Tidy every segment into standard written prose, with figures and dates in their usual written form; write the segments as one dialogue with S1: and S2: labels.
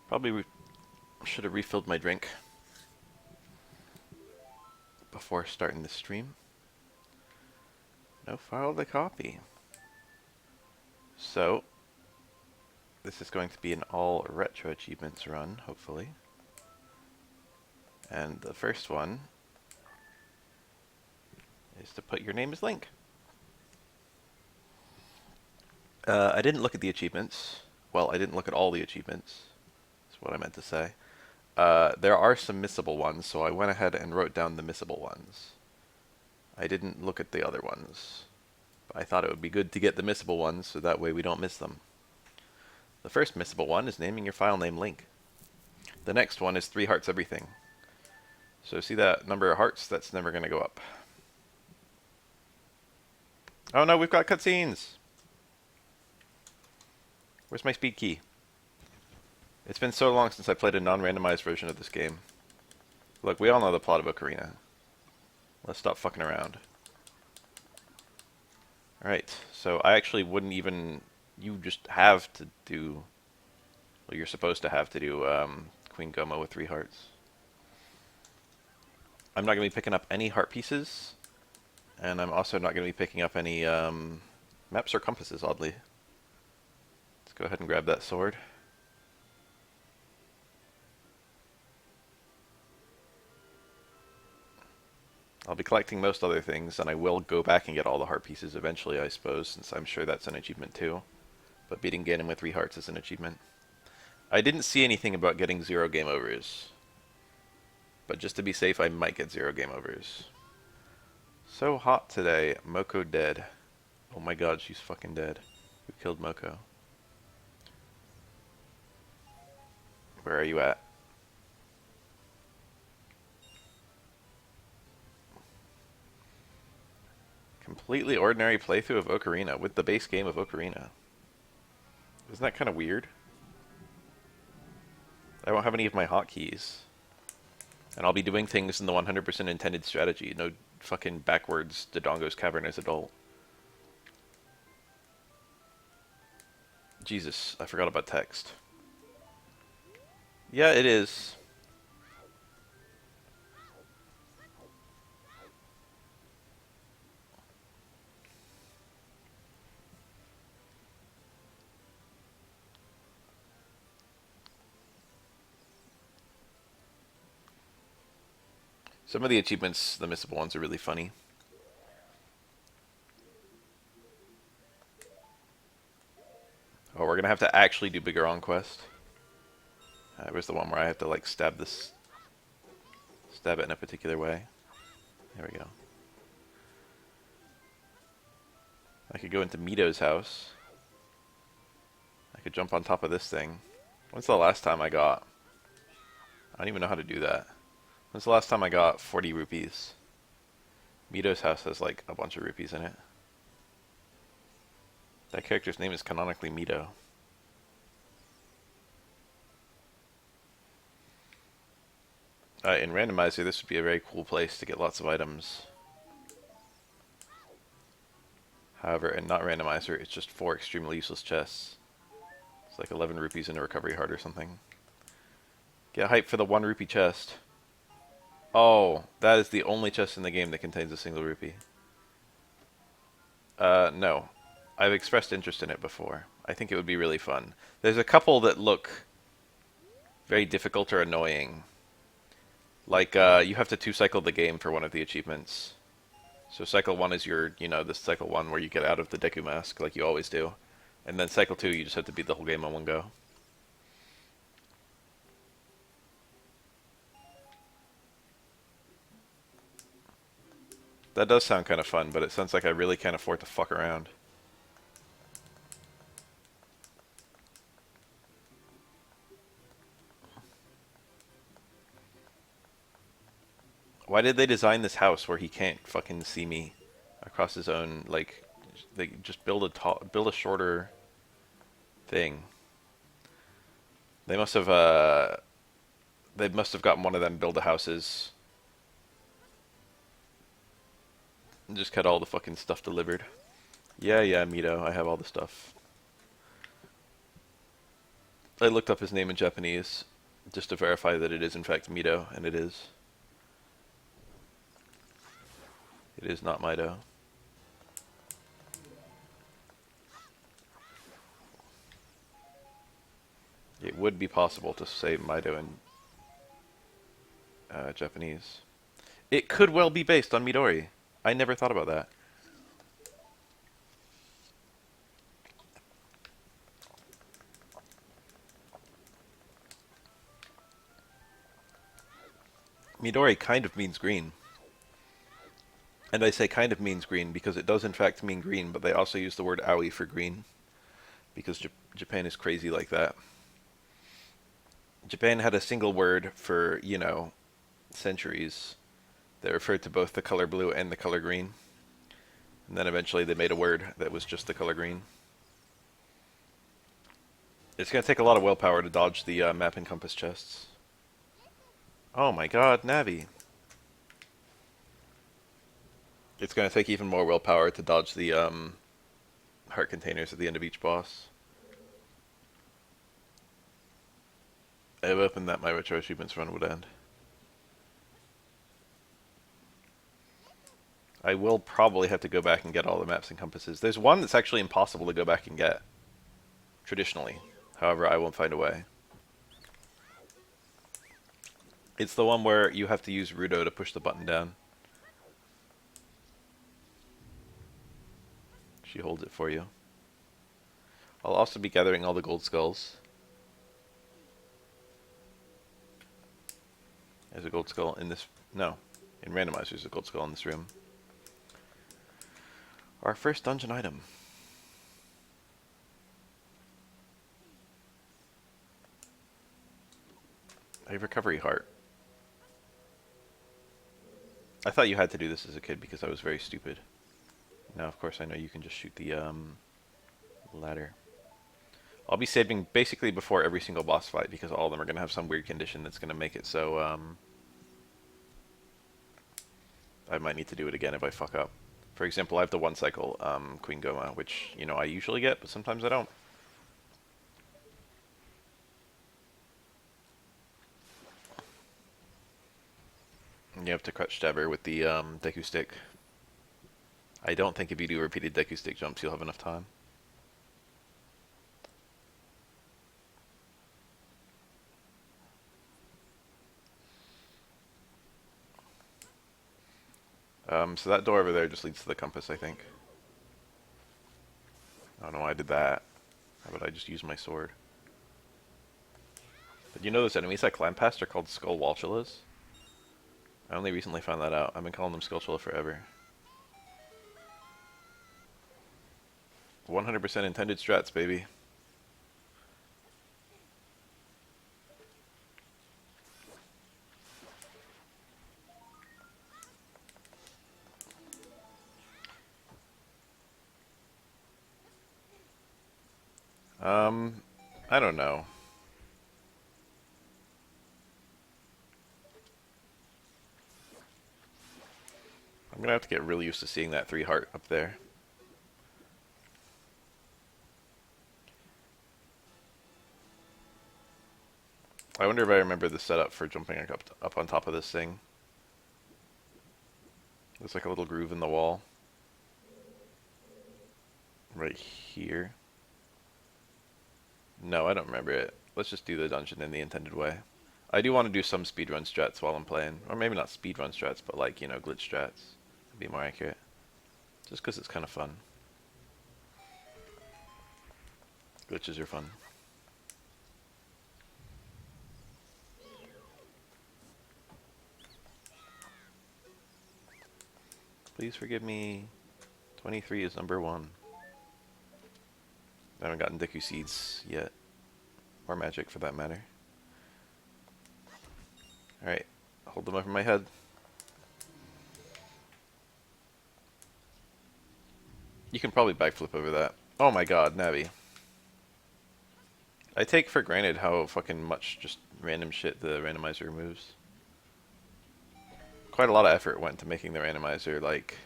S1: Probably should have refilled my drink before starting the stream. No file to copy. So, this is going to be an all retro achievements run, hopefully. And the first one is to put your name as Link. I didn't look at the achievements. Well, I didn't look at all the achievements. That's what I meant to say. There are some missable ones, so I went ahead and wrote down the missable ones. I didn't look at the other ones. But I thought it would be good to get the missable ones, so that way we don't miss them. The first missable one is naming your file name Link. The next one is 3 hearts everything. So see that number of hearts? That's never going to go up. Oh no, we've got cutscenes! Where's my speed key? It's been so long since I played a non-randomized version of this game. Look, we all know the plot of Ocarina. Let's stop fucking around. Alright, so I actually wouldn't even... You just have to do... Well, you're supposed to have to do Queen Gohma with 3 hearts. I'm not going to be picking up any heart pieces. And I'm also not going to be picking up any maps or compasses, oddly. Let's go ahead and grab that sword. I'll be collecting most other things, and I will go back and get all the heart pieces eventually, I suppose, since I'm sure that's an achievement too. But beating Ganon with 3 hearts is an achievement. I didn't see anything about getting 0 game overs. But just to be safe, I might get 0 game overs. So hot today. Moko dead. Oh my god, she's fucking dead. Who killed Moko? Where are you at? Completely ordinary playthrough of Ocarina with the base game of Ocarina. Isn't that kind of weird? I won't have any of my hotkeys. And I'll be doing things in the 100% intended strategy. No fucking backwards Dodongo's Cavern as adult. Jesus, I forgot about text. Yeah, it is. Some of the achievements, the missable ones, are really funny. Oh, we're gonna have to actually do Big Goron quest. Where's the one where I have to like stab it in a particular way? There we go. I could go into Mito's house. I could jump on top of this thing. When's the last time I got... I don't even know how to do that. When's the last time I got 40 rupees? Mito's house has like a bunch of rupees in it. That character's name is canonically Mito. In Randomizer, this would be a very cool place to get lots of items. However, in not Randomizer, it's just 4 extremely useless chests. It's like 11 rupees in a recovery heart or something. Get hype for the 1 rupee chest. Oh, that is the only chest in the game that contains a single rupee. No. I've expressed interest in it before. I think it would be really fun. There's a couple that look very difficult or annoying. Like, you have to 2-cycle the game for one of the achievements. So cycle 1 is your, this cycle 1 where you get out of the Deku Mask, like you always do. And then cycle 2, you just have to beat the whole game on one go. That does sound kind of fun, but it sounds like I really can't afford to fuck around. Why did they design this house where he can't fucking see me across his own, like, they just build a shorter thing. They must have gotten one of them build-a-houses and just got all the fucking stuff delivered. Yeah, Mito, I have all the stuff. I looked up his name in Japanese just to verify that it is in fact Mido, and it is. It is not Mido. It would be possible to say Mido in Japanese. It could well be based on Midori. I never thought about that. Midori kind of means green. And I say kind of means green because it does in fact mean green, but they also use the word aoi for green. Because Japan is crazy like that. Japan had a single word for, you know, centuries that referred to both the color blue and the color green. And then eventually they made a word that was just the color green. It's going to take a lot of willpower to dodge the map and compass chests. Oh my god, Navi. It's going to take even more willpower to dodge the heart containers at the end of each boss. I have opened that my RetroAchievements run would end. I will probably have to go back and get all the maps and compasses. There's one that's actually impossible to go back and get. Traditionally. However, I will find a way. It's the one where you have to use Rudo to push the button down. She holds it for you. I'll also be gathering all the gold skulls. There's a gold skull in this... No. In randomizer, there's a gold skull in this room. Our first dungeon item. A recovery heart. I thought you had to do this as a kid because I was very stupid. Now, of course, I know you can just shoot the ladder. I'll be saving basically before every single boss fight because all of them are going to have some weird condition that's going to make it so I might need to do it again if I fuck up. For example, I have the one cycle Queen Gohma, which, you know, I usually get, but sometimes I don't. And you have to crutch stab her with the Deku Stick. I don't think if you do repeated Deku Stick jumps, you'll have enough time. So that door over there just leads to the compass, I think. I don't know why I did that. How about I just use my sword? But you know those enemies I climb past are called Skull Walshulas? I only recently found that out. I've been calling them Skulltula forever. 100% intended strats, baby. I don't know. I'm gonna have to get really used to seeing that 3 heart up there. I wonder if I remember the setup for jumping up on top of this thing. There's like a little groove in the wall. Right here. No, I don't remember it. Let's just do the dungeon in the intended way. I do want to do some speedrun strats while I'm playing. Or maybe not speedrun strats, but like, you know, glitch strats. To be more accurate. Just because it's kind of fun. Glitches are fun. Please forgive me. 23 is number 1. I haven't gotten Deku Seeds yet. Or magic, for that matter. Alright. Hold them over my head. You can probably backflip over that. Oh my god, Navi. I take for granted how fucking much just random shit the randomizer removes. Quite a lot of effort went to making the randomizer, like,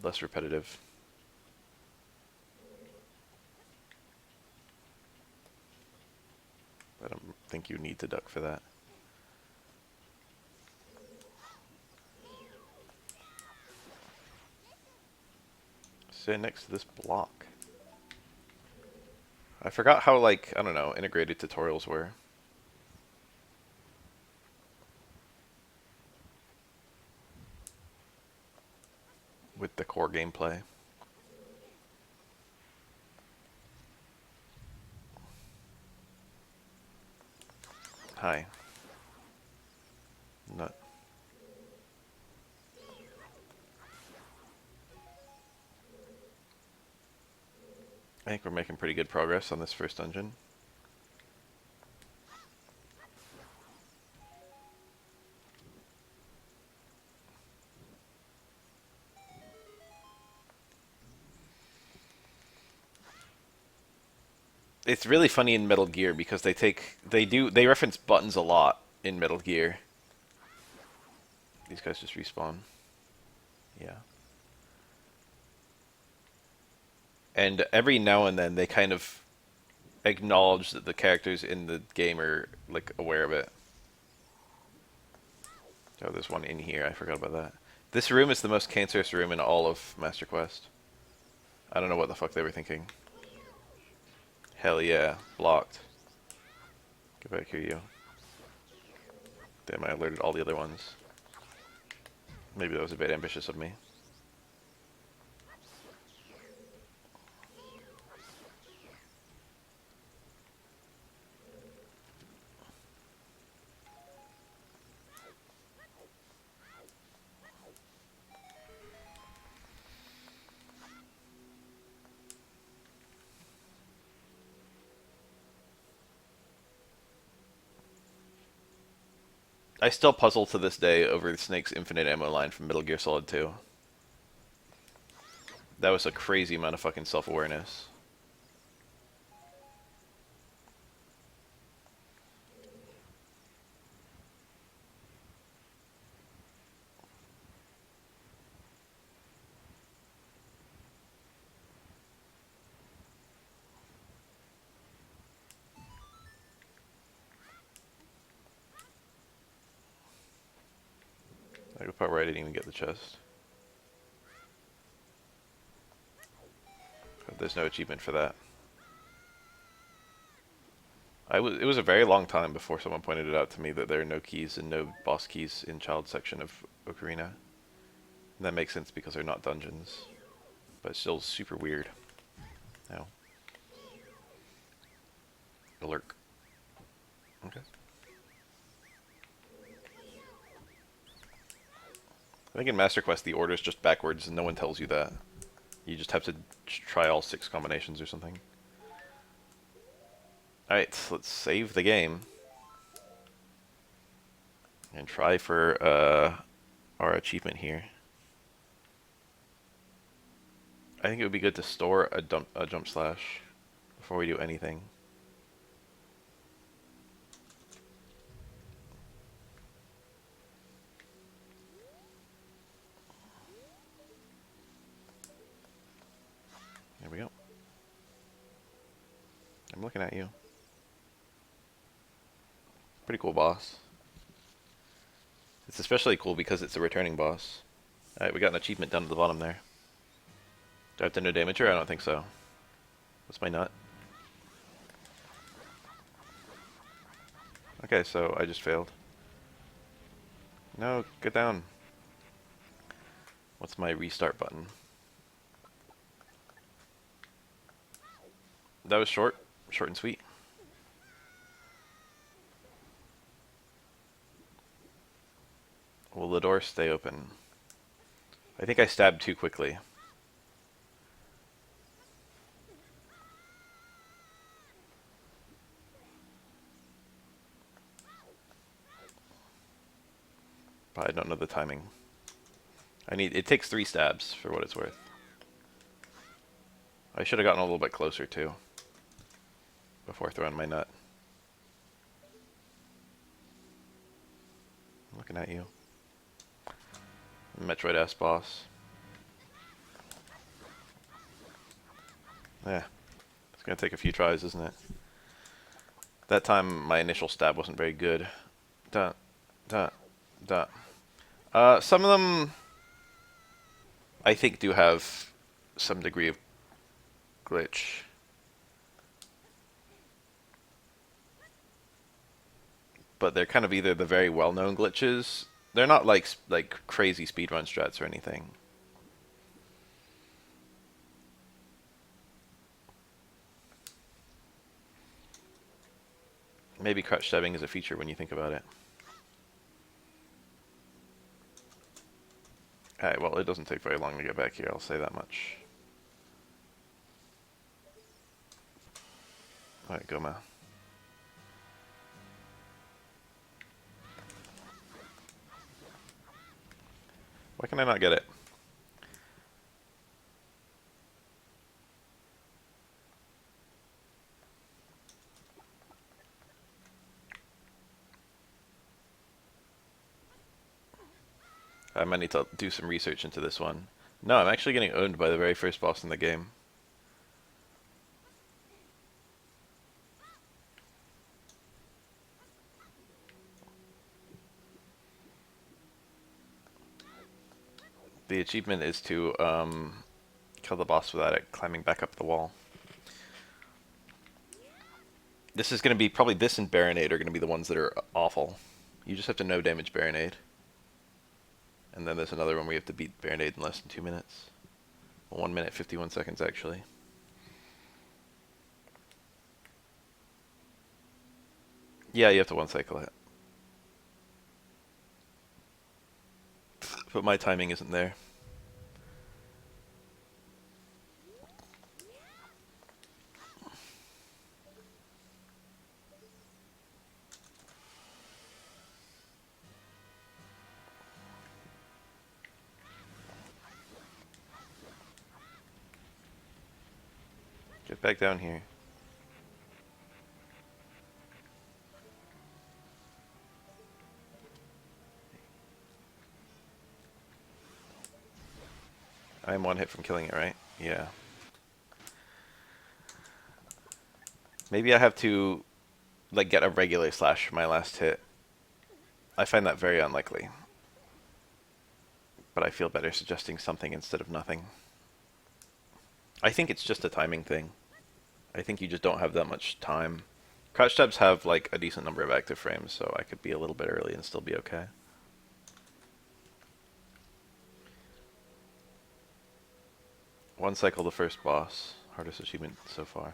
S1: less repetitive. I don't think you need to duck for that. Sit next to this block. I forgot how, like, I don't know, integrated tutorials were. With the core gameplay. Hi. Nut. I think we're making pretty good progress on this first dungeon. It's really funny in Metal Gear because they reference buttons a lot in Metal Gear. These guys just respawn. Yeah. And every now and then they kind of acknowledge that the characters in the game are like aware of it. Oh, there's one in here. I forgot about that. This room is the most cancerous room in all of Master Quest. I don't know what the fuck they were thinking. Hell yeah. Blocked. Get back here, you. Damn, I alerted all the other ones. Maybe that was a bit ambitious of me. I still puzzle to this day over Snake's infinite ammo line from Metal Gear Solid 2. That was a crazy amount of fucking self-awareness. Like the part where I didn't even get the chest. But there's no achievement for that. It was a very long time before someone pointed it out to me that there are no keys and no boss keys in child section of Ocarina. And that makes sense because they're not dungeons. But it's still super weird. Now. Alert. Okay. I think in Master Quest the order is just backwards and no one tells you that. You just have to try all 6 combinations or something. Alright, let's save the game. And try for our achievement here. I think it would be good to store a jump slash before we do anything. There we go. I'm looking at you. Pretty cool boss. It's especially cool because it's a returning boss. Alright, we got an achievement down at the bottom there. Do I have to no damage her? I don't think so. What's my nut? Okay, so I just failed. No, get down. What's my restart button? That was short and sweet. Will the door stay open? I think I stabbed too quickly. But I don't know the timing. It takes 3 stabs for what it's worth. I should have gotten a little bit closer too. Before throwing my nut. I'm looking at you. Metroid-ass boss. Yeah. It's gonna take a few tries, isn't it? That time my initial stab wasn't very good. Duh, duh, duh. Some of them I think do have some degree of glitch. But they're kind of either the very well-known glitches. They're not like crazy speedrun strats or anything. Maybe crouch stabbing is a feature when you think about it. Alright, well, it doesn't take very long to get back here, I'll say that much. Alright, Gohma. Why can I not get it? I might need to do some research into this one. No, I'm actually getting owned by the very first boss in the game. The achievement is to kill the boss without it climbing back up the wall. This is going to be, probably this and Baronade are going to be the ones that are awful. You just have to no damage Baronade. And then there's another one where you have to beat Baronade in less than 2 minutes. 1 minute, 51 seconds actually. Yeah, you have to one cycle it. But my timing isn't there. Get back down here. I'm 1 hit from killing it, right? Yeah. Maybe I have to, like, get a regular slash for my last hit. I find that very unlikely. But I feel better suggesting something instead of nothing. I think it's just a timing thing. I think you just don't have that much time. Crouch stabs have, like, a decent number of active frames, so I could be a little bit early and still be okay. One cycle the first boss. Hardest achievement so far.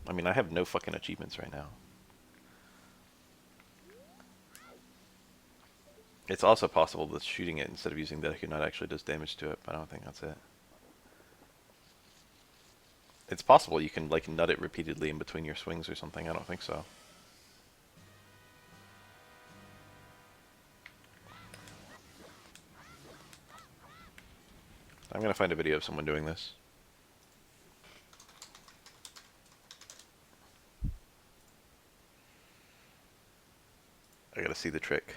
S1: I mean, I have no fucking achievements right now. It's also possible that shooting it instead of using the Kunai actually does damage to it, but I don't think that's it. It's possible you can, like, nut it repeatedly in between your swings or something. I don't think so. I'm gonna find a video of someone doing this. I gotta see the trick.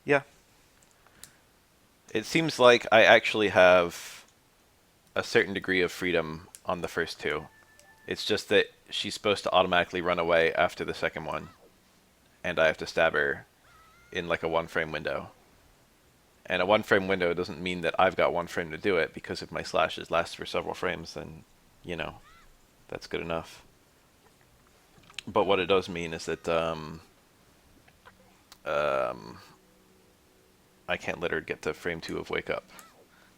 S1: Yeah. It seems like I actually have a certain degree of freedom on the first two. It's just that she's supposed to automatically run away after the second one, and I have to stab her in like a 1 frame window. And a 1 frame window doesn't mean that I've got 1 frame to do it, because if my slashes last for several frames, then, you know, that's good enough. But what it does mean is that I can't let her get to frame 2 of Wake Up.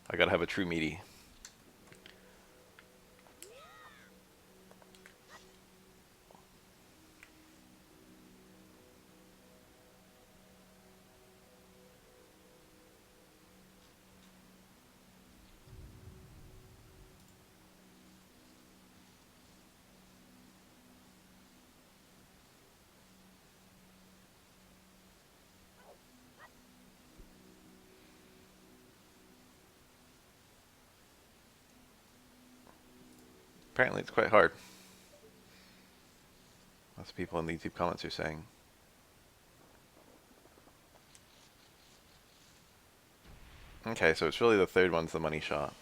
S1: I gotta have a true meaty. Apparently it's quite hard. Lots of people in the YouTube comments are saying. Okay, so it's really the third one's the money shot.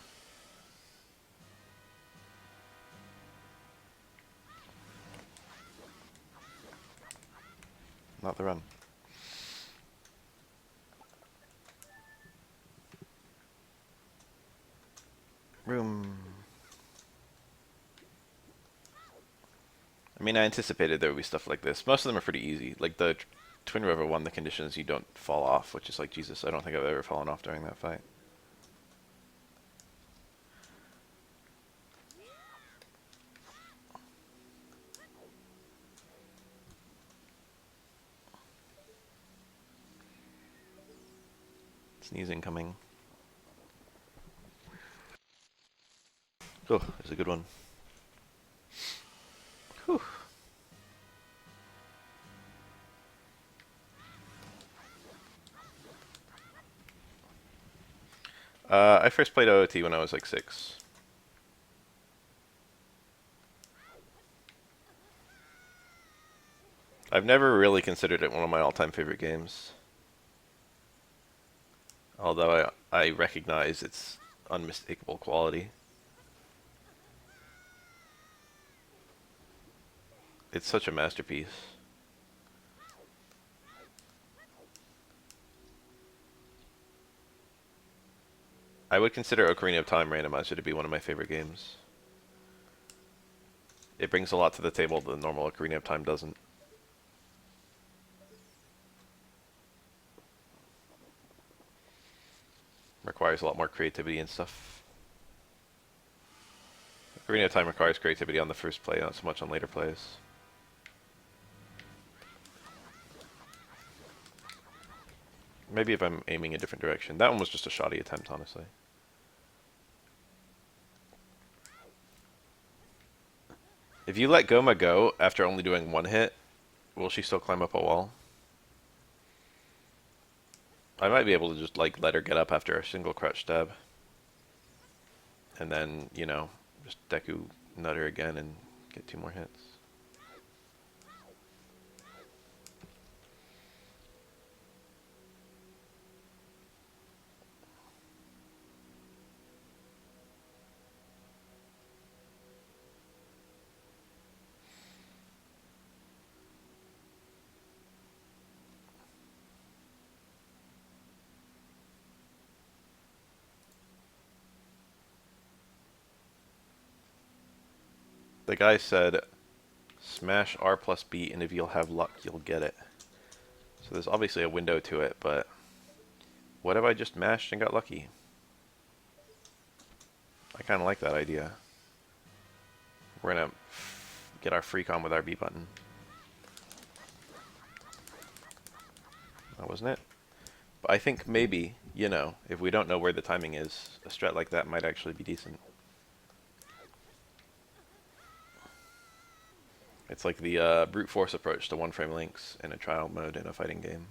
S1: Not the run. Room. I mean, I anticipated there would be stuff like this. Most of them are pretty easy. Like the Twin River one, the condition is you don't fall off, which is like, Jesus, I don't think I've ever fallen off during that fight. Sneezing coming. Oh, there's a good one. Whew. I first played OOT when I was like 6. I've never really considered it one of my all-time favorite games. Although I recognize its unmistakable quality. It's such a masterpiece. I would consider Ocarina of Time Randomizer to be one of my favorite games. It brings a lot to the table that the normal Ocarina of Time doesn't. Requires a lot more creativity and stuff. Ocarina of Time requires creativity on the first play, not so much on later plays. Maybe if I'm aiming a different direction. That one was just a shoddy attempt, honestly. If you let Gohma go after only doing one hit, will she still climb up a wall? I might be able to just like let her get up after a single crouch stab. And then, you know, just Deku nut her again and get 2 more hits. The guy said, smash R plus B, and if you'll have luck, you'll get it. So there's obviously a window to it, but what if I just mashed and got lucky? I kind of like that idea. We're going to get our freak on with our B button. That wasn't it. But I think maybe, you know, if we don't know where the timing is, a strat like that might actually be decent. It's like the brute force approach to one-frame links in a trial mode in a fighting game.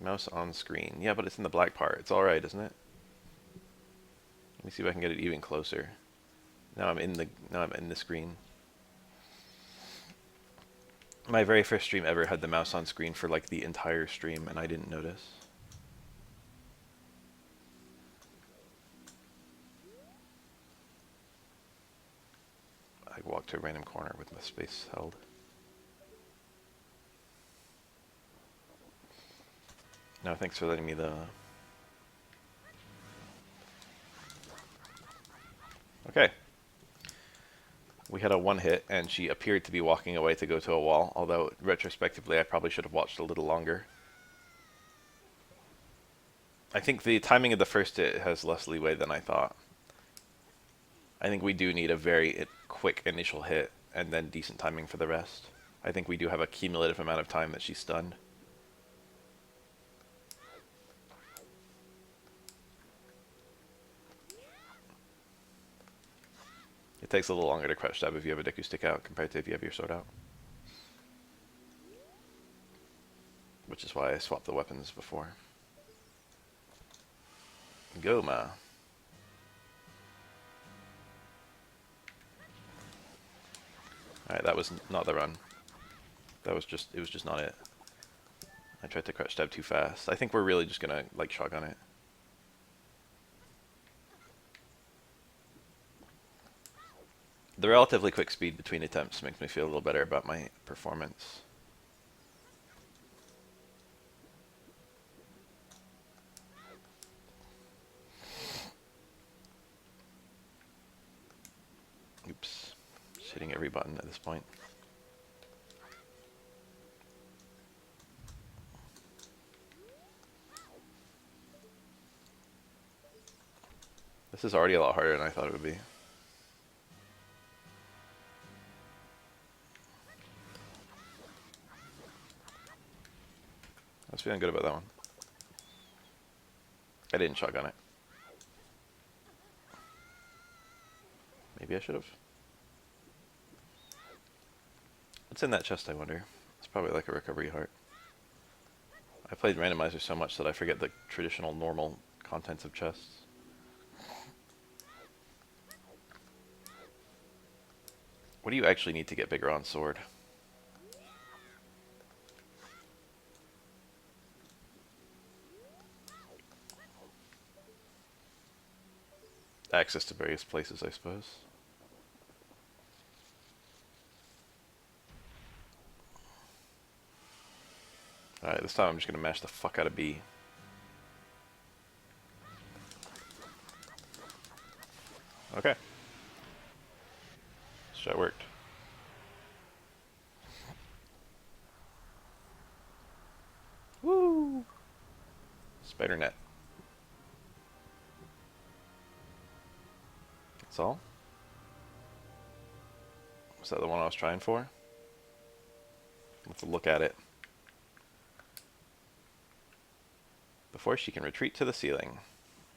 S1: Mouse on screen. Yeah, but it's in the black part. It's alright, isn't it? Let me see if I can get it even closer. Now I'm in the screen. My very first stream ever had the mouse on screen for like the entire stream, and I didn't notice. I walked to a random corner with my space held. No, thanks for letting me the... Okay. We had a one hit, and she appeared to be walking away to go to a wall, although retrospectively I probably should have watched a little longer. I think the timing of the first hit has less leeway than I thought. I think we do need a very quick initial hit, and then decent timing for the rest. I think we do have a cumulative amount of time that she's stunned. It takes a little longer to crouch stab if you have a Deku stick out compared to if you have your sword out. Which is why I swapped the weapons before. Gohma. Alright, that was not the run. It was just not it. I tried to crouch stab too fast. I think we're really just gonna, like, shotgun it. The relatively quick speed between attempts makes me feel a little better about my performance. Oops. Just hitting every button at this point. This is already a lot harder than I thought it would be. I was feeling good about that one. I didn't shotgun it. Maybe I should have. What's in that chest, I wonder? It's probably like a recovery heart. I played randomizer so much that I forget the traditional normal contents of chests. What do you actually need to get bigger on sword? Access to various places, I suppose. Alright, this time I'm just gonna mash the fuck out of B. Okay. Shot worked. Woo! Spider net. That's all? Was that the one I was trying for? Let's look at it. Before she can retreat to the ceiling.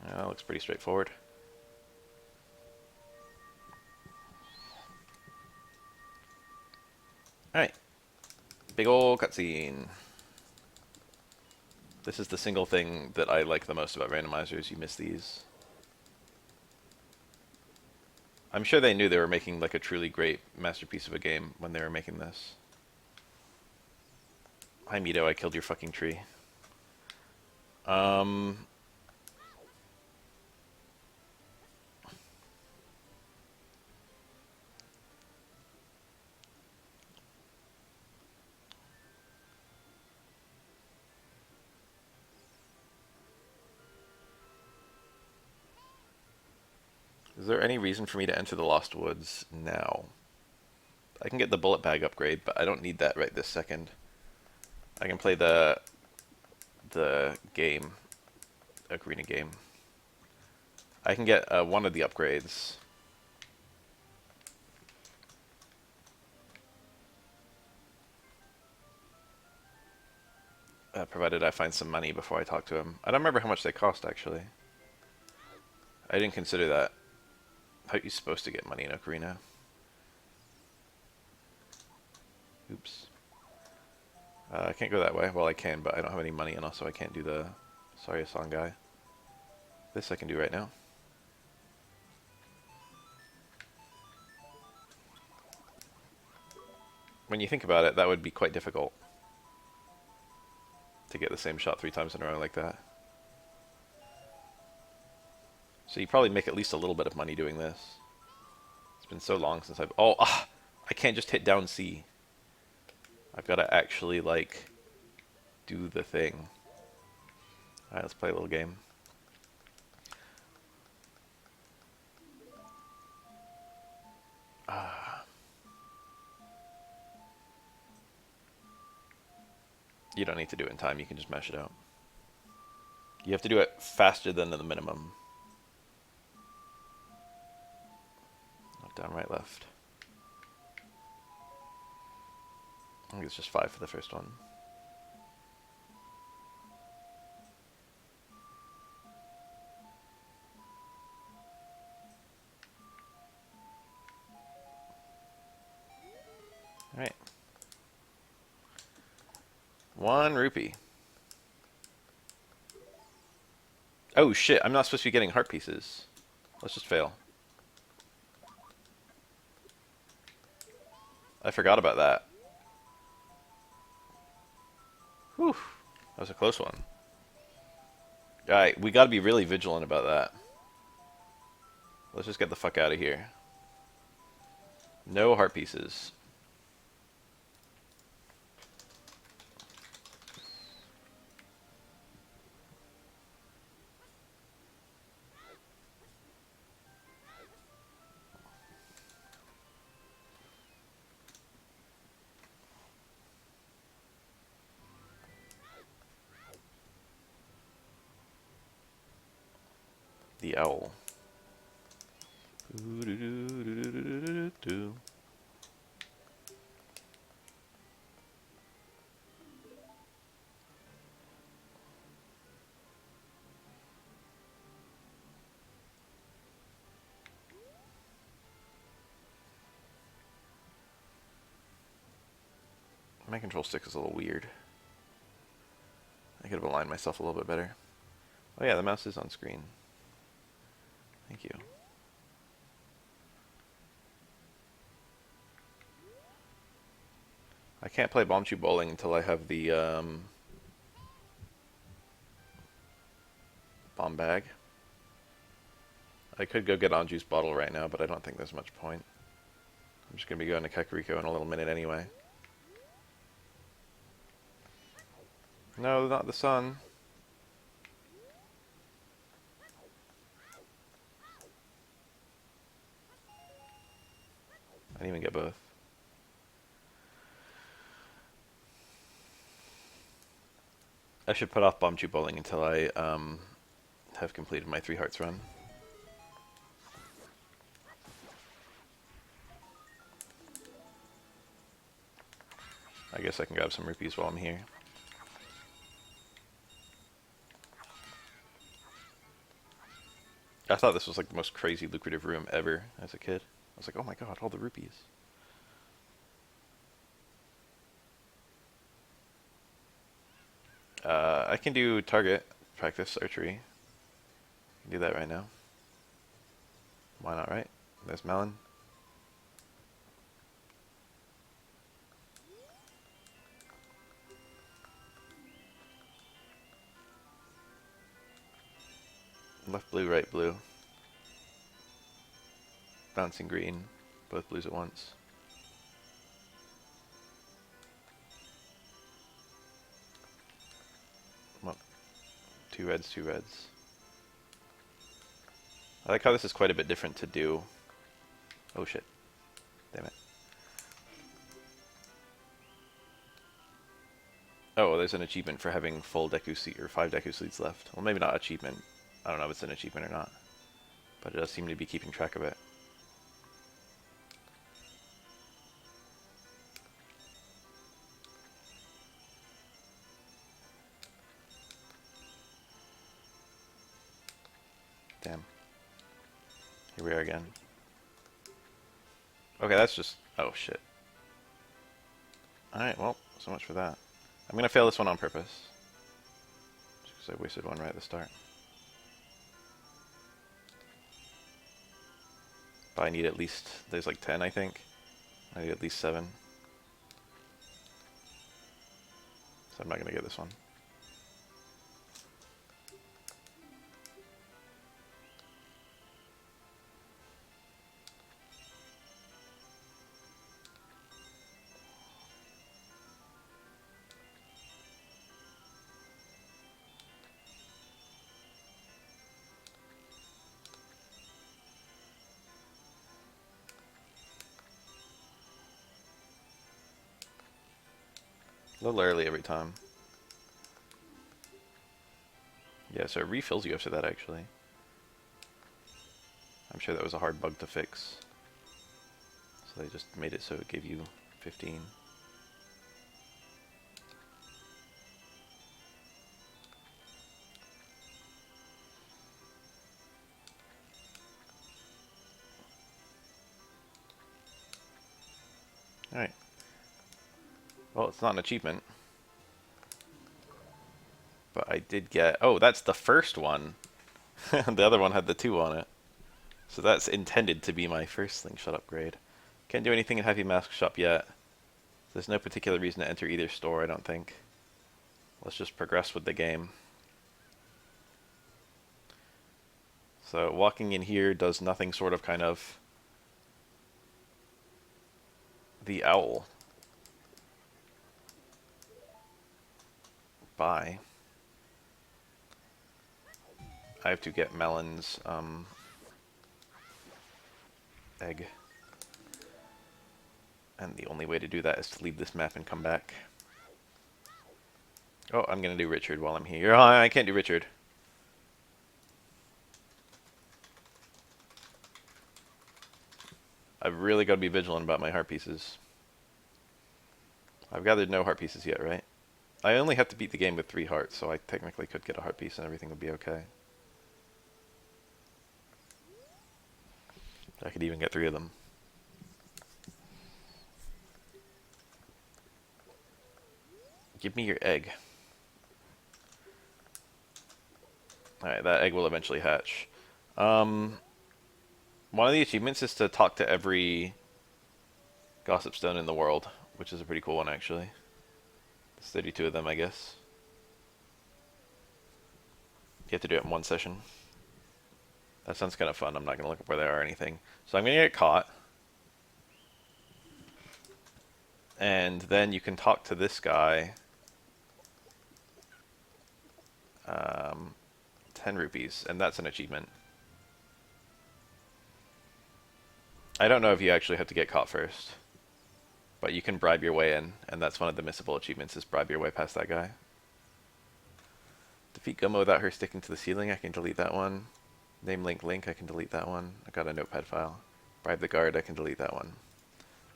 S1: That looks pretty straightforward. Alright. Big ol' cutscene. This is the single thing that I like the most about randomizers. You miss these. I'm sure they knew they were making like a truly great masterpiece of a game when they were making this. Hi Mito, I killed your fucking tree. Is there any reason for me to enter the Lost Woods now? I can get the bullet bag upgrade, but I don't need that right this second. I can play the game, Ocarina game. I can get one of the upgrades. Provided I find some money before I talk to him. I don't remember how much they cost, actually. I didn't consider that. How are you supposed to get money in Ocarina? Oops. I can't go that way. Well, I can, but I don't have any money, and also I can't do the Sorry Song guy. This I can do right now. When you think about it, that would be quite difficult to get the same shot 3 times in a row like that. So you probably make at least a little bit of money doing this. It's been so long since I've... Oh, I can't just hit down C. I've got to actually, like, do the thing. Alright, let's play a little game. You don't need to do it in time, you can just mash it out. You have to do it faster than the minimum. Up, down, right, left. I think it's just 5 for the first one. Alright. 1 rupee. Oh shit, I'm not supposed to be getting heart pieces. Let's just fail. I forgot about that. Whew. That was a close one. Alright, we gotta be really vigilant about that. Let's just get the fuck out of here. No heart pieces. The owl. My control stick is a little weird. I could have aligned myself a little bit better. Oh yeah, the mouse is on screen. Thank you. I can't play Bombchu Bowling until I have the bomb bag. I could go get Anju's bottle right now, but I don't think there's much point. I'm just going to be going to Kakariko in a little minute anyway. No, not the sun. I didn't even get both. I should put off Bombchu Bowling until I have completed my 3 hearts run. I guess I can grab some rupees while I'm here. I thought this was like the most crazy lucrative room ever as a kid. I was like, oh my god, all the rupees. I can do target practice archery. I can do that right now. Why not, right? There's Melon. Left blue, right blue. Bouncing green. Both blues at once. Well, 2 reds, 2 reds. I like how this is quite a bit different to do. Oh shit. Damn it. Oh, there's an achievement for having full Deku seed or 5 Deku seeds left. Well, maybe not achievement. I don't know if it's an achievement or not. But it does seem to be keeping track of it. Damn. Here we are again. Okay, that's just... Oh, shit. Alright, well, so much for that. I'm gonna fail this one on purpose. Just because I wasted one right at the start. But I need at least... There's like 10, I think. I need at least 7. So I'm not gonna get this one. A little early every time. Yeah, so it refills you after that, actually. I'm sure that was a hard bug to fix. So they just made it so it gave you 15. Alright. Well, it's not an achievement. But I did get... Oh, that's the first one. The other one had the 2 on it. So that's intended to be my first slingshot upgrade. Can't do anything in Heavy Mask Shop yet. There's no particular reason to enter either store, I don't think. Let's just progress with the game. So walking in here does nothing sort of kind of... The owl. Bye. I have to get Melon's egg. And the only way to do that is to leave this map and come back. Oh, I'm gonna do Richard while I'm here. Oh, I can't do Richard. I've really got to be vigilant about my heart pieces. I've gathered no heart pieces yet, right? I only have to beat the game with 3 hearts, so I technically could get a heart piece and everything would be okay. I could even get 3 of them. Give me your egg. Alright, that egg will eventually hatch. One of the achievements is to talk to every gossip stone in the world, which is a pretty cool one, actually. There's 32 of them, I guess. You have to do it in 1 session. That sounds kind of fun. I'm not going to look up where they are or anything. So I'm going to get caught. And then you can talk to this guy. 10 rupees, and that's an achievement. I don't know if you actually have to get caught first. But you can bribe your way in, and that's one of the missable achievements, is bribe your way past that guy. Defeat Gohma without her sticking to the ceiling, I can delete that one. Name Link, I can delete that one. I got a notepad file. Bribe the guard, I can delete that one.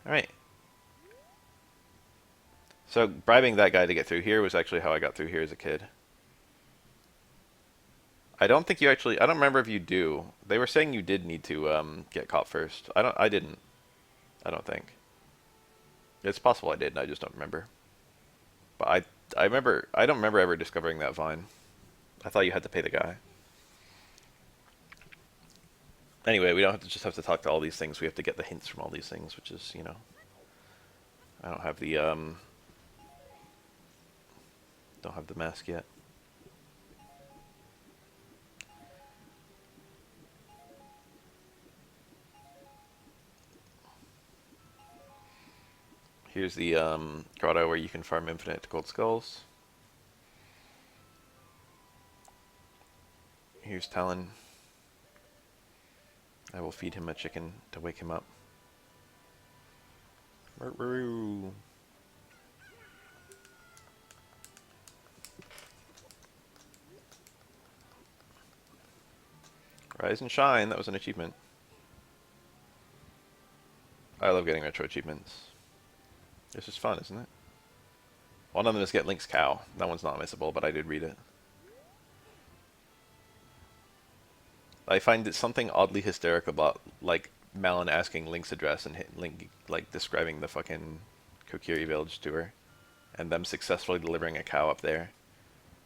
S1: Alright. So, bribing that guy to get through here was actually how I got through here as a kid. I don't think you actually... I don't remember if you do. They were saying you did need to get caught first. I didn't. I don't think. It's possible I did, and I just don't remember. But I remember... I don't remember ever discovering that vine. I thought you had to pay the guy. Anyway, we don't have to just have to talk to all these things. We have to get the hints from all these things, which is, you know... I don't have the, don't have the mask yet. Here's the grotto where you can farm infinite gold skulls. Here's Talon. I will feed him a chicken to wake him up. Rise and shine, that was an achievement. I love getting retro achievements. This is fun, isn't it? One of them is get Link's cow. That one's not missable, but I did read it. I find it something oddly hysterical about, like, Malon asking Link's address and Link, like, describing the fucking Kokiri village to her. And them successfully delivering a cow up there.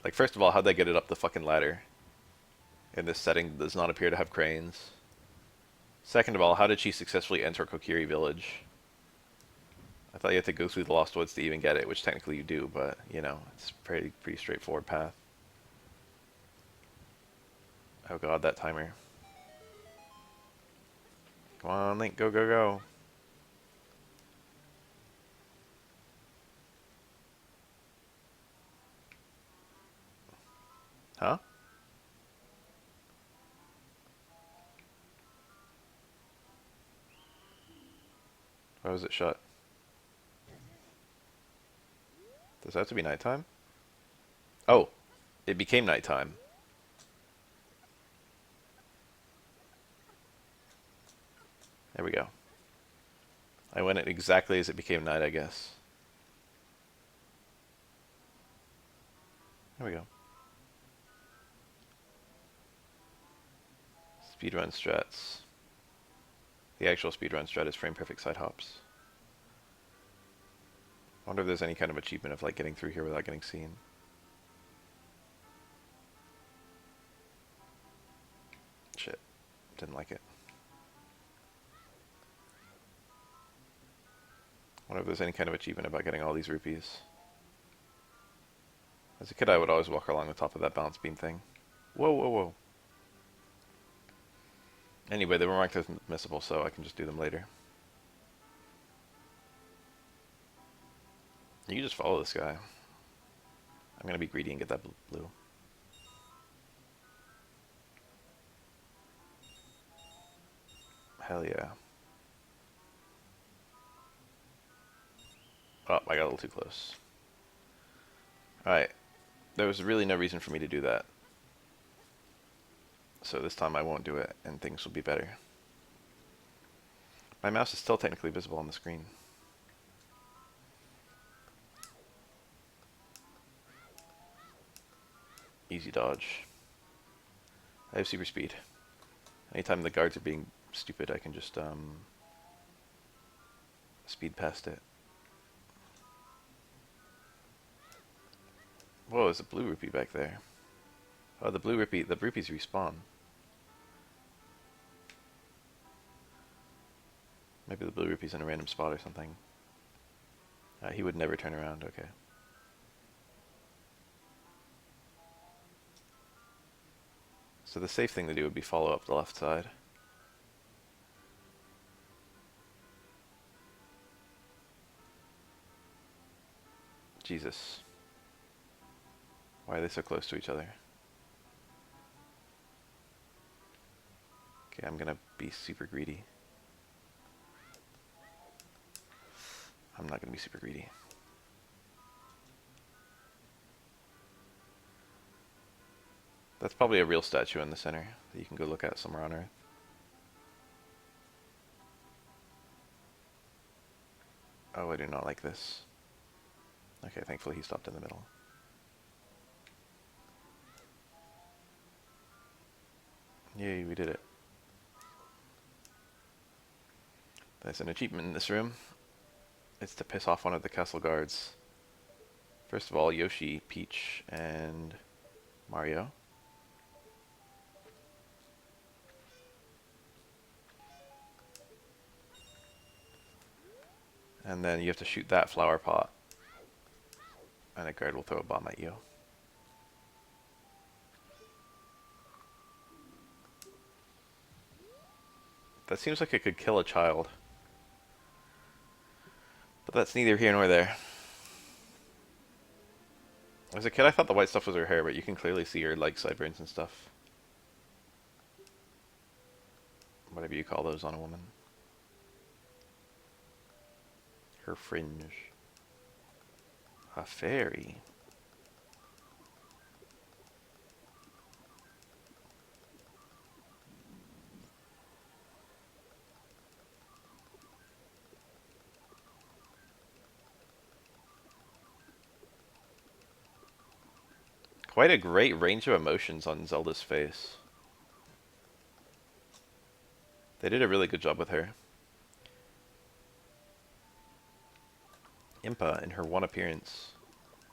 S1: Like, first of all, how'd they get it up the fucking ladder? In this setting that does not appear to have cranes. Second of all, how did she successfully enter Kokiri village? I thought you had to go through the Lost Woods to even get it, which technically you do, but, you know, it's a pretty straightforward path. Oh god, that timer. Come on, Link, go, go, go. Huh? Why was it shut? Does that have to be nighttime? Oh, it became nighttime. There we go. I went it exactly as it became night, I guess. There we go. Speedrun strats. The actual speedrun strat is frame perfect side hops. I wonder if there's any kind of achievement of like getting through here without getting seen. Didn't like it. I wonder if there's any kind of achievement about getting all these rupees. As a kid, I would always walk along the top of that balance beam thing. Whoa, whoa, whoa. Anyway, they were marked as missable, so I can just do them later. You can just follow this guy. I'm gonna be greedy and get that blue. Hell yeah. Oh, I got a little too close. Alright. There was really no reason for me to do that. So this time I won't do it, and things will be better. My mouse is still technically visible on the screen. Easy dodge. I have super speed. Anytime the guards are being stupid, I can just speed past it. Whoa, there's a blue rupee back there. Oh, the rupees respawn. Maybe the blue rupee's in a random spot or something. He would never turn around, okay. So the safe thing to do would be follow up the left side. Jesus. Why are they so close to each other? Okay, I'm gonna be super greedy. I'm not gonna be super greedy. That's probably a real statue in the center that you can go look at somewhere on Earth. Oh, I do not like this. Okay, thankfully he stopped in the middle. Yay, we did it. There's an achievement in this room. It's to piss off one of the castle guards. First of all, Yoshi, Peach, and Mario. And then you have to shoot that flower pot. And a guard will throw a bomb at you. That seems like it could kill a child. But that's neither here nor there. As a kid, I thought the white stuff was her hair, but you can clearly see her like sideburns and stuff. Whatever you call those on a woman. Her fringe. A fairy. Quite a great range of emotions on Zelda's face. They did a really good job with her. Impa, in her one appearance.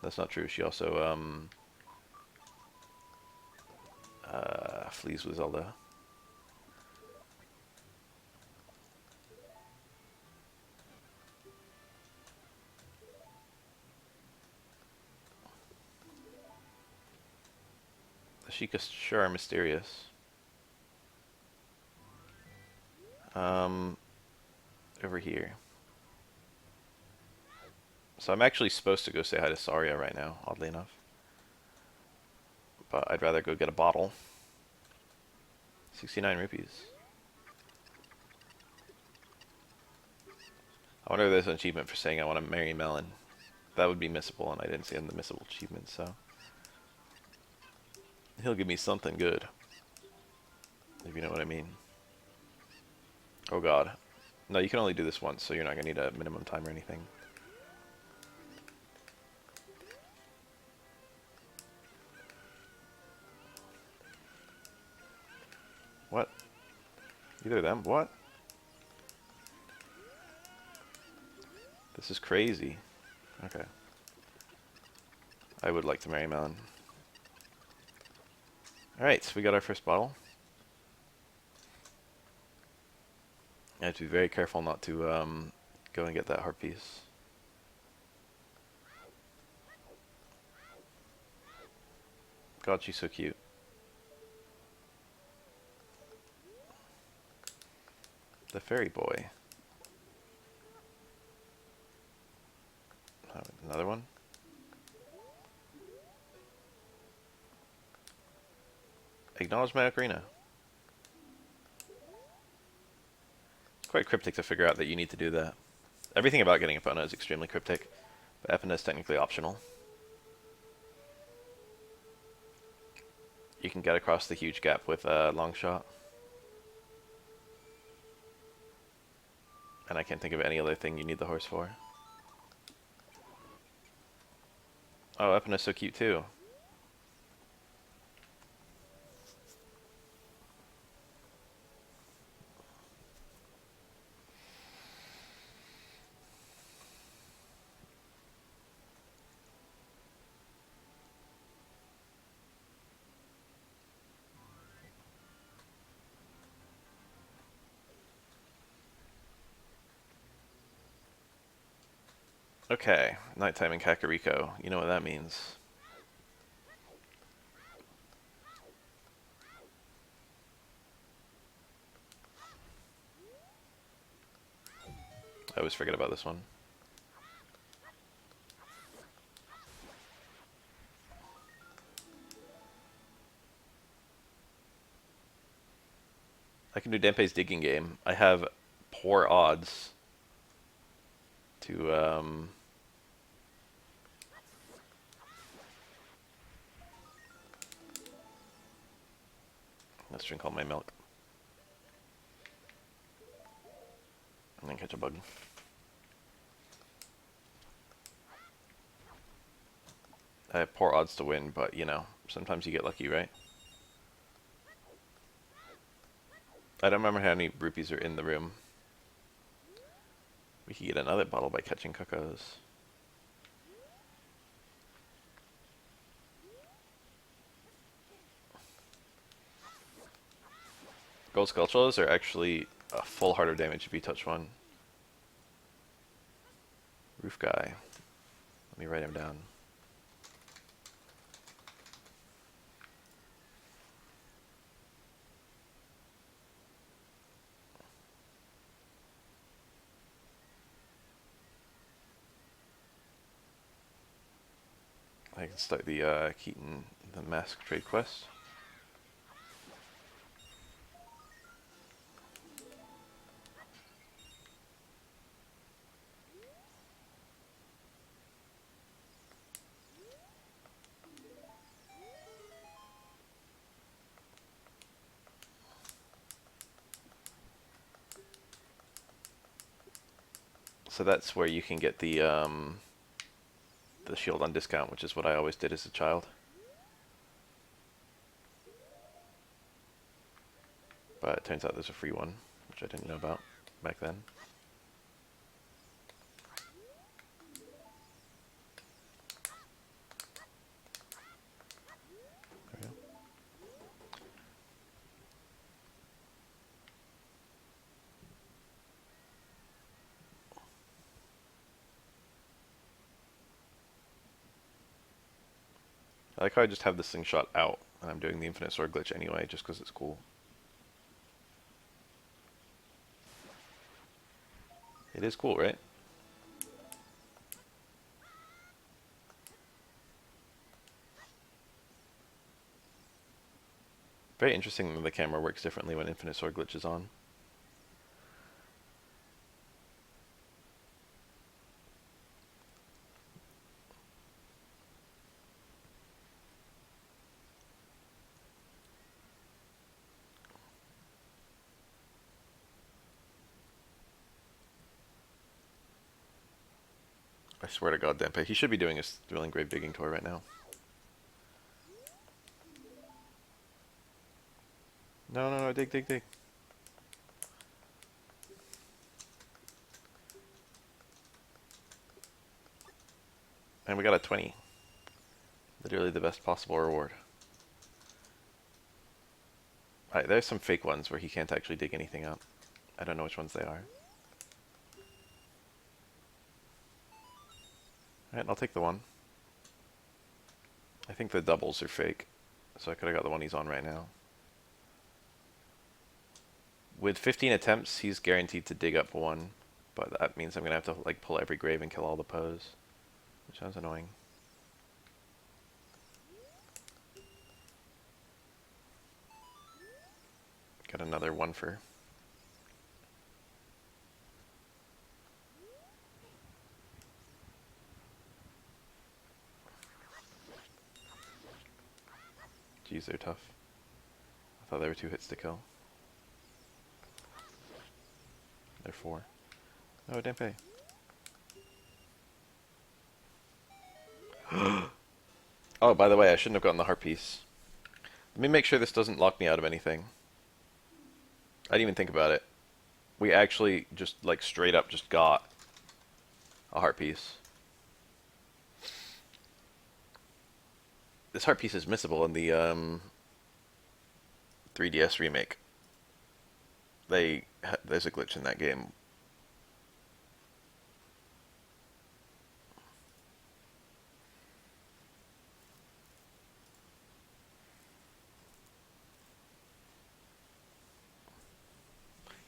S1: That's not true. She also flees with Zelda. The Sheikah sure are mysterious. Over here. So I'm actually supposed to go say hi to Saria right now, oddly enough. But I'd rather go get a bottle. 69 rupees. I wonder if there's an achievement for saying I want to marry Melon. That would be missable, and I didn't see it in the missable achievement, so... He'll give me something good. If you know what I mean. Oh god. No, you can only do this once, so you're not going to need a minimum time or anything. What? Either of them? What? This is crazy. Okay. I would like to marry Melon. Alright, so we got our first bottle. I have to be very careful not to go and get that heart piece. God, she's so cute. The fairy boy. Oh, another one? Acknowledge my ocarina. It's quite cryptic to figure out that you need to do that. Everything about getting Epona is extremely cryptic, but Epona is technically optional. You can get across the huge gap with a long shot. And I can't think of any other thing you need the horse for. Oh, Epona's so cute too. Okay, nighttime in Kakariko. You know what that means. I always forget about this one. I can do Denpei's digging game. I have poor odds to let's drink all my milk. And then catch a bug. I have poor odds to win, but you know, sometimes you get lucky, right? I don't remember how many rupees are in the room. We could get another bottle by catching cuckoos. Gold Skulltulas are actually a full heart of damage if you touch one. Roof guy. Let me write him down. I can start the Keaton, the mask trade quest. So that's where you can get the shield on discount, which is what I always did as a child. But it turns out there's a free one, which I didn't know about back then. There we go. I like how I just have this thing shot out, and I'm doing the infinite sword glitch anyway, just because it's cool. It is cool, right? Very interesting that the camera works differently when infinite sword glitch is on. I swear to God, Denpei, he should be doing his drilling grave digging tour right now. No, no, no, dig, dig, dig. And we got a 20. Literally the best possible reward. Alright, there's some fake ones where he can't actually dig anything up. I don't know which ones they are. Alright, I'll take the one. I think the doubles are fake, so I could have got the one he's on right now. With 15 attempts, he's guaranteed to dig up one, but that means I'm going to have to like pull every grave and kill all the Poes, which sounds annoying. Got another one for. Jeez, they're tough. I thought they were 2 hits to kill. They're 4. Oh, Dempe. Oh, by the way, I shouldn't have gotten the heart piece. Let me make sure this doesn't lock me out of anything. I didn't even think about it. We actually just, like, straight up just got a heart piece. This heart piece is missable in the 3DS remake. There's a glitch in that game.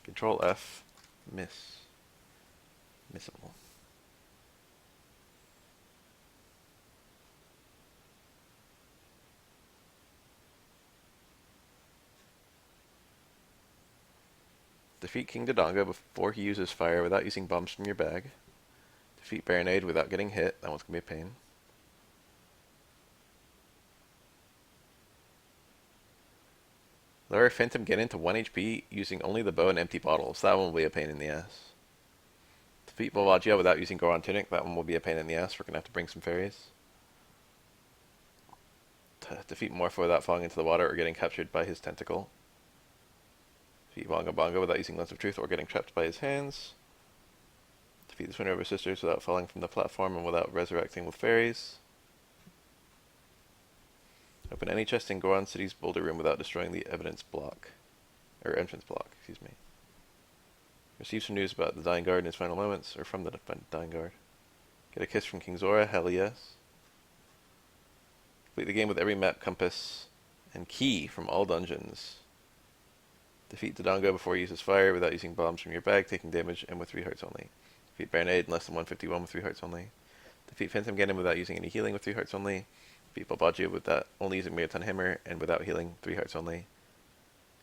S1: Control F, missable. Defeat King Dodongo before he uses fire without using bombs from your bag. Defeat Baronade without getting hit. That one's gonna be a pain. Lower Phantom Ganon to 1 HP using only the bow and empty bottles. That one will be a pain in the ass. Defeat Volvagia without using Goron Tunic. That one will be a pain in the ass. We're going to have to bring some fairies. Defeat Morpho without falling into the water or getting captured by his tentacle. Defeat Bongo Bongo without using Lens of Truth or getting trapped by his hands. Defeat the Twin River Sisters without falling from the platform and without resurrecting with fairies. Open any chest in Goron City's boulder room without destroying the evidence block. Or entrance block, excuse me. Receive some news about the Dying Guard in his final moments, or from the Dying Guard. Get a kiss from King Zora, hell yes. Complete the game with every map, compass, and key from all dungeons. Defeat Dodongo before he uses fire without using bombs from your bag, taking damage, and with 3 hearts only. Defeat Baronade in less than 151 with 3 hearts only. Defeat Phantom Ganon without using any healing with 3 hearts only. Defeat Volvagia without only using Megaton Hammer and without healing, 3 hearts only.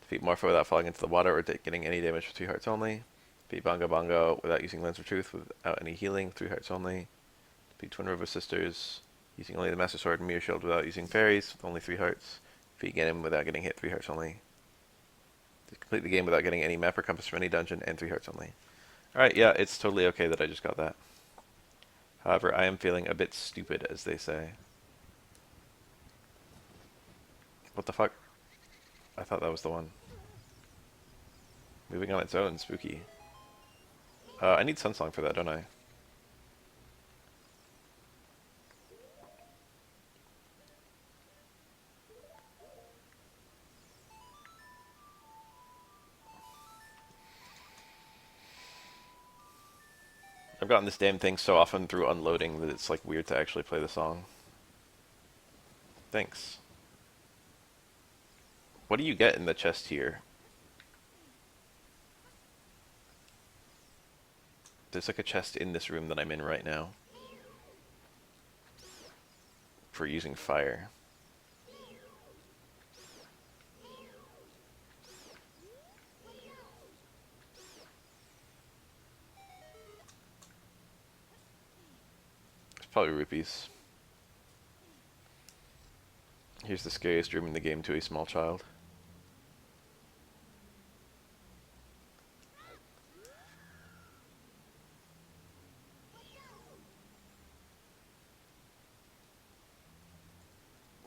S1: Defeat Morpho without falling into the water or getting any damage for 3 hearts only. Defeat Bongo Bongo without using Lens of Truth without any healing, 3 hearts only. Defeat Twin River Sisters using only the Master Sword and Mirror Shield without using fairies, with only 3 hearts. Defeat Ganon without getting hit, 3 hearts only. Complete the game without getting any map or compass from any dungeon, and 3 hearts only. Alright, yeah, it's totally okay that I just got that. However, I am feeling a bit stupid, as they say. What the fuck? I thought that was the one. Moving on its own, spooky. I need Sunsong for that, don't I? I've gotten this damn thing so often through unloading that it's like weird to actually play the song. Thanks. What do you get in the chest here? There's like a chest in this room that I'm in right now. For using fire. It's probably rupees. Here's the scariest room in the game to a small child.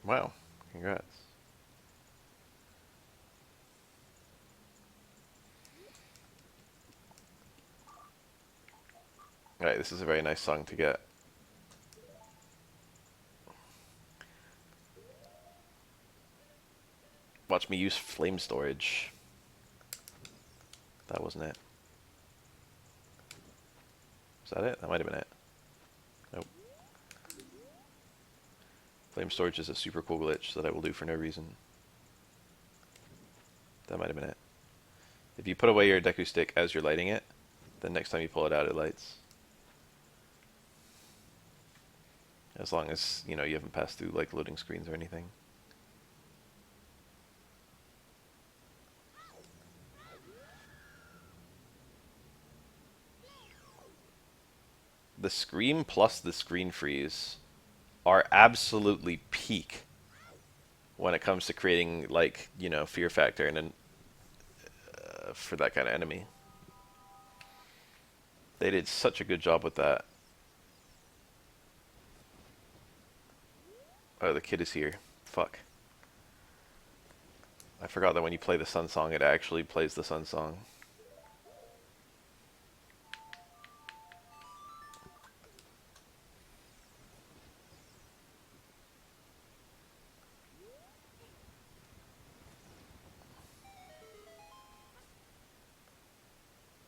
S1: Wow, congrats. Alright, this is a very nice song to get. Watch me use flame storage. That wasn't it. that it? That might have been it. Nope. Flame storage is a super cool glitch that I will do for no reason. That might have been it. If you put away your Deku stick as you're lighting it, then next time you pull it out, it lights. As long as, you know, you haven't passed through, like, loading screens or anything. The Scream plus the Screen Freeze are absolutely peak when it comes to creating, like, you know, fear factor and then for that kind of enemy. They did such a good job with that. Oh, the kid is here. Fuck. I forgot that when you play the Sun Song, it actually plays the Sun Song.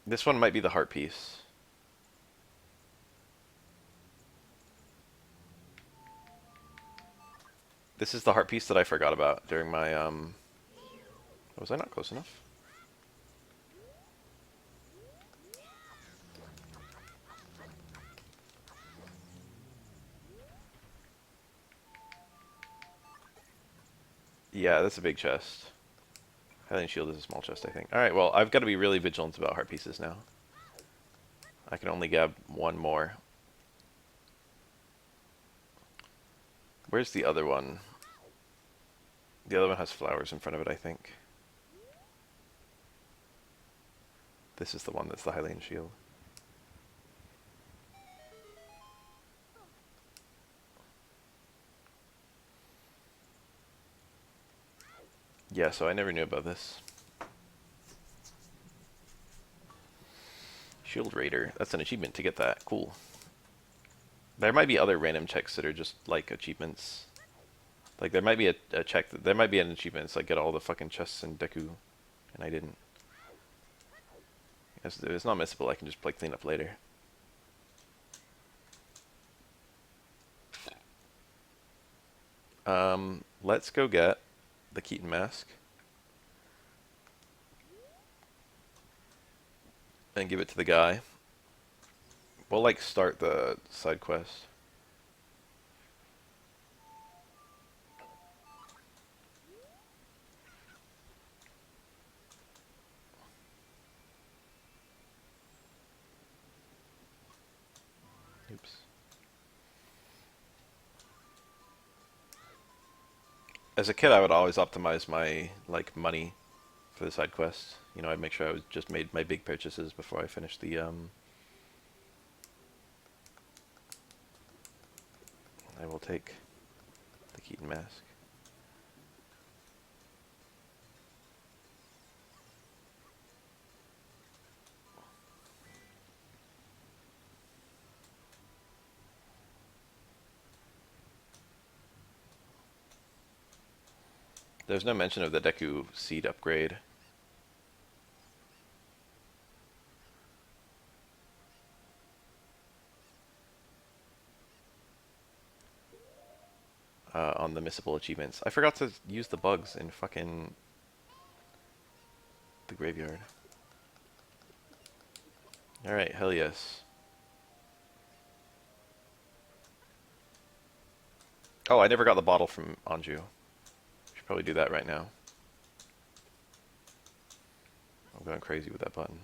S1: This one might be the heart piece. This is the heart piece that I forgot about during my, was I not close enough? Yeah, that's a big chest. Hylian Shield is a small chest, I think. Alright, well, I've got to be really vigilant about heart pieces now. I can only grab one more. Where's the other one? The other one has flowers in front of it, I think. This is the one that's the Hylian Shield. Yeah, so I never knew about this. Shield Raider. That's an achievement to get that. Cool. There might be other random checks that are just like achievements. Like there might be a check that there might be an achievement that's like get all the fucking chests in Deku, and I didn't. If it's not missable, I can just play clean up later. Let's go get the Keaton mask and give it to the guy. We'll like start the side quest. Oops. As a kid, I would always optimize my like money for the side quests. You know, I'd make sure I was just made my big purchases before I finished the I will take the Keaton mask. There's no mention of the Deku seed upgrade. On the missable achievements. I forgot to use the bugs in fucking the graveyard. Alright, hell yes. Oh, I never got the bottle from Anju. Should probably do that right now. I'm going crazy with that button.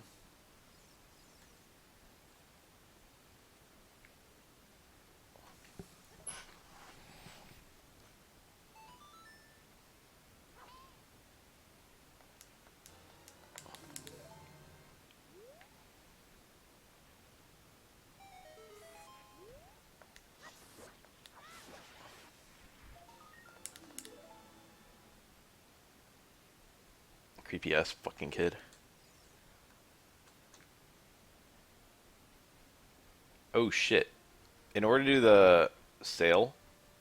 S1: Creepy ass fucking kid. Oh shit. In order to do the sale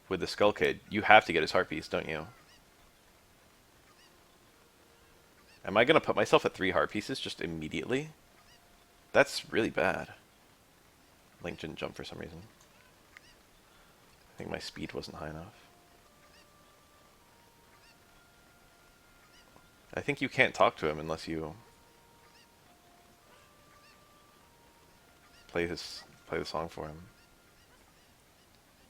S1: with the Skull Kid, you have to get his heart piece, don't you? Am I gonna put myself at 3 heart pieces just immediately? That's really bad. Link didn't jump for some reason. I think my speed wasn't high enough. I think you can't talk to him unless you play the song for him.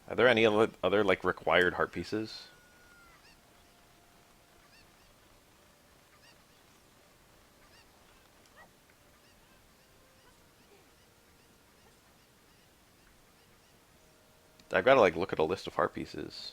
S1: Are there any other like required heart pieces? I've got to like look at a list of heart pieces.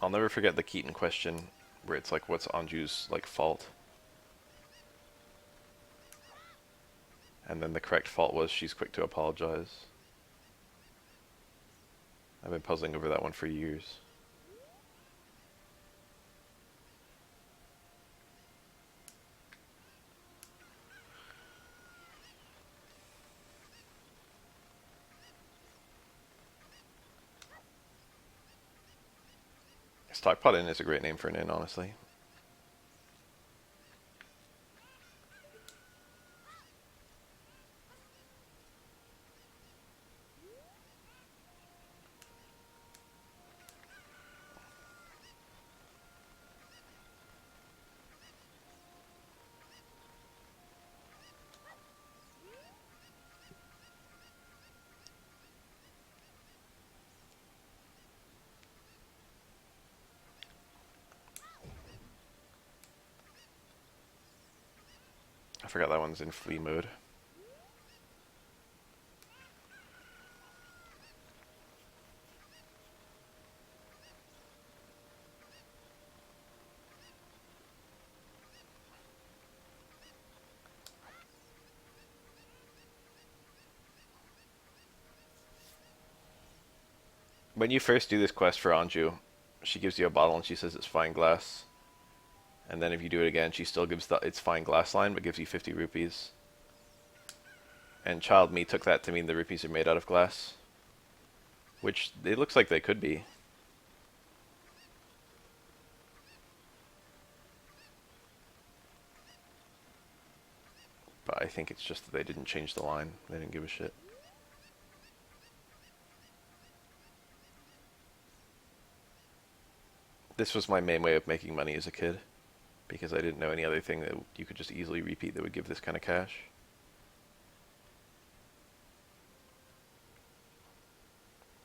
S1: I'll never forget the Keaton question where it's like, what's Anju's like fault? And then the correct fault was she's quick to apologize. I've been puzzling over that one for years. Stockpot Inn is a great name for an inn, honestly. I forgot that one's in flee mode. When you first do this quest for Anju, she gives you a bottle and she says it's fine glass. And then if you do it again, she still gives it's fine glass line, but gives you 50 rupees. And child me took that to mean the rupees are made out of glass. Which, it looks like they could be. But I think it's just that they didn't change the line. They didn't give a shit. This was my main way of making money as a kid, because I didn't know any other thing that you could just easily repeat that would give this kind of cash.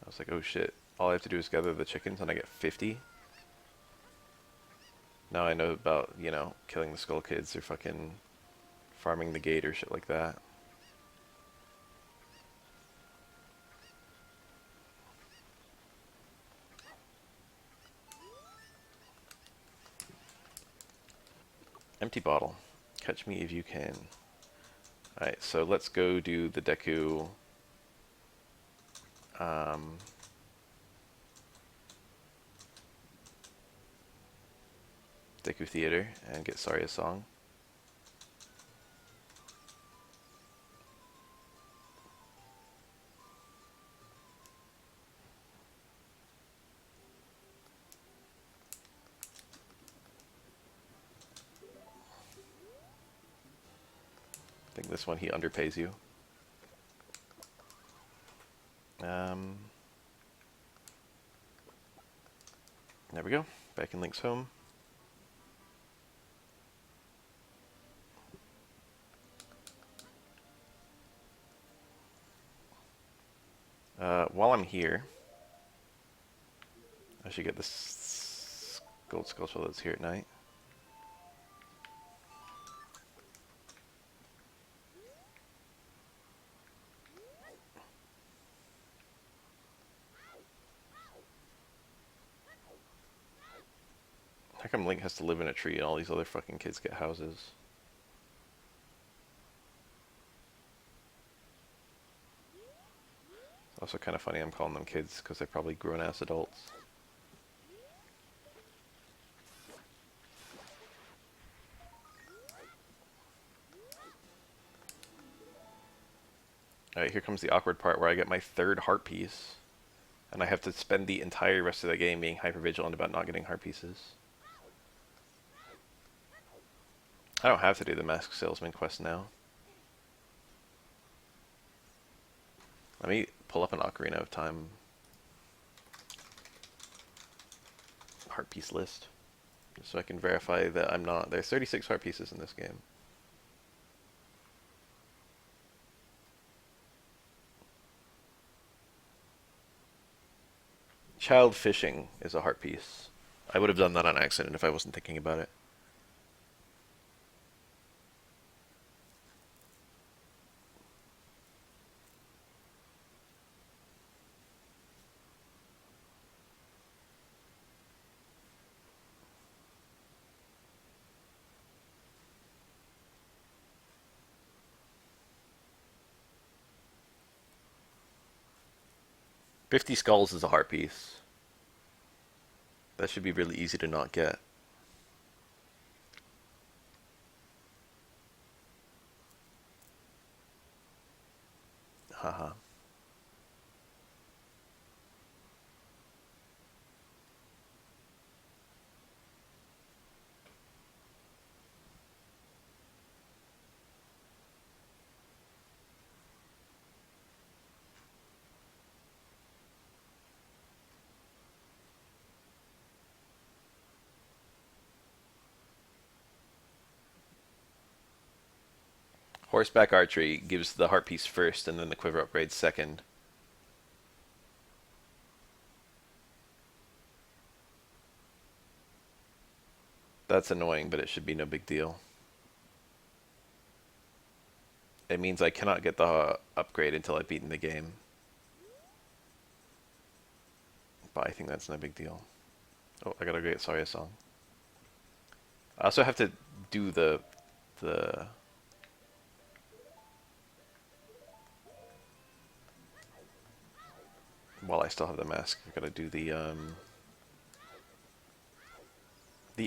S1: I was like, oh shit, all I have to do is gather the chickens and I get 50? Now I know about, you know, killing the skull kids or fucking farming the gate or shit like that. Empty bottle. Catch me if you can. Alright, so let's go do the Deku. Deku Theater and get Saria's song. I think this one he underpays you. There we go. Back in Link's home. While I'm here, I should get this gold skull shell that's here at night. How come Link has to live in a tree and all these other fucking kids get houses? It's also kind of funny I'm calling them kids because they're probably grown-ass adults. Alright, here comes the awkward part where I get my third heart piece. And I have to spend the entire rest of the game being hyper-vigilant about not getting heart pieces. I don't have to do the Masked Salesman quest now. Let me pull up an Ocarina of Time heart piece list, just so I can verify that I'm not. There's 36 heart pieces in this game. Child fishing is a heart piece. I would have done that on accident if I wasn't thinking about it. "50 Skulls" is a heart piece. That should be really easy to not get. Haha. Horseback archery gives the heart piece first, and then the quiver upgrade second. That's annoying, but it should be no big deal. It means I cannot get the upgrade until I've beaten the game. But I think that's no big deal. Oh, I gotta go get Sorry song. I also have to do the while I still have the mask, I've gotta do the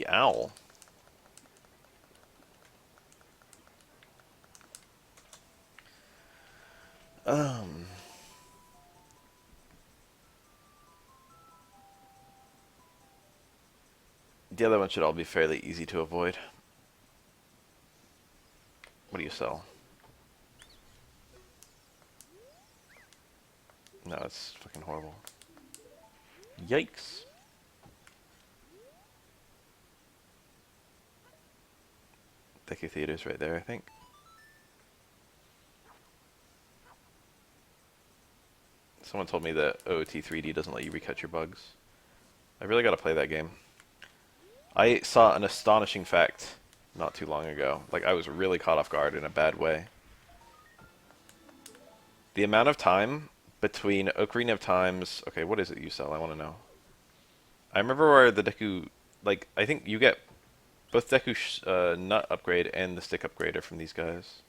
S1: owl. The other one should all be fairly easy to avoid. What do you sell? No, it's fucking horrible. Yikes. Deku Theater's right there, I think. Someone told me that OOT3D doesn't let you recut your bugs. I really gotta play that game. I saw an astonishing fact not too long ago. Like, I was really caught off guard in a bad way. The amount of time between Ocarina of Time's... Okay, what is it you sell? I want to know. I remember where the Deku... Like, I think you get both Deku Nut upgrade and the Stick upgrader from these guys.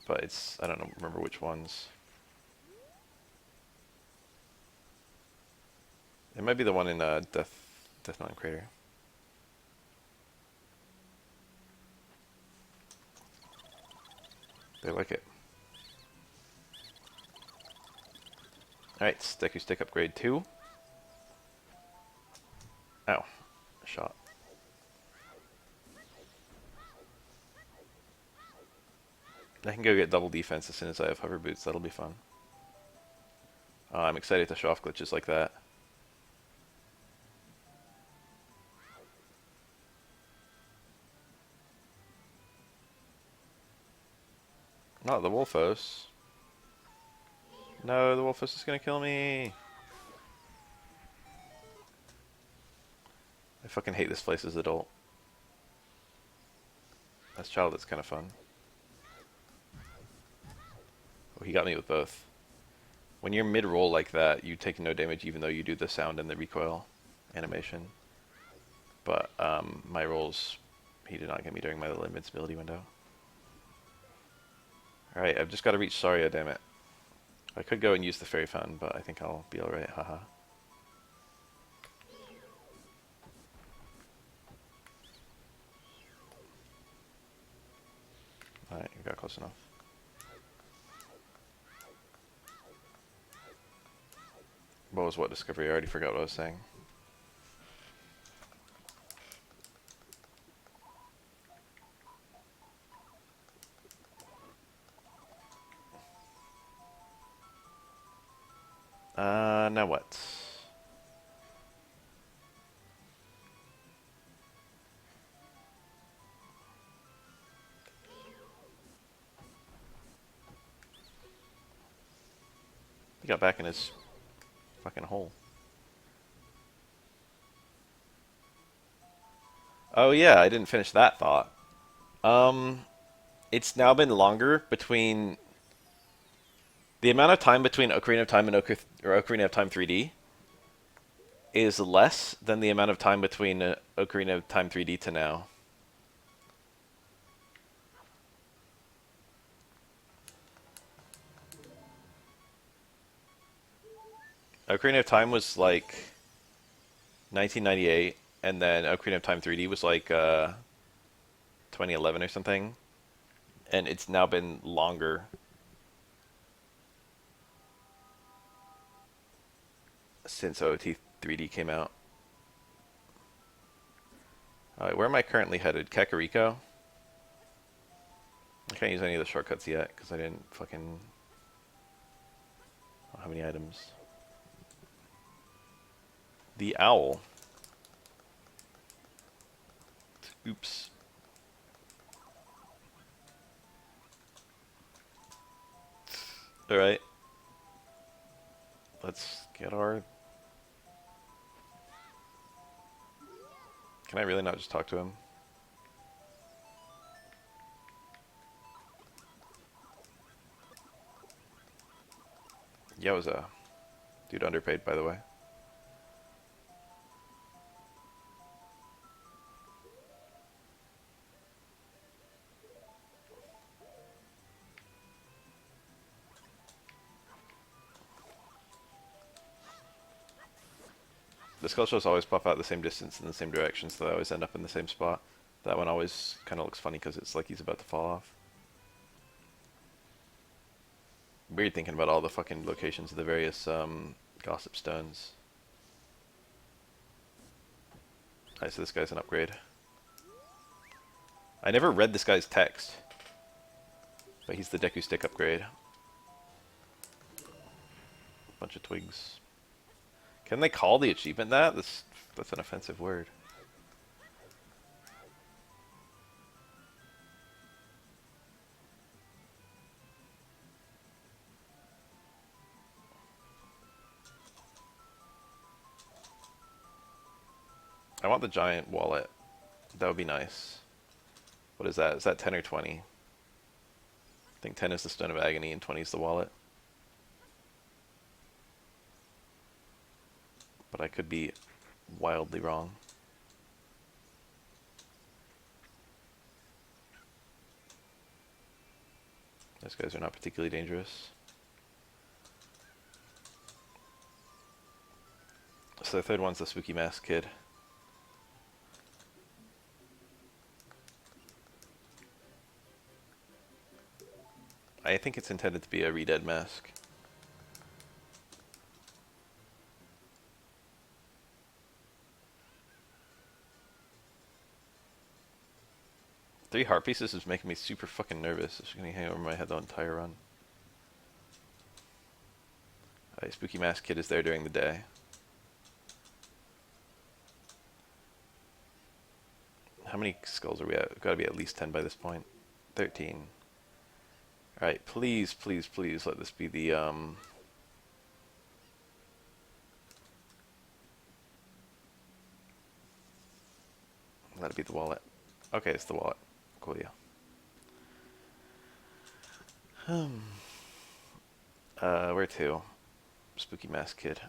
S1: But it's... I don't know, remember which ones. It might be the one in Death Mountain Crater. They like it. Alright, Deku Stick upgrade 2. Ow. Shot. I can go get double defense as soon as I have hover boots. That'll be fun. I'm excited to show off glitches like that. Not the Wolfos. No, the Wolfos is gonna kill me. I fucking hate this place as adult. As child, it's kind of fun. Oh, he got me with both. When you're mid-roll like that, you take no damage even though you do the sound and the recoil animation. But my rolls, he did not get me during my little invincibility window. Alright, I've just got to reach Saria, damn it. I could go and use the Fairy Fountain, but I think I'll be alright, haha. Alright, you got close enough. What was what discovery? I already forgot what I was saying. Now what? He got back in his fucking hole. Oh yeah, I didn't finish that thought. Um, it's now been longer between the amount of time between Ocarina of Time and Ocarina of Time 3D is less than the amount of time between Ocarina of Time 3D to now. Ocarina of Time was like 1998, and then Ocarina of Time 3D was like 2011 or something, and it's now been longer since OT 3D came out. Alright, where am I currently headed? Kakariko? I can't use any of the shortcuts yet, because I didn't fucking... I don't have any items. The owl. Oops. Alright. Let's get our... Can I really not just talk to him? Yowza. Dude underpaid, by the way. The skull shells always pop out the same distance in the same direction, so they always end up in the same spot. That one always kind of looks funny because it's like he's about to fall off. Weird thinking about all the fucking locations of the various gossip stones. Alright, so this guy's an upgrade. I never read this guy's text, but he's the Deku Stick upgrade. Bunch of twigs. Can they call the achievement that? That's an offensive word. I want the giant wallet. That would be nice. What is that? Is that 10 or 20? I think 10 is the Stone of Agony and 20 is the wallet. But I could be wildly wrong. Those guys are not particularly dangerous. So the third one's the Spooky Mask Kid. I think it's intended to be a Re-Dead mask. Three heart pieces is making me super fucking nervous. It's gonna hang over my head the entire run. Spooky Mask Kid is there during the day. How many skulls are we at? We've got to be at least 10 by this point. 13. Alright, please, please, please let this be the, let it be the wallet. Okay, it's the wallet. Cool, yeah. Where to? Spooky Mask Kid.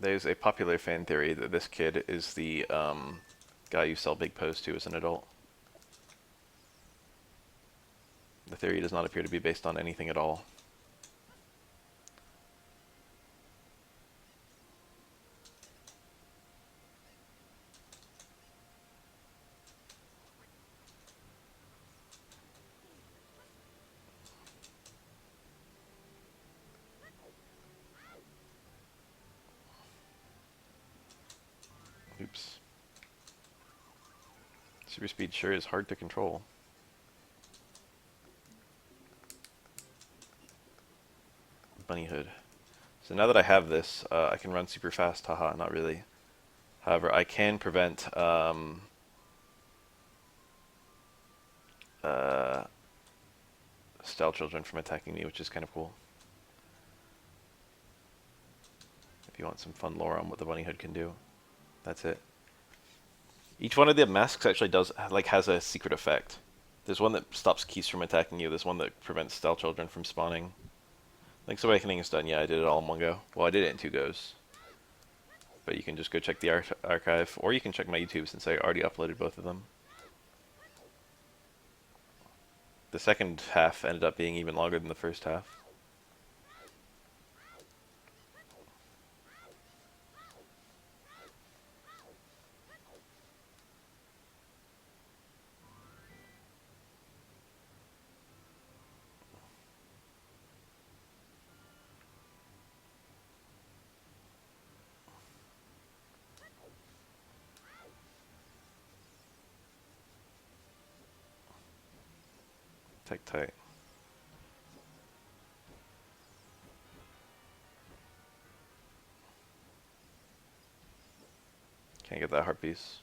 S1: There's a popular fan theory that this kid is the guy you sell big pose to as an adult. The theory does not appear to be based on anything at all. Super speed sure is hard to control. Bunny hood. So now that I have this, I can run super fast. Haha, not really. However, I can prevent style children from attacking me, which is kind of cool. If you want some fun lore on what the bunny hood can do, that's it. Each one of the masks actually has a secret effect. There's one that stops Keys from attacking you. There's one that prevents style children from spawning. Link's Awakening is done. Yeah, I did it all in one go. Well, I did it in 2 goes. But you can just go check the archive, or you can check my YouTube since I already uploaded both of them. The second half ended up being even longer than the first half. Tight. Can't get that heart piece.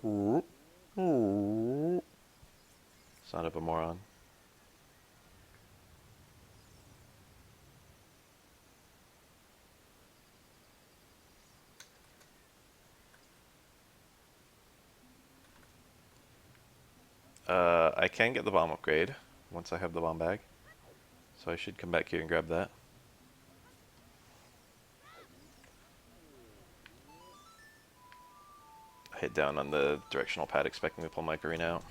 S1: Son of a moron. I can get the bomb upgrade once I have the bomb bag. So I should come back here and grab that. I hit down on the directional pad expecting to pull my Ocarina out.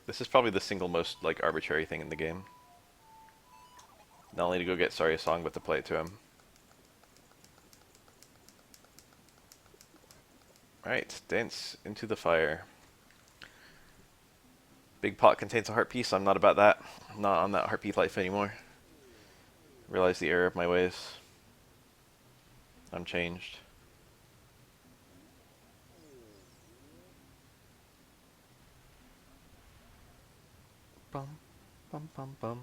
S1: This is probably the single most arbitrary thing in the game. Not only to go get Sorry a Song, but to play it to him. Right, dance into the fire. Big pot contains a heart piece. I'm not about that. I'm not on that heart piece life anymore. Realize the error of my ways. I'm changed. Bum, bum, bum, bum.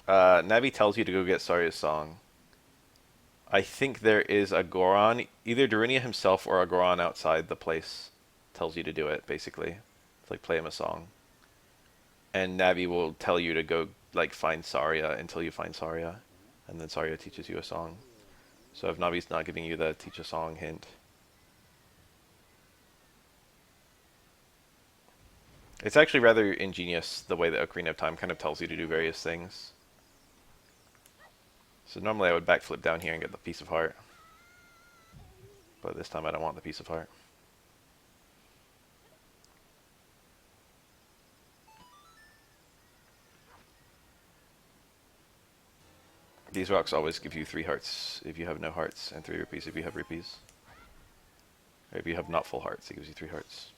S1: Navi tells you to go get Saria's song. I think there is a Goron, either Dorinia himself or a Goron outside the place tells you to do it, basically. It's like play him a song. And Navi will tell you to go find Saria until you find Saria. And then Saria teaches you a song. So if Navi's not giving you the teach a song hint. It's actually rather ingenious the way that Ocarina of Time kind of tells you to do various things. So normally I would backflip down here and get the piece of heart. But this time I don't want the piece of heart. These rocks always give you 3 hearts if you have no hearts, and 3 rupees if you have rupees. Or if you have not full hearts, it gives you 3 hearts.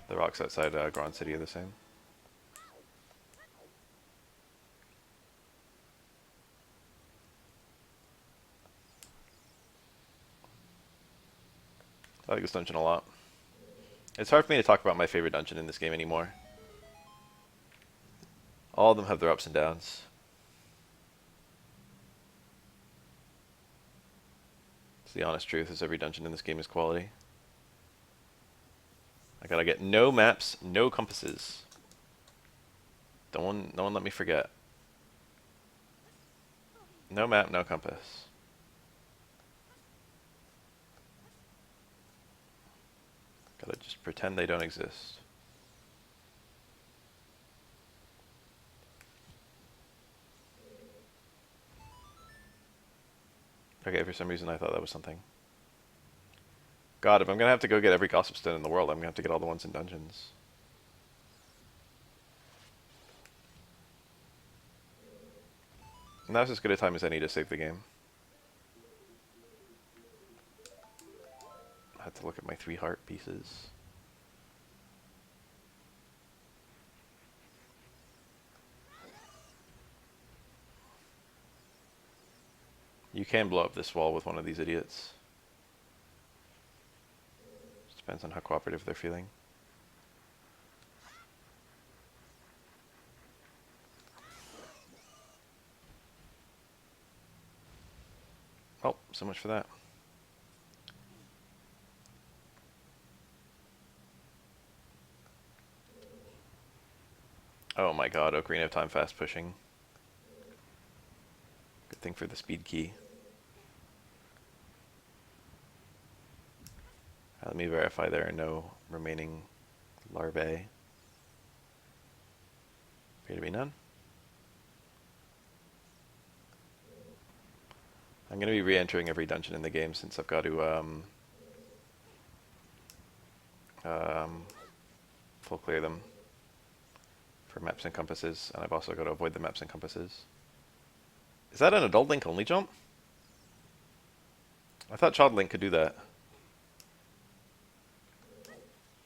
S1: The rocks outside Goron City are the same. I like this dungeon a lot. It's hard for me to talk about my favorite dungeon in this game anymore. All of them have their ups and downs. It's the honest truth, is every dungeon in this game is quality. I gotta get no maps, no compasses. No one let me forget. No map, no compass. Gotta just pretend they don't exist. Okay, for some reason I thought that was something. God, if I'm gonna have to go get every gossip stone in the world, I'm gonna have to get all the ones in dungeons. now's as good a time as any to save the game. I had to look at my 3 heart pieces. You can blow up this wall with one of these idiots. Just depends on how cooperative they're feeling. Oh, so much for that. Oh my god, Ocarina of Time fast pushing. Good thing for the speed key. Let me verify there are no remaining larvae. Appear to be none. I'm going to be re-entering every dungeon in the game since I've got to full clear them for maps and compasses, and I've also got to avoid the maps and compasses. Is that an adult Link only jump? I thought Child Link could do that.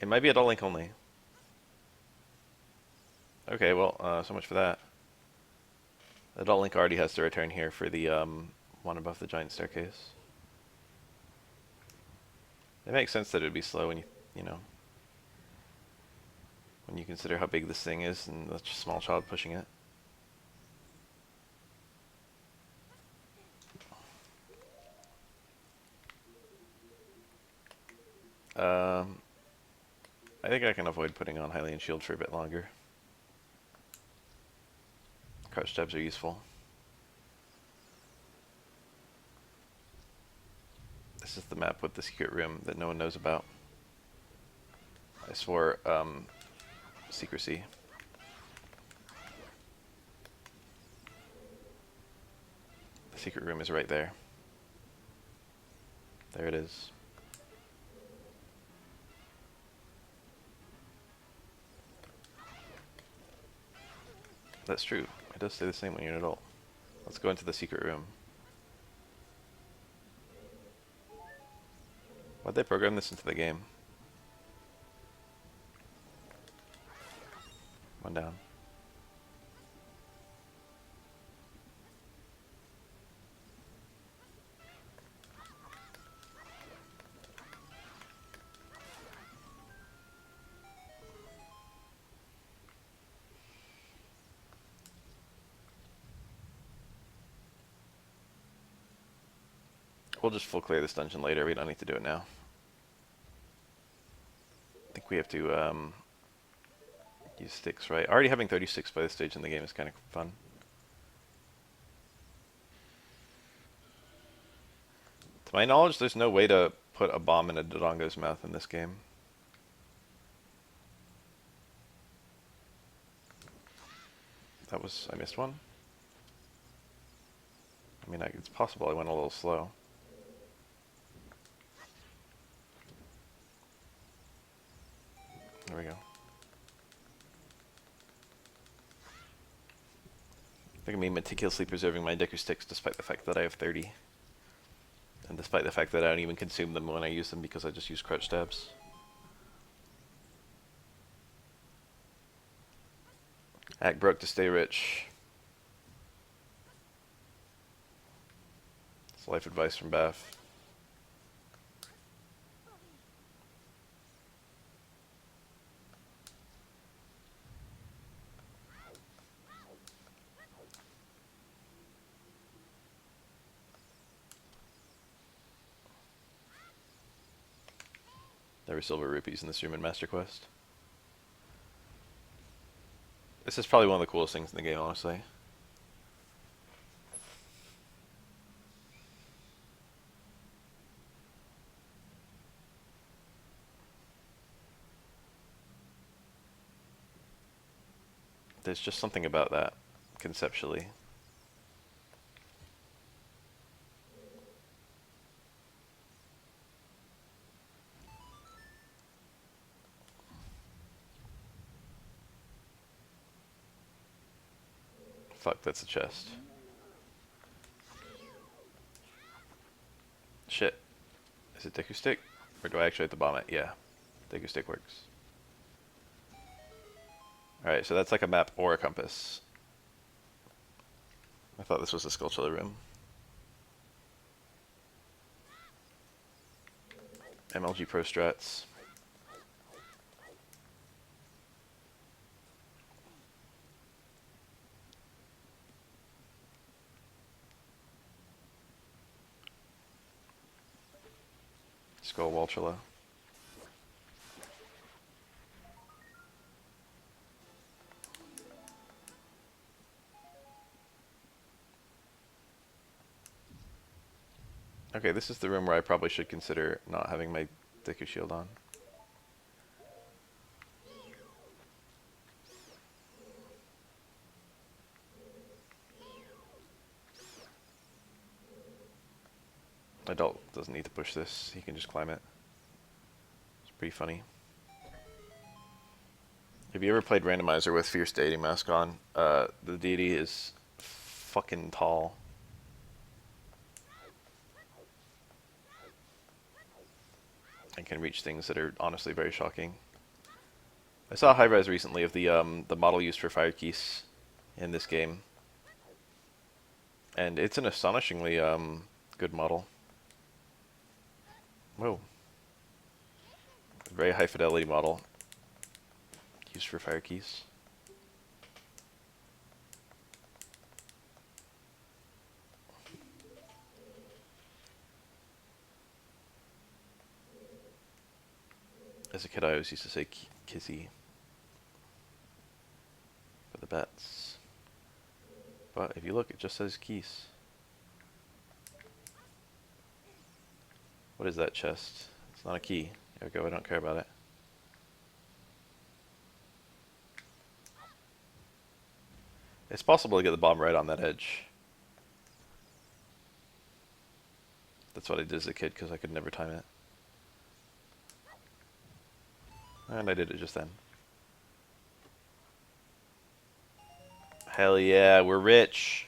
S1: It might be adult Link only. Okay, well, so much for that. Adult Link already has to return here for the one above the giant staircase. It makes sense that it would be slow when you know, when you consider how big this thing is and such a small child pushing it. I think I can avoid putting on Hylian Shield for a bit longer. Crouch stabs are useful. This is the map with the secret room that no one knows about. I swore secrecy. The secret room is right there. There it is. That's true. It does stay the same when you're an adult. Let's go into the secret room. Why'd they program this into the game? One down. We'll just full clear this dungeon later. We don't need to do it now. I think we have to use sticks, right? Already having 36 by this stage in the game is kind of fun. To my knowledge, there's no way to put a bomb in a Dodongo's mouth in this game. I missed one. I mean, it's possible I went a little slow. There we go. Look at me meticulously preserving my Deku sticks despite the fact that I have 30. And despite the fact that I don't even consume them when I use them because I just use crouch stabs. Act broke to stay rich. It's life advice from Bath. There were silver rupees in this room in Master Quest. This is probably one of the coolest things in the game, honestly. There's just something about that, conceptually. Fuck, that's a chest. Is it Deku Stick? Or do I actually have to bomb it? Yeah. Deku Stick works. Alright, so that's like a map or a compass. I thought this was a Skulltula room. MLG Pro Strats. Skull Waltrilla. Okay, this is the room where I probably should consider not having my Deku Shield on. Adult doesn't need to push this, he can just climb it. It's pretty funny. Have you ever played Randomizer with Fierce Deity Mask on? The deity is fucking tall. And can reach things that are honestly very shocking. I saw a high-res recently of the model used for Fire Keys in this game. And it's an astonishingly good model. Whoa. Very high fidelity model used for Fire Keys. As a kid, I always used to say kissy for the bats. But if you look, it just says keys. What is that chest? It's not a key. There we go, I don't care about it. It's possible to get the bomb right on that edge. That's what I did as a kid because I could never time it. And I did it just then. Hell yeah, we're rich.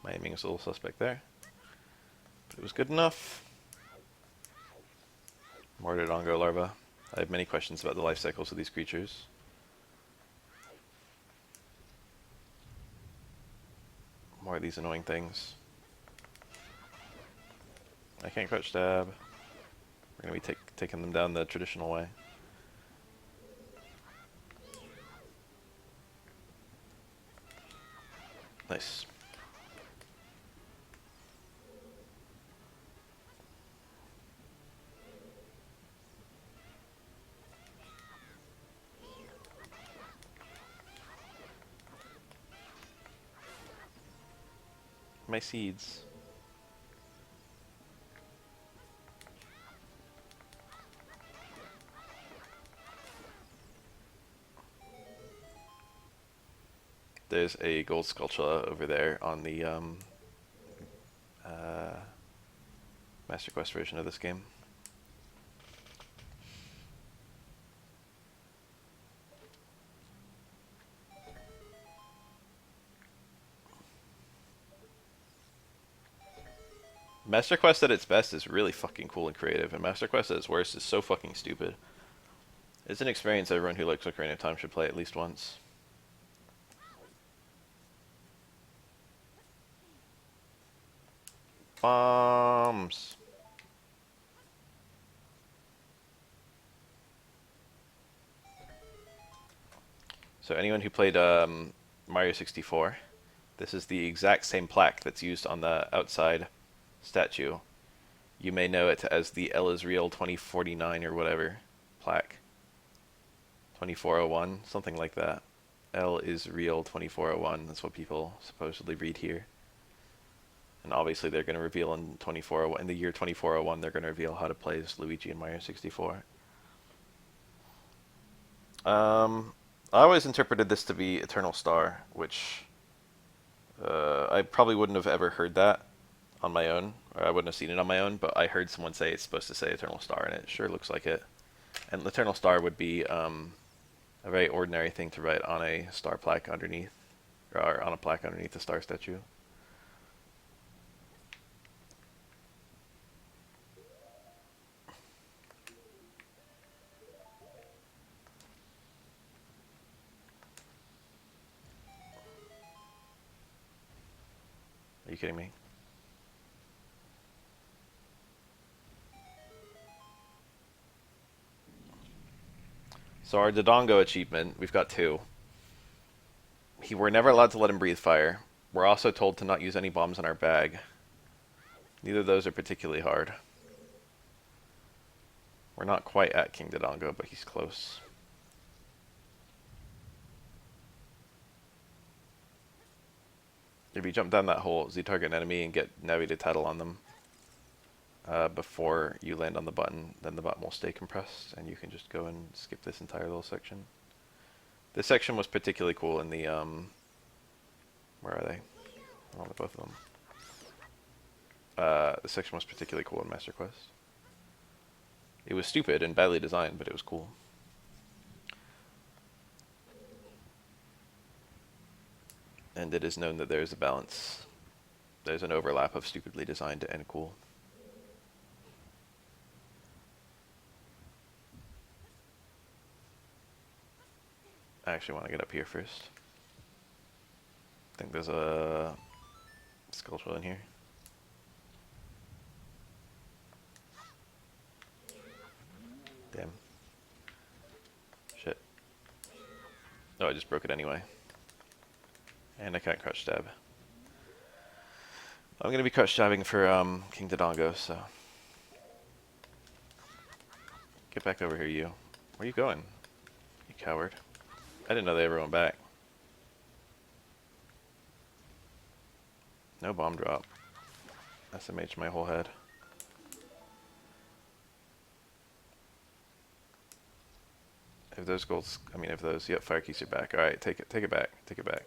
S1: My aiming is a little suspect there. But it was good enough. More Dodongo larva. I have many questions about the life cycles of these creatures. More of these annoying things. I can't crouch stab. We're going to be taking them down the traditional way. Nice. My seeds. There's a gold Skulltula over there on the Master Quest version of this game. Master Quest at its best is really fucking cool and creative, and Master Quest at its worst is so fucking stupid. It's an experience everyone who likes Ocarina of Time should play at least once. Bombs. So anyone who played Mario 64, this is the exact same plaque that's used on the outside statue. You may know it as the L is Real 2049 or whatever plaque. 2401, something like that. L is Real 2401, that's what people supposedly read here. And obviously they're going to reveal in the year 2401, they're going to reveal how to play as Luigi in Mario 64. I always interpreted this to be Eternal Star, which I probably wouldn't have ever heard that on my own, or I wouldn't have seen it on my own, but I heard someone say it's supposed to say Eternal Star, and it sure looks like it. And Eternal Star would be A very ordinary thing to write on a star plaque underneath, or on a plaque underneath the star statue. Are you kidding me? So our Dodongo achievement, we've got two. We're never allowed to let him breathe fire. We're also told to not use any bombs in our bag. Neither of those are particularly hard. We're not quite at King Dodongo, but he's close. If you jump down that hole, Z-target an enemy and get Navi to tattle on them before you land on the button, then the button will stay compressed, and you can just go and skip this entire little section. This section was particularly cool in the, where are they? Oh, both of them. This section was particularly cool in Master Quest. It was stupid and badly designed, but it was cool. And it is known that there is a balance. There's an overlap of stupidly designed and cool. I actually want to get up here first. I think there's a skull in here. Damn. Shit. Oh, I just broke it anyway. And I can't crouch stab. I'm going to be crouch stabbing for King Dodongo, so... Get back over here, you. Where are you going? You coward. I didn't know they ever went back. No bomb drop. SMH my whole head. If those golds, yep, fire keys are back. Alright, take it back, take it back.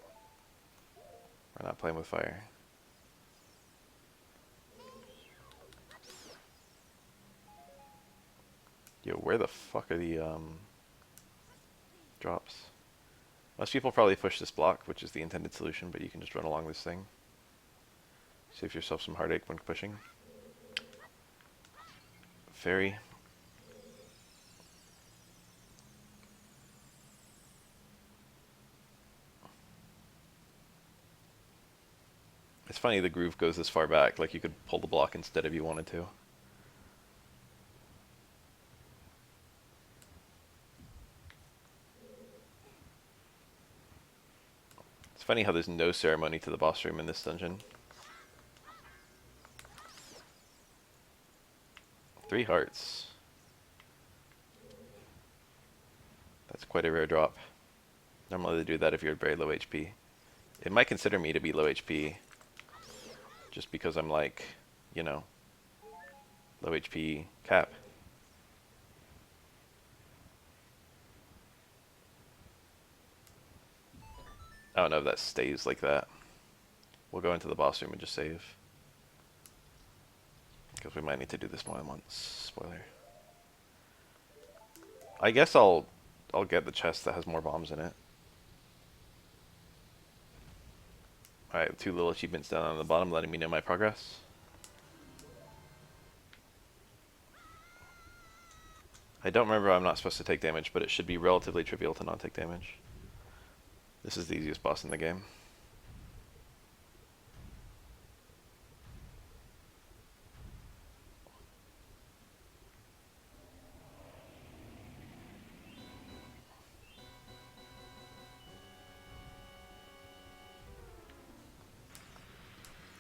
S1: We're not playing with fire. Yo, where the fuck are the, drops? Most people probably push this block, which is the intended solution, but you can just run along this thing. Save yourself some heartache when pushing. Fairy. It's funny the groove goes this far back, like you could pull the block instead if you wanted to. It's funny how there's no ceremony to the boss room in this dungeon. 3 hearts. That's quite a rare drop. Normally they do that if you're very low HP. It might consider me to be low HP just because I'm like, you know, low HP cap. I don't know if that stays like that. We'll go into the boss room and just save. Because we might need to do this more than once. Spoiler. I guess I'll get the chest that has more bombs in it. Alright, 2 little achievements down on the bottom letting me know my progress. I don't remember I'm not supposed to take damage, but it should be relatively trivial to not take damage. This is the easiest boss in the game.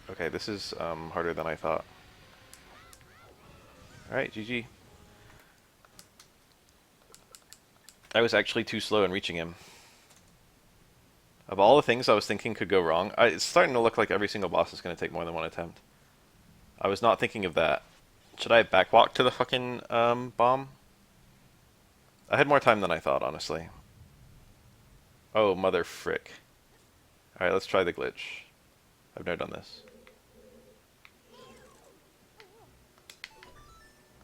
S1: Okay, this is harder than I thought. Alright, GG. I was actually too slow in reaching him. Of all the things I was thinking could go wrong, it's starting to look like every single boss is going to take more than 1 attempt. I was not thinking of that. Should I backwalk to the fucking bomb? I had more time than I thought, honestly. Oh, mother frick. Alright, let's try the glitch. I've never done this.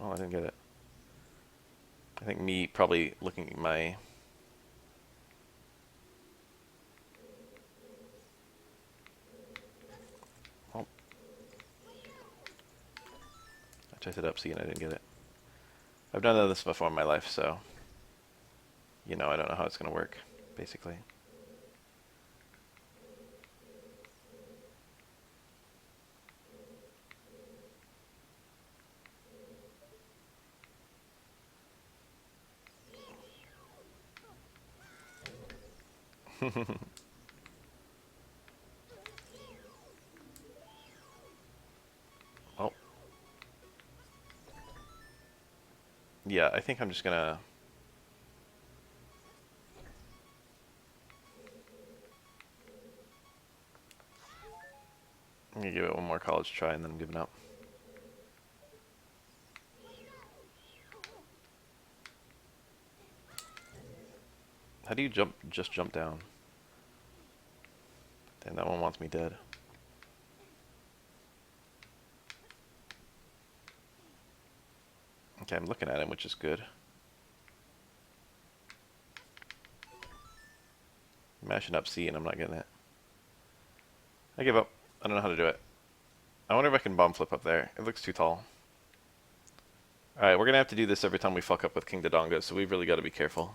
S1: Oh, I didn't get it. I think me probably looking at my I said up C and I didn't get it. I've done this before in my life, so you know I don't know how it's gonna work, basically. Oh. Yeah, I think I'm just gonna... I'm gonna give it one more college try and then I'm giving up. How do you just jump down? Damn, that one wants me dead. Okay, I'm looking at him, which is good. Mashing up C and I'm not getting it. I give up. I don't know how to do it. I wonder if I can bomb flip up there. It looks too tall. Alright, we're gonna have to do this every time we fuck up with King Dodongo, so we've really got to be careful.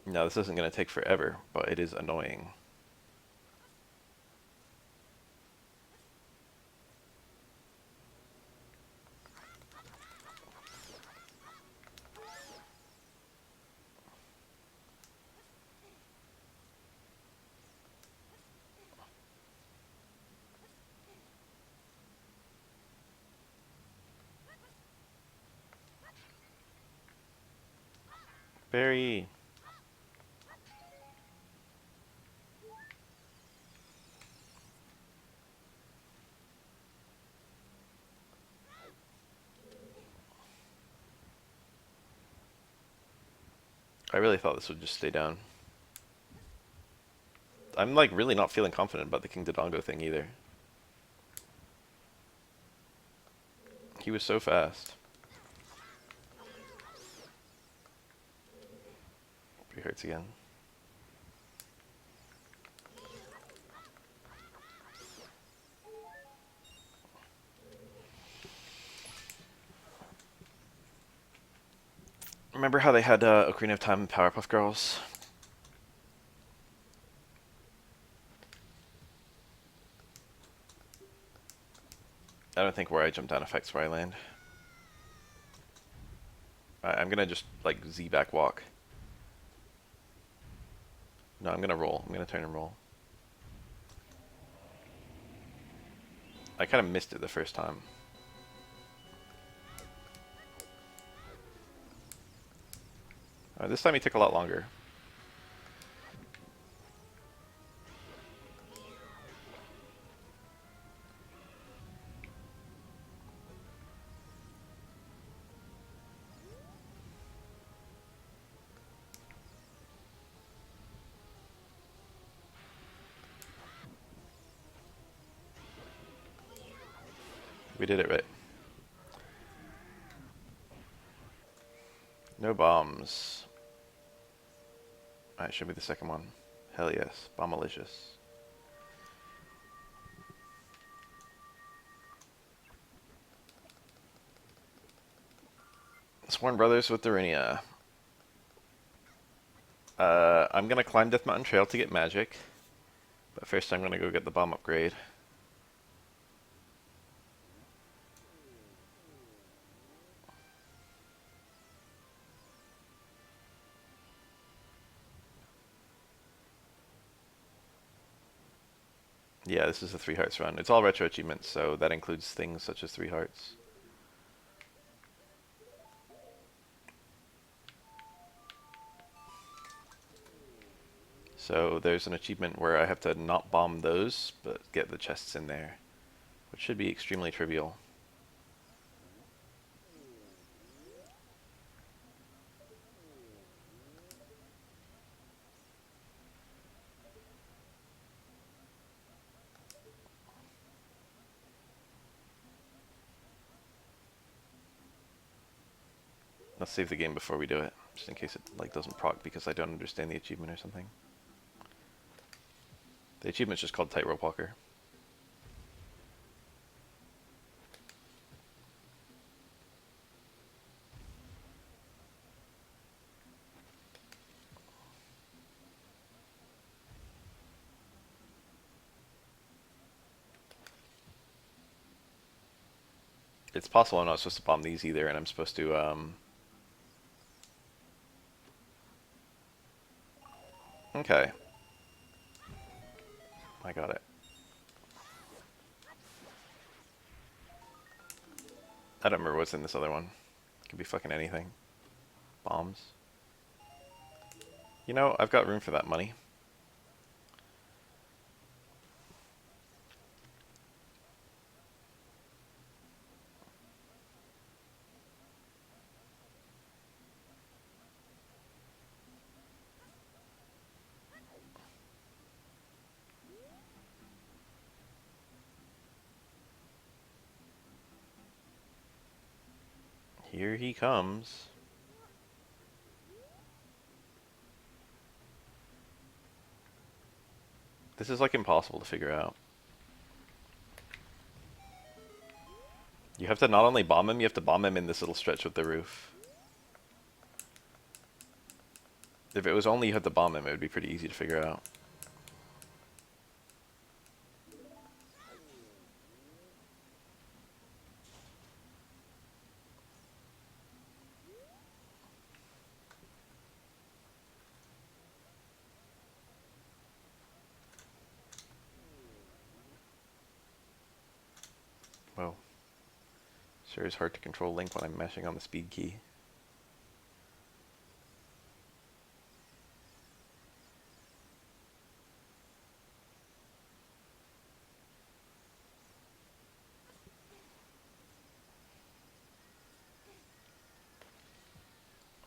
S1: Now, this isn't gonna take forever, but it is annoying. Barry! I really thought this would just stay down. I'm like really not feeling confident about the King Dodongo thing either. He was so fast. 3 hurts again. Remember how they had Ocarina of Time and Powerpuff Girls? I don't think where I jump down affects where I land. I'm gonna just, like, Z back walk. No, I'm gonna roll. I'm gonna turn and roll. I kind of missed it the first time. This time he took a lot longer. We did it right. No bombs. Alright, show me the second one. Hell yes. Bombalicious. Sworn Brothers with Dorinia. I'm gonna climb Death Mountain Trail to get magic. But first I'm gonna go get the bomb upgrade. Yeah, this is a 3 hearts run. It's all retro achievements, so that includes things such as 3 hearts. So there's an achievement where I have to not bomb those, but get the chests in there, which should be extremely trivial. Let's save the game before we do it, just in case it like doesn't proc because I don't understand the achievement or something. The achievement's just called Tightrope Walker. It's possible I'm not supposed to bomb these either, and I'm supposed to, Okay. I got it. I don't remember what's in this other one. It could be fucking anything. Bombs. You know, I've got room for that money. Here he comes. This is like impossible to figure out. You have to not only bomb him, you have to bomb him in this little stretch with the roof. If it was only you had to bomb him, it would be pretty easy to figure out. Whoa. Sure is hard to control Link when I'm mashing on the speed key.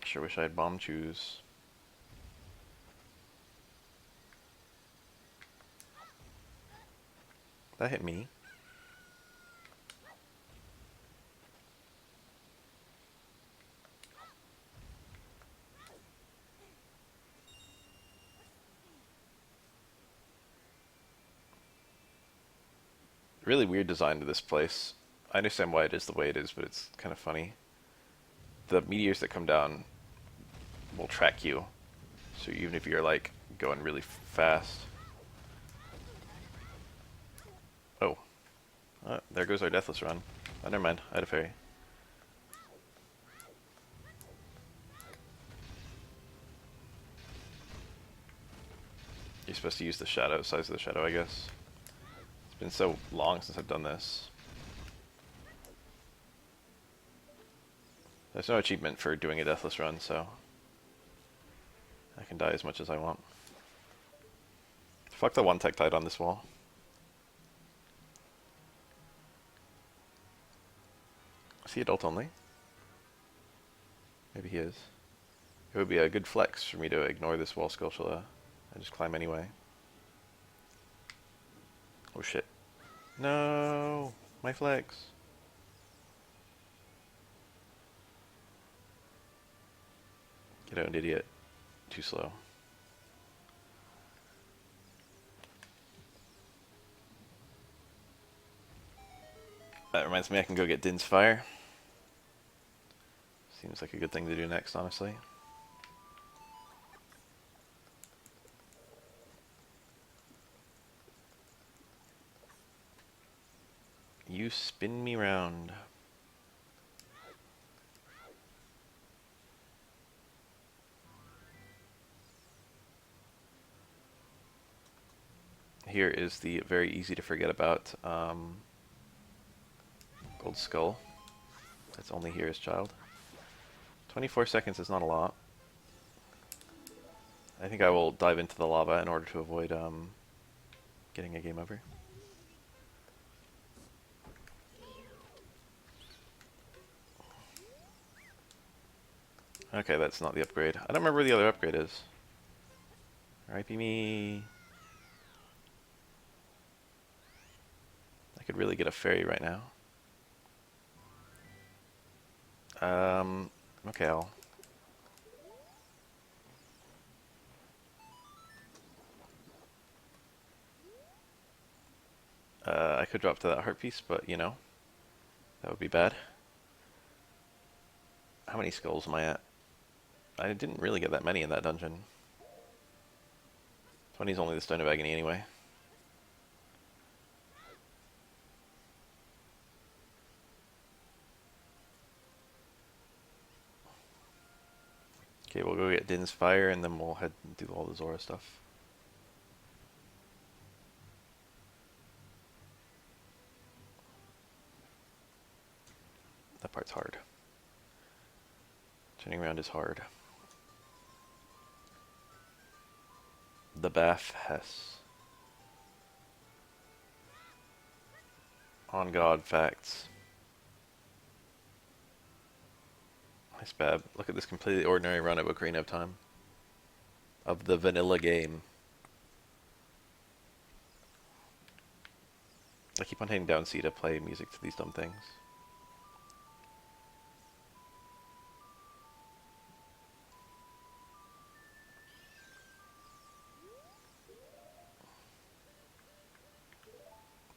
S1: Sure wish I had bomb choose. That hit me. Really weird design to this place. I understand why it is the way it is, but it's kind of funny. The meteors that come down will track you. So even if you're like going really fast. Oh. There goes our deathless run. Oh, never mind. I had a fairy. You're supposed to use the shadow, size of the shadow, I guess. It's been so long since I've done this. There's no achievement for doing a deathless run, so I can die as much as I want. Fuck the one Tektite on this wall. Is he adult only? Maybe he is. It would be a good flex for me to ignore this wall Skulltula and just climb anyway. Oh shit. No! My flex! Get out, idiot. Too slow. That reminds me I can go get Din's Fire. Seems like a good thing to do next, honestly. You spin me round. Here is the very easy to forget about Gold Skull. That's only here as child. 24 seconds is not a lot. I think I will dive into the lava in order to avoid getting a game over. Okay, that's not the upgrade. I don't remember where the other upgrade is. RIP me. I could really get a fairy right now. Okay, I could drop to that heart piece, but you know, that would be bad. How many skulls am I at? I didn't really get that many in that dungeon. 20 is only the Stone of Agony anyway. Okay, we'll go get Din's Fire, and then we'll head and do all the Zora stuff. That part's hard. Turning around is hard. The Bath Hess. On God, facts. Nice, Bab. Look at this completely ordinary run of Ocarina of Time. Of the vanilla game. I keep on hitting down C to play music to these dumb things.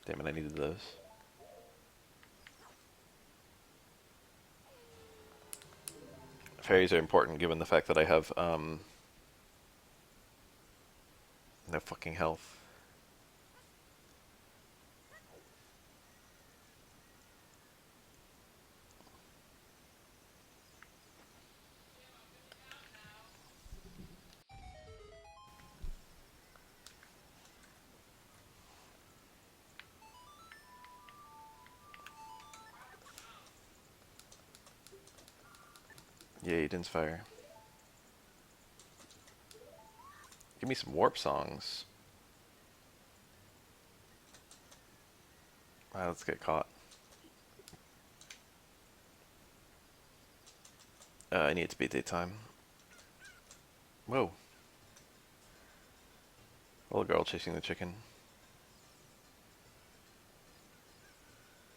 S1: Damn it, I needed those. Fairies are important given the fact that I have, no fucking health. Yay, Din's Fire. Give me some warp songs. Alright, let's get caught. I need it to be daytime. Whoa. Little girl chasing the chicken.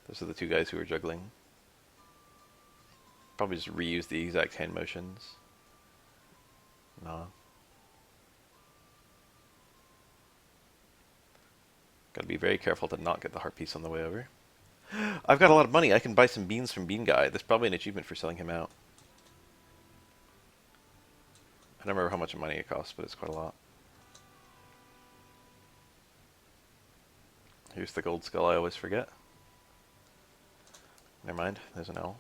S1: Those are the two guys who were juggling. Probably just reuse the exact hand motions. No. Gotta be very careful to not get the heart piece on the way over. I've got a lot of money. I can buy some beans from Bean Guy. There's probably an achievement for selling him out. I don't remember how much money it costs, but it's quite a lot. Here's the gold skull I always forget. Never mind, there's an L.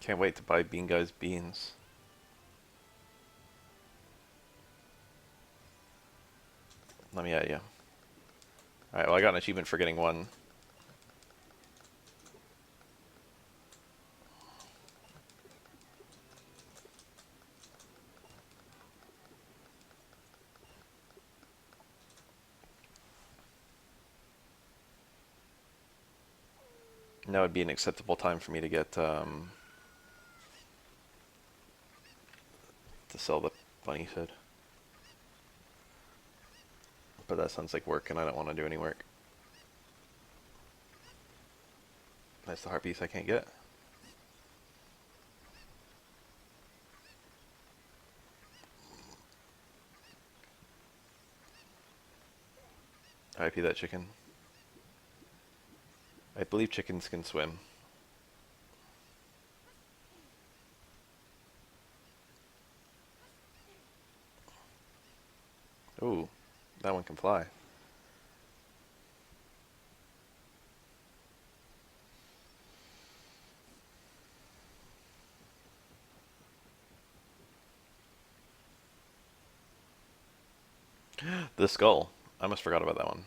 S1: Can't wait to buy Bean Guy's beans. Let me at you. Alright, well I got an achievement for getting one. Now would be an acceptable time for me to get, to sell the bunny hood. But that sounds like work, and I don't want to do any work. That's the heart piece I can't get. RIP that chicken. I believe chickens can swim. Ooh, that one can fly. The skull. I almost forgot about that one.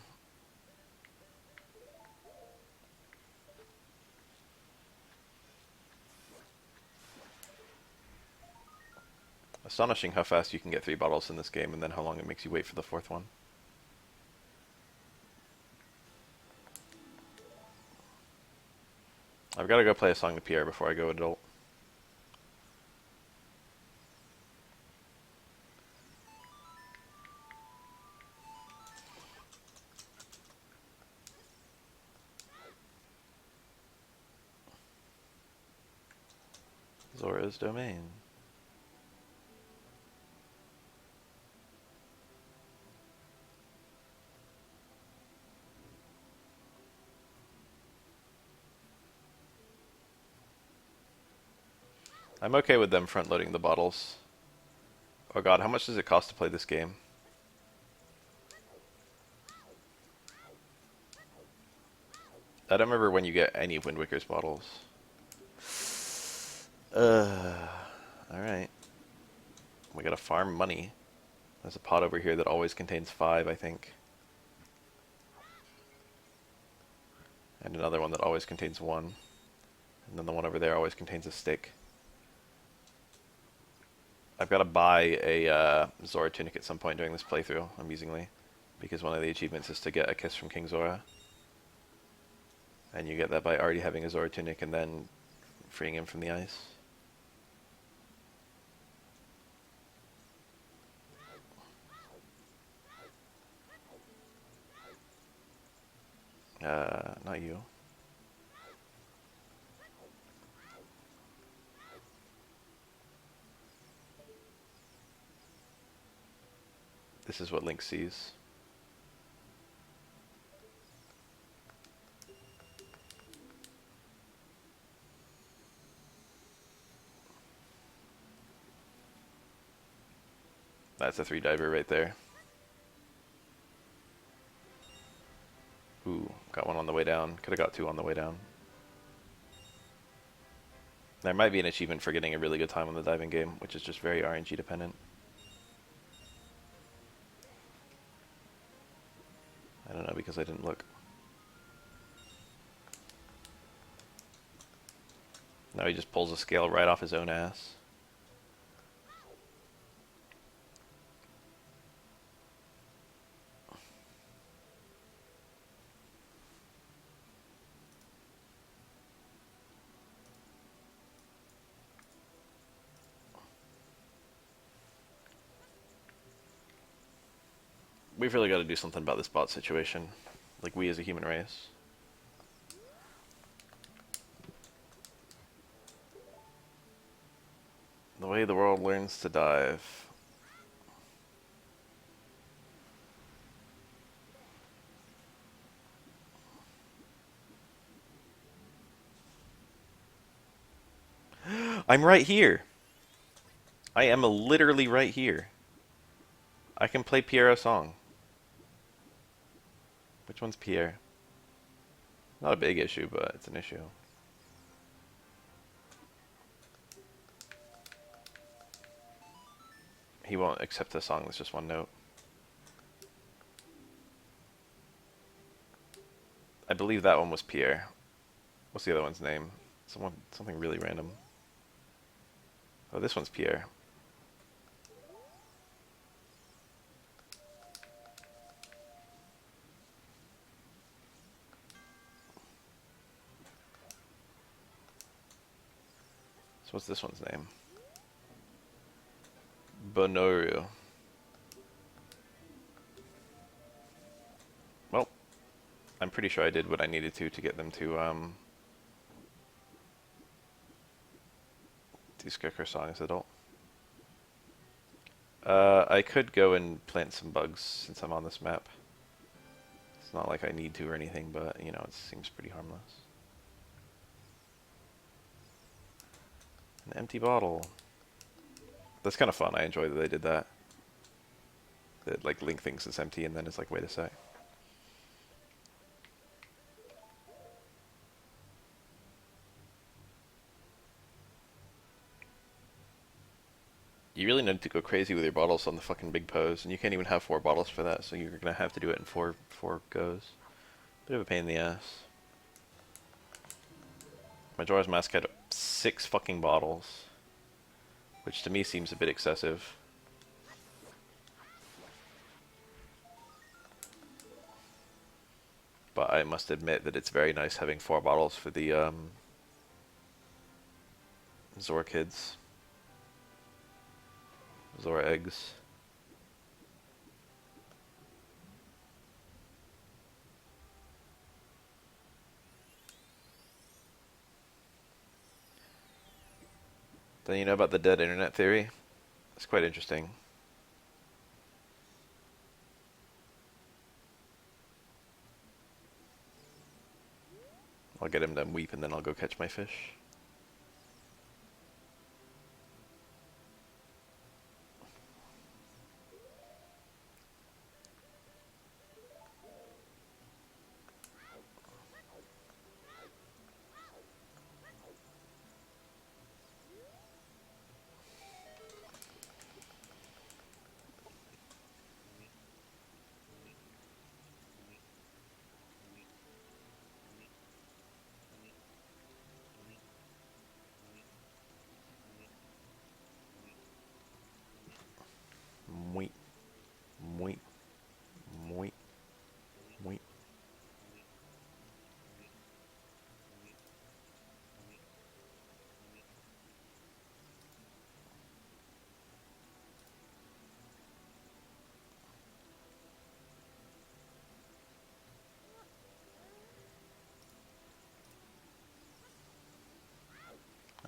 S1: Astonishing how fast you can get 3 bottles in this game, and then how long it makes you wait for the 4th one. I've got to go play a song to Pierre before I go adult. Zora's domain. I'm okay with them front-loading the bottles. Oh god, how much does it cost to play this game? I don't remember when you get any of Wind Waker's bottles. Alright. We gotta farm money. There's a pot over here that always contains 5, I think. And another one that always contains 1. And then the one over there always contains a stick. I've got to buy a Zora tunic at some point during this playthrough, amusingly. Because one of the achievements is to get a kiss from King Zora. And you get that by already having a Zora tunic and then freeing him from the ice. Not you. This is what Link sees. That's a 3 diver right there. Ooh, got one on the way down. Could have got 2 on the way down. There might be an achievement for getting a really good time on the diving game, which is just very RNG dependent. I don't know because I didn't look. Now he just pulls a scale right off his own ass. We've really got to do something about this bot situation. Like, we as a human race. The way the world learns to dive. I'm right here! I am literally right here. I can play Pierre a song. Which one's Pierre? Not a big issue, but it's an issue. He won't accept a song that's just one note. I believe that one was Pierre. What's the other one's name? Something really random. Oh, this one's Pierre. So what's this one's name? Bonoru. Well, I'm pretty sure I did what I needed to get them to do Scarecrow Song as adult. I could go and plant some bugs since I'm on this map. It's not like I need to or anything, but, you know, it seems pretty harmless. An empty bottle. That's kind of fun. I enjoy that they did that. That, like, Link thinks it's empty and then it's like, wait a sec. You really need to go crazy with your bottles on the fucking big pose, and you can't even have 4 bottles for that, so you're gonna have to do it in four goes. Bit of a pain in the ass. Majora's Mask had 6 fucking bottles, which to me seems a bit excessive. But I must admit that it's very nice having 4 bottles for the Zora kids. Zora eggs. Then you know about the dead internet theory? It's quite interesting. I'll get him to weep and then I'll go catch my fish.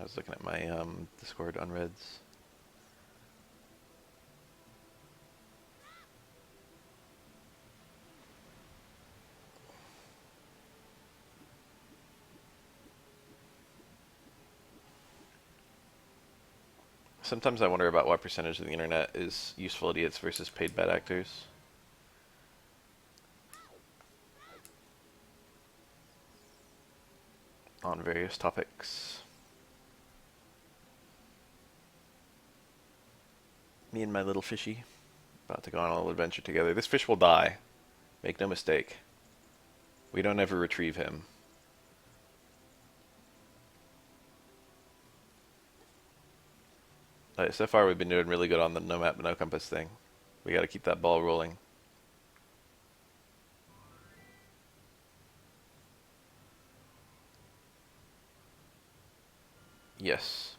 S1: I was looking at my Discord unreads. Sometimes I wonder about what percentage of the internet is useful idiots versus paid bad actors. On various topics. Me and my little fishy. About to go on a little adventure together. This fish will die. Make no mistake. We don't ever retrieve him. So far we've been doing really good on the no map, no compass thing. We gotta keep that ball rolling. Yes.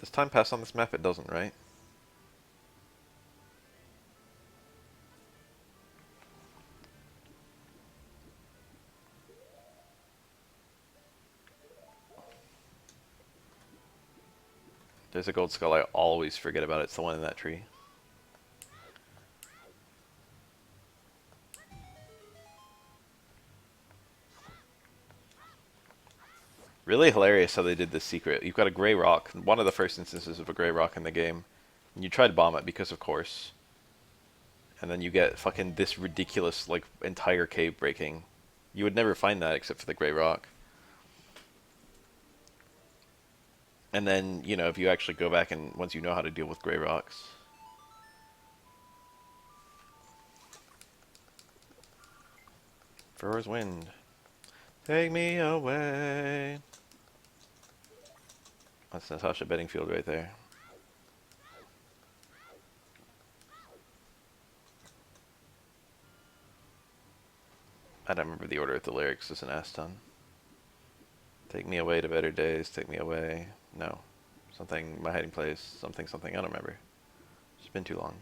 S1: Does time pass on this map? It doesn't, right? There's a gold skull I always forget about. It's the one in that tree. Really hilarious how they did this secret. You've got a gray rock, one of the first instances of a gray rock in the game. And you try to bomb it because of course. And then you get fucking this ridiculous, like, entire cave breaking. You would never find that except for the gray rock. And then, you know, if you actually go back and once you know how to deal with gray rocks. Fur's wind. Take me away. That's Natasha Bedingfield right there. I don't remember the order of the lyrics, it's an ass ton. Take me away to better days, take me away. No. Something, my hiding place, something, I don't remember. It's been too long.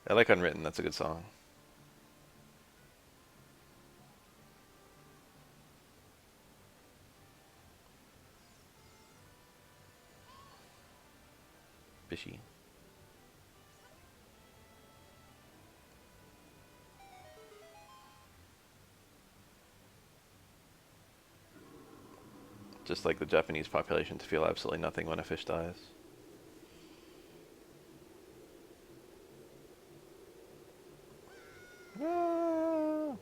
S1: I like Unwritten, that's a good song. Fishy. Just like the Japanese population to feel absolutely nothing when a fish dies. Ah.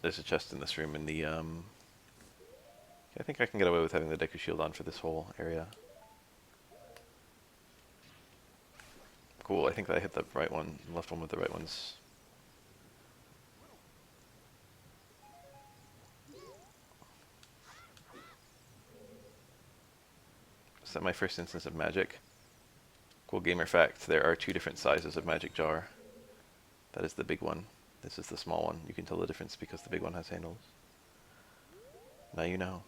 S1: There's a chest in this room in the, I think I can get away with having the Deku Shield on for this whole area. Cool, I think that I hit the right one, left one with the right ones. Is that my first instance of magic? Cool gamer fact, there are 2 different sizes of magic jar. That is the big one. This is the small one. You can tell the difference because the big one has handles. Now you know.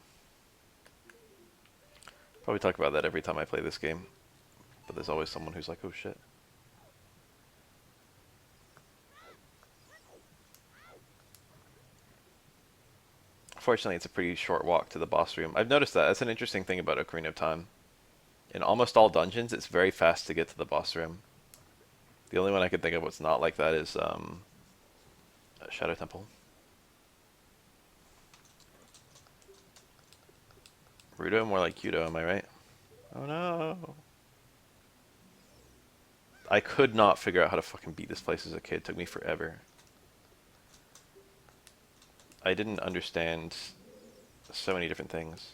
S1: Probably talk about that every time I play this game. But there's always someone who's like, oh shit. Fortunately, it's a pretty short walk to the boss room. I've noticed that. That's an interesting thing about Ocarina of Time. In almost all dungeons, it's very fast to get to the boss room. The only one I could think of what's not like that is Shadow Temple. Rudo, more like Yudo, am I right? Oh no. I could not figure out how to fucking beat this place as a kid. It took me forever. I didn't understand so many different things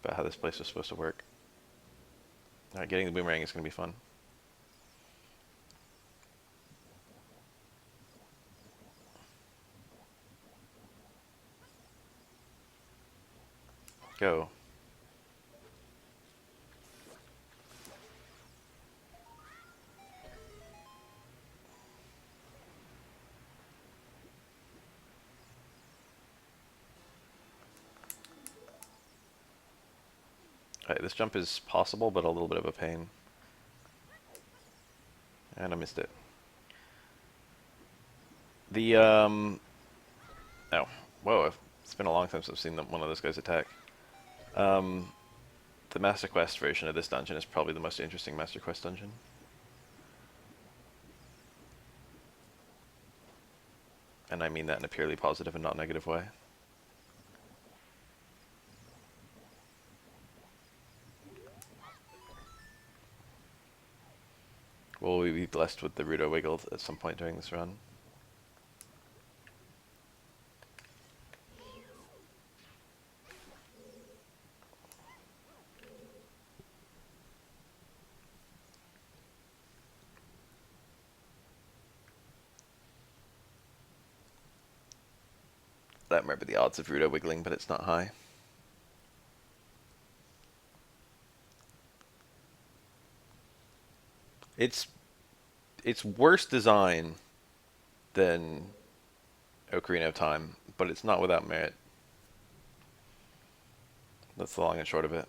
S1: about how this place was supposed to work. Alright, getting the boomerang is going to be fun. Go. Alright, this jump is possible, but a little bit of a pain. And I missed it. The, oh, whoa, it's been a long time since I've seen one of those guys attack. The Master Quest version of this dungeon is probably the most interesting Master Quest dungeon. And I mean that in a purely positive and not negative way. Will we be blessed with the Rudo Wiggle at some point during this run? I don't remember the odds of Rudo Wiggling, but it's not high. It's worse design than Ocarina of Time, but it's not without merit. That's the long and short of it.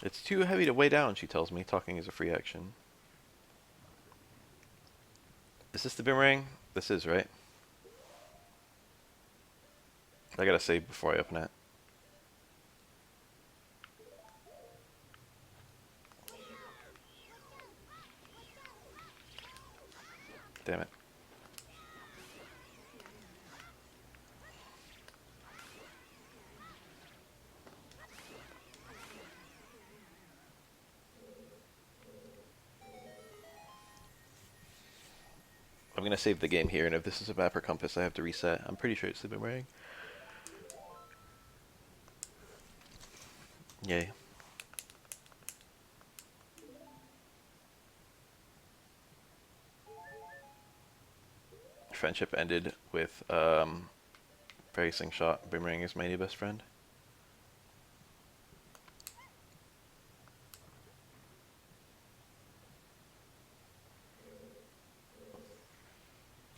S1: It's too heavy to weigh down, she tells me. Talking is a free action. Is this the boomerang? This is, right? I gotta save before I open it. Damn it. I'm gonna save the game here, and if this is a map or compass, I have to reset. I'm pretty sure it's the boomerang. Yay. Friendship ended with racing shot. Boomerang is my new best friend.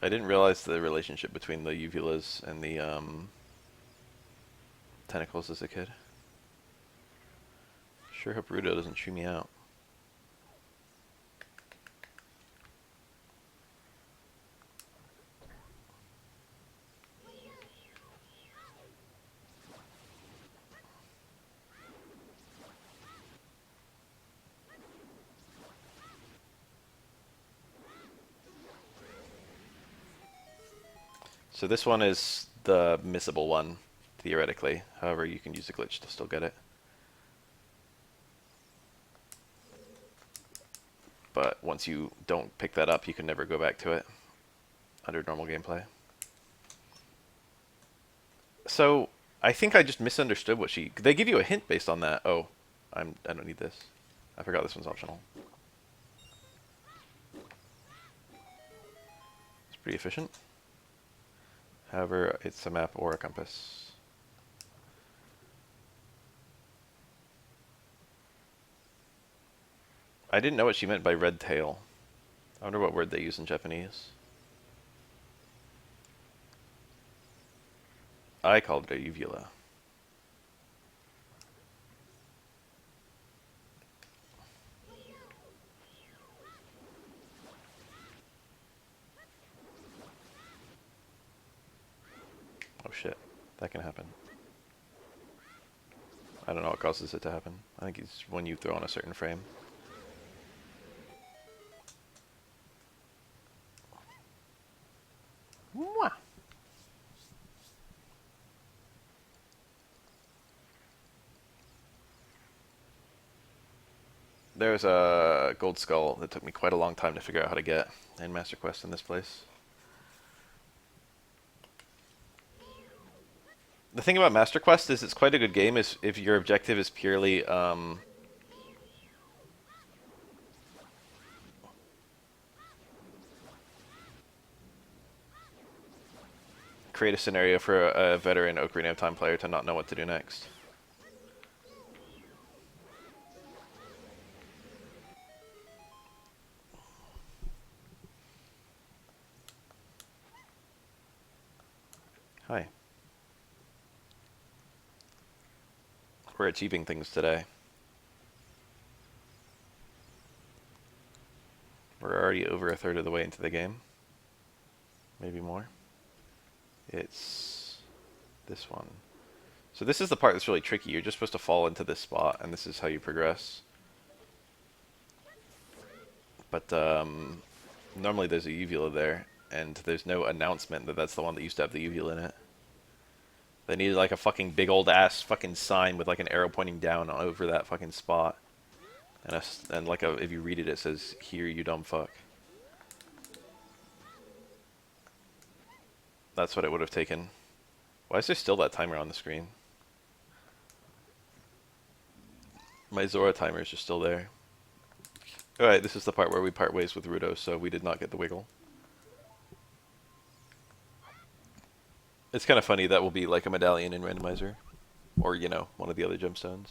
S1: I didn't realize the relationship between the uvulas and the tentacles as a kid. Sure hope Rudo doesn't chew me out. So this one is the missable one, theoretically. However, you can use a glitch to still get it. But once you don't pick that up, you can never go back to it under normal gameplay. So I think I just misunderstood what she... They give you a hint based on that. Oh, I don't need this. I forgot this one's optional. It's pretty efficient. However, it's a map or a compass. I didn't know what she meant by red tail. I wonder what word they use in Japanese. I called it a uvula. Oh shit, that can happen. I don't know what causes it to happen. I think it's when you throw on a certain frame. Mwah! There's a gold skull that took me quite a long time to figure out how to get in Master Quest in this place. The thing about Master Quest is it's quite a good game if your objective is purely create a scenario for a veteran Ocarina of Time player to not know what to do next. Hi. We're achieving things today. We're already over a third of the way into the game. Maybe more. It's this one. So this is the part that's really tricky. You're just supposed to fall into this spot, and this is how you progress. But normally there's a uvula there, and there's no announcement that that's the one that used to have the uvula in it. They needed like a fucking big old ass fucking sign with like an arrow pointing down over that fucking spot. And like if you read it, it says, "Here, you dumb fuck." That's what it would have taken. Why is there still that timer on the screen? My Zora timer is just still there. Alright, this is the part where we part ways with Rudo, so we did not get the wiggle. It's kind of funny, that will be like a medallion in randomizer. Or, you know, one of the other gemstones.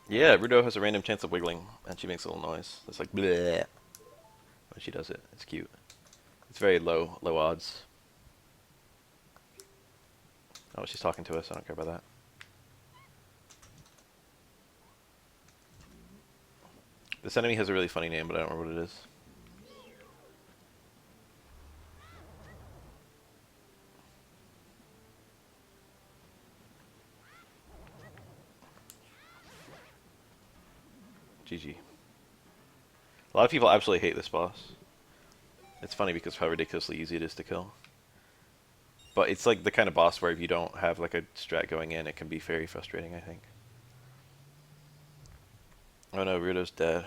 S1: Yeah, Rudo has a random chance of wiggling, and she makes a little noise. It's like bleh when she does it. It's cute. It's very low odds. Oh, she's talking to us. I don't care about that. This enemy has a really funny name, but I don't remember what it is. GG. A lot of people absolutely hate this boss. It's funny because of how ridiculously easy it is to kill. But it's like the kind of boss where if you don't have like a strat going in, it can be very frustrating, I think. Oh no, Rudo's dead.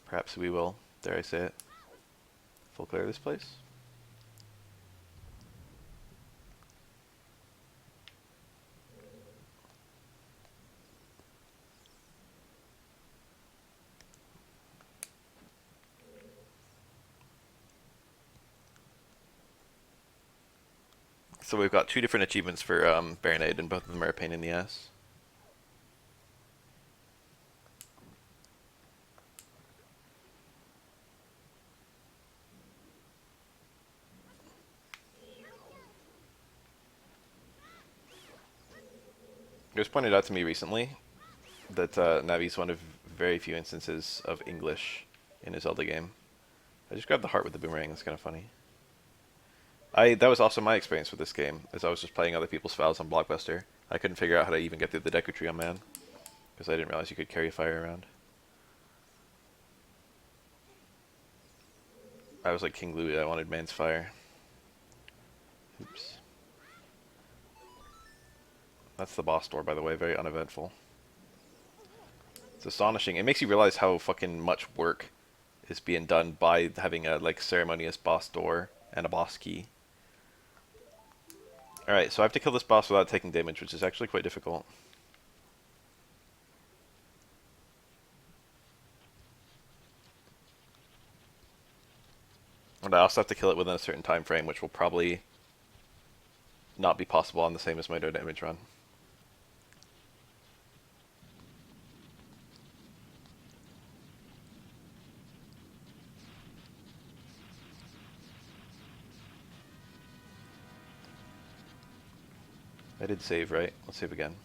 S1: Perhaps we will, dare I say it, full clear this place. So we've got two different achievements for Baronade, and both of them are a pain in the ass. It was pointed out to me recently that Navi's one of very few instances of English in a Zelda game. I just grabbed the heart with the boomerang. That's kind of funny. That was also my experience with this game, as I was just playing other people's files on Blockbuster. I couldn't figure out how to even get through the Deku Tree on Man, because I didn't realize you could carry fire around. I was like King Louie, I wanted Man's fire. Oops. That's the boss door, by the way, very uneventful. It's astonishing. It makes you realize how fucking much work is being done by having a like ceremonious boss door and a boss key. Alright, so I have to kill this boss without taking damage, which is actually quite difficult. And I also have to kill it within a certain time frame, which will probably not be possible on the same as my no damage run. I did save, right? Let's save again.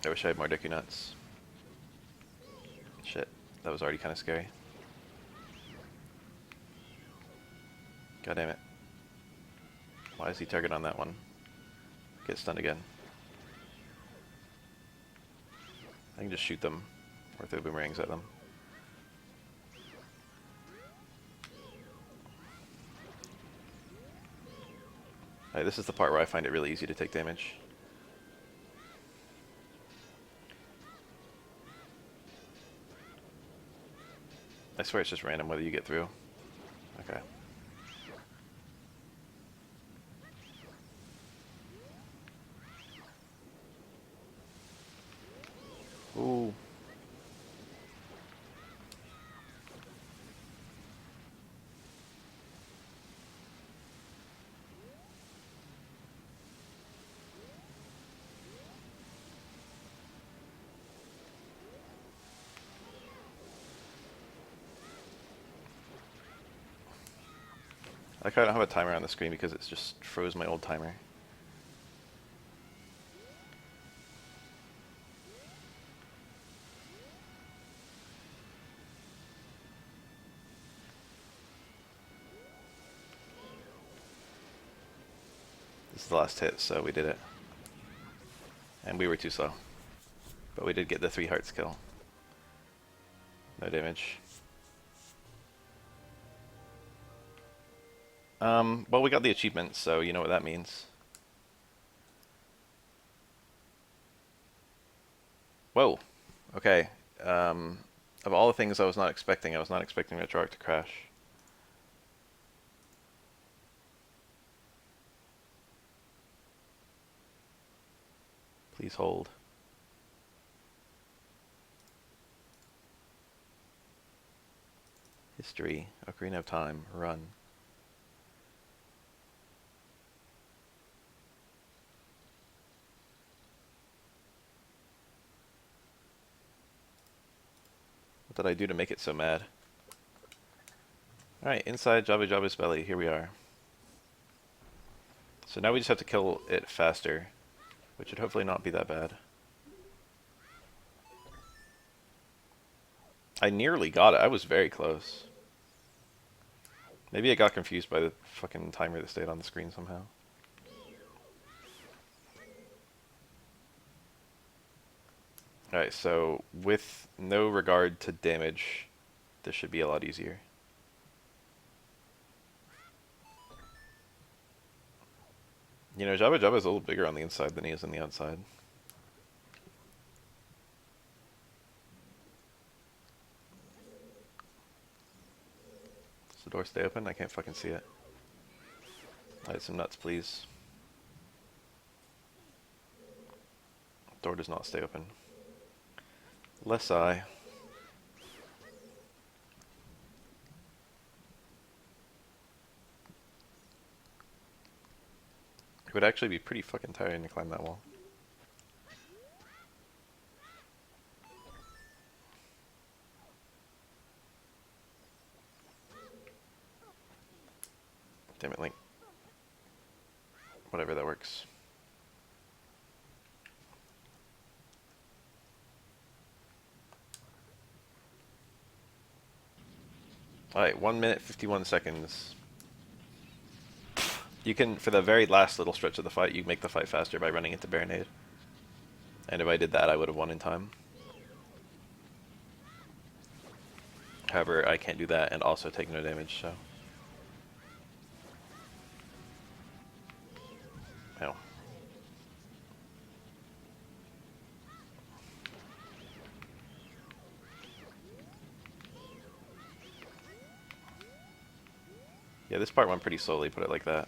S1: I wish I had more Deku Nuts. Shit, that was already kind of scary. God damn it. Why is he target on that one? Get stunned again. I can just shoot them, or throw boomerangs at them. Alright, this is the part where I find it really easy to take damage. I swear it's just random whether you get through. Okay. Ooh. I don't have a timer on the screen because it's just froze my old timer. This is the last hit, so we did it. And we were too slow. But we did get the 3 hearts kill. No damage. Well, we got the achievement, so you know what that means. Whoa. Okay. Of all the things I was not expecting RetroArch to crash. Please hold. History. Ocarina of Time. Run. What did I do to make it so mad? Alright, inside Jabu-Jabu's belly. Here we are. So now we just have to kill it faster, which should hopefully not be that bad. I nearly got it. I was very close. Maybe I got confused by the fucking timer that stayed on the screen somehow. Alright, so with no regard to damage, this should be a lot easier. You know, Jabu-Jabu is a little bigger on the inside than he is on the outside. Does the door stay open? I can't fucking see it. Alright, some nuts, please. Door does not stay open. Less I. It would actually be pretty fucking tiring to climb that wall. Damn it, Link. Whatever, that works. Alright, 1 minute, 51 seconds. You can, for the very last little stretch of the fight, you make the fight faster by running into Baronade. And if I did that, I would have won in time. However, I can't do that and also take no damage, so... Ow. Yeah, this part went pretty slowly, put it like that.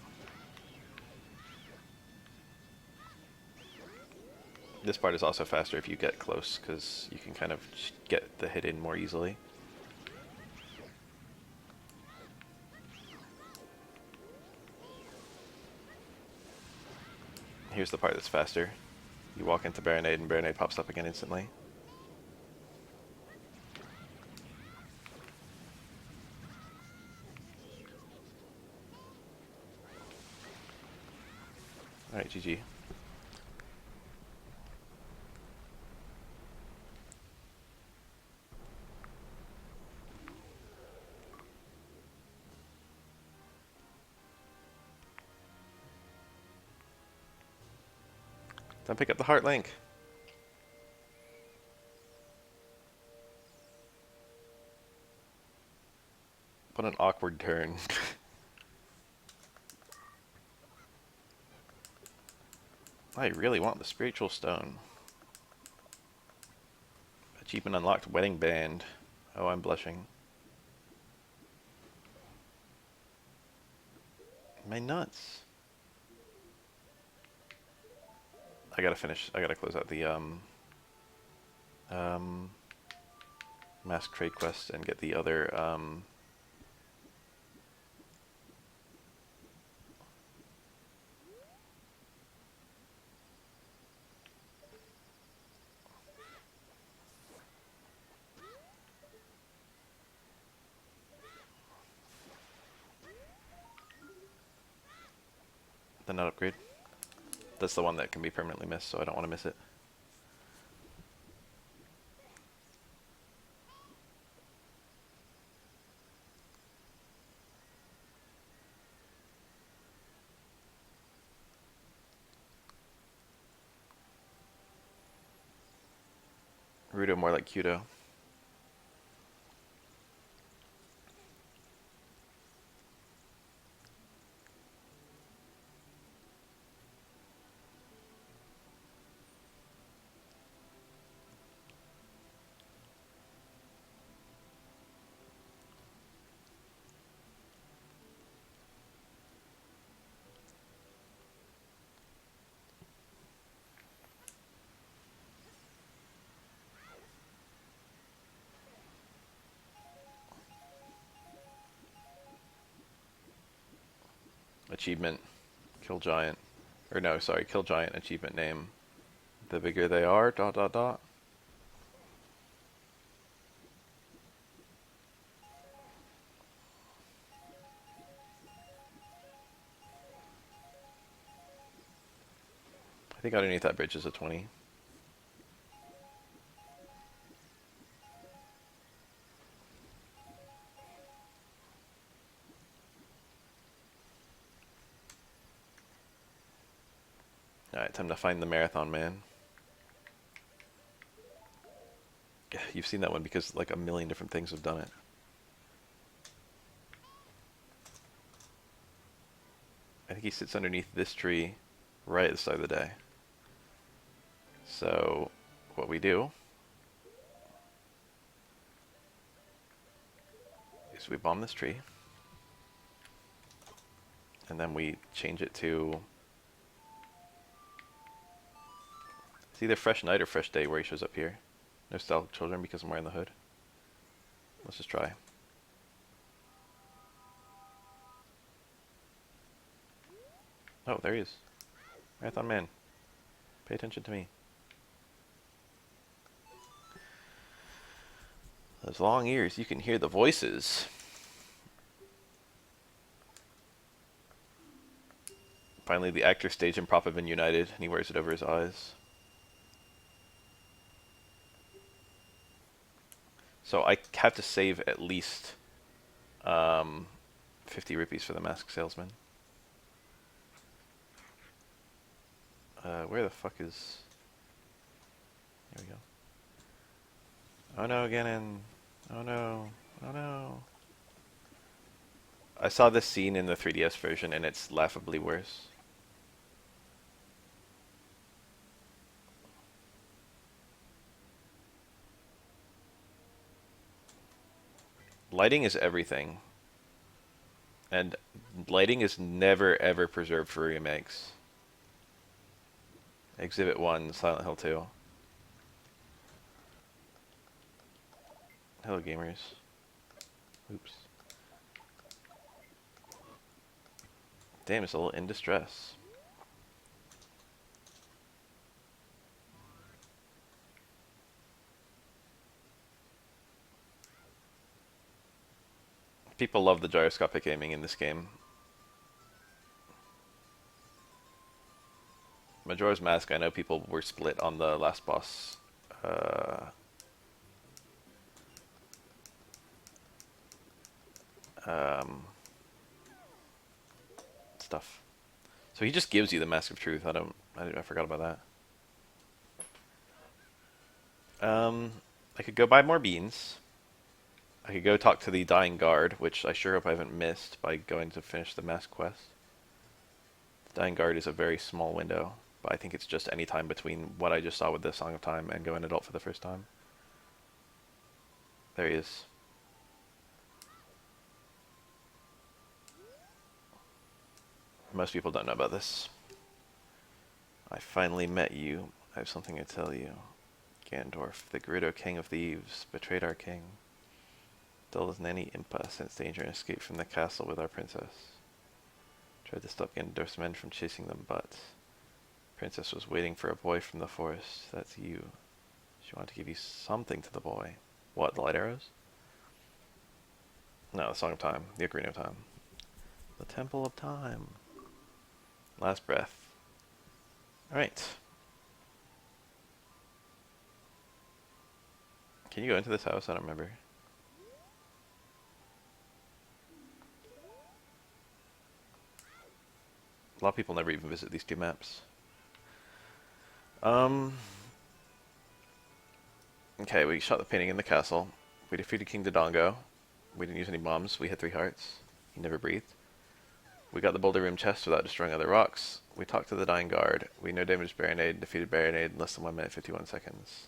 S1: This part is also faster if you get close, because you can kind of get the hit in more easily. Here's the part that's faster. You walk into Baronade and Baronade pops up again instantly. Alright, GG. Don't pick up the heart, Link. What an awkward turn. I really want the spiritual stone. Achievement unlocked, wedding band. Oh, I'm blushing. My nuts. I gotta close out the um, mask trade quest and get the other the nut upgrade. That's the one that can be permanently missed, so I don't want to miss it. Rudo more like Kudo. Achievement. Kill giant. Or no, sorry, kill giant achievement name. The bigger they are, dot dot dot. I think underneath that bridge is a 20. Alright, time to find the marathon man. You've seen that one because like a million different things have done it. I think he sits underneath this tree right at the start of the day. So what we do is we bomb this tree and then we change it to it's either fresh night or fresh day where he shows up here. Nostalgic children because I'm wearing the hood. Let's just try. Oh, there he is. Marathon man. Pay attention to me. Those long ears, you can hear the voices. Finally, the actor, stage, and prop have been united, and he wears it over his eyes. So I have to save at least 50 rupees for the mask salesman. Where the fuck is... Here we go. Oh no, Ganon. Oh no. Oh no. I saw this scene in the 3DS version and it's laughably worse. Lighting is everything. And lighting is never ever preserved for remakes. Exhibit 1, Silent Hill 2. Hello gamers. Oops. Damn, it's a little in distress. People love the gyroscopic aiming in this game. Majora's Mask, I know people were split on the last boss. Stuff. So he just gives you the Mask of Truth. I forgot about that. I could go buy more beans. I could go talk to the Dying Guard, which I sure hope I haven't missed by going to finish the mask quest. The Dying Guard is a very small window. But I think it's just any time between what I just saw with the Song of Time and going adult for the first time. There he is. Most people don't know about this. I finally met you. I have something to tell you. Gandorf, the Gerudo King of Thieves, betrayed our king. Dull as any impa sensed danger and escaped from the castle with our princess. Tried to stop Gandorf's men from chasing them, but princess was waiting for a boy from the forest. That's you. She wanted to give you something to the boy. What, the light arrows? No, the Song of Time. The Ocarina of Time. The Temple of Time. Last breath. Alright. Can you go into this house? I don't remember. A lot of people never even visit these two maps. Okay, we shot the painting in the castle. We defeated King Dodongo. We didn't use any bombs. We had 3 hearts. He never breathed. We got the Boulder Room chest without destroying other rocks. We talked to the Dying Guard. We no damage Baronade, defeated Baronade in less than 1 minute 51 seconds.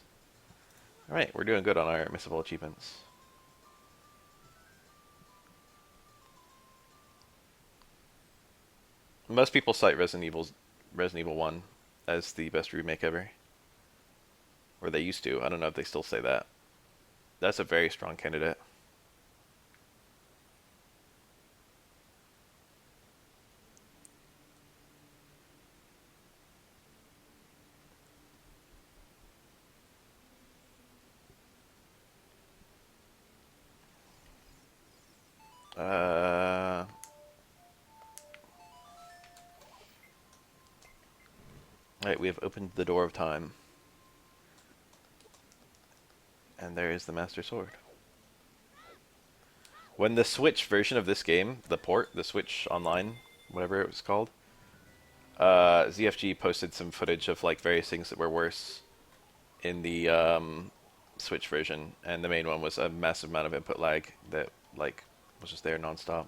S1: Alright, we're doing good on our missable achievements. Most people cite Resident Evil 1 as the best remake ever. Or they used to. I don't know if they still say that. That's a very strong candidate. Alright, we have opened the door of time. And there is the Master Sword. When the Switch version of this game, the Switch Online, whatever it was called, ZFG posted some footage of like various things that were worse in the Switch version, and the main one was a massive amount of input lag that like was just there nonstop.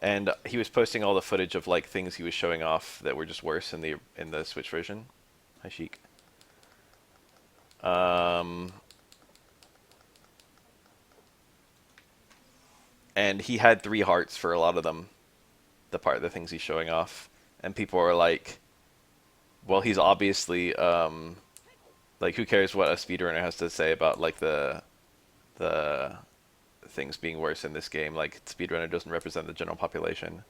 S1: And he was posting all the footage of like things he was showing off that were just worse in the Switch version. Hi, Sheik. And he had 3 hearts for a lot of them. The things he's showing off, and people are like, "Well, he's obviously like, who cares what a speedrunner has to say about like the things being worse in this game? Like, speedrunner doesn't represent the general population."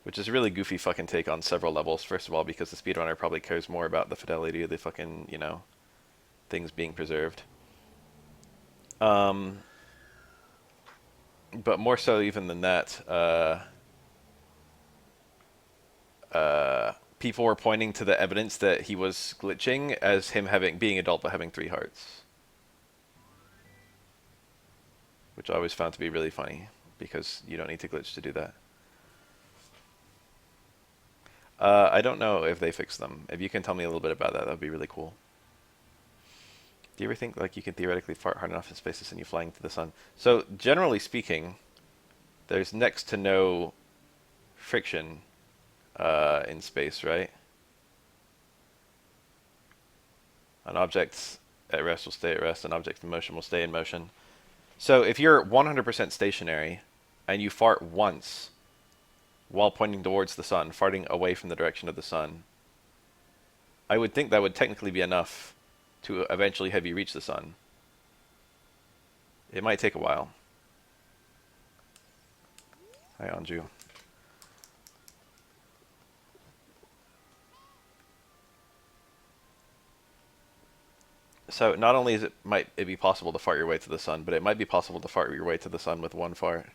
S1: Which is a really goofy fucking take on several levels. First of all, because the speedrunner probably cares more about the fidelity of the fucking, you know, things being preserved. But more so even than that, people were pointing to the evidence that he was glitching as him being adult but having 3 hearts. Which I always found to be really funny, because you don't need to glitch to do that. I don't know if they fixed them. If you can tell me a little bit about that, that would be really cool. Do you ever think like you can theoretically fart hard enough in space to send you flying to the sun? So generally speaking, there's next to no friction in space, right? An object at rest will stay at rest, an object in motion will stay in motion. So if you're 100% stationary and you fart once while pointing towards the sun, farting away from the direction of the sun, I would think that would technically be enough to eventually have you reach the sun. It might take a while. Hi, Anju. So not only might it be possible to fart your way to the sun, but it might be possible to fart your way to the sun with 1 fart.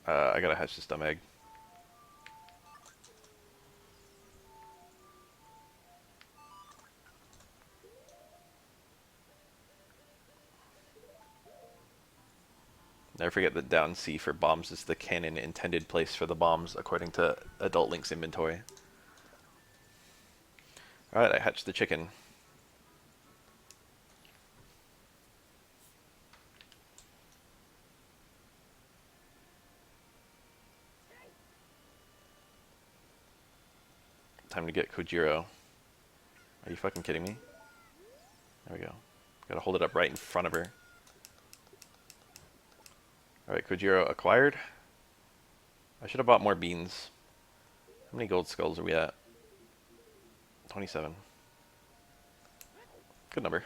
S1: I gotta hatch this dumb egg. Never forget that down C for bombs is the canon intended place for the bombs, according to Adult Link's inventory. Alright, I hatched the chicken. Time to get Kojiro. Are you fucking kidding me? There we go. Gotta hold it up right in front of her. Alright, Kojiro acquired. I should have bought more beans. How many gold skulls are we at? 27. Good number.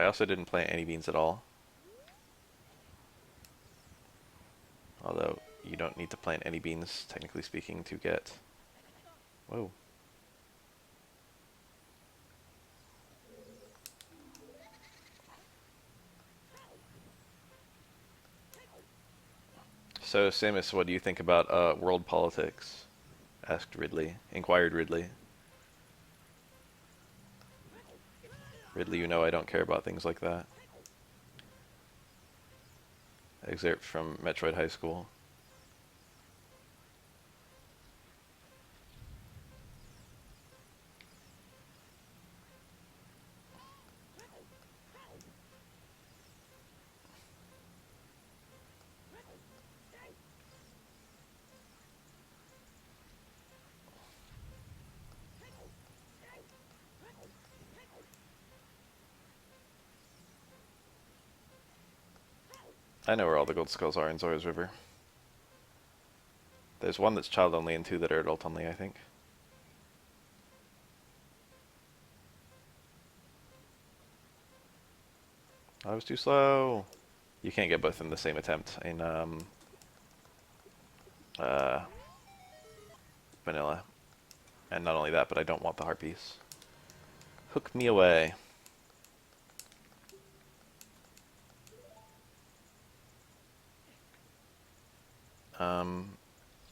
S1: I also didn't plant any beans at all. Although, you don't need to plant any beans, technically speaking, to get... Whoa. So, Samus, what do you think about world politics? Asked Ridley. Inquired Ridley. Ridley, you know I don't care about things like that. Excerpt from Metroid High School. I know where all the gold skulls are in Zora's River. There's one that's child only and two that are adult only, I think. I was too slow. You can't get both in the same attempt in vanilla. And not only that, but I don't want the heart piece. Hook me away.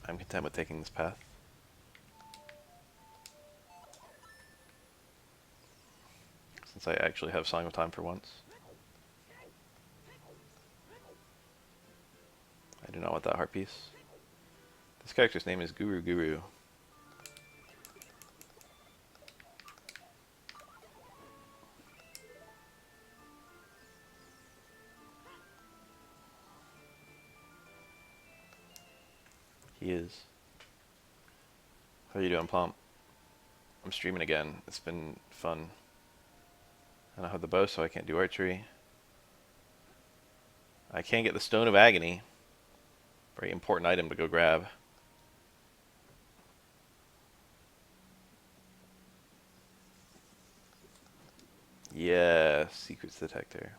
S1: I'm content with taking this path. Since I actually have Song of Time for once. I do not want that heart piece. This character's name is Guru Guru. He is. How you doing, Plump? I'm streaming again. It's been fun. I don't have the bow, so I can't do archery. I can get the Stone of Agony. Very important item to go grab. Yeah, secrets detector.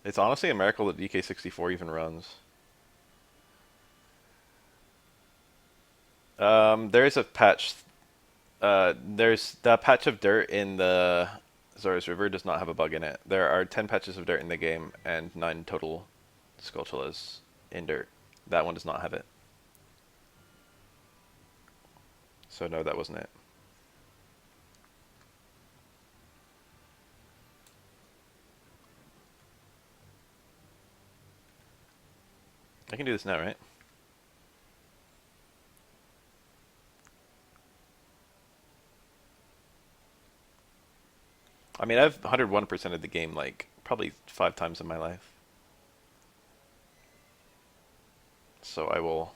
S1: It's honestly a miracle that DK64 even runs. There is a patch. There's the patch of dirt in the Zora's River does not have a bug in it. There are 10 patches of dirt in the game and 9 total Skulltulas in dirt. That one does not have it. So no, that wasn't it. I can do this now, right? I mean, I've 101% of the game, like, probably 5 times in my life. So I will...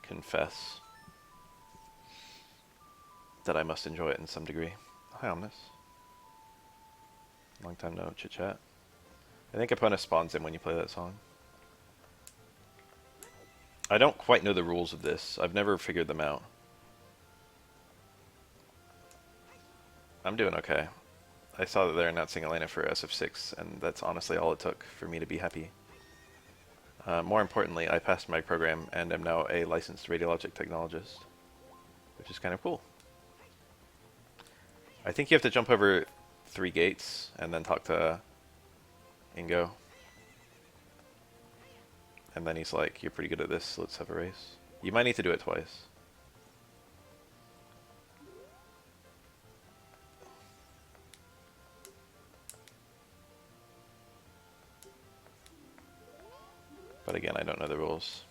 S1: confess that I must enjoy it in some degree. Hi, Omnis. Long time no chit-chat. I think Epona spawns in when you play that song. I don't quite know the rules of this. I've never figured them out. I'm doing okay. I saw that they're announcing Elena for SF6, and that's honestly all it took for me to be happy. More importantly, I passed my program and am now a licensed radiologic technologist, which is kind of cool. I think you have to jump over 3 gates and then talk to Ingo. And then he's like, you're pretty good at this, let's have a race. You might need to do it twice. But again, I don't know the rules.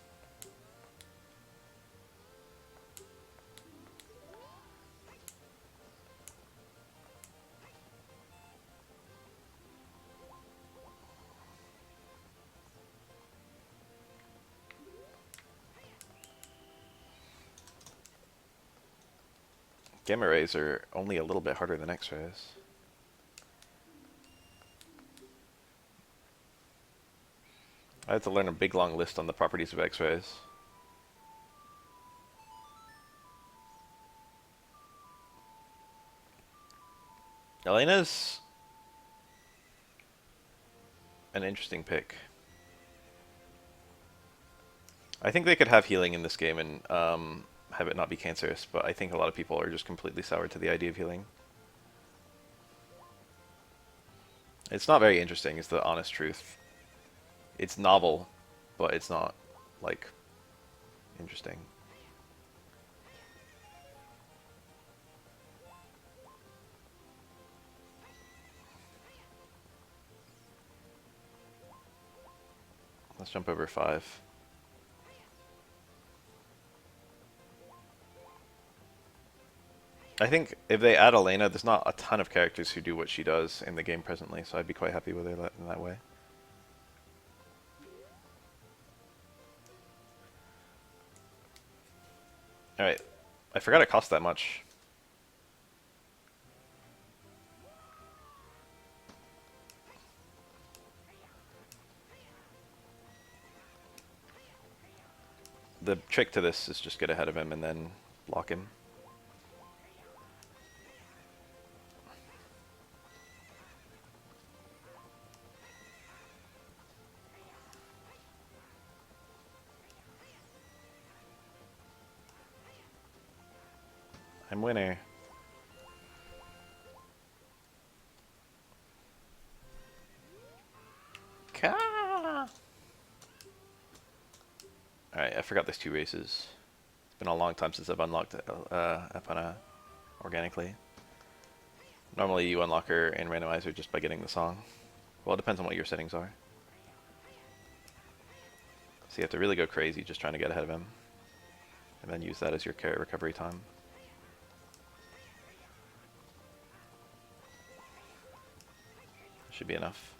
S1: Gamma rays are only a little bit harder than X-rays. I had to learn a big long list on the properties of X-rays. Elena's an interesting pick. I think they could have healing in this game and have it not be cancerous, but I think a lot of people are just completely sour to the idea of healing. It's not very interesting, is the honest truth. It's novel, but it's not, like, interesting. Let's jump over 5. I think if they add Elena, there's not a ton of characters who do what she does in the game presently, so I'd be quite happy with it in that way. Alright, I forgot it cost that much. The trick to this is just get ahead of him and then block him. I'm winner. Alright, I forgot there's 2 races. It's been a long time since I've unlocked Epona organically. Normally you unlock her in randomizer just by getting the song. Well, it depends on what your settings are. So you have to really go crazy just trying to get ahead of him. And then use that as your carrot recovery time. Should be enough.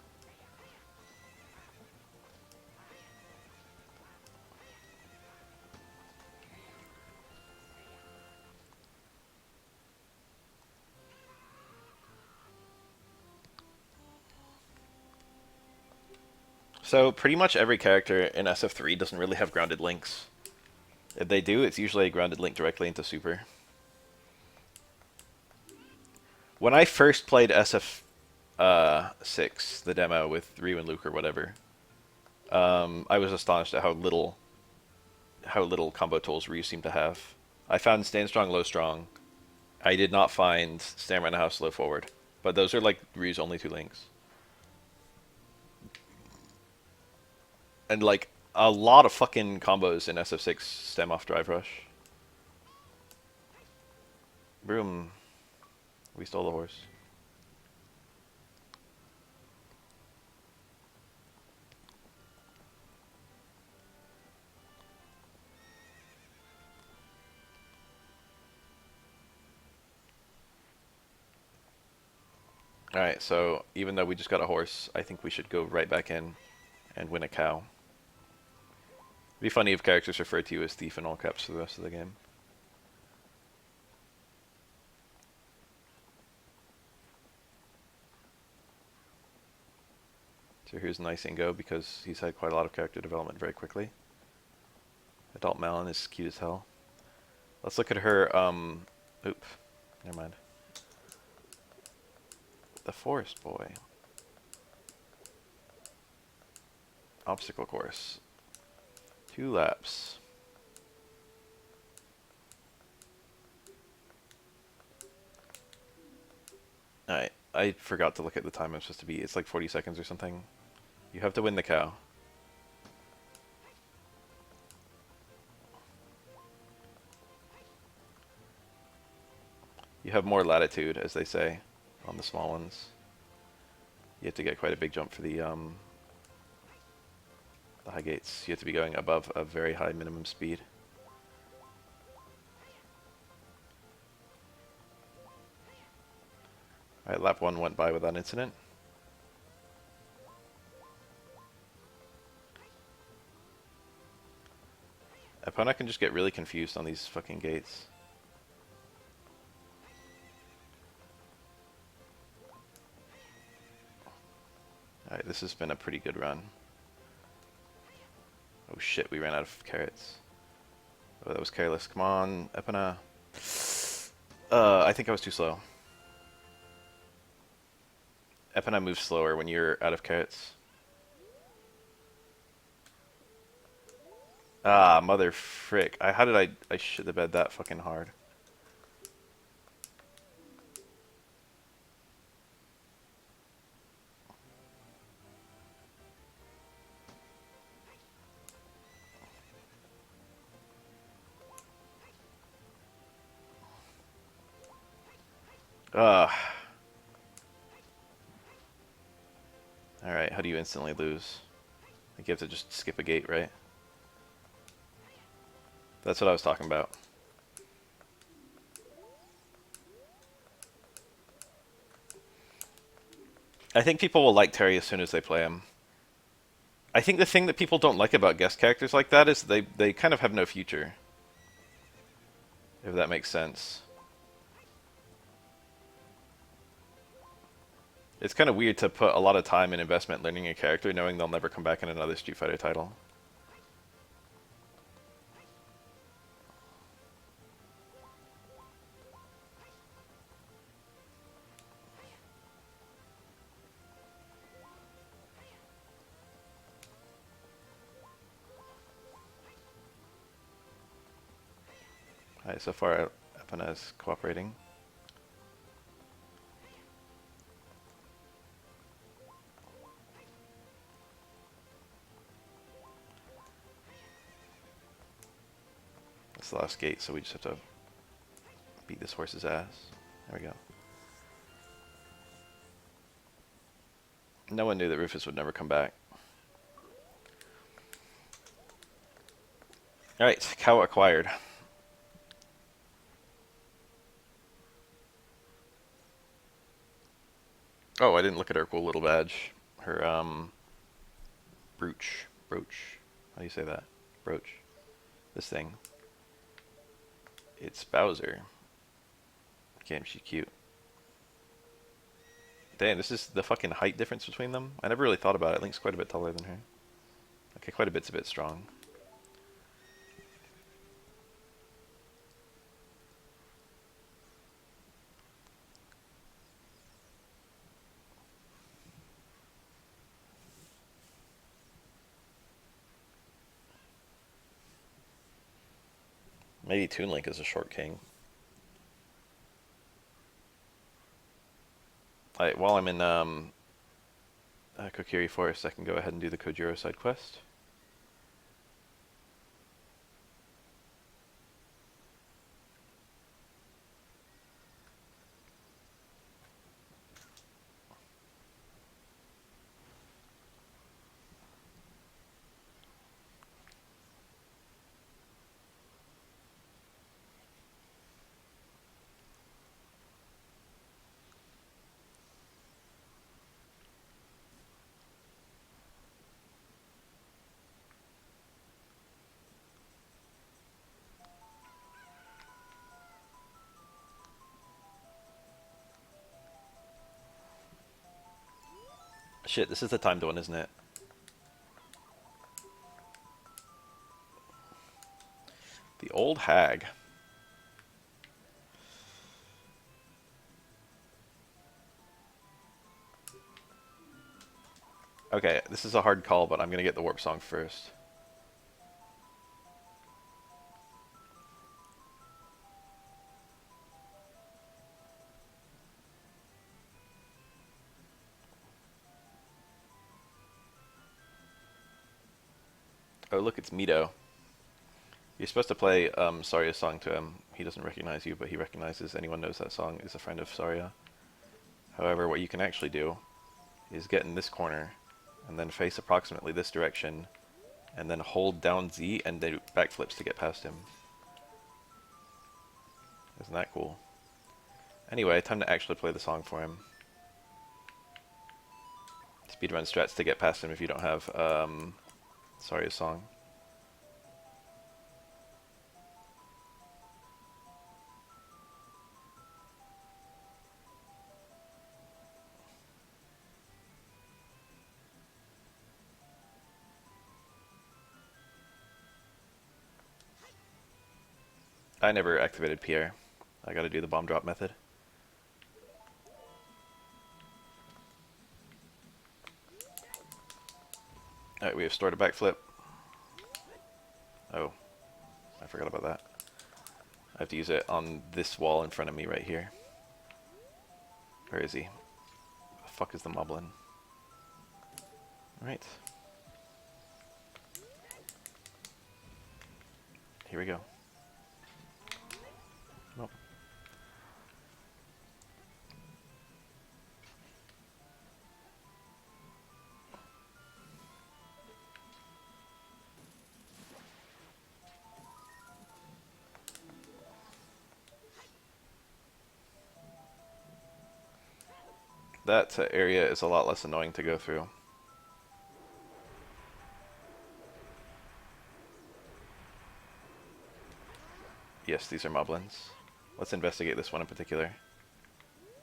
S1: So pretty much every character in SF3 doesn't really have grounded links. If they do, it's usually a grounded link directly into Super. When I first played SF6, the demo with Ryu and Luke or whatever, I was astonished at how little combo tools Ryu seemed to have. I found stand strong, low strong. I did not find stand right now, slow forward. But those are like Ryu's only 2 links. And like a lot of fucking combos in SF6 stem off drive rush. Boom. We stole the horse. Alright, so even though we just got a horse, I think we should go right back in and win a cow. It'd be funny if characters referred to you as thief in all caps for the rest of the game. So here's Nicingo because he's had quite a lot of character development very quickly. Adult Malin is cute as hell. Let's look at her, oop, never mind. The Forest Boy. Obstacle course. 2 laps. Alright, I forgot to look at the time I'm supposed to be. It's like 40 seconds or something. You have to win the cow. You have more latitude, as they say, on the small ones. You have to get quite a big jump for the high gates. You have to be going above a very high minimum speed. Alright, lap 1 went by without incident. Opponent can just get really confused on these fucking gates. Alright, this has been a pretty good run. Oh shit, we ran out of carrots. Oh, that was careless. Come on, Epona. I think I was too slow. Epona moves slower when you're out of carrots. Ah, mother frick. How did I shit the bed that fucking hard? Ugh. Alright, how do you instantly lose? I think you have to just skip a gate, right? That's what I was talking about. I think people will like Terry as soon as they play him. I think the thing that people don't like about guest characters like that is they kind of have no future. If that makes sense. It's kind of weird to put a lot of time and investment learning a character knowing they'll never come back in another Street Fighter title. Alright, so far Epona is cooperating. It's the last gate, so we just have to beat this horse's ass. There we go. No one knew that Rufus would never come back. Alright, cow acquired. Oh, I didn't look at her cool little badge. Her, brooch. Brooch. How do you say that? Brooch. This thing. It's Bowser. Damn, she's cute. Damn, this is the fucking height difference between them? I never really thought about it. Link's quite a bit taller than her. Okay, quite a bit's a bit strong. Maybe Toon Link is a short king. Alright, while I'm in Kokiri Forest, I can go ahead and do the Kojiro side quest. Shit, this is the timed one, isn't it? The old hag. Okay, this is a hard call, but I'm gonna get the warp song first. Oh, look, it's Mito. You're supposed to play Saria's song to him. He doesn't recognize you, but he recognizes anyone knows that song is a friend of Saria. However, what you can actually do is get in this corner and then face approximately this direction and then hold down Z and do backflips to get past him. Isn't that cool? Anyway, time to actually play the song for him. Speedrun strats to get past him if you don't have, sorry, a song. I never activated Pierre. I gotta do the bomb drop method. Alright, we have stored a backflip. Oh, I forgot about that. I have to use it on this wall in front of me right here. Where is he? The fuck is the moblin? Alright. Here we go. Oh. That area is a lot less annoying to go through. Yes, these are moblins. Let's investigate this one in particular.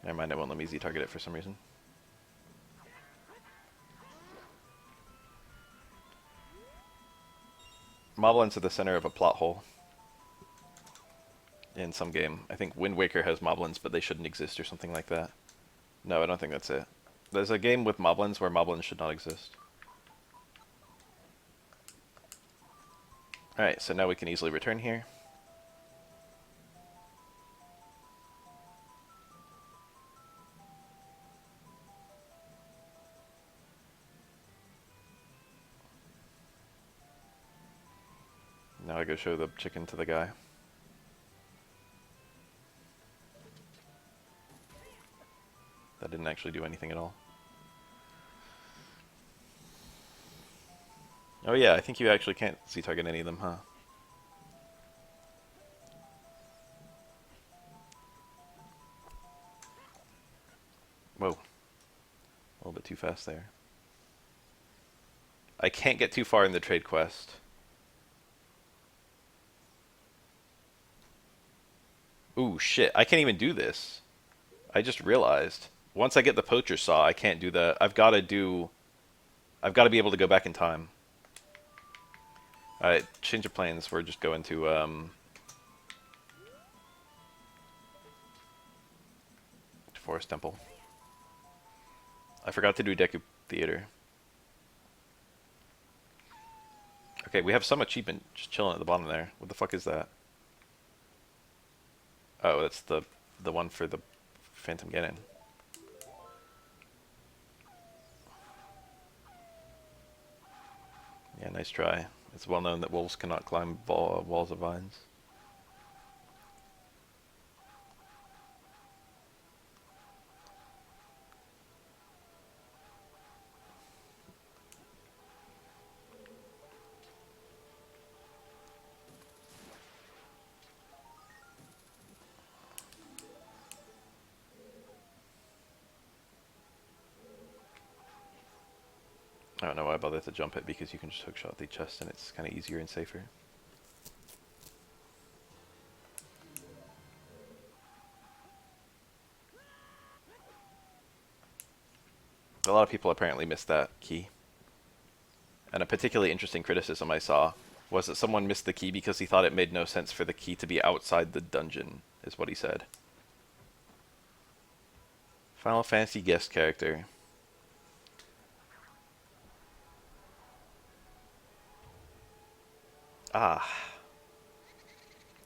S1: Never mind, it won't let me Z-target it for some reason. Moblins are the center of a plot hole in some game. I think Wind Waker has moblins, but they shouldn't exist or something like that. No, I don't think that's it. There's a game with moblins where moblins should not exist. Alright, so now we can easily return here. Now I go show the chicken to the guy. That didn't actually do anything at all. Oh yeah, I think you actually can't Z-target any of them, huh? Whoa. A little bit too fast there. I can't get too far in the trade quest. Ooh, shit. I can't even do this. I just realized. Once I get the poacher saw, I can't do the... I've got to be able to go back in time. Alright, change of plans. We're just going to, Forest Temple. I forgot to do Deku Theater. Okay, we have some achievement just chilling at the bottom there. What the fuck is that? Oh, that's the one for the Phantom Ganon. Yeah, nice try. It's well known that wolves cannot climb walls of vines. I don't know why I bothered to jump it, because you can just hookshot the chest and it's kind of easier and safer. A lot of people apparently missed that key. And a particularly interesting criticism I saw was that someone missed the key because he thought it made no sense for the key to be outside the dungeon, is what he said. Final Fantasy guest character. Ah.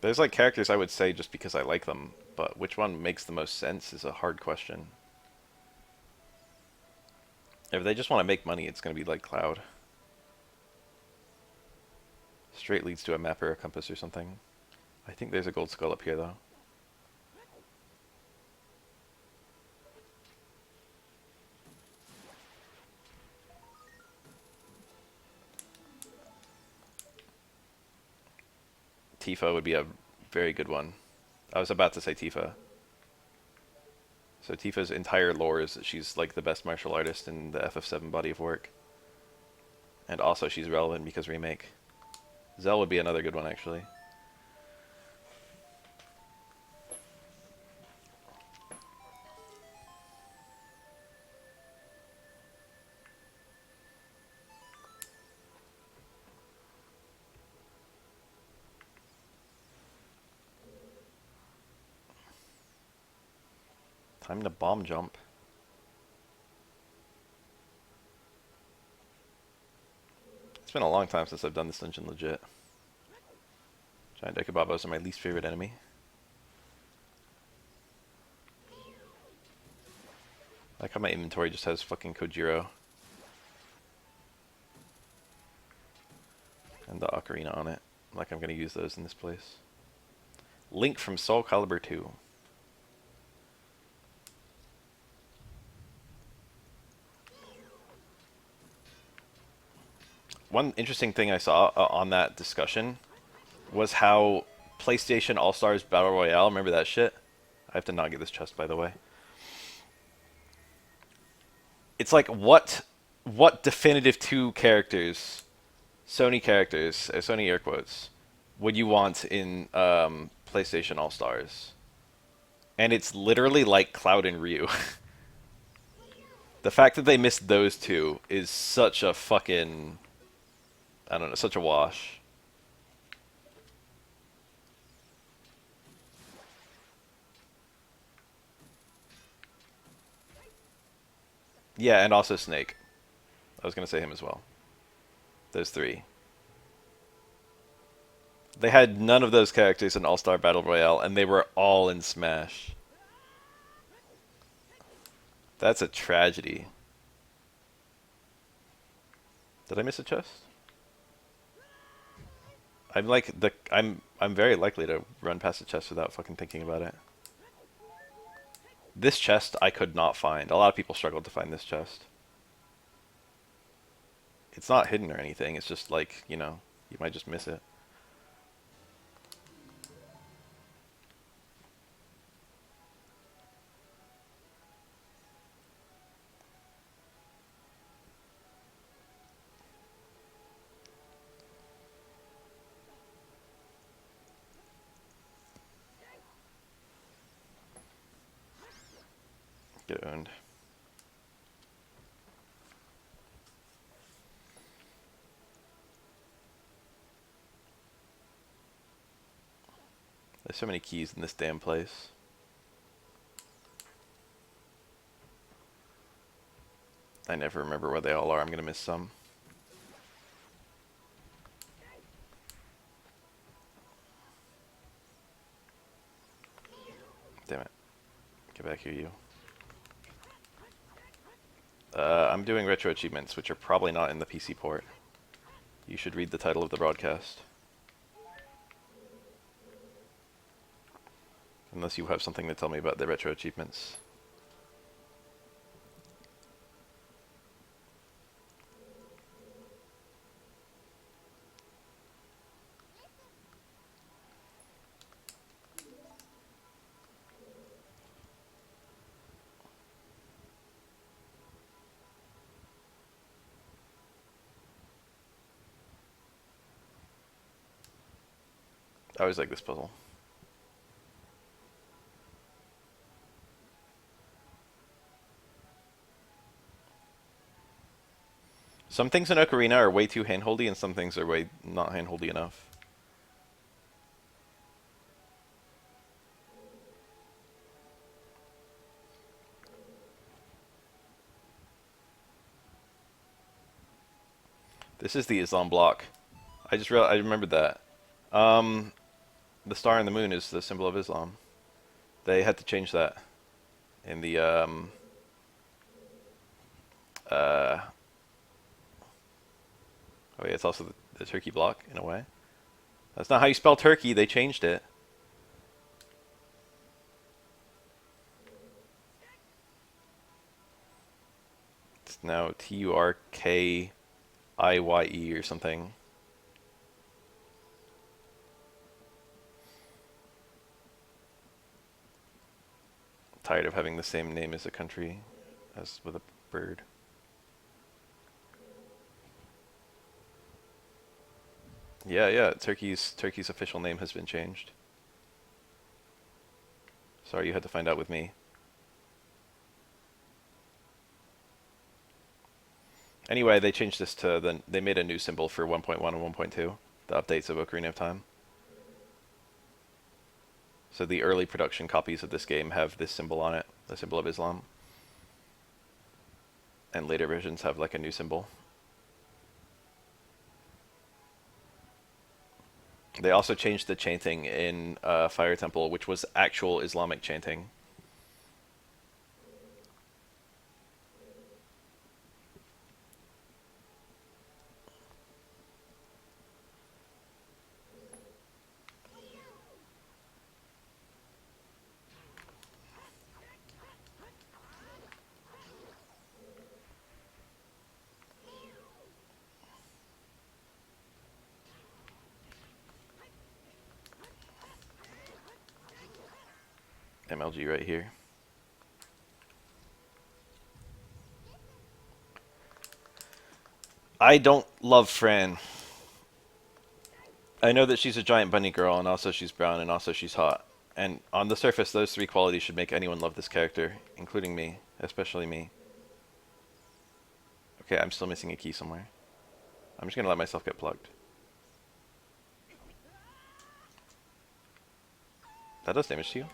S1: There's like characters I would say just because I like them, but which one makes the most sense is a hard question. If they just want to make money, it's going to be like Cloud. Straight leads to a map or a compass or something. I think there's a gold skull up here though. Tifa would be a very good one. I was about to say Tifa. So Tifa's entire lore is that she's like the best martial artist in the FF7 body of work. And also she's relevant because remake. Zell would be another good one, actually. Time to bomb jump. It's been a long time since I've done this dungeon legit. Giant Dekababos are my least favorite enemy. I like how my inventory just has fucking Kojiro. And the Ocarina on it. Like I'm gonna use those in this place. Link from Soul Calibur 2. One interesting thing I saw on that discussion was how PlayStation All-Stars Battle Royale, remember that shit? I have to not get this chest, by the way. It's like, what definitive 2 characters, Sony characters, Sony air quotes, would you want in PlayStation All-Stars? And it's literally like Cloud and Ryu. The fact that they missed those 2 is such a fucking... I don't know, such a wash. Yeah, and also Snake. I was going to say him as well. Those 3. They had none of those characters in All-Star Battle Royale, and they were all in Smash. That's a tragedy. Did I miss a chest? I'm very likely to run past the chest without fucking thinking about it. This chest I could not find. A lot of people struggled to find this chest. It's not hidden or anything. It's just like, you know, you might just miss it. Get owned. There's so many keys in this damn place. I never remember where they all are. I'm gonna miss some. Damn it. Get back here, you. I'm doing retro achievements, which are probably not in the PC port. You should read the title of the broadcast. Unless you have something to tell me about the retro achievements. I always like this puzzle. Some things in Ocarina are way too handholdy, and some things are way not handholdy enough. This is the Islam block. I remembered that. The star and the moon is the symbol of Islam. They had to change that in the oh yeah, it's also the turkey block in a way. That's not how you spell turkey. They changed it. It's now Turkiye or something. Tired of having the same name as a country as with a bird. Yeah. Turkey's official name has been changed. Sorry, you had to find out with me. Anyway, they changed this to they made a new symbol for 1.1 and 1.2, the updates of Ocarina of Time. So the early production copies of this game have this symbol on it, the symbol of Islam. And later versions have like a new symbol. They also changed the chanting in Fire Temple, which was actual Islamic chanting. MLG right here. I don't love Fran. I know that she's a giant bunny girl, and also she's brown, and also she's hot. And on the surface, those three qualities should make anyone love this character, including me, especially me. Okay, I'm still missing a key somewhere. I'm just gonna let myself get plugged. That does damage to you.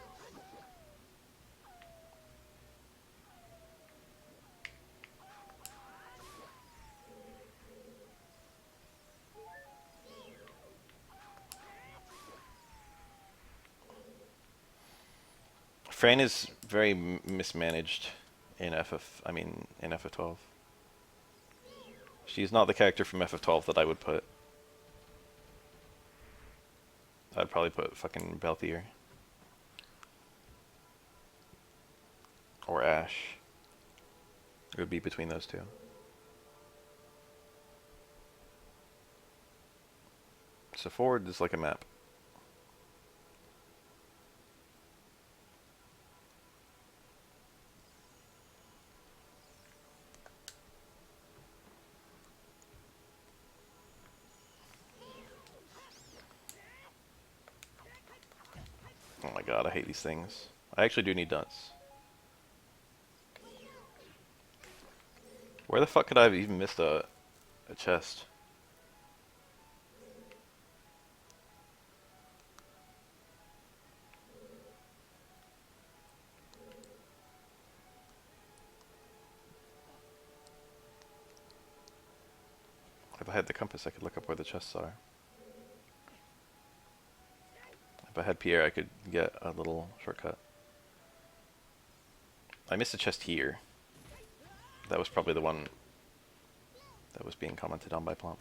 S1: Fran is very mismanaged in in FF12. She's not the character from FF12 that I would put. I'd probably put fucking Belthier. Or Ash. It would be between those two. So forward is like a map. Oh my god, I hate these things. I actually do need nuts. Where the fuck could I have even missed a chest? If I had the compass, I could look up where the chests are. If I had Pierre, I could get a little shortcut. I missed a chest here. That was probably the one that was being commented on by Plump.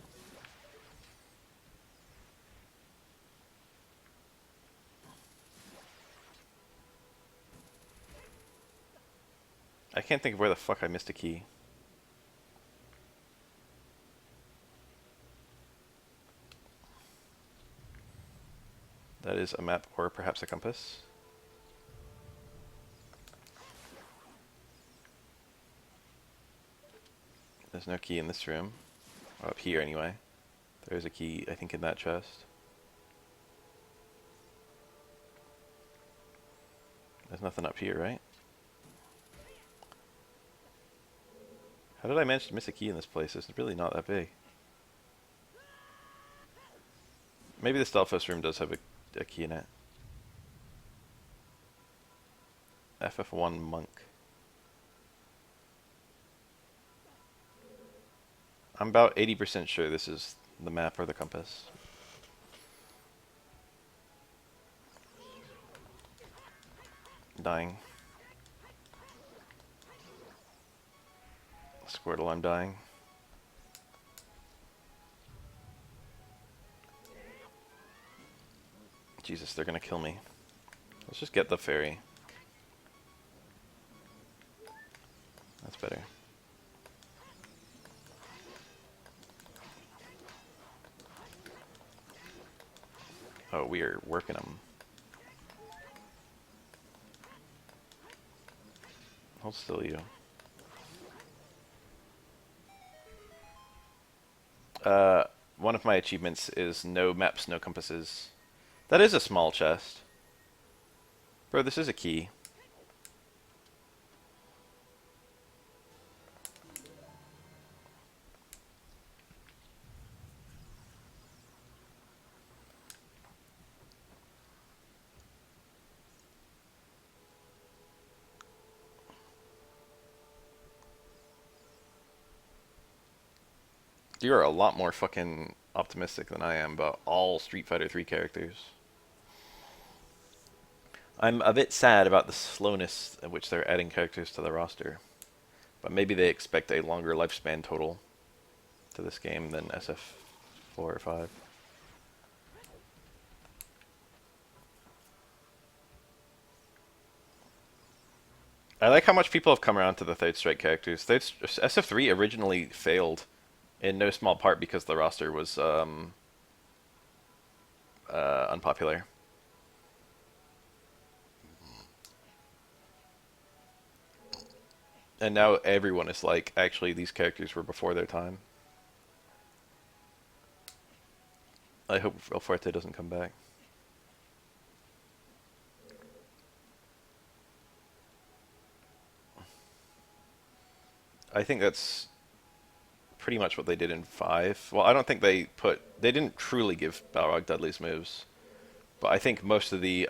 S1: I can't think of where the fuck I missed a key. That is a map or perhaps a compass. There's no key in this room. Or up here anyway. There's a key, I think, in that chest. There's nothing up here, right? How did I manage to miss a key in this place? It's really not that big. Maybe the Stalfos room does have a key in it. FF1 Monk. I'm about 80% sure this is the map or the compass. Dying. Squirtle, I'm dying. Jesus, they're gonna kill me. Let's just get the fairy. That's better. Oh, we are working them. Hold still, you. One of my achievements is no maps, no compasses. That is a small chest. Bro, this is a key. You're a lot more fucking optimistic than I am about all Street Fighter 3 characters. I'm a bit sad about the slowness at which they're adding characters to the roster. But maybe they expect a longer lifespan total to this game than SF4 or 5. I like how much people have come around to the Third Strike characters. SF3 originally failed in no small part because the roster was unpopular. And now everyone is like, actually, these characters were before their time. I hope El Fuerte doesn't come back. I think that's pretty much what they did in 5. Well, I don't think they didn't truly give Balrog Dudley's moves. But I think most of the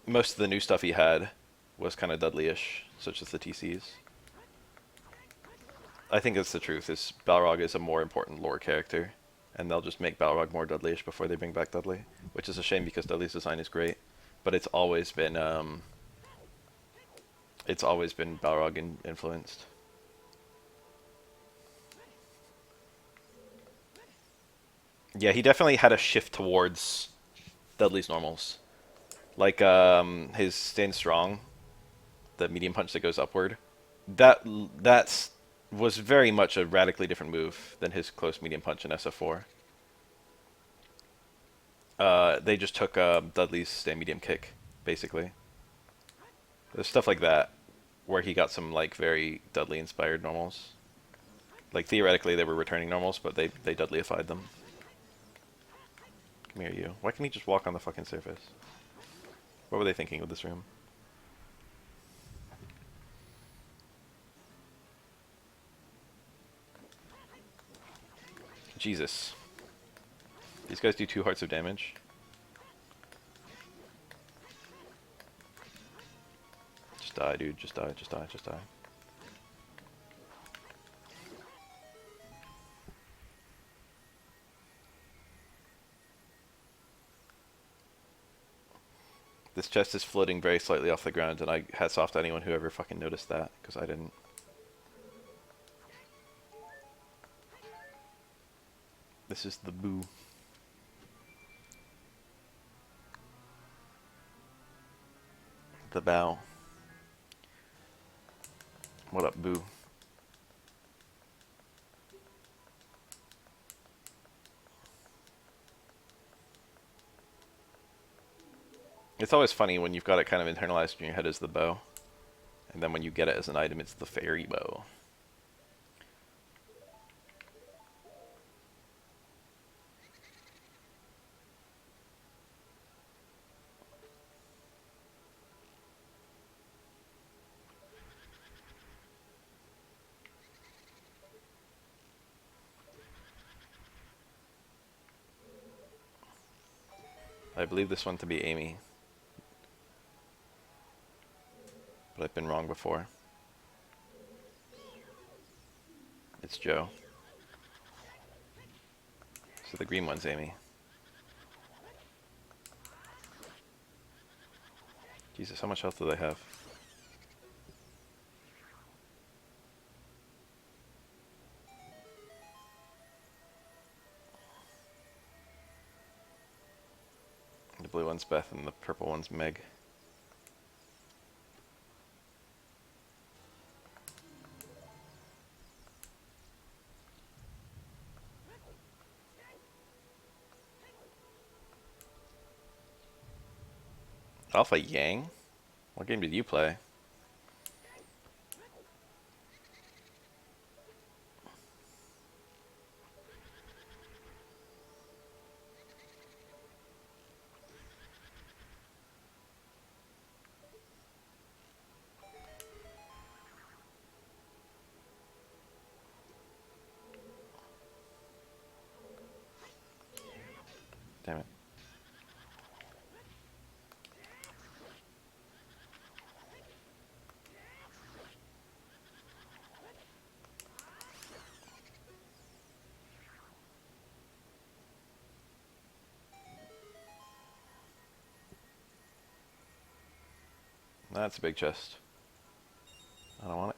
S1: most of the new stuff he had was kind of Dudley-ish, such as the TCs. I think that's the truth, is Balrog is a more important lore character, and they'll just make Balrog more Dudley-ish before they bring back Dudley, which is a shame because Dudley's design is great, but it's always been Balrog influenced. Yeah, he definitely had a shift towards Dudley's normals. Like his Stand Strong, the medium punch that goes upward. That's was very much a radically different move than his close medium punch in SF4. They just took Dudley's Stand Medium Kick, basically. There's stuff like that, where he got some like very Dudley-inspired normals. Like theoretically, they were returning normals, but they Dudleyified them. Come here, you. Why can't he just walk on the fucking surface? What were they thinking with this room? Jesus. These guys do 2 hearts of damage. Just die, dude. Just die, just die, just die. This chest is floating very slightly off the ground, and hats off to anyone who ever fucking noticed that, because I didn't. This is the Boo. The Bow. What up, Boo? It's always funny when you've got it kind of internalized in your head as the bow, and then when you get it as an item, it's the fairy bow. I believe this one to be Amy, but I've been wrong before. It's Joe. So the green one's Amy. Jesus, how much health do they have? The blue one's Beth and the purple one's Meg. Alpha Yang? What game did you play? Damn it. That's a big chest. I don't want it.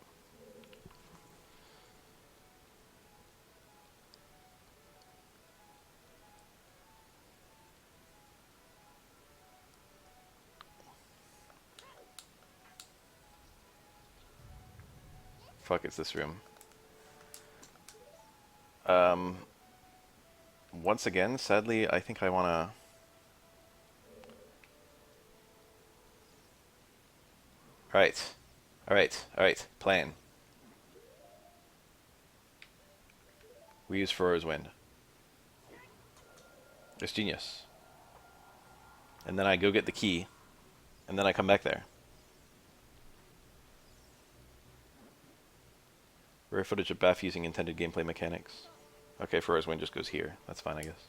S1: Fuck, it's this room. Once again, sadly, I think I wanna... Alright. Alright, alright. Plan. We use Furor's Wind. It's genius. And then I go get the key, and then I come back there. Rare footage of Baff using intended gameplay mechanics. Okay, Furor's Wind just goes here. That's fine, I guess.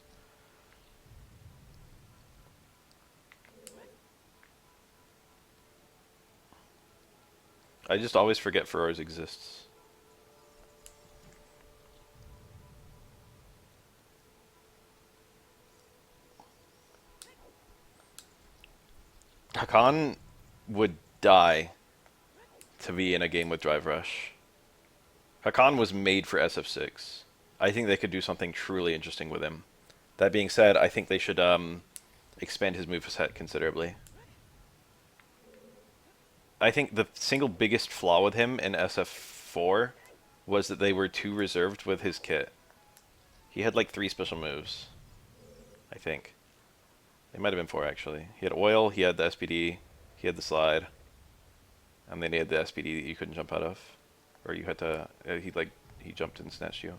S1: I just always forget Furor's exists. Hakan would die to be in a game with Drive Rush. Hakan was made for SF6. I think they could do something truly interesting with him. That being said, I think they should expand his moveset considerably. I think the single biggest flaw with him in SF4 was that they were too reserved with his kit. He had like 3 special moves, I think. It might have been 4 actually. He had oil, he had the SPD, he had the slide, and then he had the SPD that you couldn't jump out of, or you had to. He jumped and snatched you.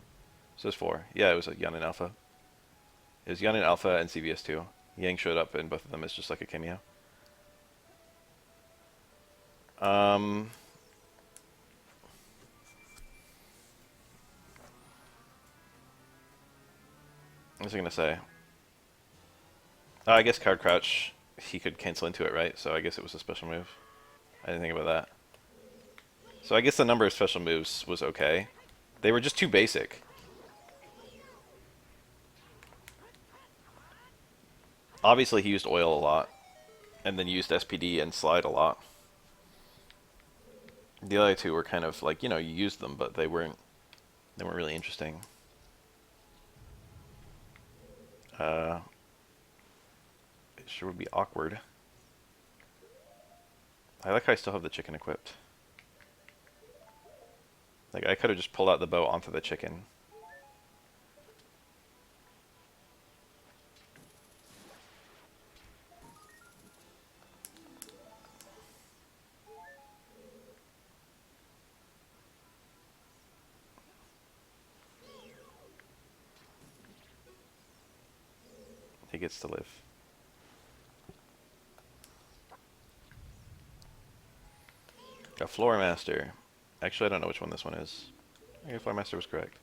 S1: So it's 4. Yeah, it was a Yanin Alpha. It was Yanin Alpha and CVS2. Yang showed up in both of them as just like a cameo. What was I gonna say? I guess Card Crouch, he could cancel into it, right? So I guess it was a special move. I didn't think about that. So I guess the number of special moves was okay. They were just too basic. Obviously he used oil a lot, and then used SPD and slide a lot. The other 2 were kind of like, you used them, but they weren't really interesting. It sure would be awkward. I like how I still have the chicken equipped. Like, I could have just pulled out the bow onto the chicken. He gets to live. A Floor Master. Actually, I don't know which one this one is. I guess Floor Master was correct.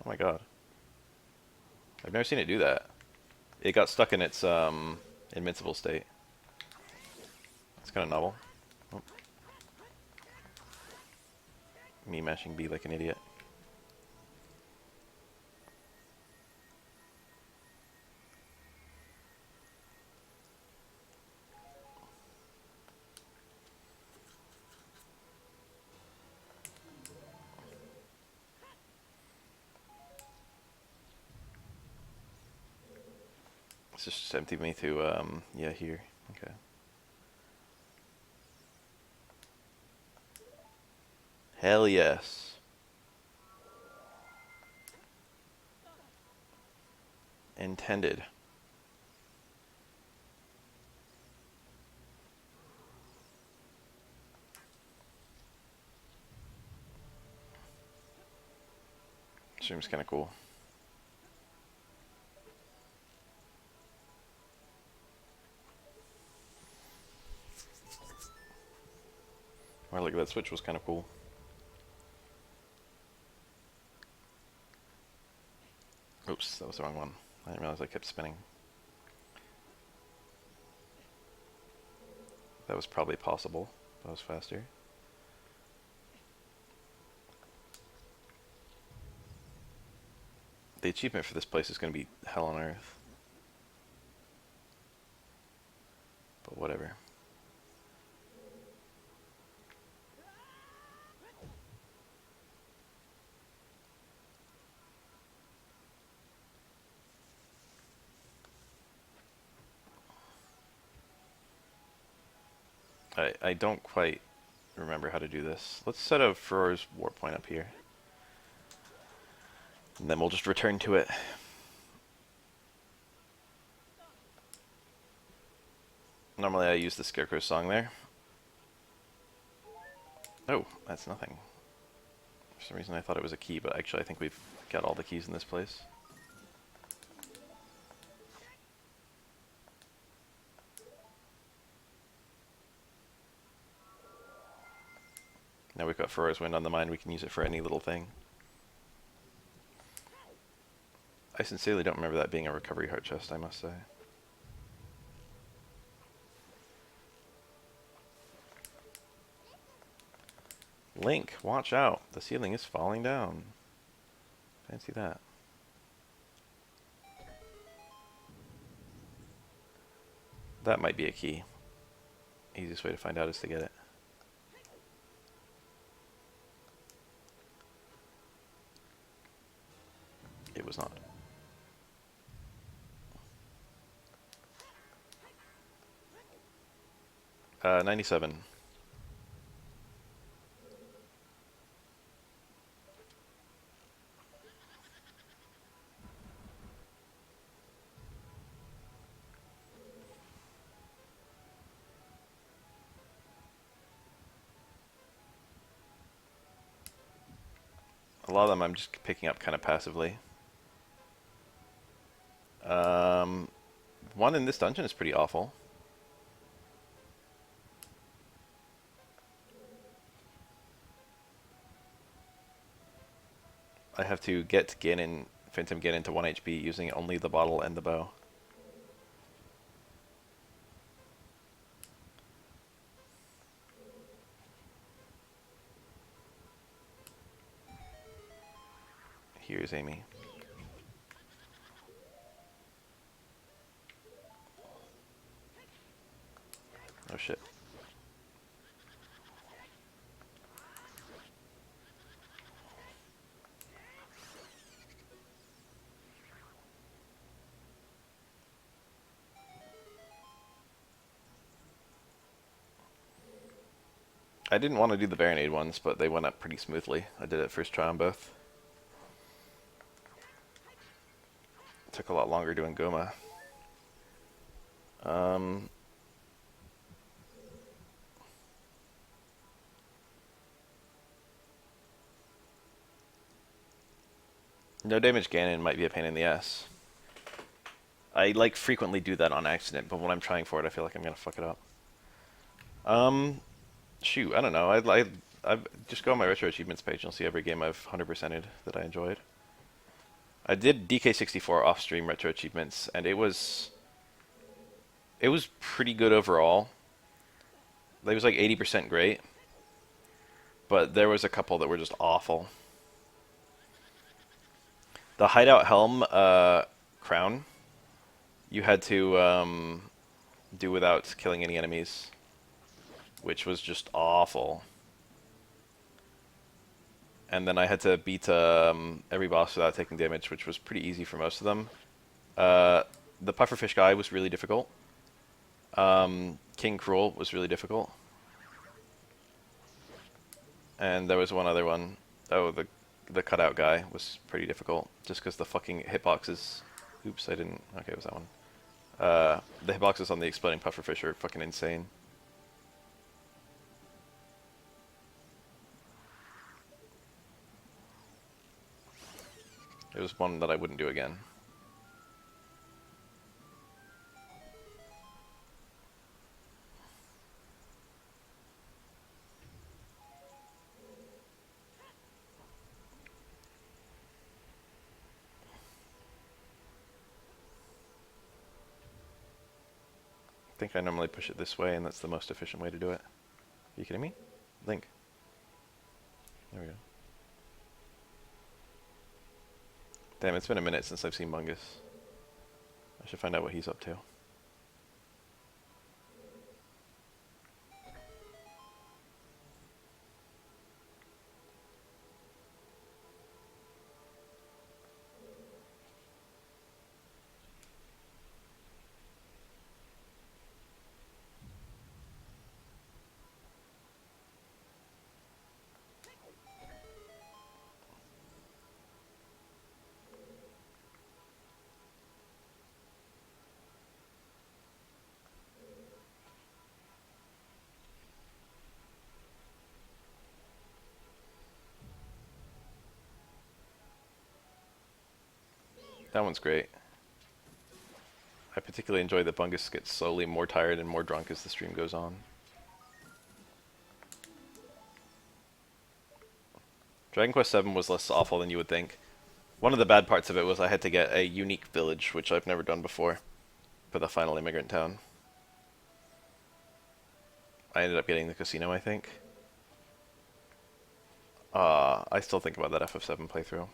S1: Oh my god. I've never seen it do that. It got stuck in its invincible state. It's kind of novel. Oh. Me mashing B like an idiot. It's just emptied me to, yeah, here. Okay. Hell yes. Intended. This room's kind of cool. Or look, that switch was kind of cool. Oops, that was the wrong one. I didn't realize I kept spinning. That was probably possible. That was faster. The achievement for this place is going to be hell on earth. But whatever. I don't quite remember how to do this. Let's set a Furor's warp point up here. And then we'll just return to it. Normally I use the Scarecrow song there. Oh, that's nothing. For some reason I thought it was a key, but actually I think we've got all the keys in this place. Now we've got Furor's Wind on the mind, we can use it for any little thing. I sincerely don't remember that being a recovery heart chest, I must say. Link, watch out. The ceiling is falling down. Fancy that. That might be a key. Easiest way to find out is to get it. It was not. Uh, 97. A lot of them I'm just picking up kind of passively. One in this dungeon is pretty awful. I have to get Ganon, Phantom Ganon to 1 HP using only the bottle and the bow. Here's Amy. Oh shit. I didn't want to do the Baronade ones, but they went up pretty smoothly. I did it first try on both. It took a lot longer doing Gohma. No damage Ganon might be a pain in the ass. I like frequently do that on accident, but when I'm trying for it, I feel like I'm gonna fuck it up. Shoot, I don't know. I just go on my Retro Achievements page and you'll see every game I've 100%ed that I enjoyed. I did DK64 off-stream Retro Achievements, and it was pretty good overall. It was like 80% great, but there was a couple that were just awful. The Hideout Helm crown, you had to do without killing any enemies, which was just awful. And then I had to beat every boss without taking damage, which was pretty easy for most of them. The pufferfish guy was really difficult. King Cruel was really difficult. And there was one other one. Oh, the cutout guy was pretty difficult, just because the fucking hitboxes... Oops, I didn't... Okay, it was that one. The hitboxes on the exploding pufferfish are fucking insane. It was one that I wouldn't do again. I think I normally push it this way, and that's the most efficient way to do it. Are you kidding me? Link. There we go. Damn, it's been a minute since I've seen Bungus. I should find out what he's up to. That one's great. I particularly enjoy that Bungus gets slowly more tired and more drunk as the stream goes on. Dragon Quest VII was less awful than you would think. One of the bad parts of it was I had to get a unique village, which I've never done before, for the final immigrant town. I ended up getting the casino, I think. I still think about that FF7 playthrough.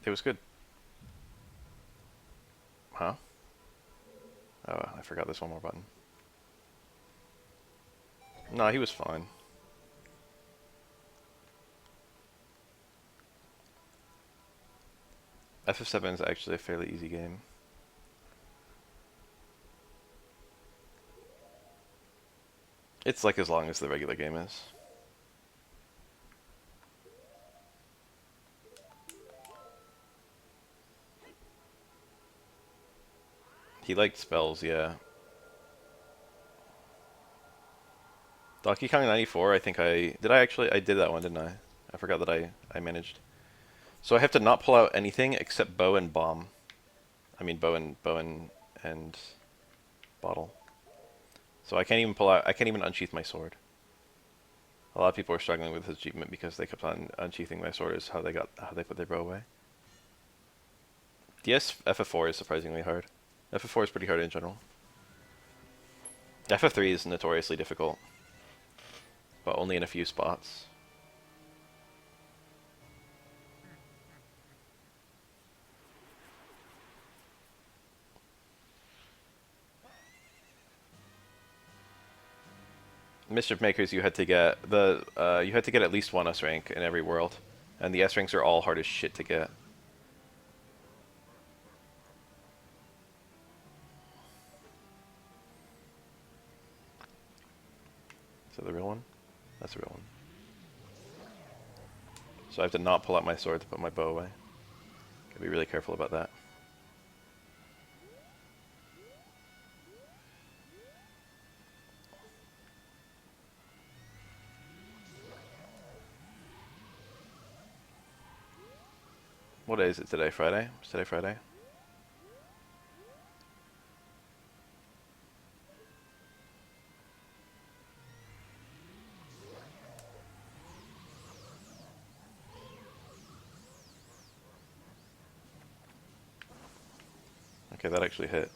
S1: It was good. Huh? Oh, I forgot there's one more button. No, he was fine. FF7 is actually a fairly easy game. It's like as long as the regular game is. He liked spells, yeah. Donkey Kong 94, I think I did that one, didn't I? I forgot that I managed. So I have to not pull out anything except bow and bomb. I mean bow and bottle. So I can't even unsheath my sword. A lot of people are struggling with this achievement because they kept on unsheathing my sword as how they put their bow away. DS FF4 is surprisingly hard. FF4 is pretty hard in general. FF3 is notoriously difficult, but only in a few spots. Mischief Makers, you had to get at least one S rank in every world, and the S ranks are all hard as shit to get. Is that the real one? That's the real one. So I have to not pull out my sword to put my bow away. Gotta be really careful about that. What day is it today? Friday? Is today Friday? Okay, that actually hit.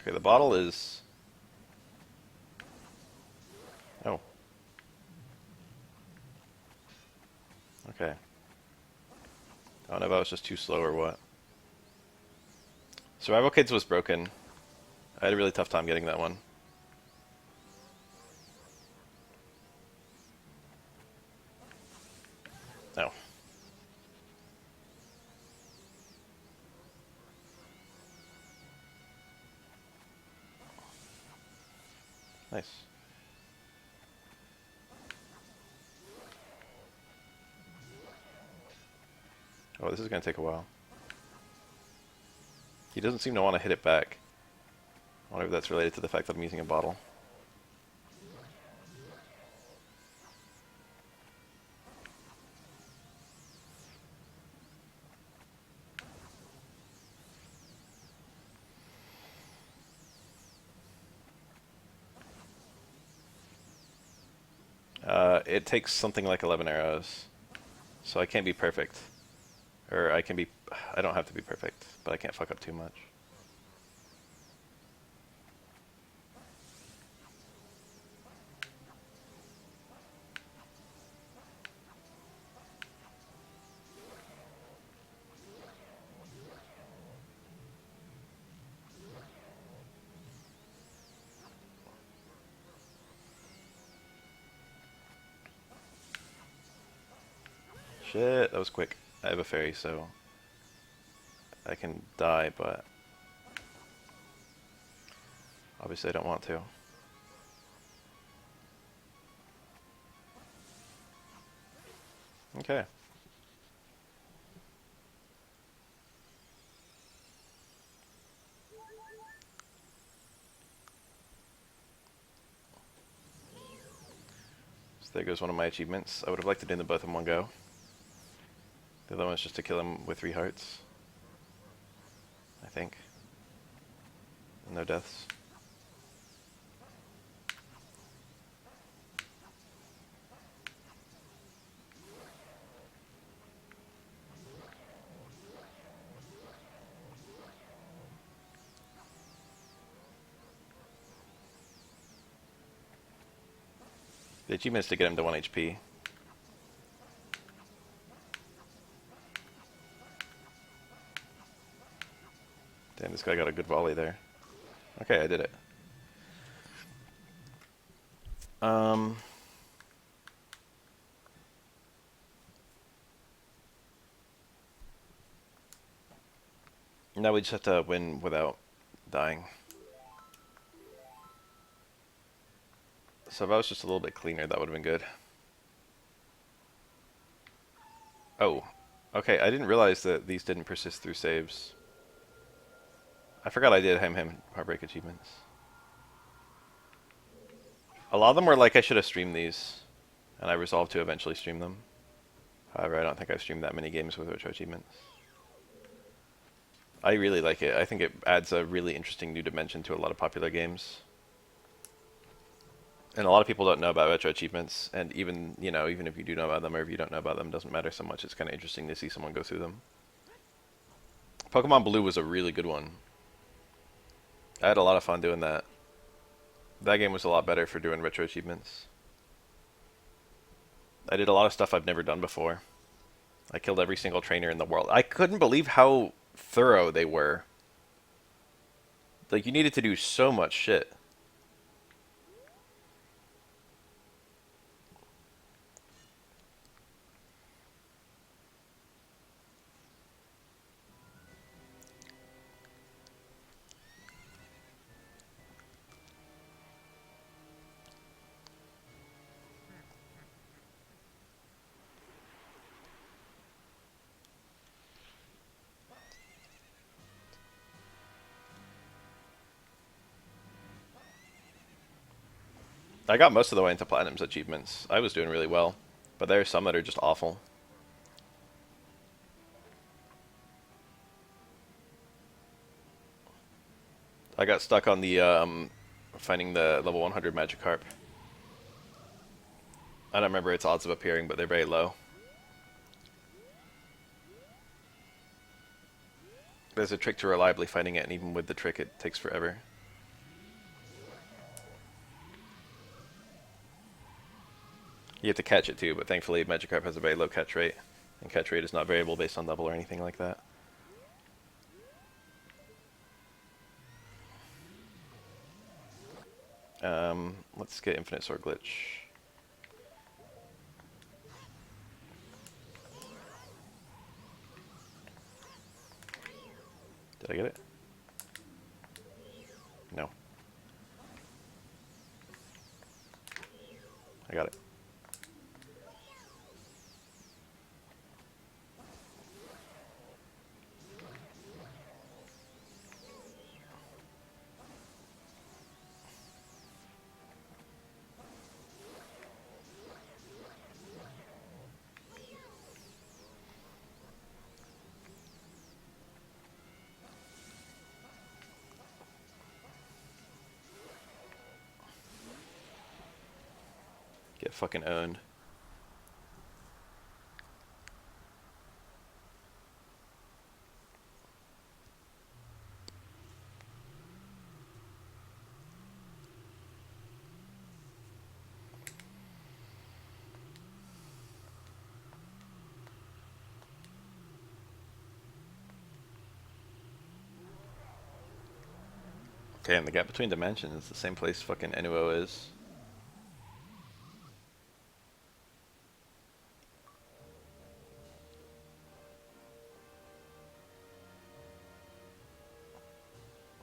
S1: Okay, the bottle is... Oh. Okay. I don't know if I was just too slow or what. Survival Kids was broken. I had a really tough time getting that one. Oh. Nice. Oh, this is going to take a while. He doesn't seem to want to hit it back. I wonder if that's related to the fact that I'm using a bottle. it takes something like 11 arrows. So I can't be perfect. Or I can be... I don't have to be perfect, but I can't fuck up too much. Shit, that was quick. I have a fairy, so I can die, but obviously I don't want to. Okay. So there goes one of my achievements. I would have liked to do them both in one go. The other one's just to kill him with 3 hearts. I think. No deaths. The achievement is to get him to 1 HP. Damn, this guy got a good volley there. Okay, I did it. Now we just have to win without dying. So if I was just a little bit cleaner, that would have been good. Oh, okay, I didn't realize that these didn't persist through saves. I forgot I did hem Heartbreak achievements. A lot of them were like I should have streamed these, and I resolved to eventually stream them. However, I don't think I've streamed that many games with RetroAchievements. I really like it. I think it adds a really interesting new dimension to a lot of popular games. And a lot of people don't know about RetroAchievements, and even, you know, even if you do know about them or if you don't know about them, it doesn't matter so much. It's kind of interesting to see someone go through them. Pokemon Blue was a really good one. I had a lot of fun doing that. That game was a lot better for doing RetroAchievements. I did a lot of stuff I've never done before. I killed every single trainer in the world. I couldn't believe how thorough they were. Like, you needed to do so much shit. I got most of the way into Platinum's achievements. I was doing really well, but there are some that are just awful. I got stuck on the finding the level 100 Magikarp. I don't remember its odds of appearing, but they're very low. There's a trick to reliably finding it, and even with the trick, it takes forever. You have to catch it too, but thankfully Magikarp has a very low catch rate, and catch rate is not variable based on level or anything like that. Let's get Infinite Sword Glitch. Did I get it? No. I got it. Get fucking owned. Okay, and the gap between dimensions is the same place fucking Enuo is.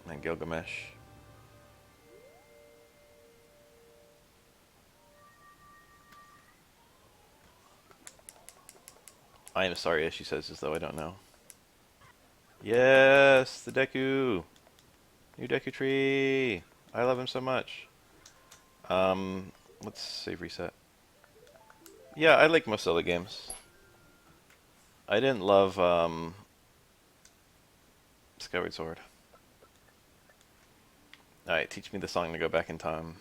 S1: And Gilgamesh. I am sorry, as she says, as though I don't know. Yes, the Deku! New Deku Tree! I love him so much. Um, let's save reset. Yeah, I like most Zelda games. I didn't love, Skyward Sword. Alright, teach me the song to go back in time.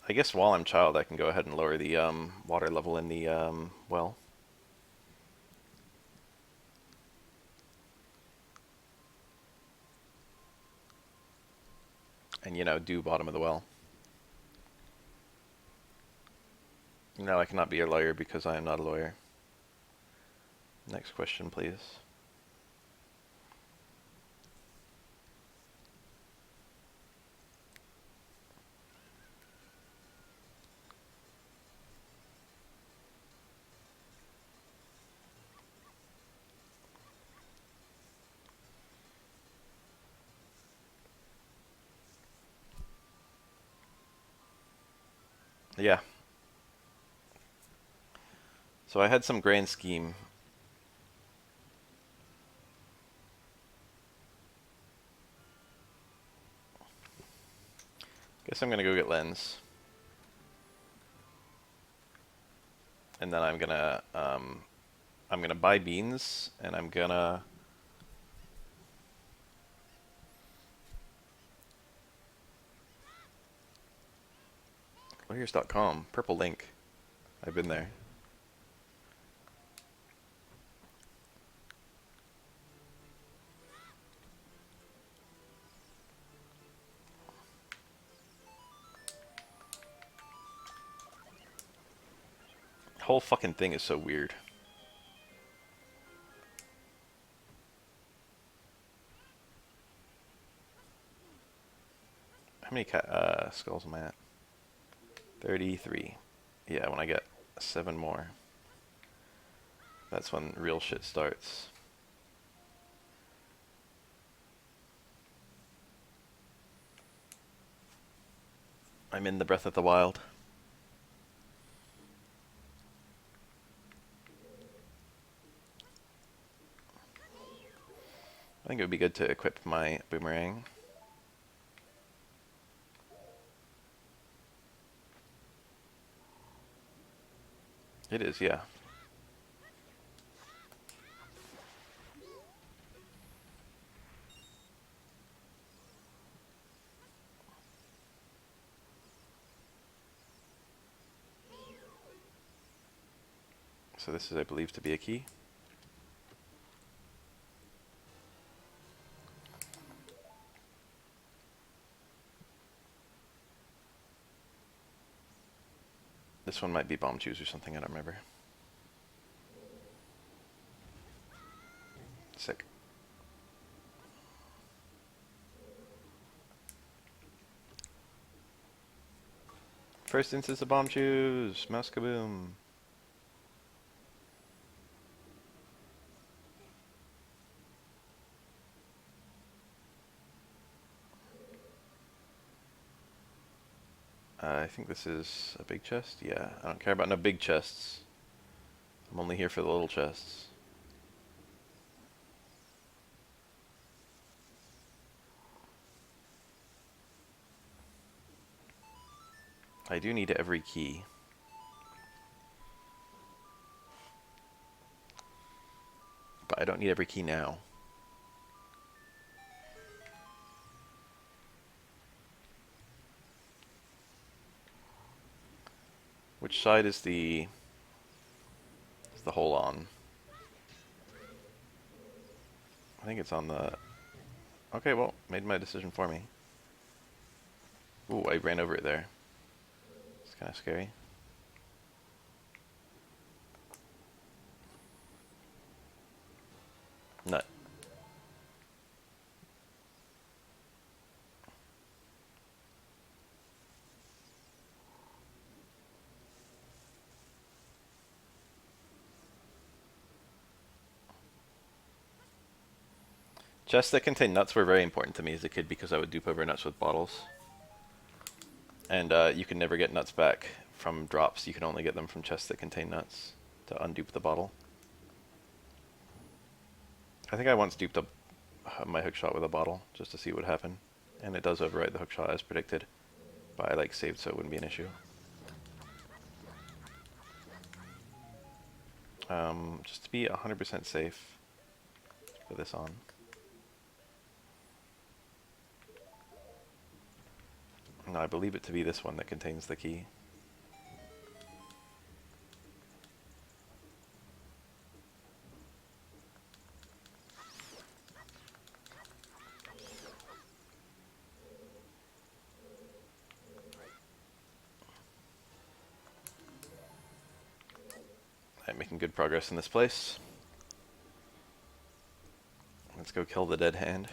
S1: I guess while I'm child, I can go ahead and lower the water level in the well. And, you know, do bottom of the well. No, I cannot be a lawyer because I am not a lawyer. Next question, please. Yeah. So I had some grand scheme. Guess I'm gonna go get lens. And then I'm gonna buy beans, and I'm gonna... Lawyers.com, purple link. I've been there. Whole fucking thing is so weird. How many skulls am I at? 33. Yeah, when I get 7 more, that's when real shit starts. I'm in the Breath of the Wild. I think it would be good to equip my boomerang. It is, yeah. So this is, I believe, to be a key. This one might be bomb choose or something, I don't remember. Sick. First instance of bomb choose! Mouse kaboom! I think this is a big chest? Yeah, I don't care about no big chests. I'm only here for the little chests. I do need every key. But I don't need every key now. Which side is the hole on? I think it's on the... Okay, well, made my decision for me. Ooh, I ran over it there. It's kind of scary. Nut. Chests that contain nuts were very important to me as a kid because I would dupe over nuts with bottles. And you can never get nuts back from drops. You can only get them from chests that contain nuts to undupe the bottle. I think I once duped my hookshot with a bottle just to see what would happen. And it does overwrite the hookshot as predicted. But I like saved so it wouldn't be an issue. Just to be 100% safe, put this on. No, I believe it to be this one that contains the key. I'm making good progress in this place. Let's go kill the dead hand.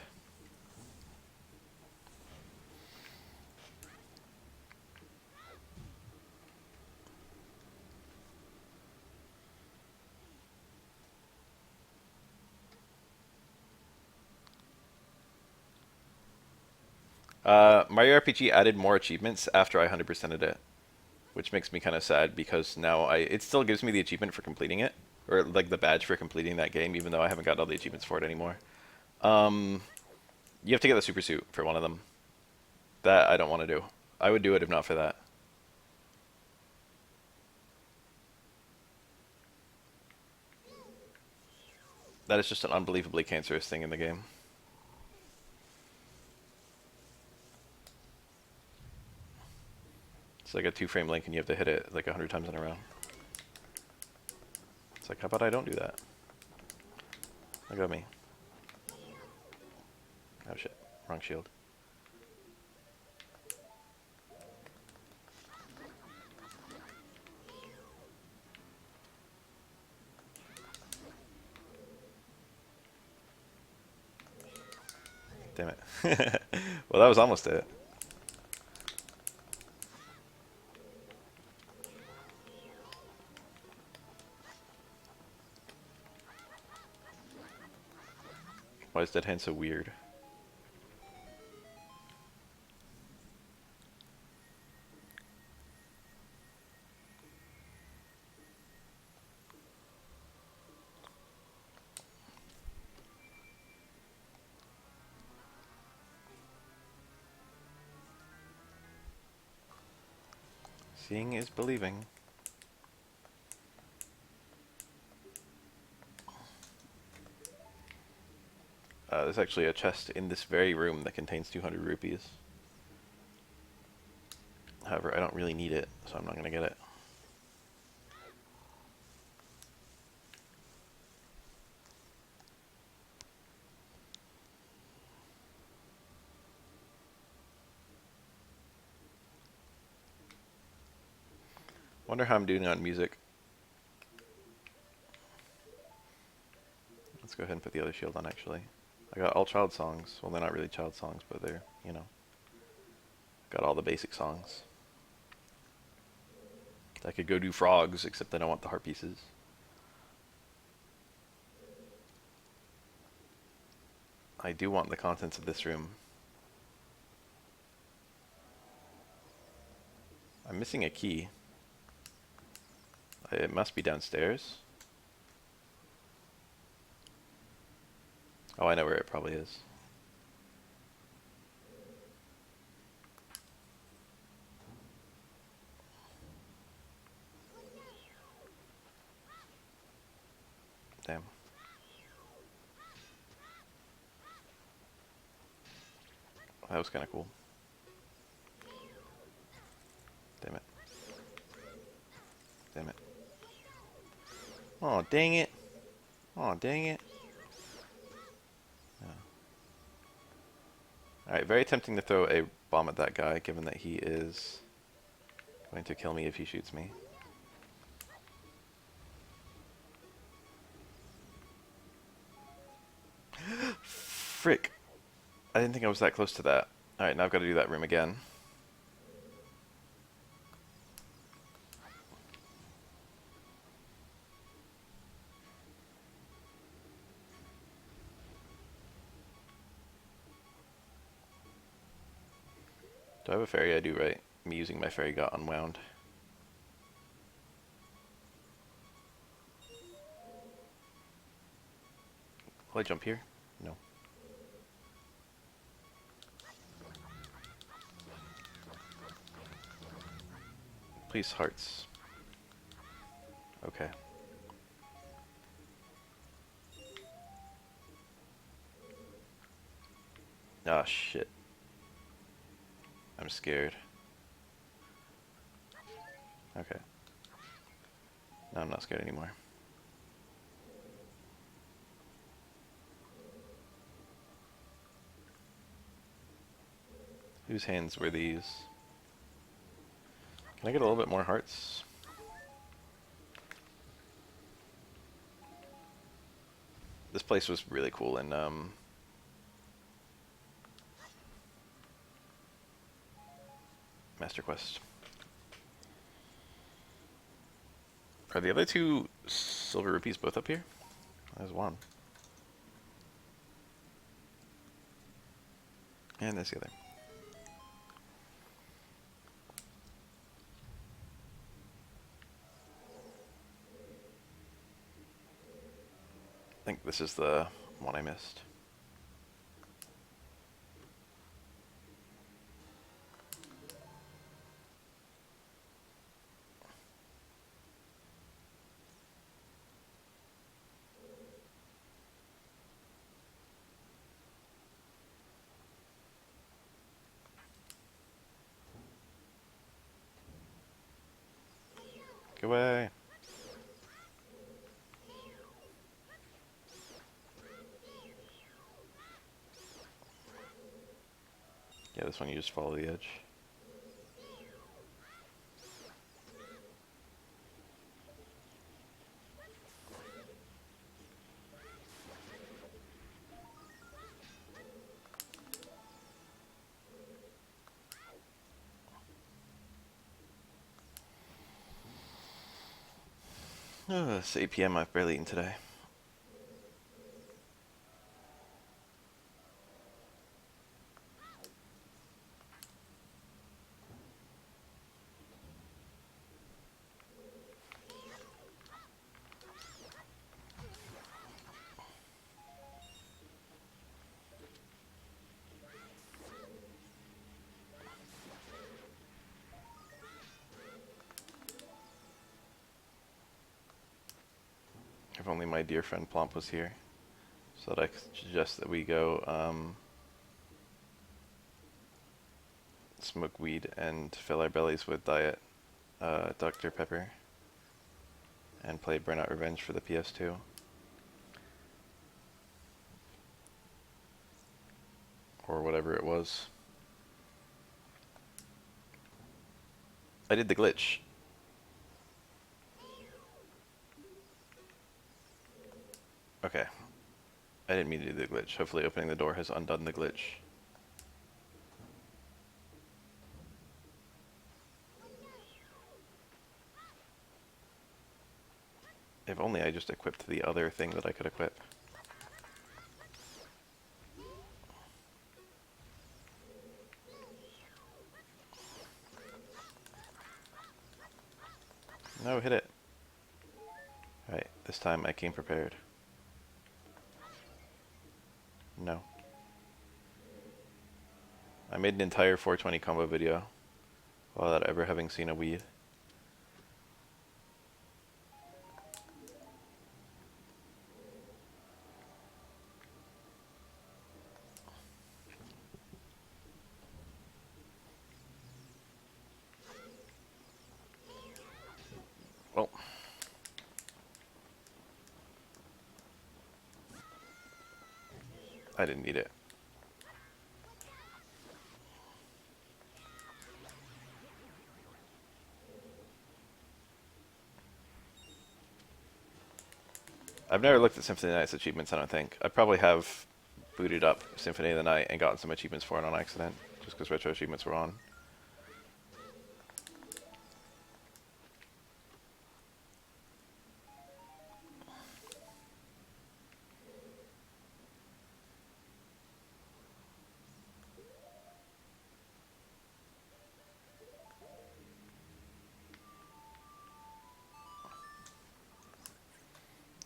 S1: Mario RPG added more achievements after I 100%ed it, which makes me kind of sad because now it still gives me the achievement for completing it, or like the badge for completing that game, even though I haven't got all the achievements for it anymore. You have to get the super suit for one of them. That I don't want to do. I would do it if not for that. That is just an unbelievably cancerous thing in the game. It's like a 2-frame link and you have to hit it like 100 times in a row. It's like, how about I don't do that? Look at me. Oh shit, wrong shield. Damn it. Well, that was almost it. Why is Dead Hand so weird? Seeing is believing. There's actually a chest in this very room that contains 200 rupees. However, I don't really need it, so I'm not going to get it. Wonder how I'm doing on music. Let's go ahead and put the other shield on, actually. I got all child songs. Well, they're not really child songs, but they're, you know. Got all the basic songs. I could go do frogs, except I don't want the heart pieces. I do want the contents of this room. I'm missing a key. It must be downstairs. Oh, I know where it probably is. Damn. That was kind of cool. Damn it. Damn it. Oh, dang it. Oh, dang it. Alright, very tempting to throw a bomb at that guy, given that he is going to kill me if he shoots me. Frick! I didn't think I was that close to that. Alright, now I've got to do that room again. Do I have a fairy? I do, right? Me using my fairy got unwound. Will I jump here? No. Please, hearts. Okay. Ah, shit. I'm scared. Okay. No, I'm not scared anymore. Whose hands were these? Can I get a little bit more hearts? This place was really cool in Master Quest. Are the other two silver rupees both up here? There's one. And there's the other. I think this is the one I missed. Go away. Yeah, this one you just follow the edge. It's 8 p.m. I've barely eaten today. If only my dear friend Plomp was here, so that I could suggest that we go smoke weed and fill our bellies with diet Dr. Pepper and play Burnout Revenge for the PS2. Or whatever it was. I did the glitch. Okay. I didn't mean to do the glitch. Hopefully opening the door has undone the glitch. If only I just equipped the other thing that I could equip. No, hit it. Alright, this time I came prepared. No. I made an entire 420 combo video without ever having seen a weed. Well. I didn't need it. I've never looked at Symphony of the Night's achievements, I don't think. I probably have booted up Symphony of the Night and gotten some achievements for it on accident, just because Retro Achievements were on.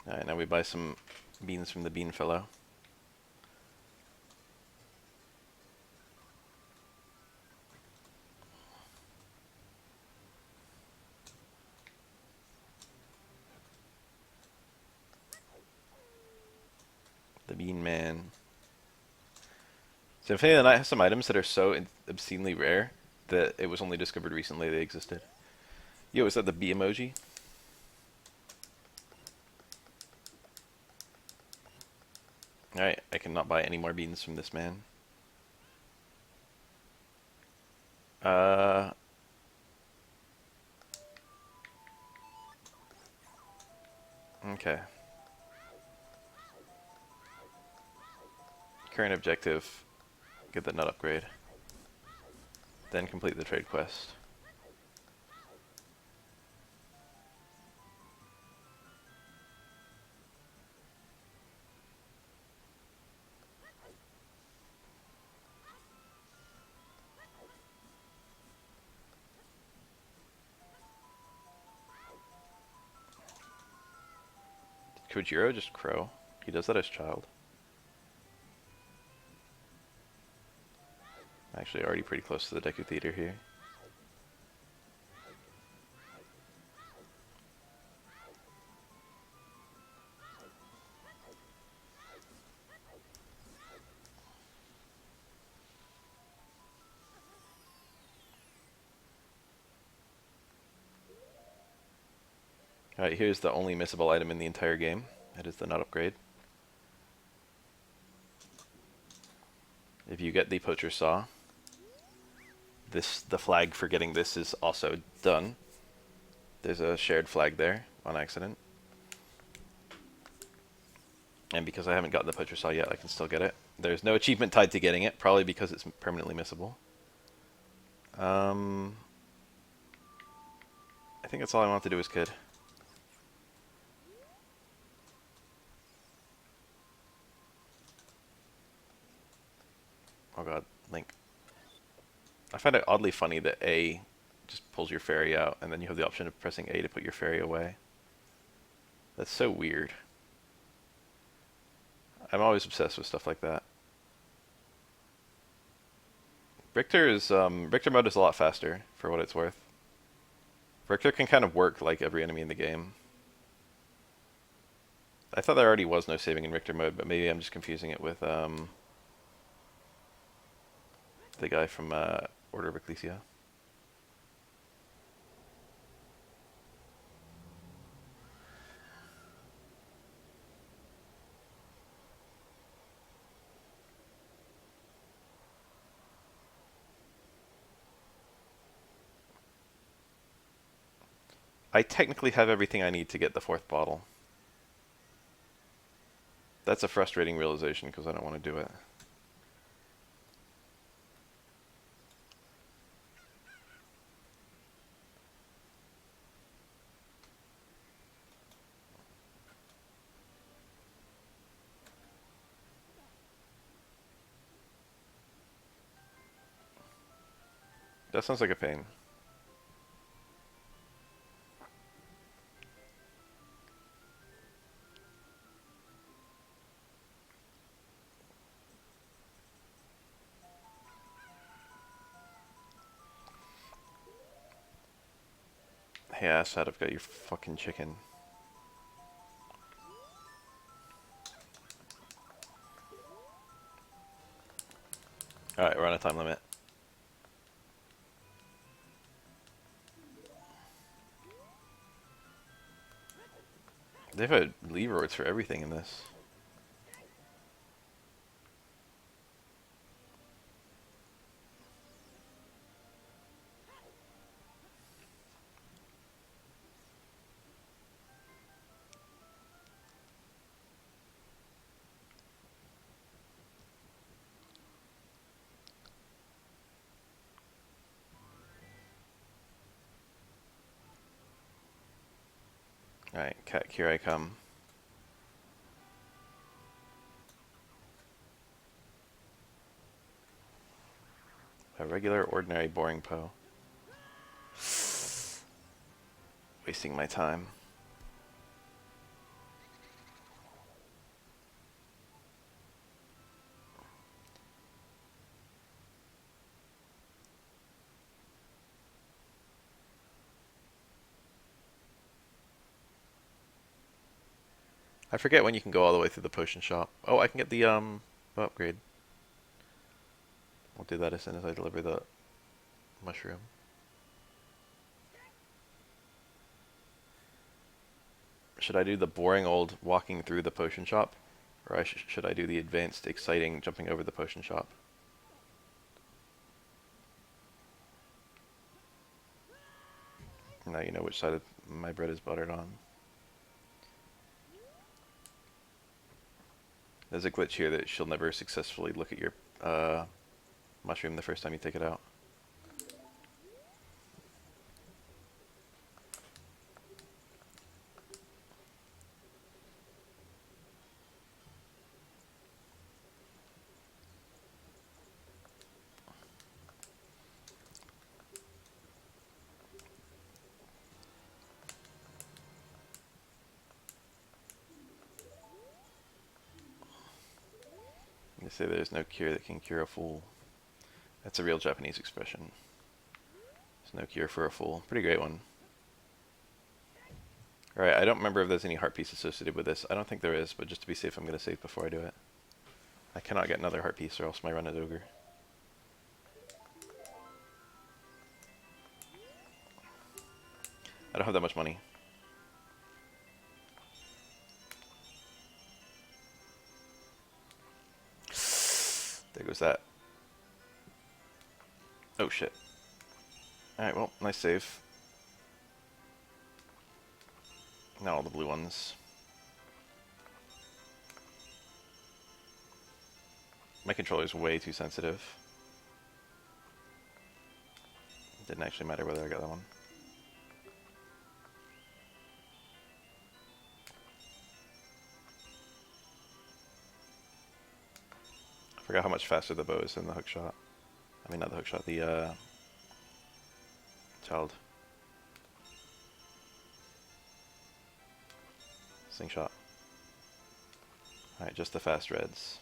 S1: Alright, now we buy some beans from the bean fellow. The bean man. Symphony of the Night has some items that are so obscenely rare that it was only discovered recently they existed. Yo, is that the bee emoji? Alright, I cannot buy any more beans from this man. Okay. Current objective, get the nut upgrade. Then complete the trade quest. Did Kojiro just crow? He does that as child. Actually, already pretty close to the Deku Theater here. Alright, here's the only missable item in the entire game. It is the nut upgrade. If you get the poacher saw, the flag for getting this is also done. There's a shared flag there on accident. And because I haven't gotten the poacher saw yet, I can still get it. There's no achievement tied to getting it, probably because it's permanently missable. I think that's all I want to do as kid. Oh god, Link. I find it oddly funny that A just pulls your fairy out, and then you have the option of pressing A to put your fairy away. That's so weird. I'm always obsessed with stuff like that. Richter mode is a lot faster, for what it's worth. Richter can kind of work like every enemy in the game. I thought there already was no saving in Richter mode, but maybe I'm just confusing it with the guy from Order of Ecclesia. I technically have everything I need to get the 4th bottle. That's a frustrating realization because I don't want to do it. That sounds like a pain. Hey asshat, I've got your fucking chicken. Alright, we're on a time limit. They've had leroys for everything in this. Alright, cat, here I come. A regular, ordinary, boring Poe. Wasting my time. I forget when you can go all the way through the potion shop. Oh, I can get the upgrade. I'll do that as soon as I deliver the mushroom. Should I do the boring old walking through the potion shop? Or should I do the advanced, exciting jumping over the potion shop? Now you know which side of my bread is buttered on. There's a glitch here that she'll never successfully look at your mushroom the first time you take it out. They say there's no cure that can cure a fool. That's a real Japanese expression. There's no cure for a fool. Pretty great one. Alright, I don't remember if there's any heart piece associated with this. I don't think there is, but just to be safe, I'm going to save before I do it. I cannot get another heart piece or else my run is over. I don't have that much money. There goes that. Oh shit. Alright, well, nice save. Now all the blue ones. My controller's way too sensitive. Didn't actually matter whether I got that one. I forgot how much faster the bow is than the hook shot. I mean, not the hook shot, the child. Slingshot. Alright, just the fast reds.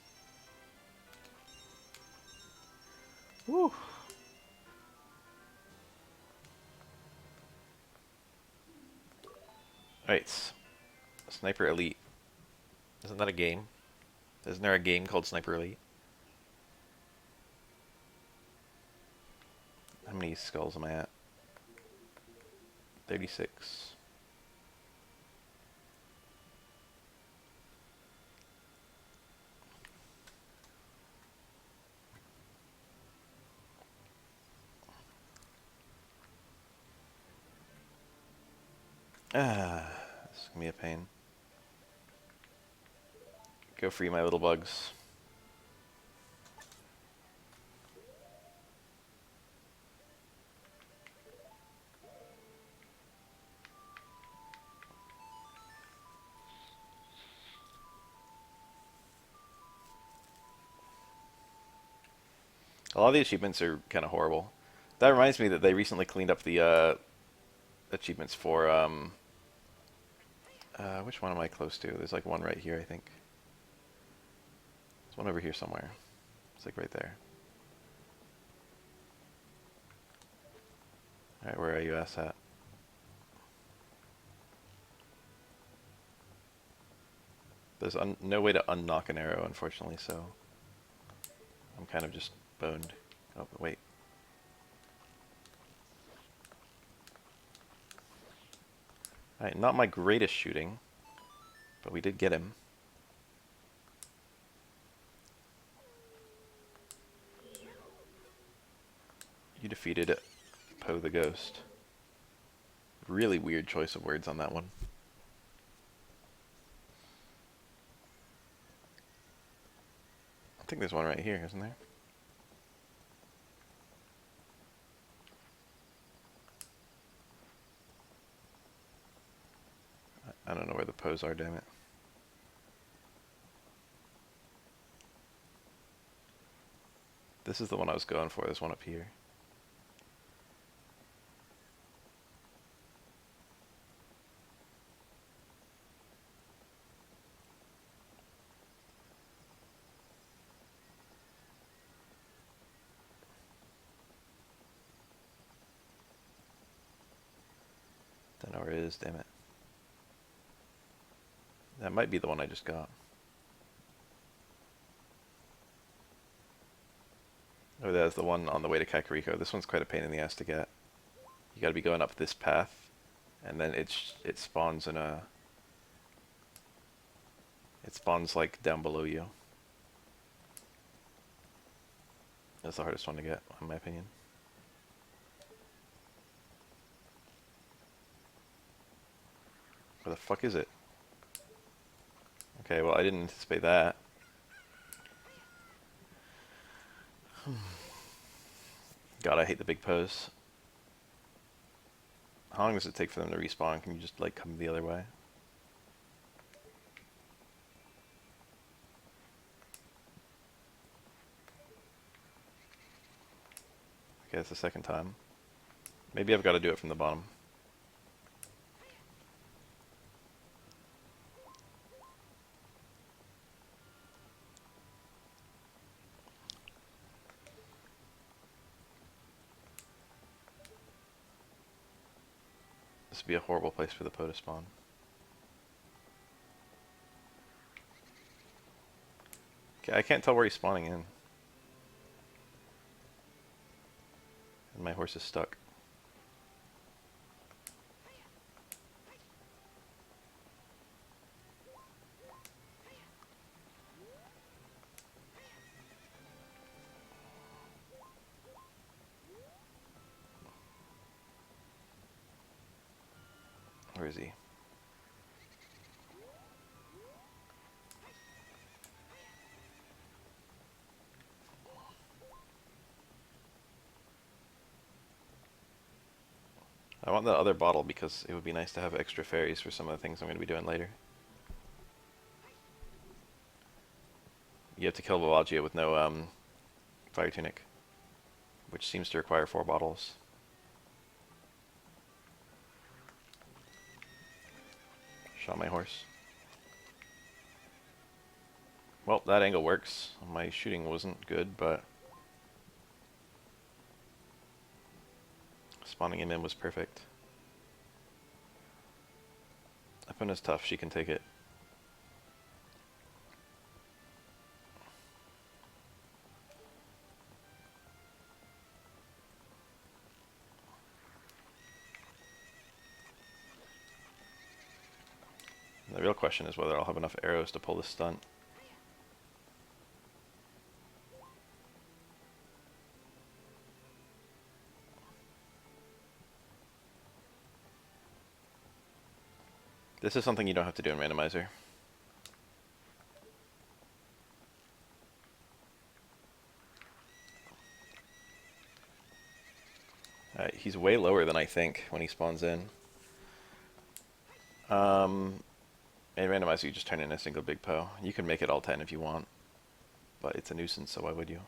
S1: Woo! Alright. Sniper Elite. Isn't that a game? Isn't there a game called Sniper Elite? How many skulls am I at? 36. Ah, this is gonna be a pain. Go free my little bugs. A lot of the achievements are kind of horrible. That reminds me that they recently cleaned up the achievements for which one am I close to? There's like one right here, I think. There's one over here somewhere. It's like right there. Alright, where are you at? There's no way to unlock an arrow, unfortunately, so I'm kind of just boned. Oh, but wait. Alright, not my greatest shooting, but we did get him. You defeated Poe the Ghost. Really weird choice of words on that one. I think there's one right here, isn't there? I don't know where the Poes are, damn it. This is the one I was going for. There's one up here. Don't know where it is, damn it. That might be the one I just got. Oh, that's the one on the way to Kakariko. This one's quite a pain in the ass to get. You gotta be going up this path, and then it spawns in a... It spawns like down below you. That's the hardest one to get, in my opinion. Where the fuck is it? Okay, well I didn't anticipate that. God, I hate the big pose. How long does it take for them to respawn? Can you just like come the other way? Okay, it's the second time. Maybe I've got to do it from the bottom. This would be a horrible place for the Poe to spawn. Okay, I can't tell where he's spawning in. And my horse is stuck. Where is he? I want that other bottle because it would be nice to have extra fairies for some of the things I'm going to be doing later. You have to kill Volvagia with no fire tunic, which seems to require 4 bottles. Shot my horse. Well, that angle works. My shooting wasn't good, but spawning him in was perfect. Epona's tough, she can take it. The real question is whether I'll have enough arrows to pull this stunt. This is something you don't have to do in randomizer. He's way lower than I think when he spawns in. In randomizer you just turn in a single big Poe. You can make it all 10 if you want, but it's a nuisance, so why would you?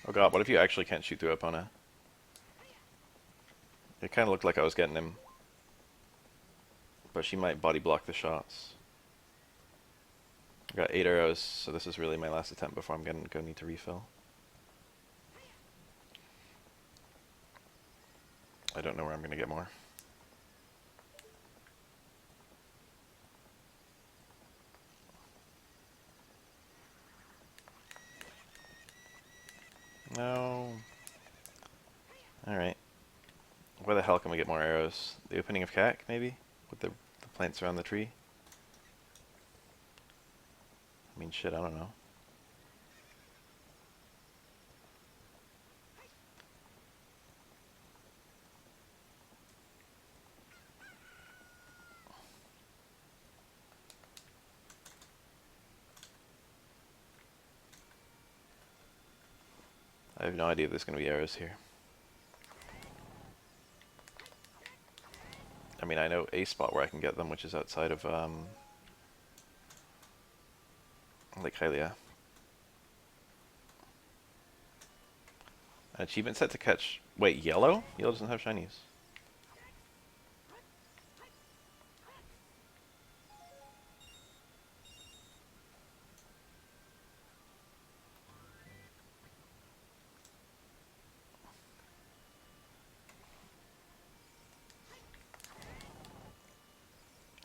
S1: Oh god, what if you actually can't shoot through Epona? It kind of looked like I was getting him, but she might body block the shots. I've got 8 arrows, so this is really my last attempt before I'm going to need to refill. I don't know where I'm going to get more. No. Alright. Where the hell can we get more arrows? The opening of Cac, maybe? With the plants around the tree? I mean, shit, I don't know. have no idea if there's going to be arrows here. I mean, I know a spot where I can get them, which is outside of, Lake Hylia. An achievement set to catch... Wait, yellow? Yellow doesn't have shinies.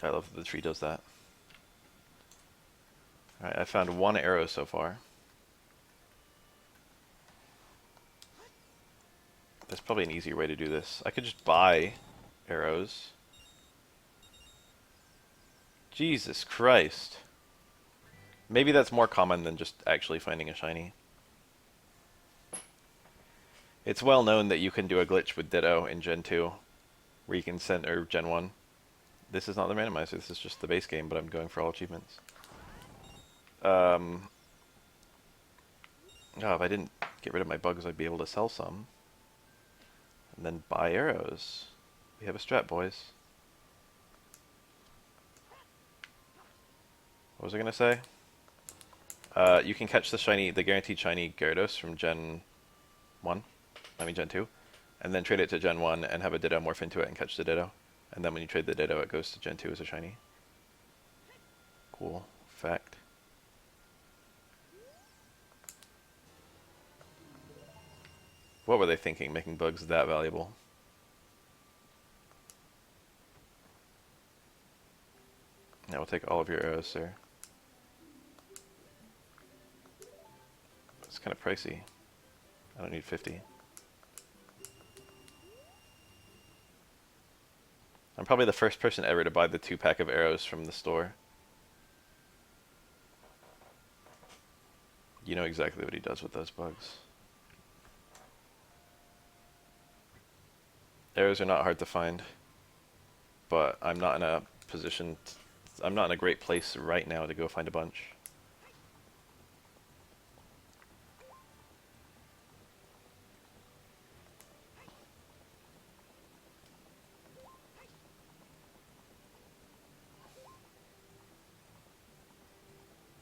S1: I love that the tree does that. Alright, I found one arrow so far. There's probably an easier way to do this. I could just buy arrows. Jesus Christ. Maybe that's more common than just actually finding a shiny. It's well known that you can do a glitch with Ditto in Gen 2, where you can send, or Gen 1. This is not the randomizer, this is just the base game, but I'm going for all achievements. Oh, if I didn't get rid of my bugs, I'd be able to sell some. And then buy arrows. We have a strat, boys. What was I gonna say? You can catch the guaranteed shiny Gyarados from Gen 1. I mean Gen 2. And then trade it to Gen 1 and have a Ditto morph into it and catch the Ditto. And then when you trade the Ditto, it goes to Gen 2 as a shiny. Cool fact. What were they thinking, making bugs that valuable? Now we'll take all of your arrows, sir. It's kind of pricey. I don't need 50. I'm probably the first person ever to buy the 2-pack of arrows from the store. You know exactly what he does with those bugs. Arrows are not hard to find, but I'm not in a position, I'm not in a great place right now to go find a bunch.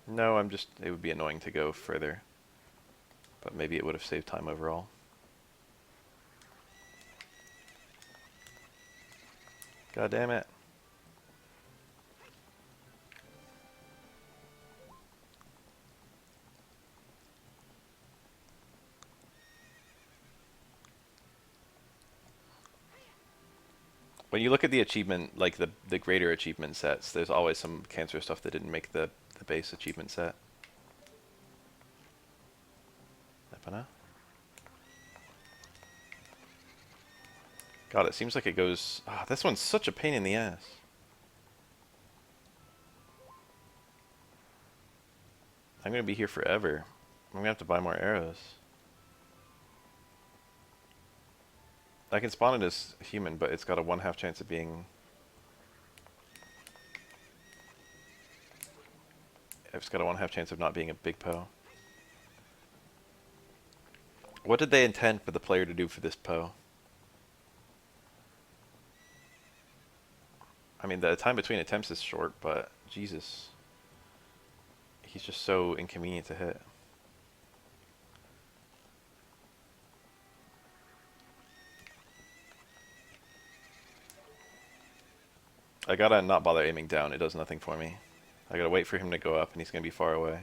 S1: No, it would be annoying to go further, but maybe it would have saved time overall. God damn it. When you look at the achievement, like the greater achievement sets, there's always some cancer stuff that didn't make the base achievement set. Epona? God, it seems like it goes... Ah, this one's such a pain in the ass. I'm gonna be here forever. I'm gonna have to buy more arrows. I can spawn it as a human, but it's got a 1/2 chance of being... It's got a 1/2 chance of not being a big Poe. What did they intend for the player to do for this Poe? I mean, the time between attempts is short, but Jesus. He's just so inconvenient to hit. I gotta not bother aiming down, it does nothing for me. I gotta wait for him to go up and he's gonna be far away.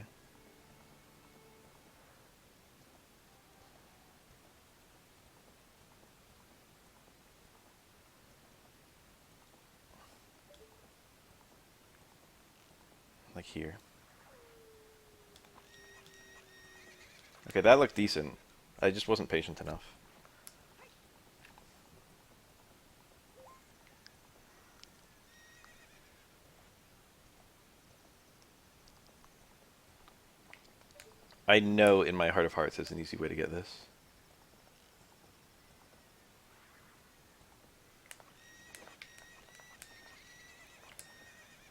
S1: Like here. Okay, that looked decent. I just wasn't patient enough. I know in my heart of hearts there's an easy way to get this.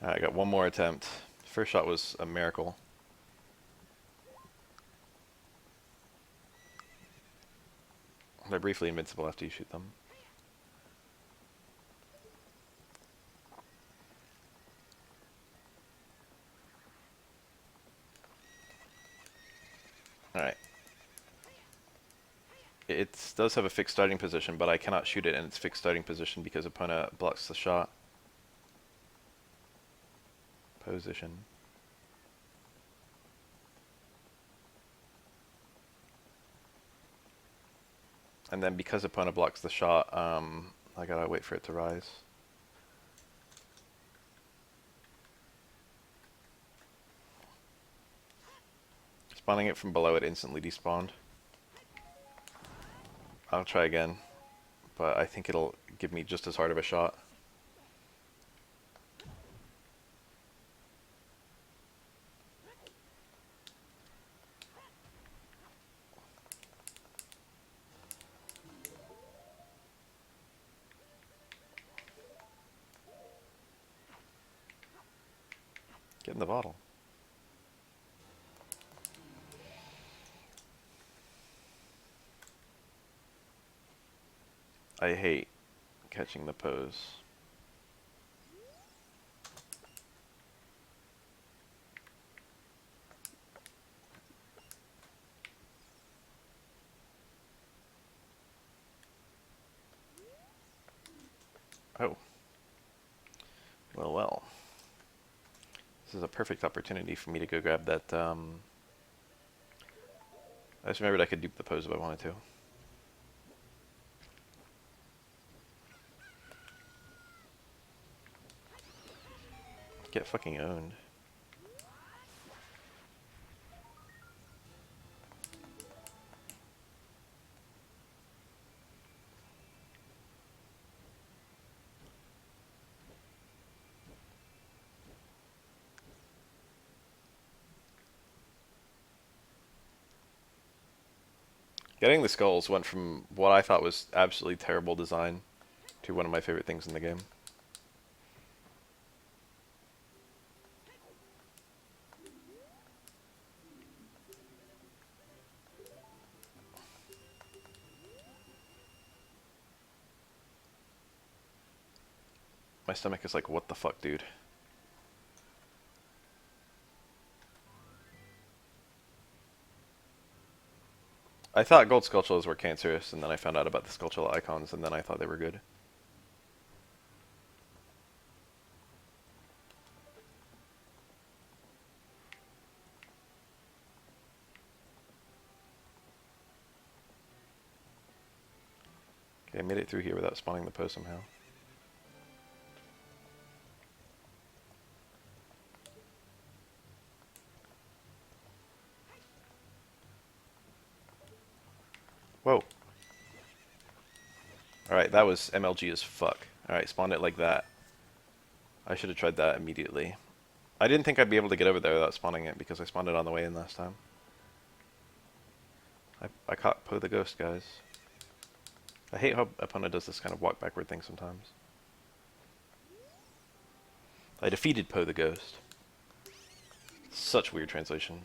S1: Alright, I got one more attempt. First shot was a miracle. They're briefly invincible after you shoot them. Alright. It does have a fixed starting position, but I cannot shoot it in its fixed starting position because opponent blocks the shot. Position. And then because opponent blocks the shot, I gotta wait for it to rise. Spawning it from below, it instantly despawned. I'll try again, but I think it'll give me just as hard of a shot. Get in the bottle. I hate catching the pose. Oh. Well, well. This is a perfect opportunity for me to go grab that, I just remembered I could dupe the pose if I wanted to. Get fucking owned. Getting the skulls went from what I thought was absolutely terrible design to one of my favorite things in the game. My stomach is like, what the fuck, dude? I thought gold skulltulas were cancerous, and then I found out about the skulltula icons, and then I thought they were good. Okay, I made it through here without spawning the pose somehow. Whoa. Alright, that was MLG as fuck. Alright, spawned it like that. I should have tried that immediately. I didn't think I'd be able to get over there without spawning it because I spawned it on the way in last time. I caught Poe the Ghost, guys. I hate how opponent does this kind of walk backward thing sometimes. I defeated Poe the Ghost. Such weird translation.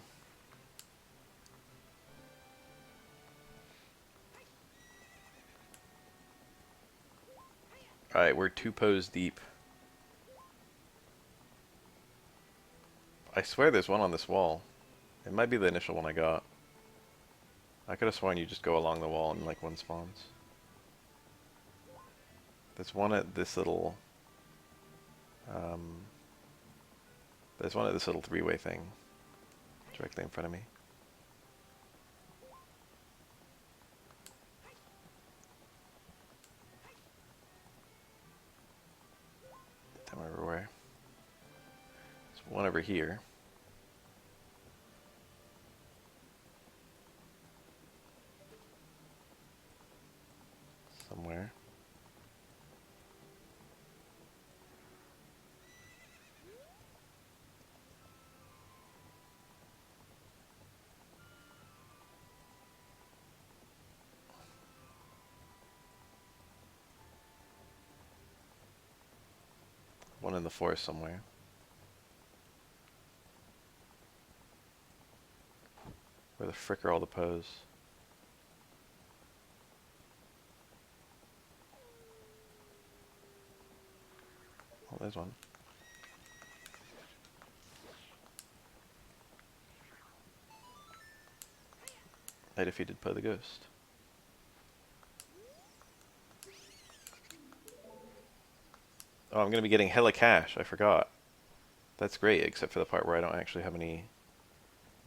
S1: Alright, we're 2 Poes deep. I swear there's one on this wall. It might be the initial one I got. I could have sworn you just go along the wall and like one spawns. There's one at this little... there's one at this little 3-way thing. Directly in front of me. Don't remember where. There's one over here. Somewhere. One in the forest somewhere. Where the frick are all the Poes? Oh, there's one. I defeated Po the Ghost. Oh, I'm gonna be getting hella cash. I forgot. That's great, except for the part where I don't actually have any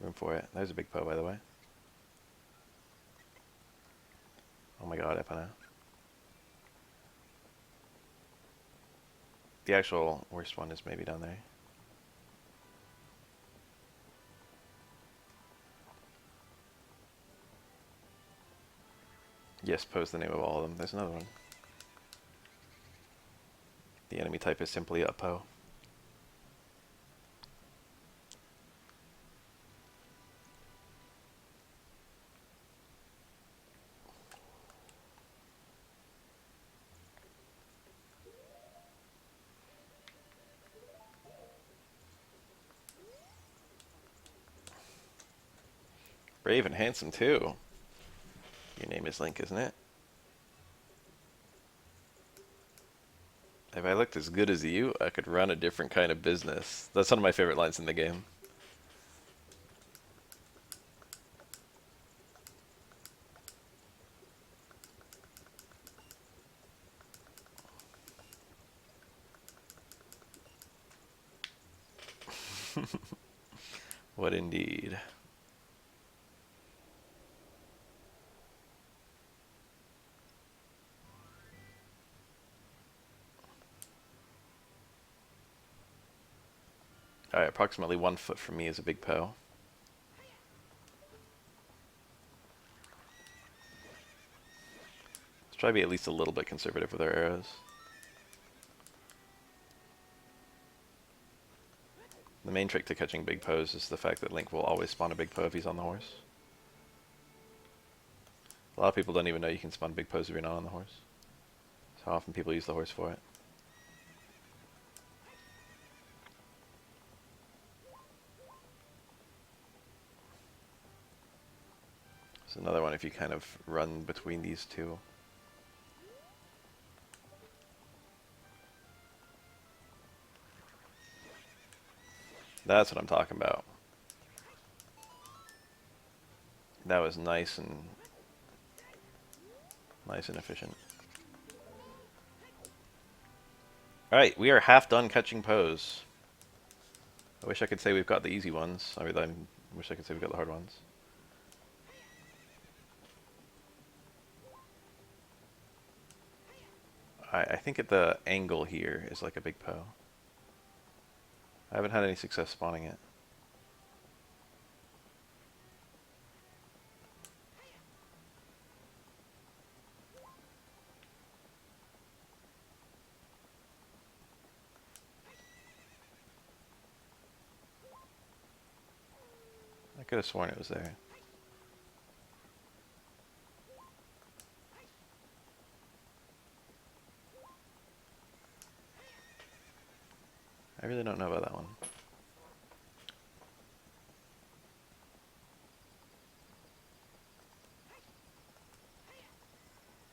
S1: room for it. There's a big Po, by the way. Oh my god, Epona. The actual worst one is maybe down there. Yes, Po's the name of all of them. There's another one. The enemy type is simply a Po. Brave and handsome too. Your name is Link, isn't it? If I looked as good as you, I could run a different kind of business. That's one of my favorite lines in the game. What indeed. Alright, approximately 1 foot from me is a big Po. Let's try to be at least a little bit conservative with our arrows. The main trick to catching big Po's is the fact that Link will always spawn a big Po if he's on the horse. A lot of people don't even know you can spawn big Po's if you're not on the horse. That's how often people use the horse for it. There's another one if you kind of run between these two. That's what I'm talking about. That was nice and efficient. Alright, we are half done catching Po's. I wish I could say we've got the easy ones. I wish I could say we've got the hard ones. I think at the angle here is like a big Po. I haven't had any success spawning it. I could have sworn it was there. I really don't know about that one.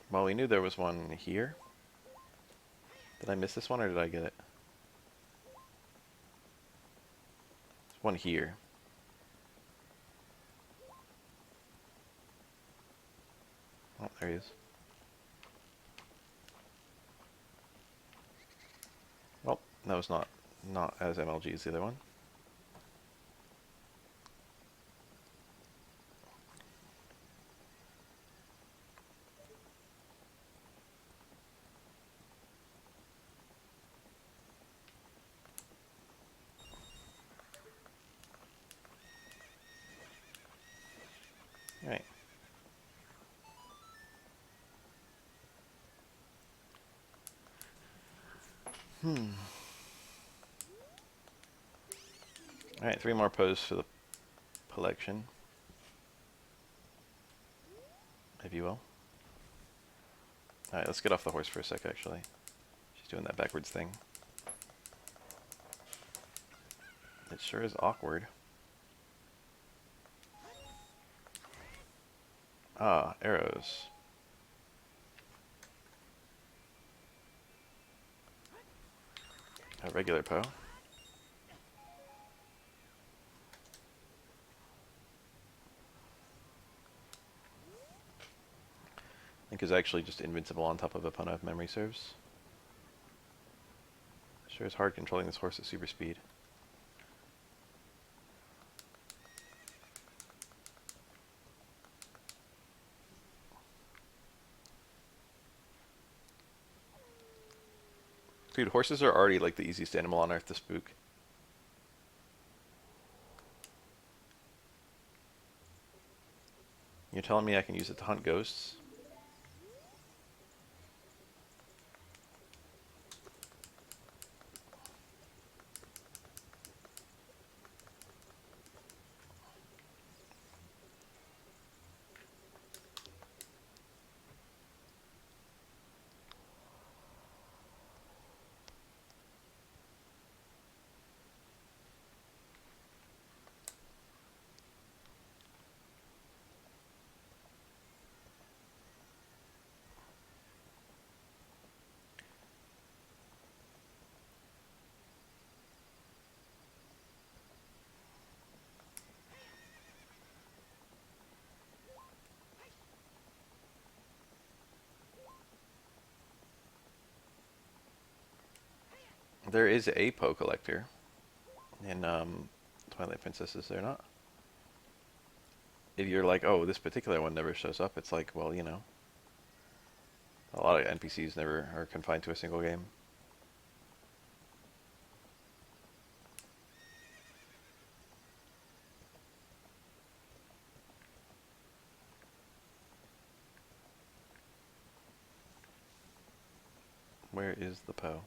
S1: Well, we knew there was one here. Did I miss this one or did I get it? There's one here. Oh, there he is. Well, that was not as MLG as the other one. Alright. Alright, 3 more Po's for the collection. If you will. Alright, let's get off the horse for a sec, actually. She's doing that backwards thing. It sure is awkward. Ah, arrows. A regular Poe. I think is actually just invincible on top of Epona if memory serves. Sure is hard controlling this horse at super speed. Dude, horses are already like the easiest animal on earth to spook. You're telling me I can use it to hunt ghosts? There is a Poe collector in Twilight Princess, is there not? If you're like, oh, this particular one never shows up, it's like, well, you know, a lot of NPCs never are confined to a single game. Where is the Poe?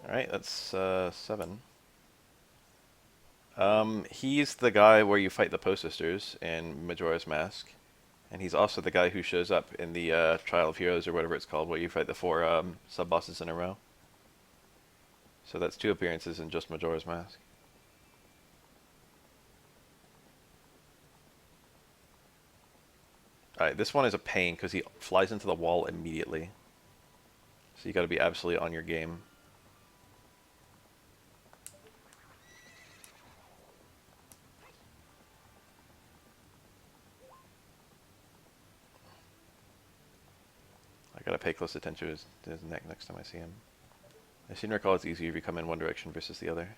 S1: Alright, that's 7. He's the guy where you fight the Poe sisters in Majora's Mask. And he's also the guy who shows up in the Trial of Heroes or whatever it's called, where you fight the 4 sub-bosses in a row. So that's 2 appearances in just Majora's Mask. Alright, this one is a pain because he flies into the wall immediately. So you gotta be absolutely on your game. I gotta pay close attention to his neck next time I see him. I seem to recall it's easier if you come in one direction versus the other.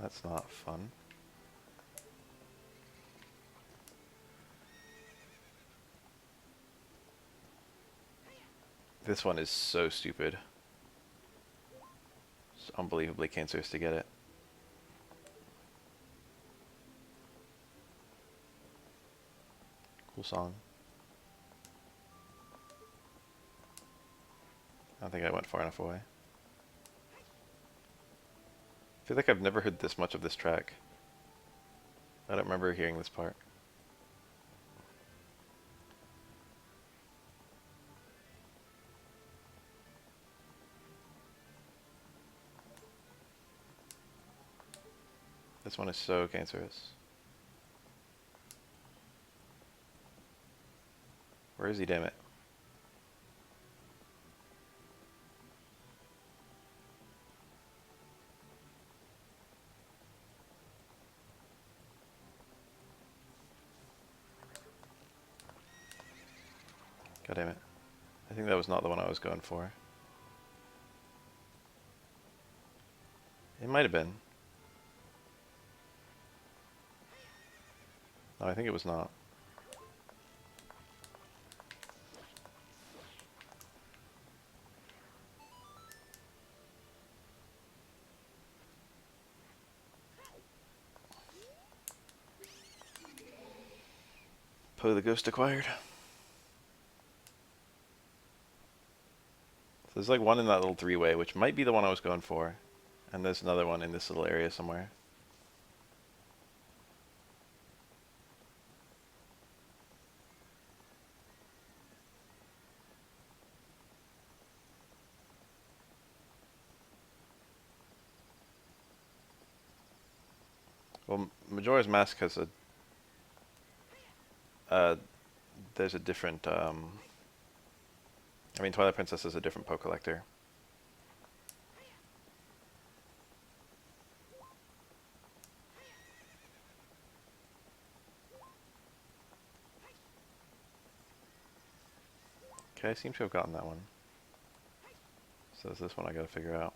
S1: That's not fun. This one is so stupid. It's unbelievably cancerous to get it. Cool song. I don't think I went far enough away. I feel like I've never heard this much of this track. I don't remember hearing this part. This one is so cancerous. Where is he, damn it? God damn it. I think that was not the one I was going for. It might have been. No, I think it was not. Poe the Ghost acquired. So there's like one in that little three-way, which might be the one I was going for. And there's another one in this little area somewhere. Well, Majora's Mask has a... there's a different... I mean, Twilight Princess is a different Poe collector. Okay, I seem to have gotten that one. So is this one I gotta figure out.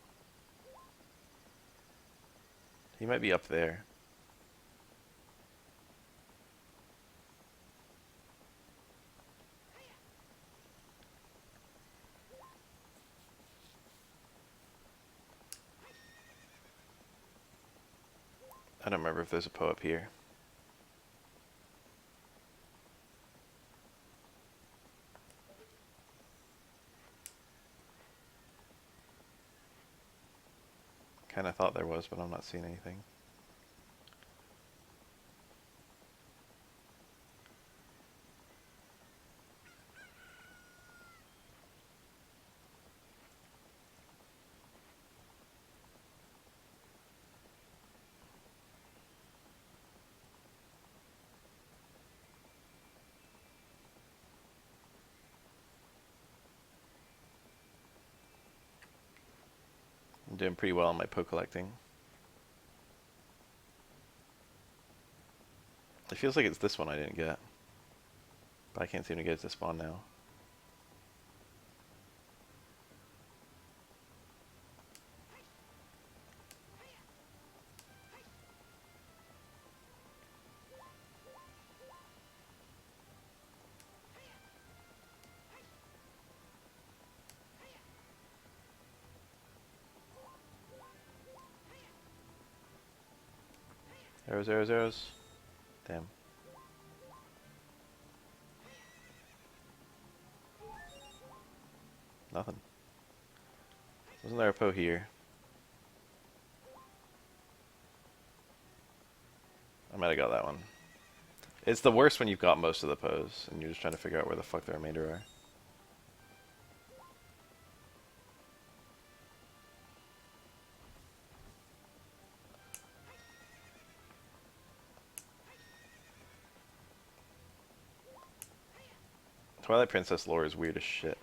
S1: He might be up there. I don't remember if there's a Poe up here. Kinda thought there was, but I'm not seeing anything. I'm doing pretty well on my Poe collecting. It feels like it's this one I didn't get. But I can't seem to get it to spawn now. Arrows, arrows, arrows. Damn. Nothing. Wasn't there a Poe here? I might have got that one. It's the worst when you've got most of the Poes, and you're just trying to figure out where the fuck the remainder are. Twilight Princess lore is weird as shit.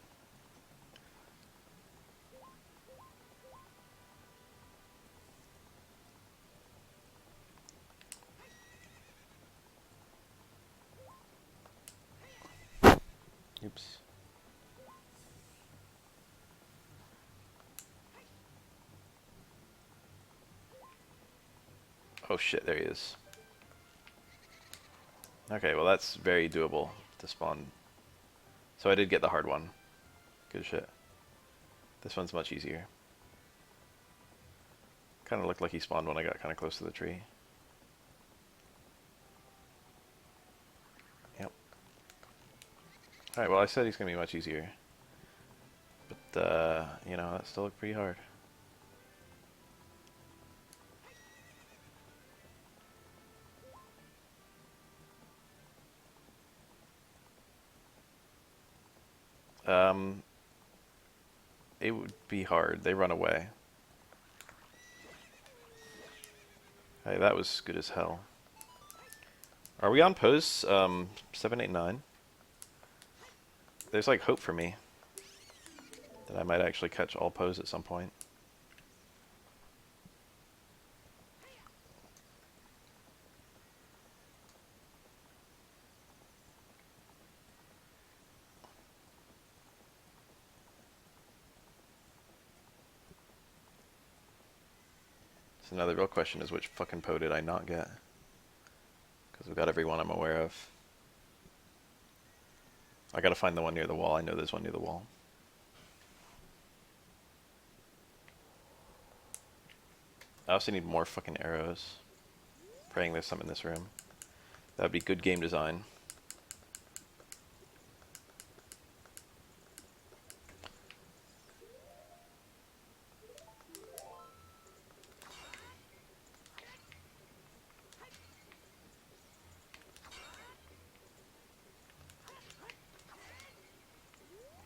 S1: Oops. Oh shit, there he is. Okay, well that's very doable to spawn. So I did get the hard one. Good shit. This one's much easier. Kind of looked like he spawned when I got kind of close to the tree. Yep. Alright, well I said he's going to be much easier. But, you know, that still looked pretty hard. It would be hard. They run away. Hey, that was good as hell. Are we on pose 7, 8, 9? There's like hope for me that I might actually catch all pose at some point. So now the real question is, which fucking Poe did I not get? Because I've got every one I'm aware of. I gotta find the one near the wall. I know there's one near the wall. I also need more fucking arrows. Praying there's some in this room. That would be good game design.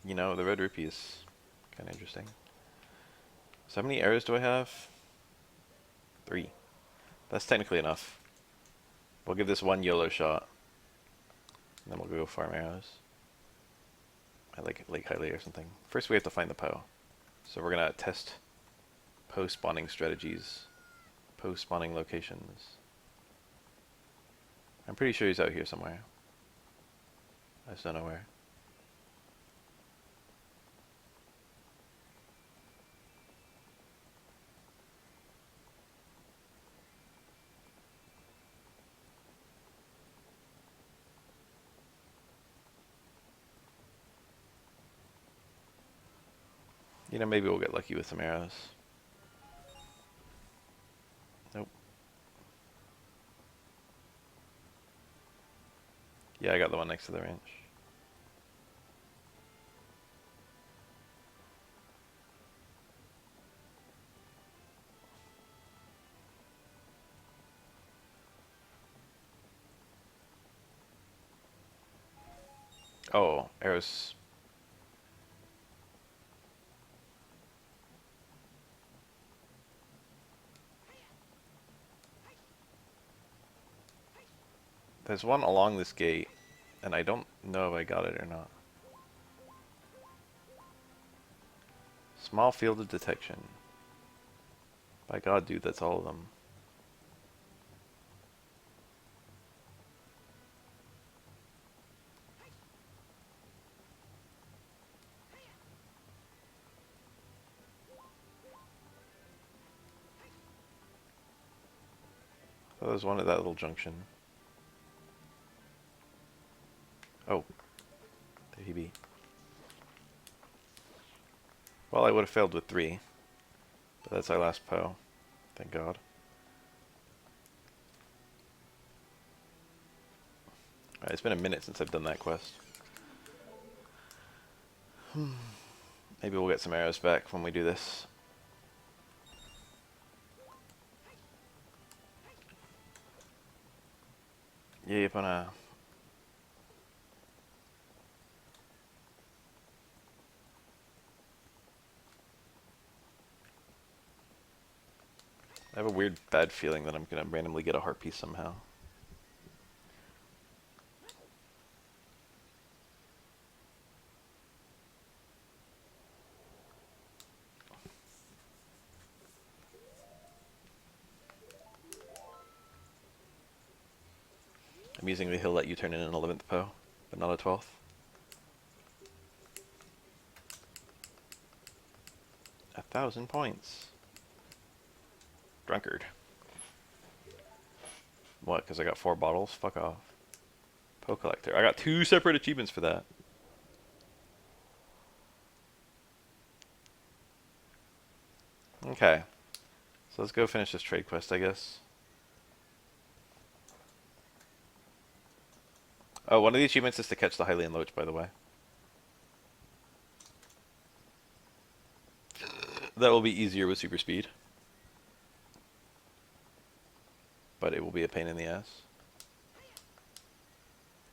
S1: You know, the red rupee is kind of interesting. So how many arrows do I have? 3. That's technically enough. We'll give this one YOLO shot. And then we'll go farm arrows. I like Lake Hylia or something. First we have to find the Poe. So we're gonna test Poe spawning strategies. Poe spawning locations. I'm pretty sure he's out here somewhere. I just don't know where. You know, maybe we'll get lucky with some arrows. Nope. Yeah, I got the one next to the ranch. Oh, arrows. There's one along this gate, and I don't know if I got it or not. Small field of detection. By God, dude, that's all of them. Oh, there's one at that little junction. Oh, there he be. Well, I would have failed with 3, but that's our last Poe. Thank God. Alright, it's been a minute since I've done that quest. Maybe we'll get some arrows back when we do this. Yeah, pana. I have a weird bad feeling that I'm gonna randomly get a heart piece somehow. Amusingly, he'll let you turn in an 11th Poe, but not a 12th. A 1,000 points. Drunkard. What, because I got 4 bottles? Fuck off. Poe Collector. I got 2 separate achievements for that. Okay. So let's go finish this trade quest, I guess. Oh, one of the achievements is to catch the Hylian Loach, by the way. That will be easier with super speed. But it will be a pain in the ass.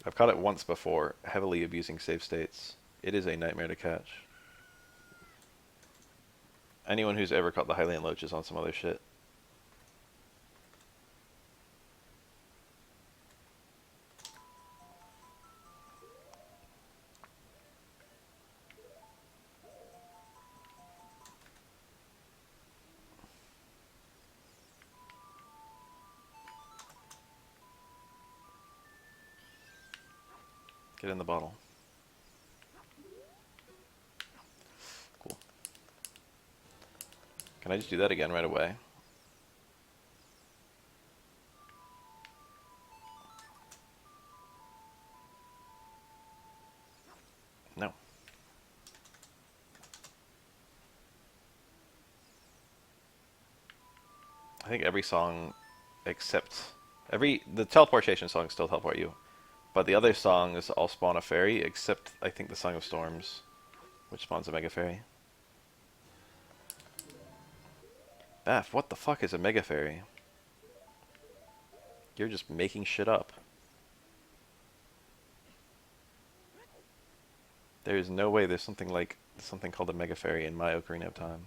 S1: I've caught it once before, heavily abusing save states. It is a nightmare to catch. Anyone who's ever caught the Hylian Loach is on some other shit. Get in the bottle. Cool. Can I just do that again right away? No. I think every song except... the teleportation songs still teleport you. But the other songs all spawn a fairy, except I think the Song of Storms, which spawns a Mega Fairy. Baff, what the fuck is a Mega Fairy? You're just making shit up. There's no way there's something called a Mega Fairy in my Ocarina of Time.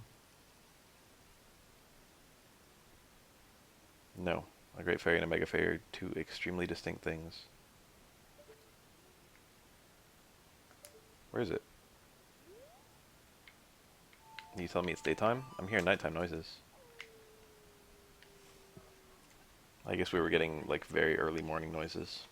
S1: No. A Great Fairy and a Mega Fairy are two extremely distinct things. Where is it? You tell me it's daytime? I'm hearing nighttime noises. I guess we were getting like very early morning noises.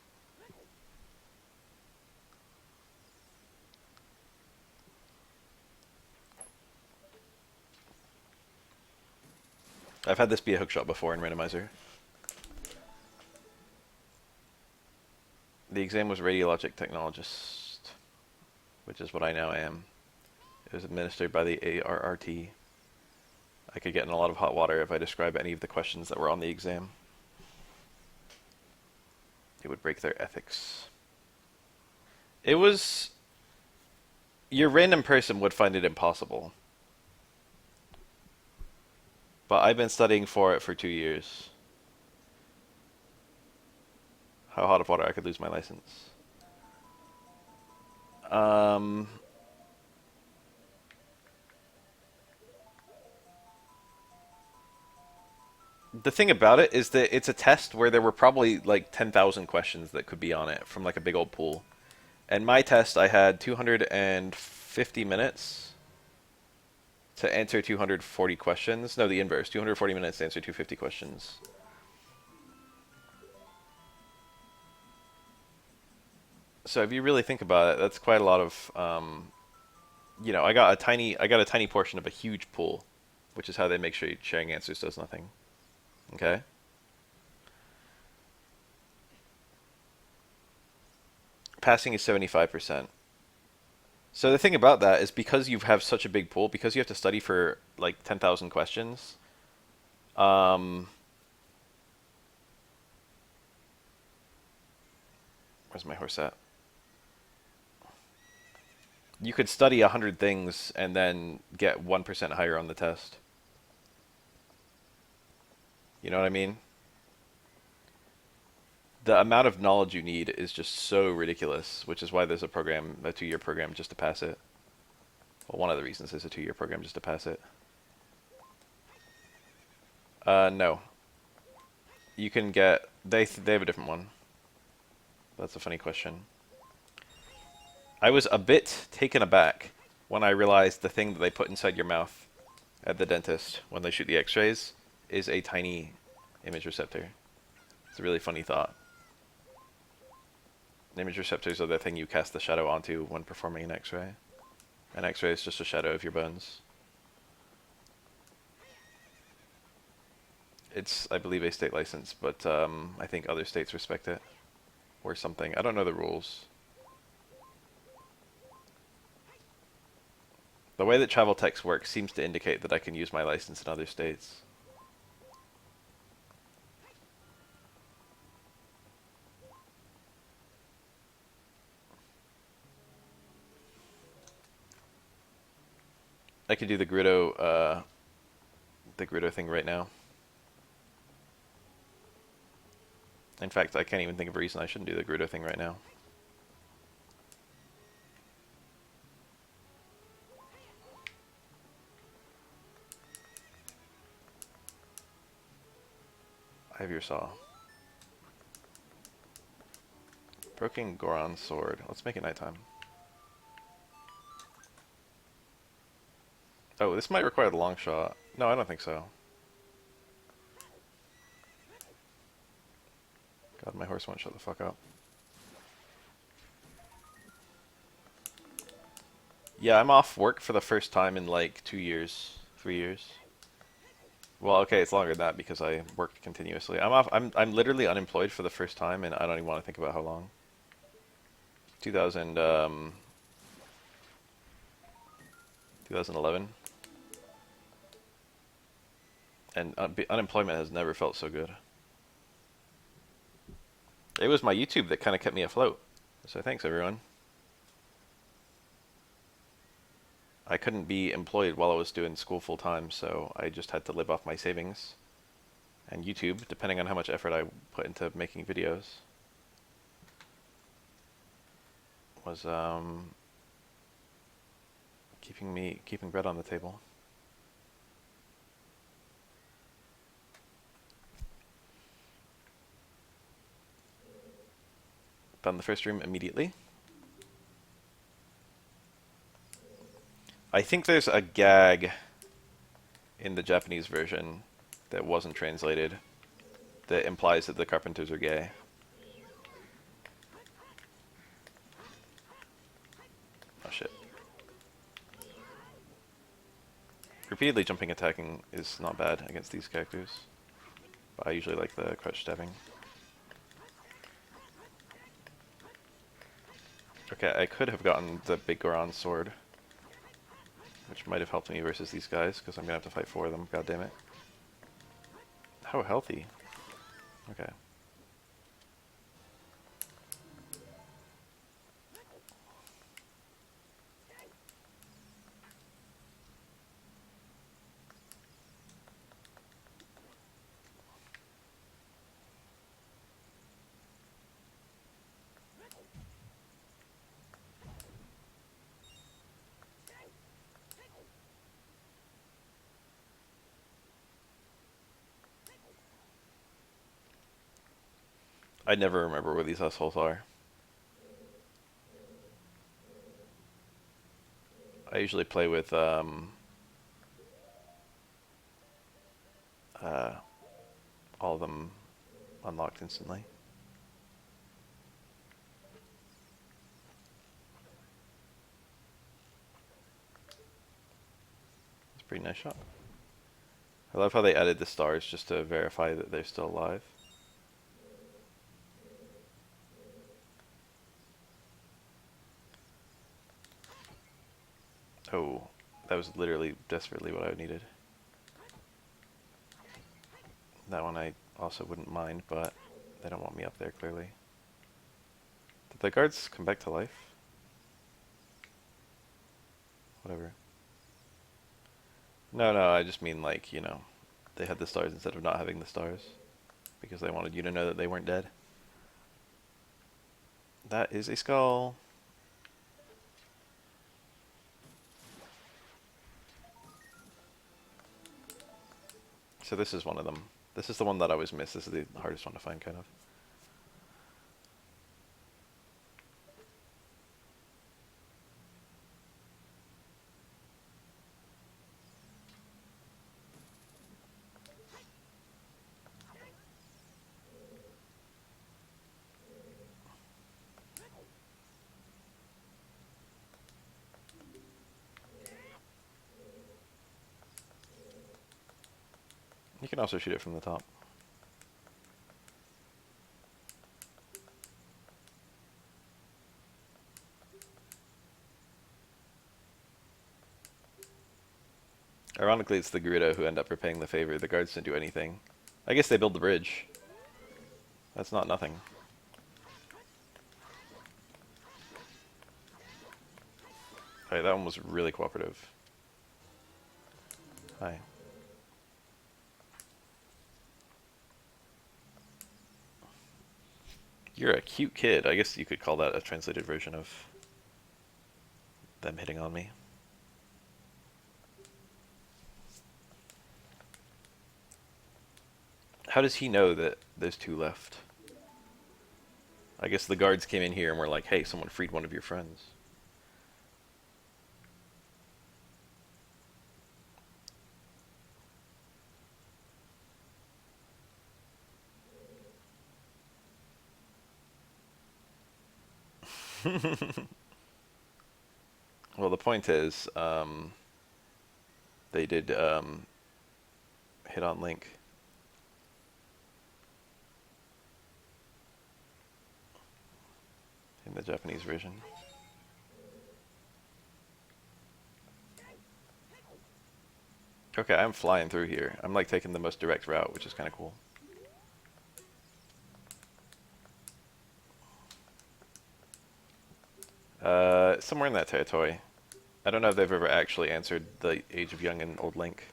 S1: I've had this be a hookshot before in Randomizer. The exam was radiologic technologist, which is what I now am. It was administered by the ARRT. I could get in a lot of hot water if I describe any of the questions that were on the exam. It would break their ethics. It was... Your random person would find it impossible. But I've been studying for it for 2 years. How hot of water I could lose my license. The thing about it is that it's a test where there were probably like 10,000 questions that could be on it from like a big old pool. And my test, I had 250 minutes to answer 240 questions. No, the inverse. 240 minutes to answer 250 questions. So if you really think about it, that's quite a lot of, you know, I got a tiny portion of a huge pool, which is how they make sure sharing answers does nothing. Okay? Passing is 75%. So the thing about that is because you have such a big pool, because you have to study for like 10,000 questions, where's my horse at? You could study 100 things and then get 1% higher on the test. You know what I mean? The amount of knowledge you need is just so ridiculous, which is why there's a 2-year program just to pass it. Well, one of the reasons there's a 2-year program just to pass it. No. You can get... They have a different one. That's a funny question. I was a bit taken aback when I realized the thing that they put inside your mouth at the dentist when they shoot the x-rays is a tiny image receptor. It's a really funny thought. Image receptors are the thing you cast the shadow onto when performing an x-ray. An x-ray is just a shadow of your bones. It's, I believe, a state license, but I think other states respect it. Or something. I don't know the rules. The way that travel text works seems to indicate that I can use my license in other states. I could do the Grudo thing right now. In fact, I can't even think of a reason I shouldn't do the Grudo thing right now. I have your saw. Broken Goron sword. Let's make it nighttime. Oh, this might require the long shot. No, I don't think so. God, my horse won't shut the fuck up. Yeah, I'm off work for the first time in like 2 years, 3 years. Well, okay, it's longer than that because I worked continuously. I'm literally unemployed for the first time, and I don't even want to think about how long. 2011. And unemployment has never felt so good. It was my YouTube that kind of kept me afloat. So thanks, everyone. I couldn't be employed while I was doing school full time, so I just had to live off my savings. And YouTube, depending on how much effort I put into making videos, was keeping bread on the table. Found the first room immediately. I think there's a gag in the Japanese version that wasn't translated that implies that the carpenters are gay. Oh shit. Repeatedly jumping attacking is not bad against these characters, but I usually like the crouch stabbing. Okay, I could have gotten the big Goron sword, which might have helped me versus these guys, because I'm going to have to fight 4 of them, god damn it. How healthy. Okay. I never remember where these assholes are. I usually play with all of them unlocked instantly. It's a pretty nice shot. I love how they added the stars just to verify that they're still alive. Oh, that was literally desperately what I needed. That one I also wouldn't mind, but they don't want me up there, clearly. Did the guards come back to life? Whatever. No, I just mean like, you know, they had the stars instead of not having the stars. Because they wanted you to know that they weren't dead. That is a skull. So this is one of them. This is the one that I always miss. This is the hardest one to find, kind of. You can also shoot it from the top. Ironically, it's the Gerudo who end up repaying the favor. The guards didn't do anything. I guess they built the bridge. That's not nothing. Alright, that one was really cooperative. Hi. You're a cute kid. I guess you could call that a translated version of them hitting on me. How does he know that there's 2 left? I guess the guards came in here and were like, hey, someone freed one of your friends. Well, the point is, they did hit on Link. In the Japanese version. Okay, I'm flying through here. I'm like taking the most direct route, which is kind of cool. Somewhere in that territory. I don't know if they've ever actually answered the Age of Young and Old Link.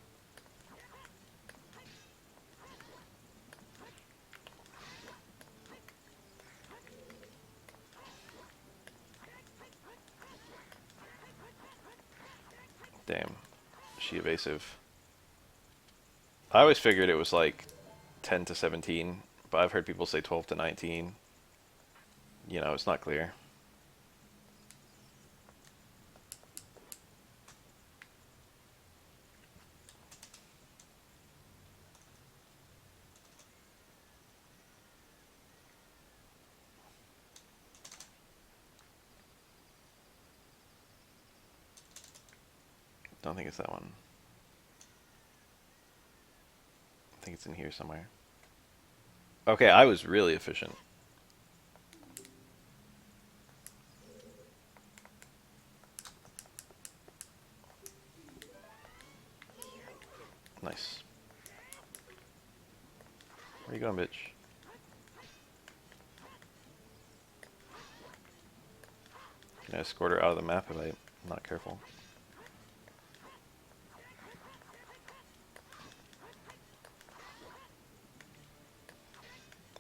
S1: Damn. Is she evasive? I always figured it was like 10 to 17, but I've heard people say 12 to 19. You know, it's not clear. Don't think it's that one. I think it's in here somewhere. Okay, I was really efficient. Nice. Where you going, bitch? Can I escort her out of the map if I'm not careful?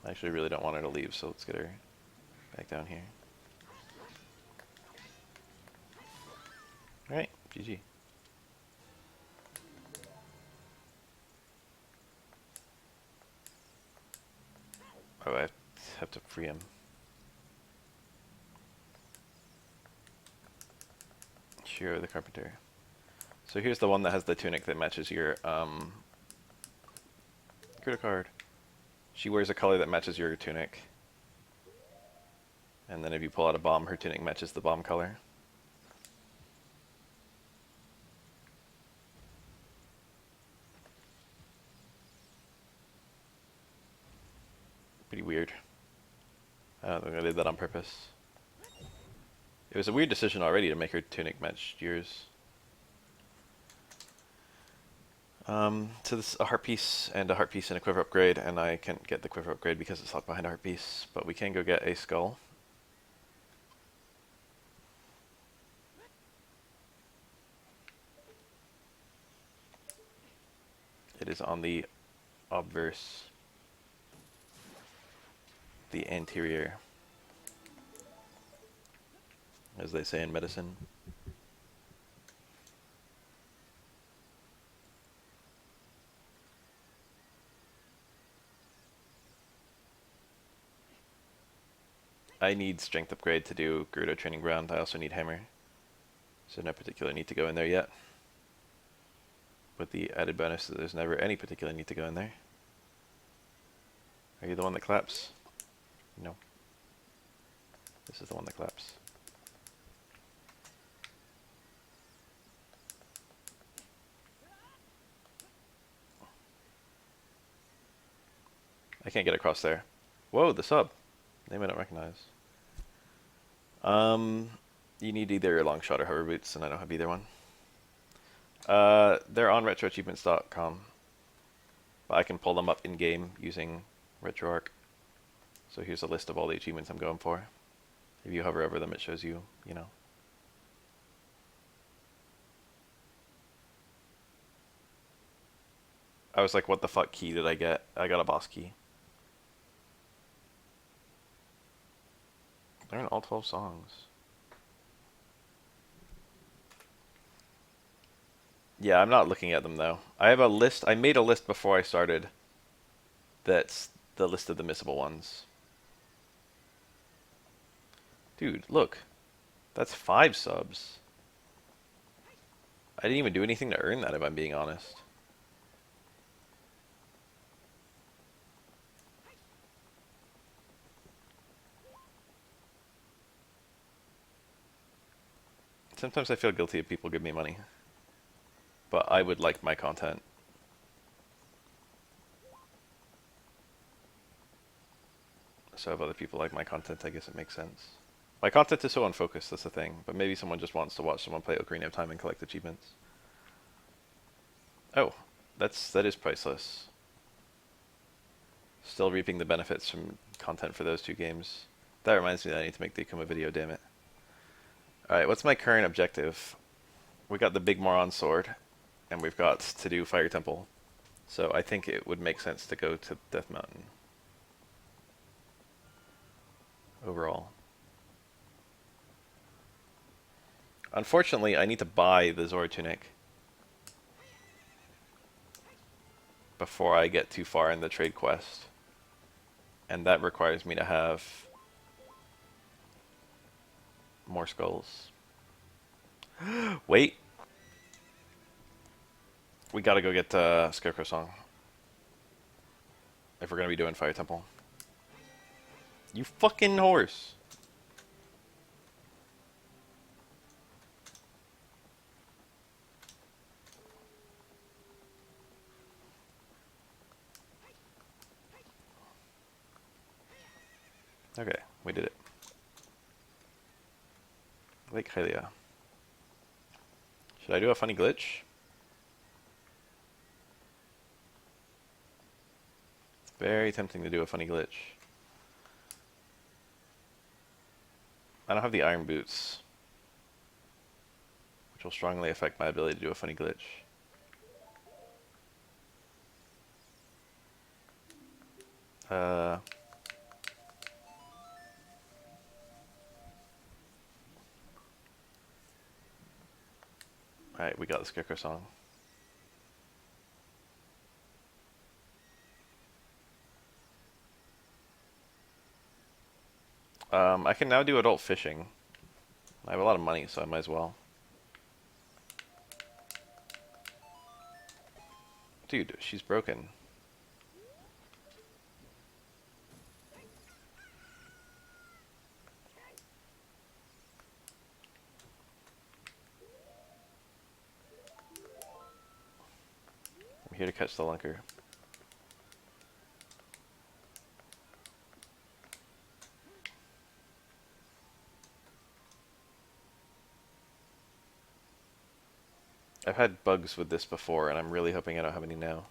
S1: I actually really don't want her to leave, so let's get her back down here. Alright, GG. Oh, I have to free him. Shiro the Carpenter. So here's the one that has the tunic that matches your, Critter card. She wears a color that matches your tunic. And then if you pull out a bomb, her tunic matches the bomb color. Pretty weird. I don't think I did that on purpose. It was a weird decision already to make her tunic match yours. So this is a heart piece and a heart piece and a quiver upgrade, and I can't get the quiver upgrade because it's locked behind a heart piece, but we can go get a skull. It is on the obverse, the anterior, as they say in medicine. I need strength upgrade to do Gerudo Training Ground. I also need hammer. So no particular need to go in there yet. With the added bonus that there's never any particular need to go in there. Are you the one that claps? No. This is the one that claps. I can't get across there. Whoa, the sub. Name I don't recognize. You need either a long shot or hover boots, and I don't have either one. They're on RetroAchievements.com, but I can pull them up in game using RetroArch. So here's a list of all the achievements I'm going for. If you hover over them, it shows you, you know. I was like, what the fuck key did I get? I got a boss key. Learn all 12 songs. Yeah, I'm not looking at them though. I have a list. I made a list before I started. That's the list of the missable ones. Dude, look. That's 5 subs. I didn't even do anything to earn that, if I'm being honest. Sometimes I feel guilty if people give me money. But I would like my content. So if other people like my content, I guess it makes sense. My content is so unfocused, that's the thing. But maybe someone just wants to watch someone play Ocarina of Time and collect achievements. Oh, that is priceless. Still reaping the benefits from content for those 2 games. That reminds me that I need to make the Akuma video, damn it. Alright, what's my current objective? We got the Big Moron Sword, and we've got to do Fire Temple. So I think it would make sense to go to Death Mountain. Overall. Unfortunately, I need to buy the Zora tunic. before I get too far in the trade quest. And that requires me to have more skulls. Wait. We gotta go get Scarecrow Song. If we're gonna be doing Fire Temple. You fucking horse. Okay, we did it. Lake Hylia. Should I do a funny glitch? It's very tempting to do a funny glitch. I don't have the iron boots, which will strongly affect my ability to do a funny glitch. Alright, we got the Scarecrow Song. I can now do adult fishing. I have a lot of money, so I might as well. Dude, she's broken. I'm here to catch the lunker. I've had bugs with this before, and I'm really hoping I don't have any now.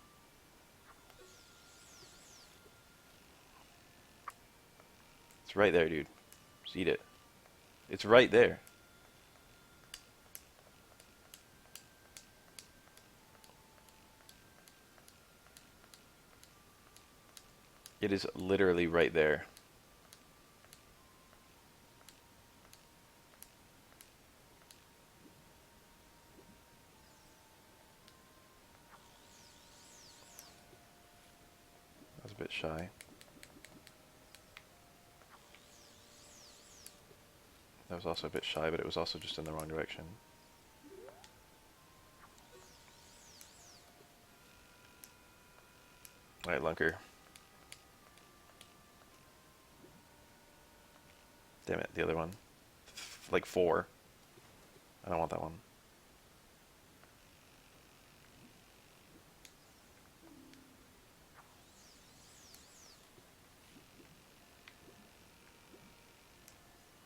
S1: It's right there, dude. Just eat it. It's right there. It is literally right there. I was a bit shy. That was also a bit shy, but it was also just in the wrong direction. Alright, lunker. Damn it, the other one. Like 4. I don't want that one.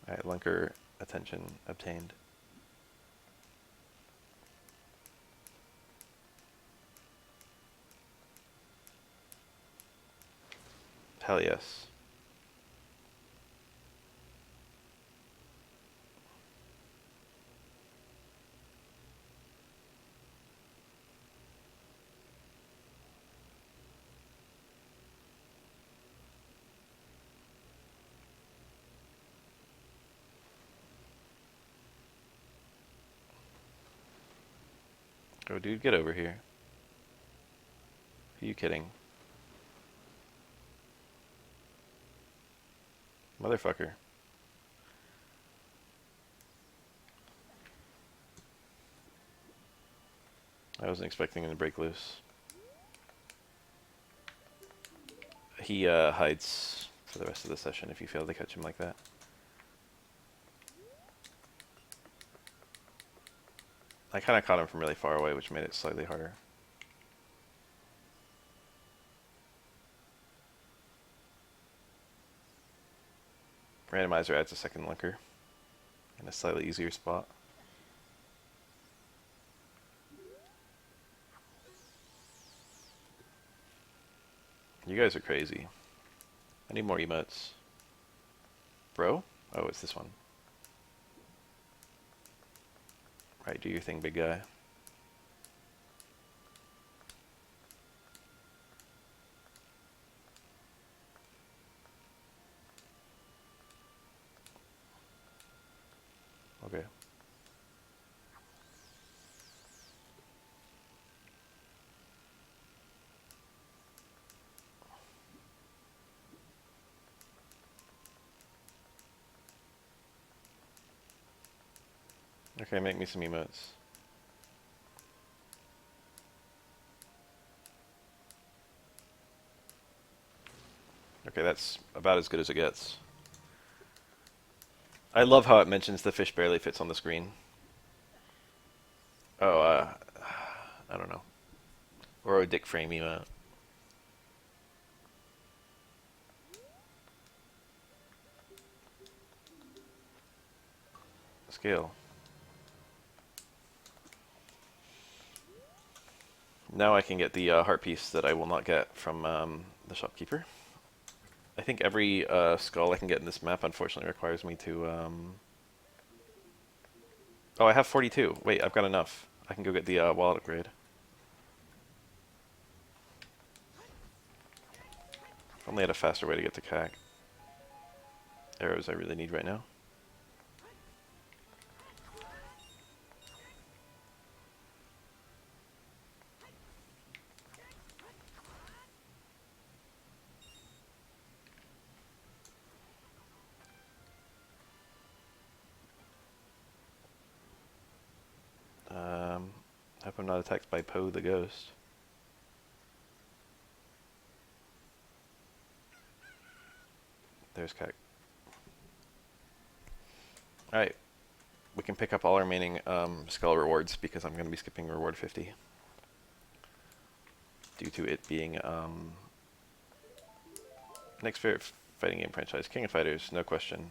S1: Alright, lunker attention obtained. Hell yes. Oh, dude, get over here. Who are you kidding? Motherfucker. I wasn't expecting him to break loose. He hides for the rest of the session if you fail to catch him like that. I kind of caught him from really far away, which made it slightly harder. Randomizer adds a second lunker in a slightly easier spot. You guys are crazy. I need more emotes. Bro? Oh, it's this one. Right, do your thing, big guy. Okay. Okay, make me some emotes. Okay, that's about as good as it gets. I love how it mentions the fish barely fits on the screen. Oh, I don't know. Or a dick frame emote. Scale. Now I can get the heart piece that I will not get from the shopkeeper. I think every skull I can get in this map unfortunately requires me to... Oh, I have 42. Wait, I've got enough. I can go get the wallet upgrade. If only I had a faster way to get to Kak. Arrows I really need right now. Hope I'm not attacked by Poe the Ghost. There's Kak. Alright, we can pick up all our remaining skull rewards because I'm going to be skipping reward 50. Due to it being next favorite fighting game franchise. King of Fighters, no question.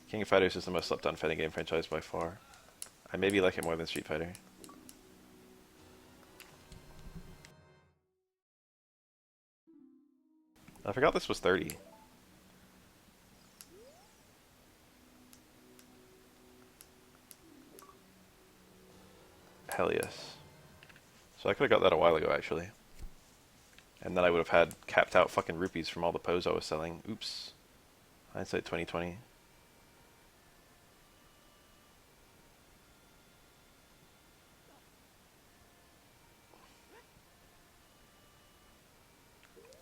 S1: King of Fighters is the most slept on fighting game franchise by far. I maybe like it more than Street Fighter. I forgot this was 30. Hell yes. So I could have got that a while ago, actually. And then I would have had capped out fucking rupees from all the pose I was selling. Oops. Hindsight 2020.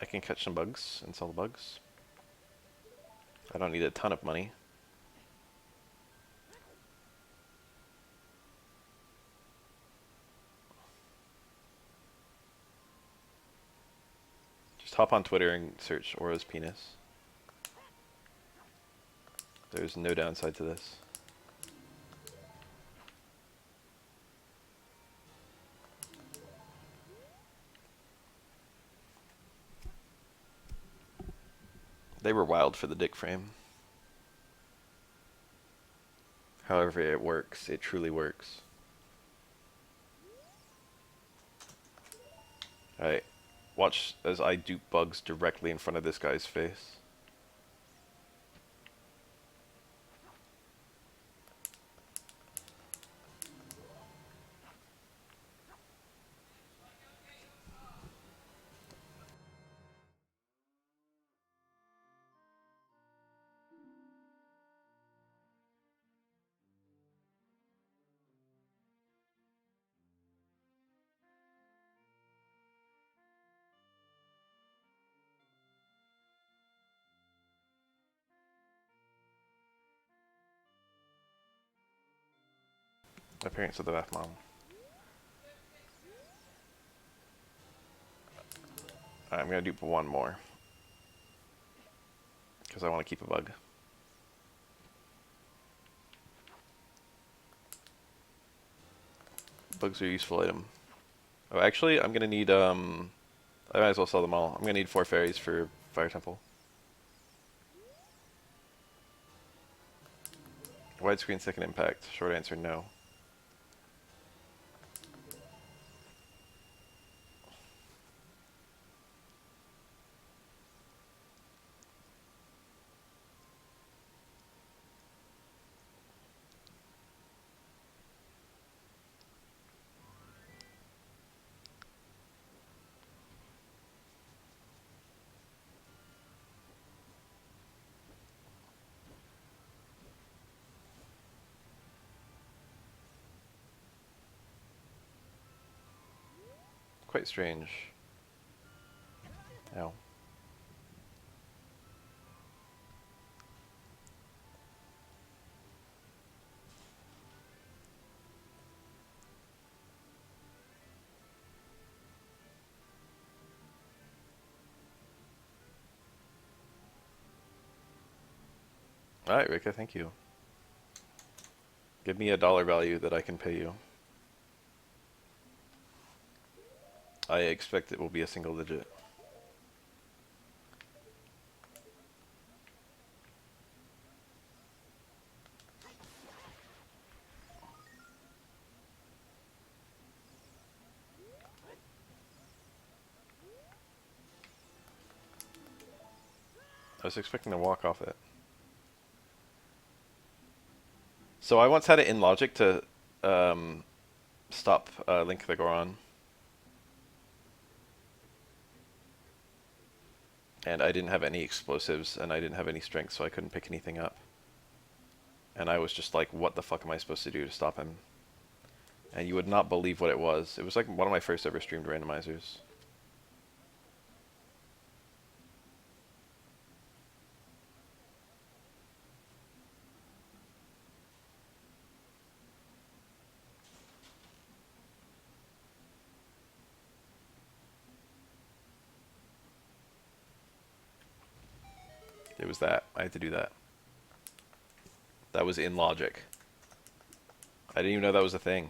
S1: I can catch some bugs and sell the bugs. I don't need a ton of money. Just hop on Twitter and search Aura's penis. There's no downside to this. They were wild for the dick frame. However, it works. It truly works. Alright. Watch as I dupe bugs directly in front of this guy's face. Appearance of the Bath Mom. Alright, I'm gonna dupe one more. Because I want to keep a bug. Bugs are a useful item. Oh, actually, I'm gonna need, I might as well sell them all. I'm gonna need 4 fairies for Fire Temple. Widescreen second impact. Short answer, no. Quite strange. Ow. Alright, Rika, thank you. Give me a dollar value that I can pay you. I expect it will be a single digit. I was expecting to walk off it. So I once had it in logic to stop Link the Goron. And I didn't have any explosives, and I didn't have any strength, so I couldn't pick anything up. And I was just like, what the fuck am I supposed to do to stop him? And you would not believe what it was. It was like one of my first ever streamed randomizers. It was that. I had to do that. That was in logic. I didn't even know that was a thing.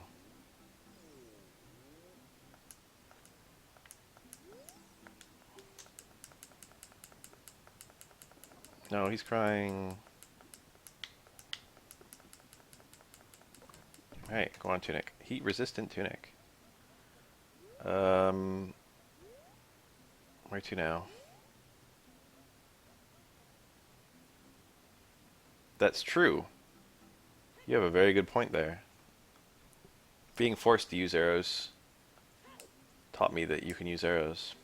S1: No, he's crying. Alright, go on, Tunic. Heat resistant Tunic. Where to now? That's true. You have a very good point there. Being forced to use arrows taught me that you can use arrows.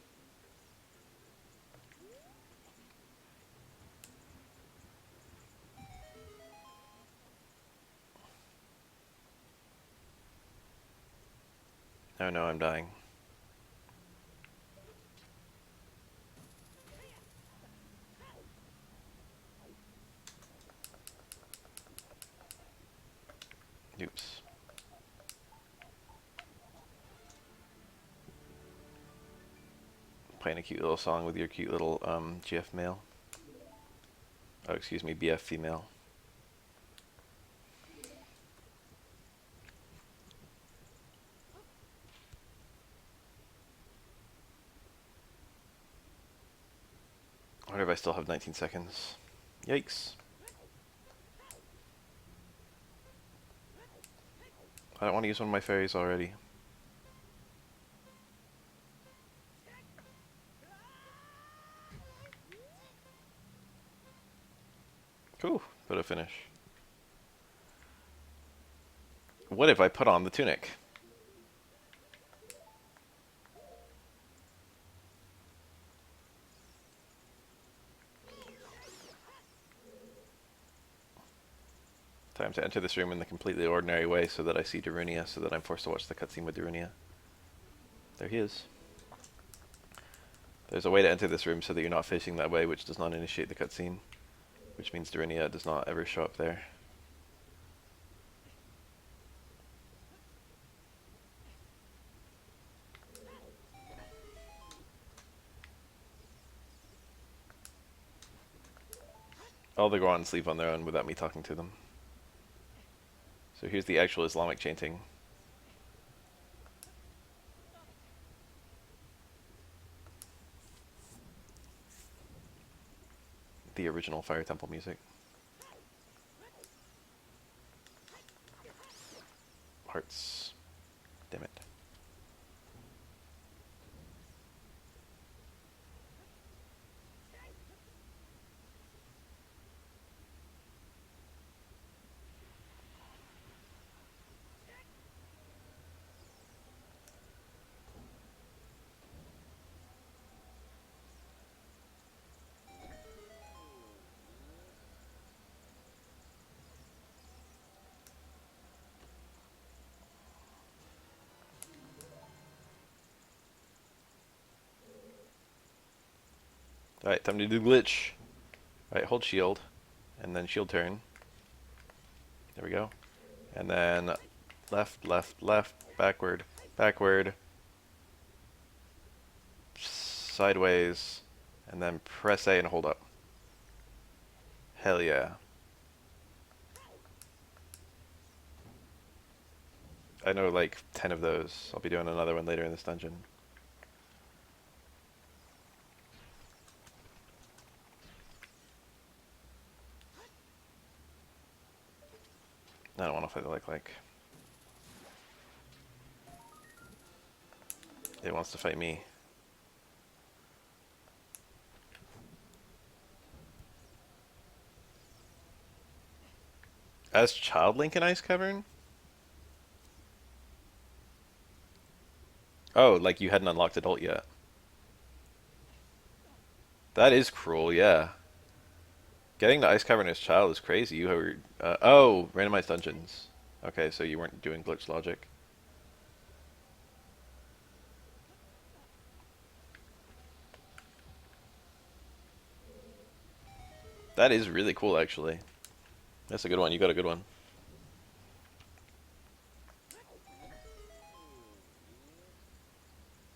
S1: Oh no, I'm dying. Oops. Playing a cute little song with your cute little GF male. Oh, excuse me, BF female. I wonder if I still have 19 seconds. Yikes. I don't want to use one of my fairies already. Cool, put a finish. What if I put on the tunic? Time to enter this room in the completely ordinary way so that I see Darunia, so that I'm forced to watch the cutscene with Darunia. There he is. There's a way to enter this room so that you're not facing that way, which does not initiate the cutscene. Which means Darunia does not ever show up there. All the Gorons leave on their own without me talking to them. So here's the actual Islamic chanting. The original Fire Temple music. Hearts. Damn it. Alright, time to do glitch. Alright, hold shield. And then shield turn. There we go. And then left, left, left, backward, backward. Sideways. And then press A and hold up. Hell yeah. I know like 10 of those. I'll be doing another one later in this dungeon. I don't want to fight the like. It wants to fight me. As Child Link in Ice Cavern? Oh, like you hadn't unlocked adult yet. That is cruel, yeah. Getting the Ice Cavern as child is crazy. You were, oh, randomized dungeons. Okay, so you weren't doing glitch logic. That is really cool, actually. That's a good one. You got a good one.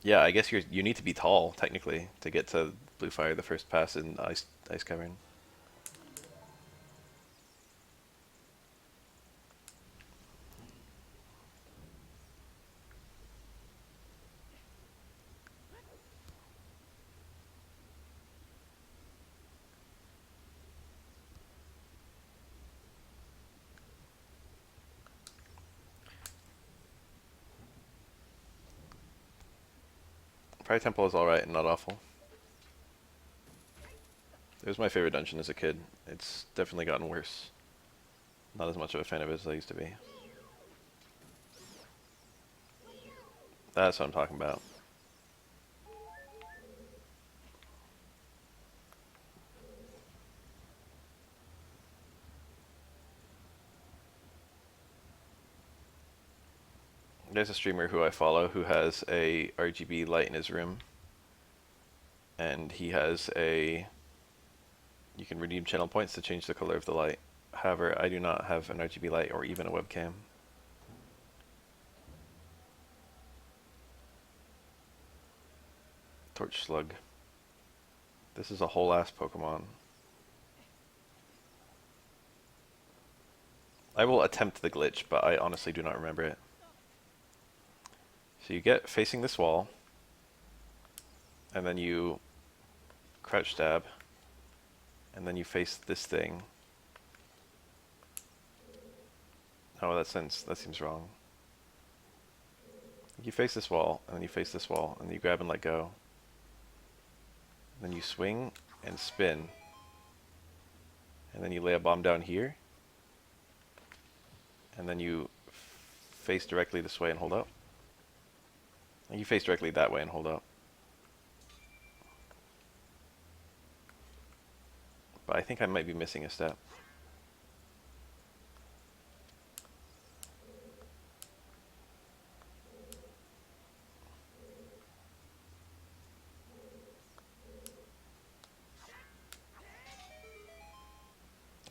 S1: Yeah, I guess you need to be tall technically to get to Blue Fire the first pass in Ice Cavern. Pride Temple is alright and not awful. It was my favorite dungeon as a kid. It's definitely gotten worse. Not as much of a fan of it as I used to be. That's what I'm talking about. There's a streamer who I follow who has a RGB light in his room. And he has a... You can redeem channel points to change the color of the light. However, I do not have an RGB light or even a webcam. Torch Slug. This is a whole ass Pokemon. I will attempt the glitch, but I honestly do not remember it. So you get facing this wall, and then you crouch stab, and then you face this thing. Oh, that seems wrong. You face this wall, and then you face this wall, and then you grab and let go. Then you swing and spin, and then you lay a bomb down here, and then you face directly this way and hold up. And you face directly that way and hold up. But I think I might be missing a step.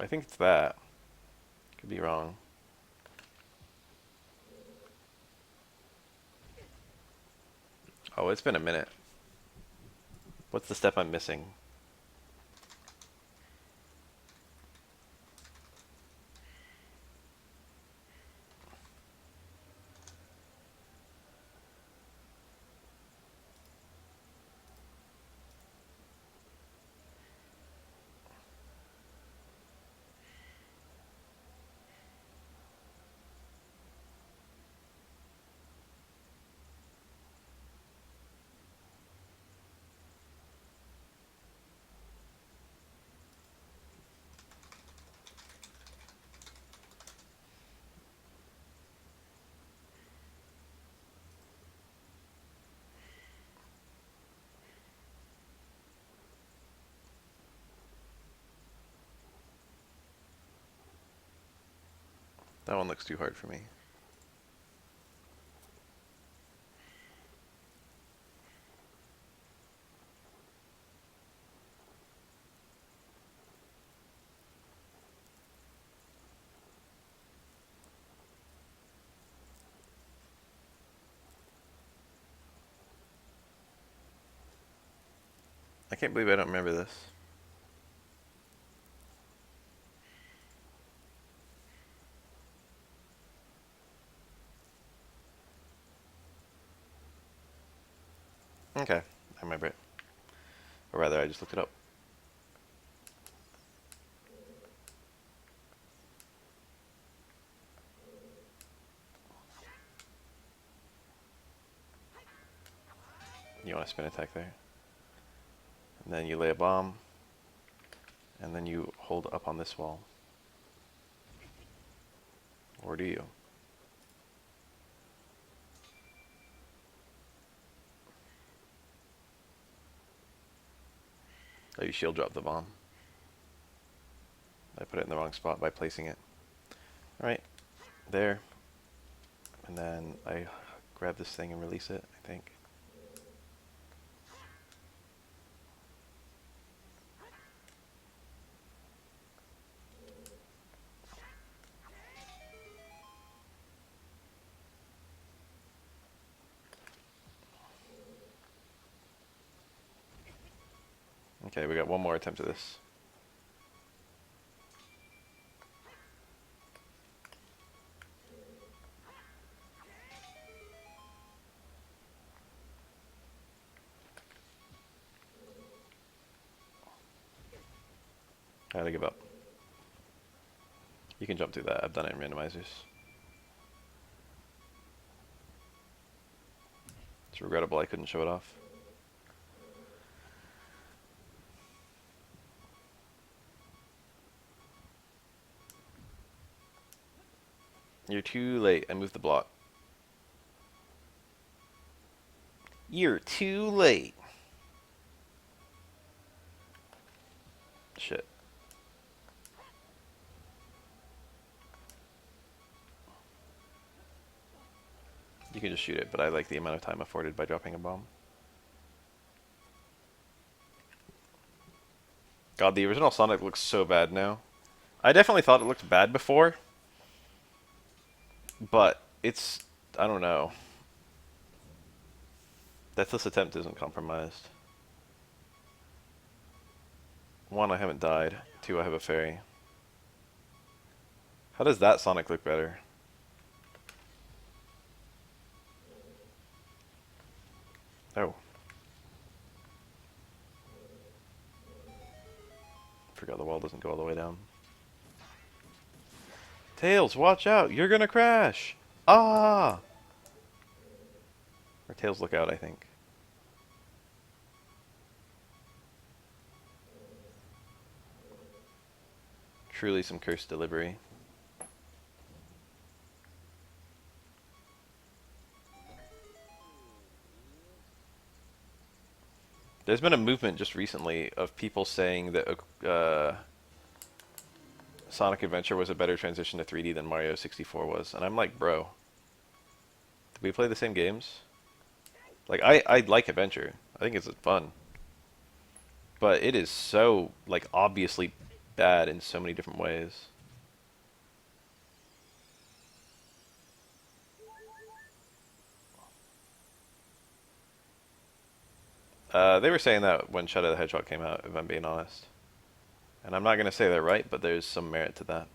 S1: I think it's that. Could be wrong. Oh, it's been a minute. What's the step I'm missing? That one looks too hard for me. I can't believe I don't remember this. Okay, I remember it. Or rather, I just looked it up. You want to spin attack there. And then you lay a bomb. And then you hold up on this wall. Or do you? Oh, you shield drop the bomb. I put it in the wrong spot by placing it. Alright, there. And then I grab this thing and release it, I think. Okay, we got one more attempt at this. I gotta give up. You can jump through that. I've done it in randomizers. It's regrettable I couldn't show it off. You're too late. I moved the block. You're too late. Shit. You can just shoot it, but I like the amount of time afforded by dropping a bomb. God, the original Sonic looks so bad now. I definitely thought it looked bad before, but it's, I don't know. Deathless Attempt isn't compromised. 1, I haven't died. 2, I have a fairy. How does that Sonic look better? Oh. Forgot the wall doesn't go all the way down. Tails, watch out! You're gonna crash! Ah! Or Tails, look out, I think. Truly some cursed delivery. There's been a movement just recently of people saying that Sonic Adventure was a better transition to 3D than Mario 64 was. And I'm like, bro, did we play the same games? Like, I like Adventure. I think it's fun. But it is so, like, obviously bad in so many different ways. They were saying that when Shadow the Hedgehog came out, if I'm being honest. And I'm not going to say they're right, but there's some merit to that.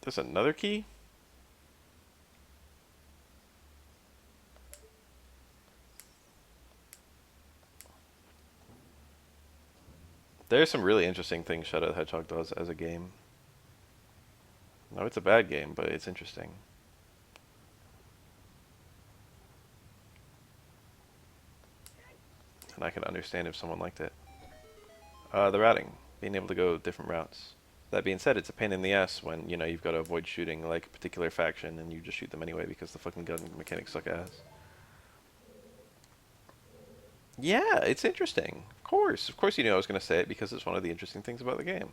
S1: There's another key? There's some really interesting things Shadow the Hedgehog does as a game. No, it's a bad game, but it's interesting. And I can understand if someone liked it. The routing. Being able to go different routes. That being said, it's a pain in the ass when, you know, you've got to avoid shooting like a particular faction and you just shoot them anyway because the fucking gun mechanics suck ass. Yeah, it's interesting. Of course. Of course you knew I was going to say it because it's one of the interesting things about the game.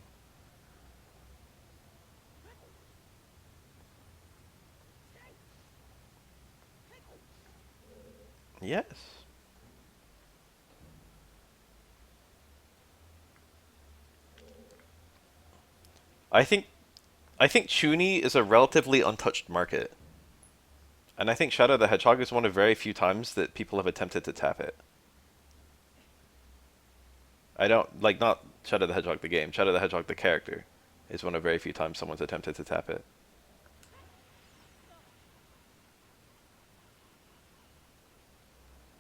S1: Yes. I think Chuni is a relatively untouched market. And I think Shadow the Hedgehog is one of very few times that people have attempted to tap it. I don't, like, not Shadow the Hedgehog the game, Shadow the Hedgehog the character is one of very few times someone's attempted to tap it.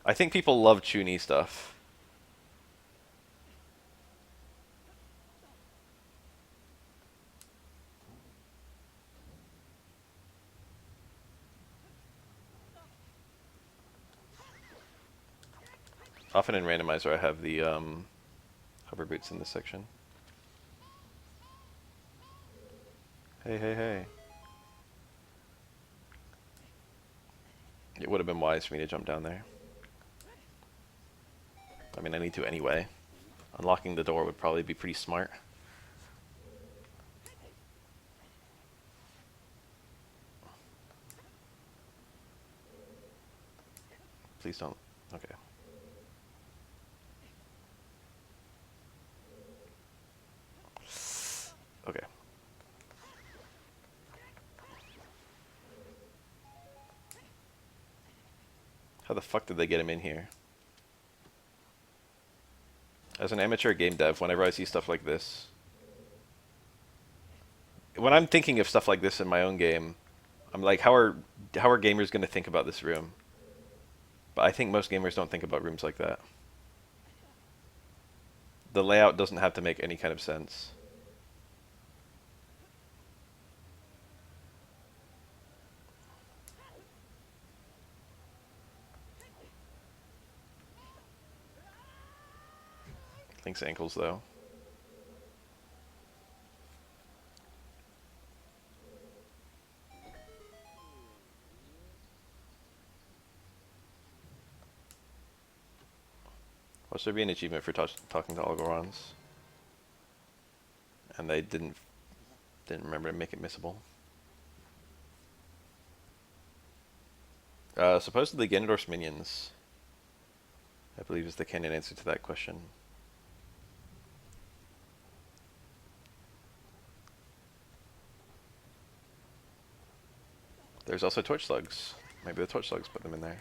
S1: I think people love Chuny stuff. Often in randomizer I have the hover boots in this section. Hey, hey, hey. It would have been wise for me to jump down there. I mean, I need to anyway. Unlocking the door would probably be pretty smart. Please don't. Okay. Okay. How the fuck did they get him in here? As an amateur game dev, whenever I see stuff like this, when I'm thinking of stuff like this in my own game, I'm like, how are gamers going to think about this room? But I think most gamers don't think about rooms like that. The layout doesn't have to make any kind of sense. Link's ankles, though. Watch there be an achievement for talking to all Gorons. And they didn't remember to make it missable. Supposedly Ganondorf's minions, I believe, is the canon answer to that question. There's also torch slugs. Maybe the torch slugs put them in there.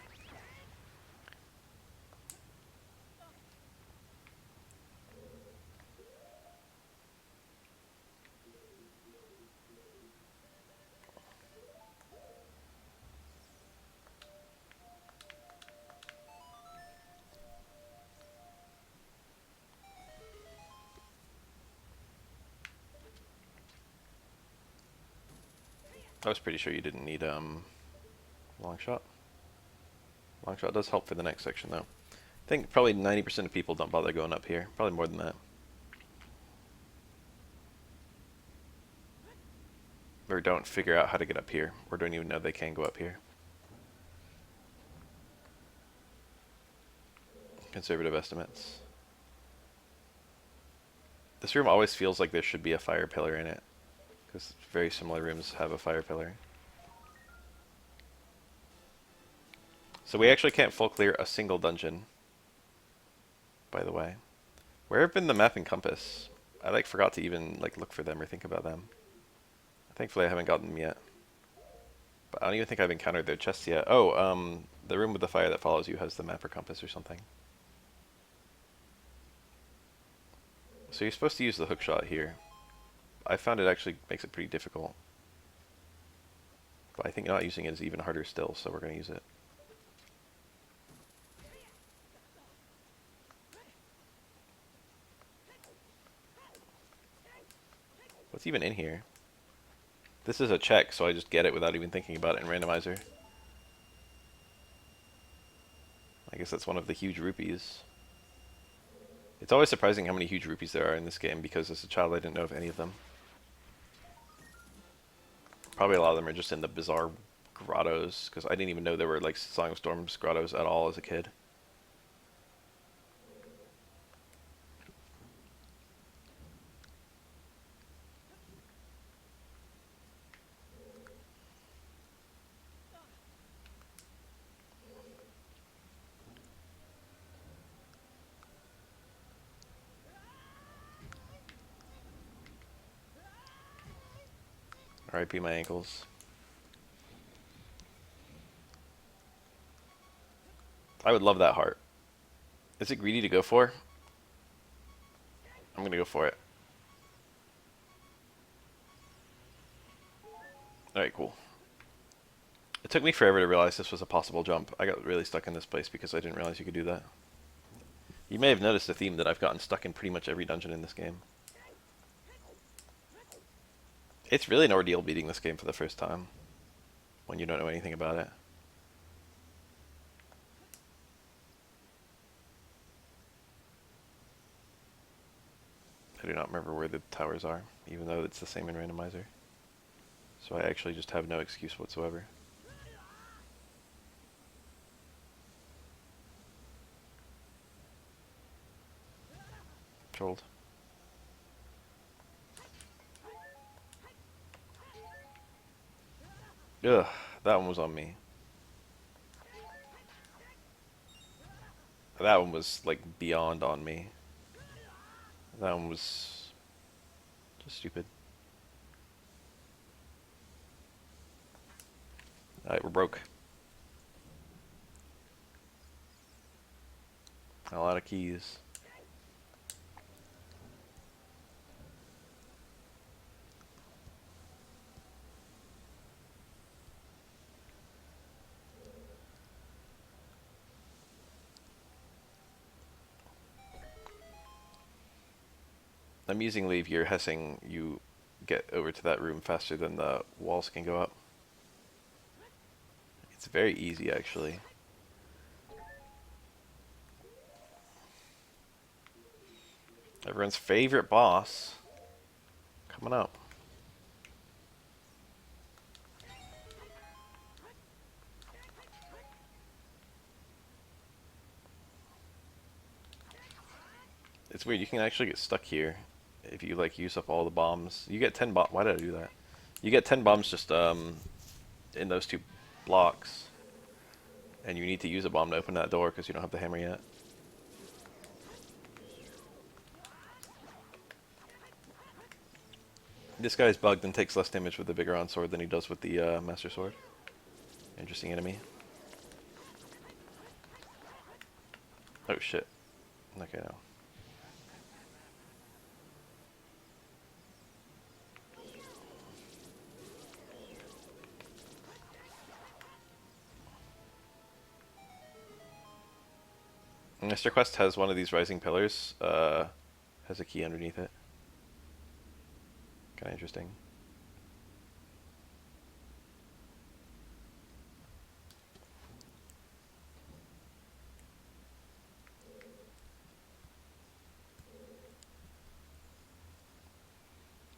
S1: I was pretty sure you didn't need long shot. Long shot does help for the next section, though. I think probably 90% of people don't bother going up here. Probably more than that. Or don't figure out how to get up here, or don't even know they can go up here. Conservative estimates. This room always feels like there should be a fire pillar in it, because very similar rooms have a fire pillar. So we actually can't full clear a single dungeon, by the way. Where have been the map and compass? I forgot to even look for them or think about them. Thankfully I haven't gotten them yet. But I don't even think I've encountered their chests yet. Oh, the room with the fire that follows you has the map or compass or something. So you're supposed to use the hookshot here. I found it actually makes it pretty difficult. But I think not using it is even harder still, so we're going to use it. What's even in here? This is a check, so I just get it without even thinking about it in randomizer. I guess that's one of the huge rupees. It's always surprising how many huge rupees there are in this game, because as a child I didn't know of any of them. Probably a lot of them are just in the bizarre grottos, because I didn't even know there were Song of Storms grottos at all as a kid. R.I.P. my ankles. I would love that heart. Is it greedy to go for? I'm gonna go for it. Alright, cool. It took me forever to realize this was a possible jump. I got really stuck in this place because I didn't realize you could do that. You may have noticed a theme that I've gotten stuck in pretty much every dungeon in this game. It's really an ordeal beating this game for the first time, when you don't know anything about it. I do not remember where the towers are, even though it's the same in randomizer. So I actually just have no excuse whatsoever. Trolled. Ugh, that one was on me. That one was, like, beyond on me. That one was just stupid. Alright, we're broke. A lot of keys. Amusingly, if you're hessing, you get over to that room faster than the walls can go up. It's very easy, actually. Everyone's favorite boss coming up. It's weird, you can actually get stuck here if you like use up all the bombs. You get 10 bombs. Why did I do that? You get 10 bombs just in those two blocks. And you need to use a bomb to open that door because you don't have the hammer yet. This guy's bugged and takes less damage with the bigger on sword than he does with the Master Sword. Interesting enemy. Oh shit. Okay, now. Master Quest has one of these rising pillars, has a key underneath it. Kinda interesting.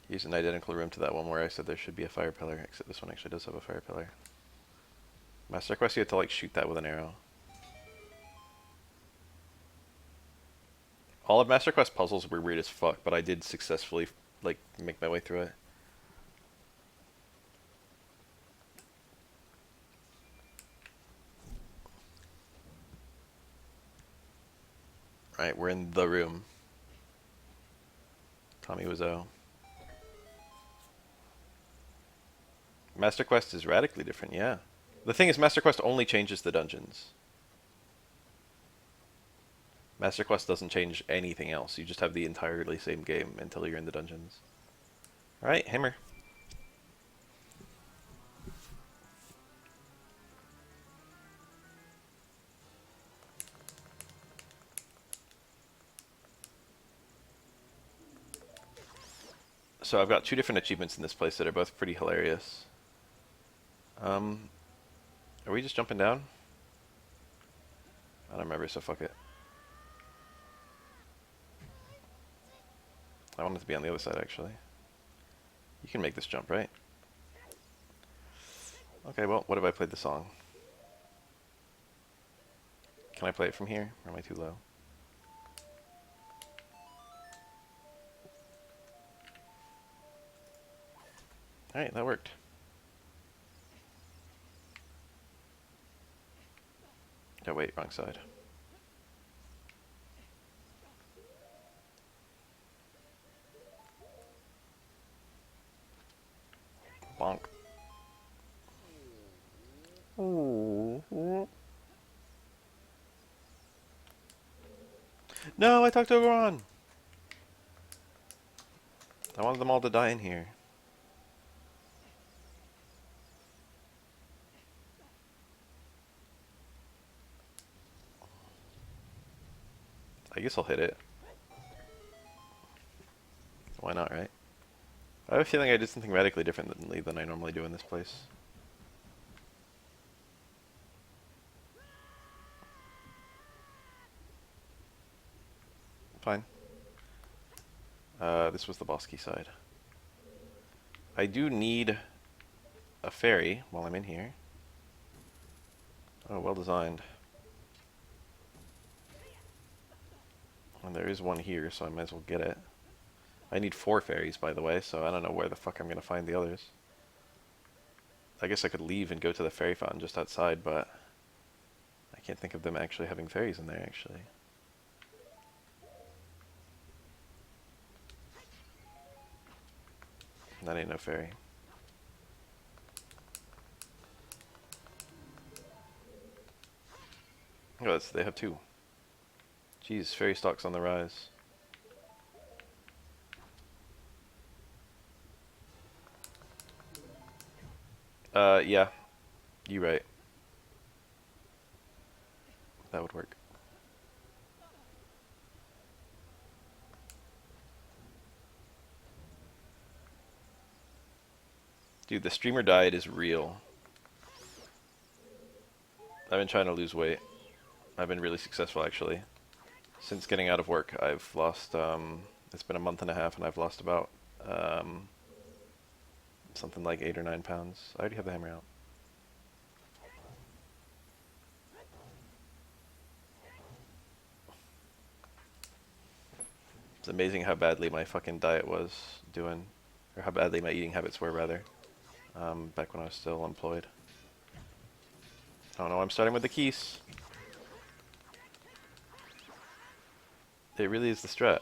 S1: Use an identical room to that one where I said there should be a fire pillar, except this one actually does have a fire pillar. Master Quest, you have to like shoot that with an arrow. All of Master Quest puzzles were weird as fuck, but I did successfully like make my way through it. Right, we're in the room. Tommy Wiseau. Master Quest is radically different, yeah. The thing is, Master Quest only changes the dungeons. Master Quest doesn't change anything else. You just have the entirely same game until you're in the dungeons. Alright, hammer. So I've got two different achievements in this place that are both pretty hilarious. Are we just jumping down? I don't remember, so fuck it. I want it to be on the other side, actually. You can make this jump, right? Okay, well, what if I played the song? Can I play it from here, or am I too low? Alright, that worked. Oh wait, wrong side. Bonk. No, I talked to Goron! I wanted them all to die in here. guess I'll hit it. Why not, right? I have a feeling I did something radically differently than I normally do in this place. Fine. This was the boss key side. I do need a fairy while I'm in here. Oh, well designed. And there is one here, so I might as well get it. I need 4 fairies, by the way, so I don't know where the fuck I'm gonna find the others. I guess I could leave and go to the fairy fountain just outside, but I can't think of them actually having fairies in there, actually. That ain't no fairy. Oh, they have 2. Jeez, fairy stock's on the rise. Yeah. You right. That would work. Dude, the streamer diet is real. I've been trying to lose weight. I've been really successful, actually. Since getting out of work, I've lost, it's been a month and a half, and I've lost about, something like 8 or 9 pounds. I already have the hammer out. It's amazing how badly my fucking diet was doing, or how badly my eating habits were, rather, back when I was still employed. Oh no, I'm starting with the keys. It really is the strat.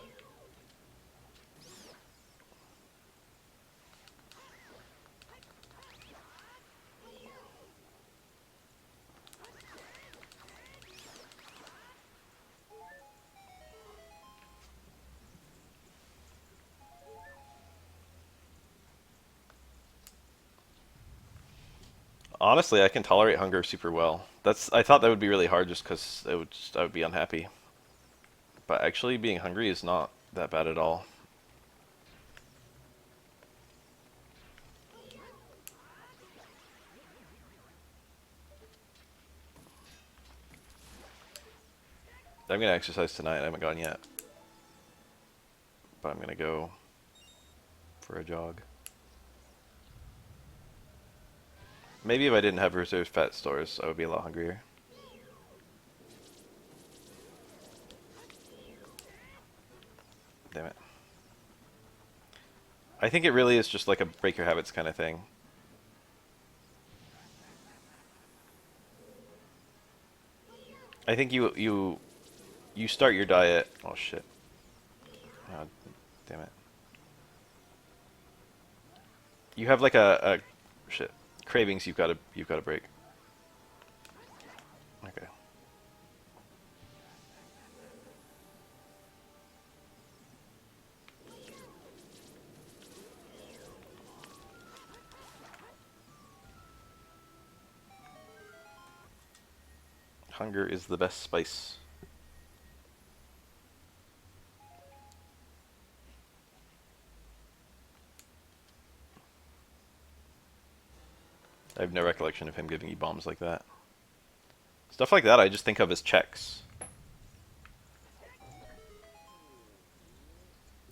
S1: Honestly, I can tolerate hunger super well. I thought that would be really hard just because I would be unhappy. But actually being hungry is not that bad at all. I'm gonna exercise tonight. I haven't gone yet. But I'm gonna go for a jog. Maybe if I didn't have reserved fat stores, I would be a lot hungrier. Damn it. I think it really is just like a break your habits kind of thing. I think you start your diet. Oh shit. Oh, damn it. You have like a shit cravings you've got to break. Okay. Hunger is the best spice. I have no recollection of him giving you bombs like that. Stuff like that I just think of as checks.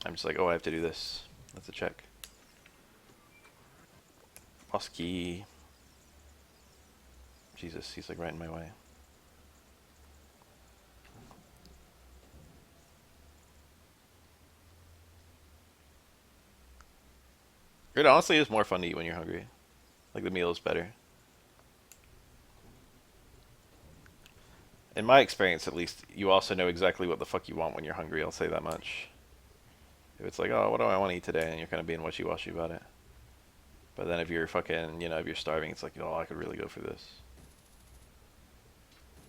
S1: I'm just like, oh, I have to do this. That's a check. Boss key. Jesus, he's like right in my way. It honestly is more fun to eat when you're hungry. Like, the meal is better. In my experience, at least, you also know exactly what the fuck you want when you're hungry, I'll say that much. If it's like, oh, what do I want to eat today? And you're kind of being wishy-washy about it. But then if you're fucking, if you're starving, it's like, oh, I could really go for this.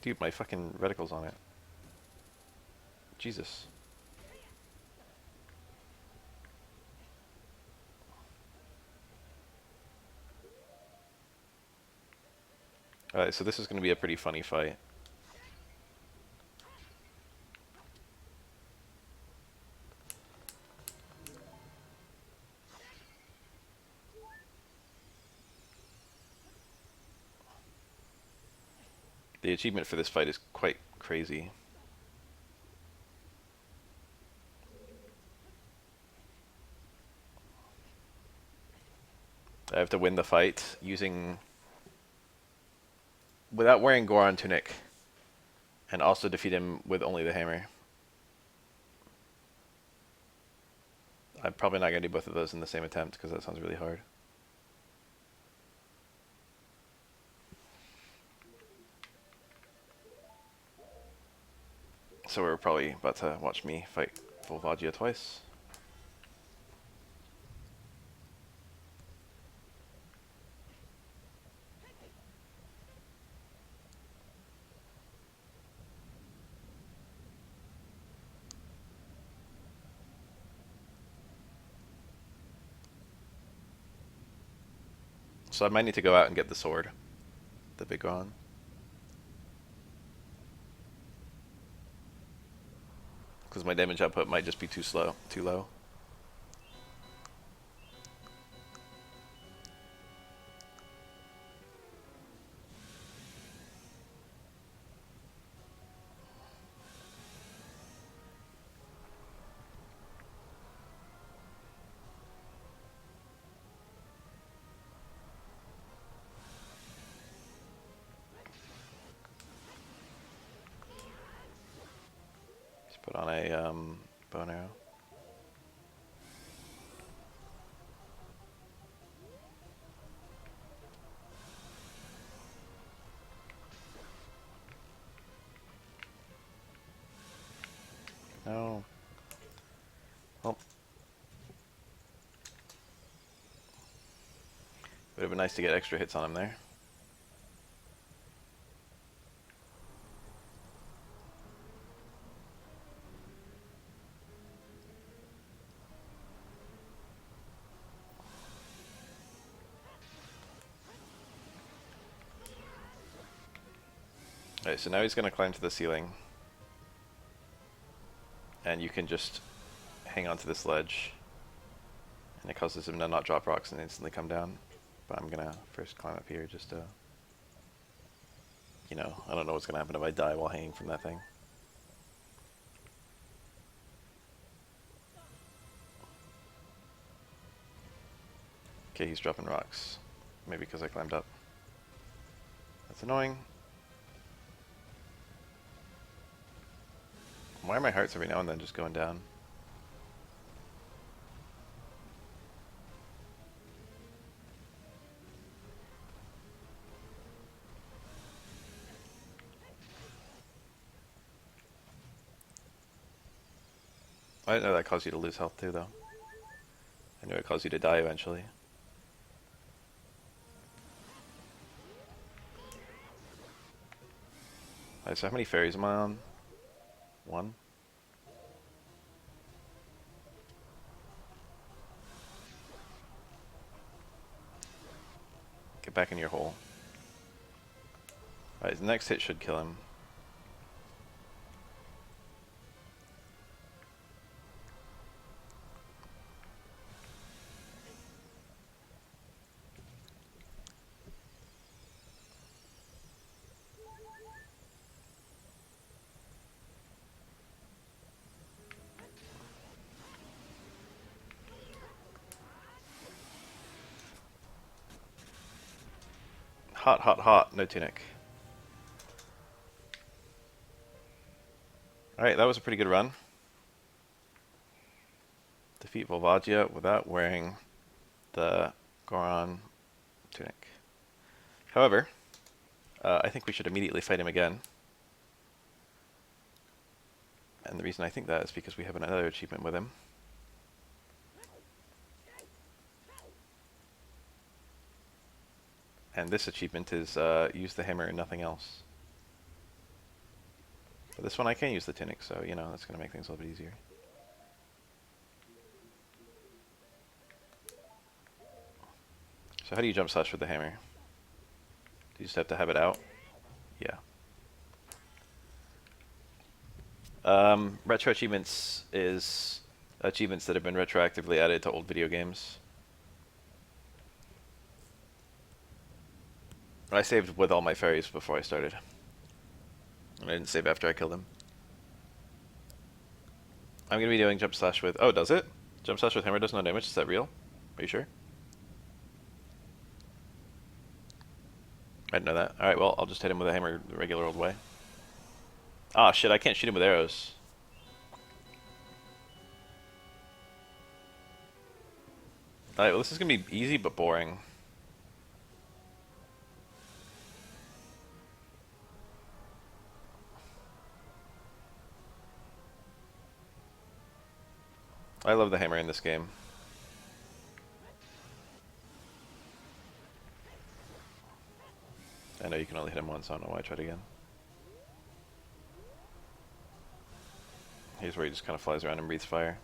S1: Dude, my fucking reticle's on it. Jesus. Alright, so this is going to be a pretty funny fight. The achievement for this fight is quite crazy. I have to win the fight without wearing Goron tunic, and also defeat him with only the hammer. I'm probably not going to do both of those in the same attempt because that sounds really hard. So we're probably about to watch me fight Volvagia twice. So I might need to go out and get the sword. The big Goron. Because my damage output might just be too low. Just put on a bow and arrow. No. Well. Would have been nice to get extra hits on him there. Alright, so now he's going to climb to the ceiling. And you can just hang on to this ledge. And it causes him to not drop rocks and instantly come down. But I'm going to first climb up here just to... You know, I don't know what's going to happen if I die while hanging from that thing. Okay, he's dropping rocks. Maybe because I climbed up. That's annoying. Why are my hearts every now and then just going down? I didn't know that caused you to lose health too, though. I knew it caused you to die eventually. Alright, so how many fairies am I on? One? Get back in your hole. Alright, the next hit should kill him. Hot, hot, hot. No tunic. Alright, that was a pretty good run. Defeat Volvagia without wearing the Goron tunic. However, I think we should immediately fight him again. And the reason I think that is because we have another achievement with him. And this achievement is use the hammer and nothing else. But this one I can use the tunic, so you know that's going to make things a little bit easier. So how do you jump slash with the hammer? Do you just have to have it out? Yeah. Retro achievements is achievements that have been retroactively added to old video games. I saved with all my fairies before I started. And I didn't save after I killed him. I'm gonna be doing jump slash with... Oh, does it? Jump slash with hammer does no damage? Is that real? Are you sure? I didn't know that. Alright, well, I'll just hit him with a hammer the regular old way. Ah, shit, I can't shoot him with arrows. Alright, well, this is gonna be easy but boring. I love the hammer in this game. I know you can only hit him once, I don't know why I tried again. Here's where he just kind of flies around and breathes fire.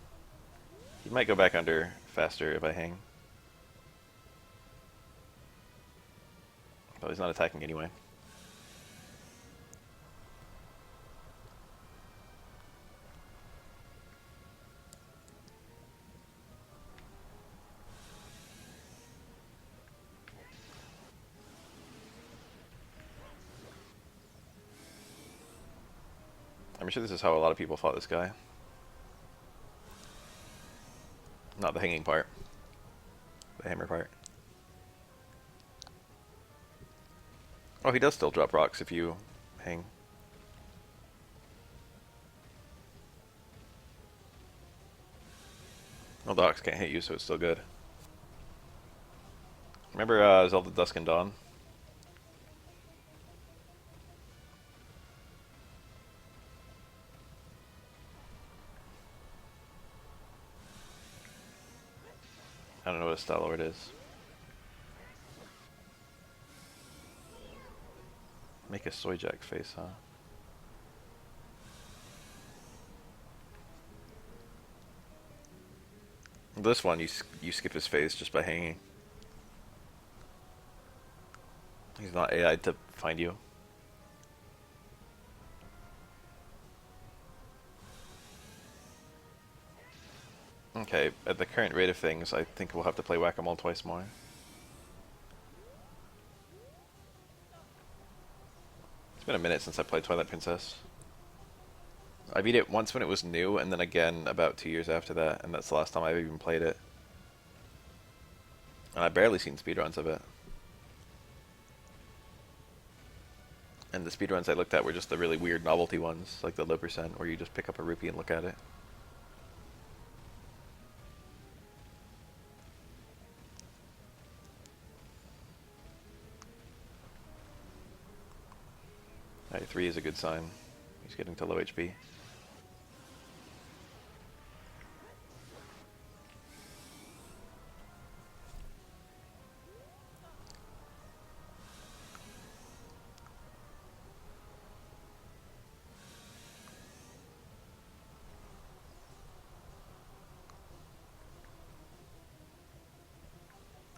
S1: He might go back under faster if I hang. But he's not attacking anyway. I'm sure this is how a lot of people fought this guy. Not the hanging part. The hammer part. Oh, he does still drop rocks if you hang. Well, the rocks can't hit you, so it's still good. Remember Zelda Dusk and Dawn? I don't know what a style lord is. Make a soy jack face, huh? This one, you skip his face just by hanging. He's not AI'd to find you. Okay, at the current rate of things, I think we'll have to play Whack-A-Mole twice more. It's been a minute since I played Twilight Princess. I beat it once when it was new, and then again about 2 years after that, and that's the last time I've even played it. And I've barely seen speedruns of it. And the speedruns I looked at were just the really weird novelty ones, like the low percent, where you just pick up a rupee and look at it. Alright, 3 is a good sign. He's getting to low HP.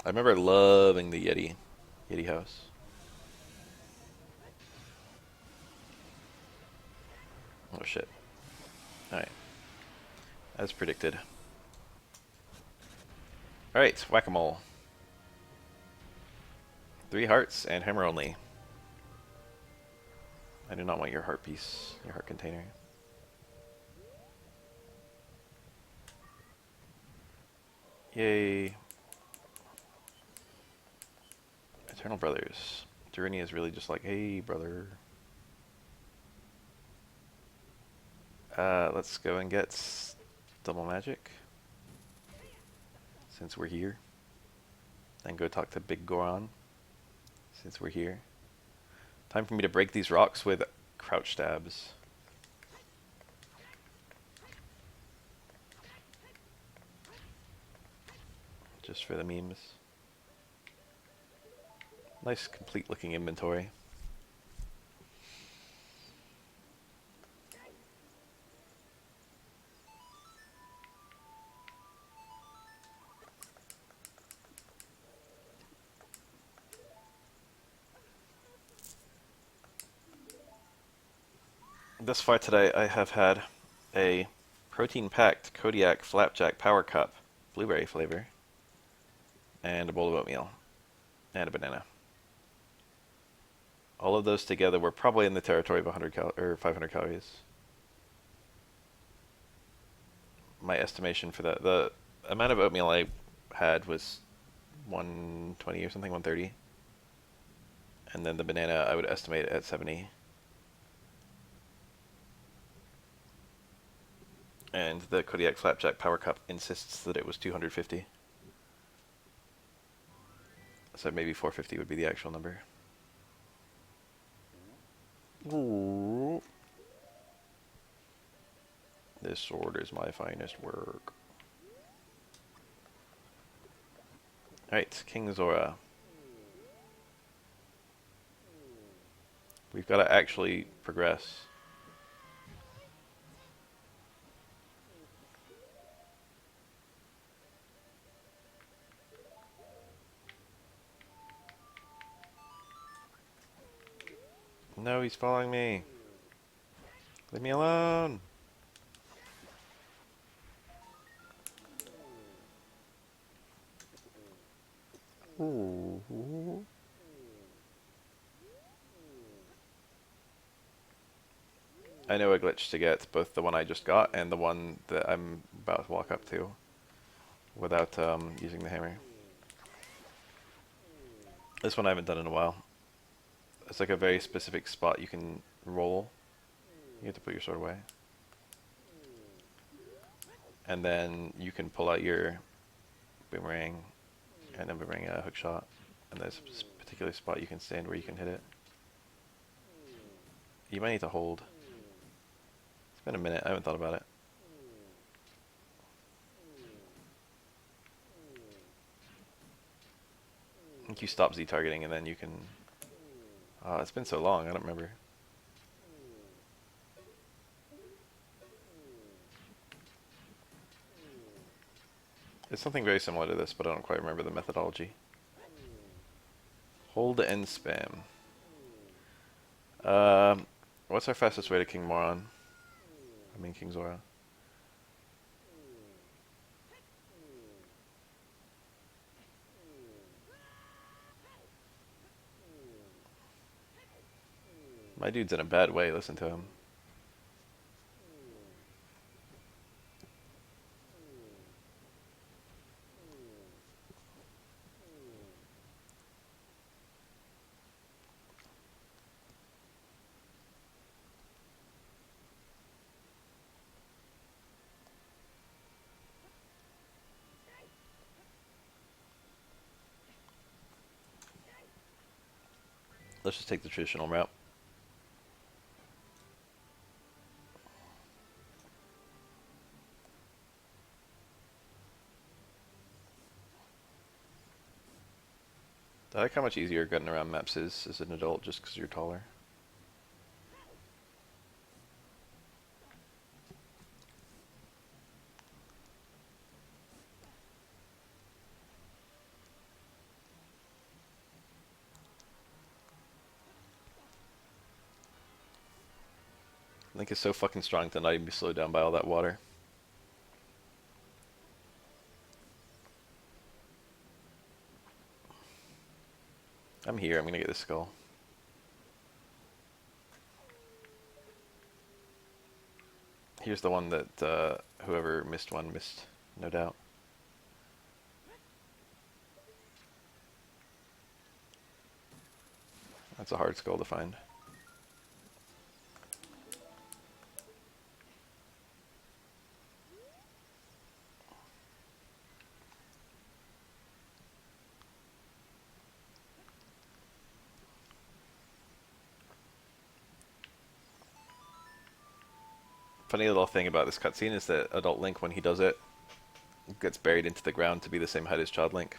S1: I remember loving the Yeti house. Oh shit. Alright. As predicted. Alright, Whack-A-Mole. 3 hearts and hammer only. I do not want your heart piece, your heart container. Yay. Eternal Brothers. Daruni is really just like, hey brother. Let's go and get double magic. Since we're here. Then go talk to Big Goron. Since we're here. Time for me to break these rocks with crouch stabs. Just for the memes. Nice complete looking inventory. Thus far today I have had a protein-packed Kodiak Flapjack Power Cup, blueberry flavor, and a bowl of oatmeal, and a banana. All of those together were probably in the territory of 100 or 500 calories. My estimation for that, the amount of oatmeal I had was 120 or something, 130. And then the banana I would estimate at 70. And the Kodiak Flapjack Power Cup insists that it was 250. So maybe 450 would be the actual number. Ooh. This sword is my finest work. Alright, King Zora. We've got to actually progress. No, he's following me. Leave me alone. Ooh. I know a glitch to get both the one I just got and the one that I'm about to walk up to without using the hammer. This one I haven't done in a while. It's like a very specific spot you can roll. You have to put your sword away. And then you can pull out your boomerang and then boomerang a hook shot. And there's a particular spot you can stand where you can hit it. You might need to hold. It's been a minute, I haven't thought about it. I think you stop Z targeting and then you can... it's been so long, I don't remember. It's something very similar to this, but I don't quite remember the methodology. Hold and spam. What's our fastest way to King Moron? I mean King Zora. My dude's in a bad way, listen to him. Let's just take the traditional route. I like how much easier getting around maps is as an adult just because you're taller. Link is so fucking strong to not even be slowed down by all that water. I'm here, I'm gonna get this skull. Here's the one that whoever missed one missed, no doubt. That's a hard skull to find. Funny little thing about this cutscene is that adult Link, when he does it, gets buried into the ground to be the same height as child Link.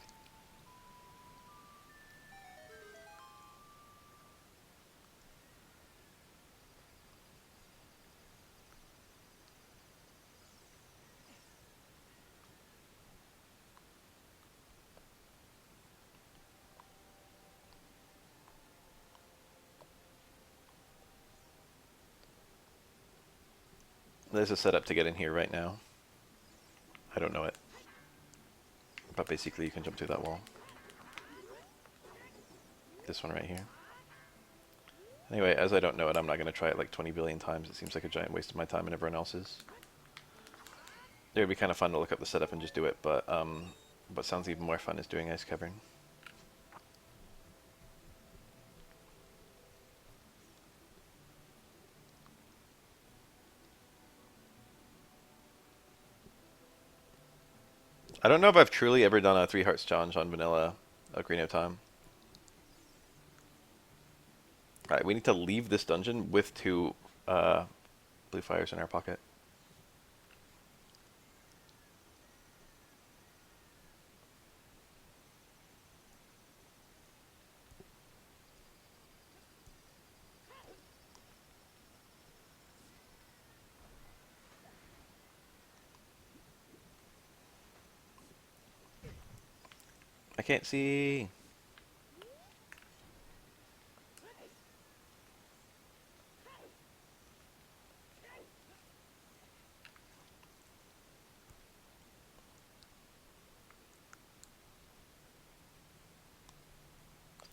S1: There's a setup to get in here right now. I don't know it. But basically you can jump through that wall. This one right here. Anyway, as I don't know it, I'm not going to try it like 20 billion times. It seems like a giant waste of my time and everyone else's. It would be kind of fun to look up the setup and just do it, but what sounds even more fun is doing Ice Cavern. I don't know if I've truly ever done a 3 Hearts challenge on vanilla Ocarina of Time. Alright, we need to leave this dungeon with 2 blue fires in our pocket. I can't see.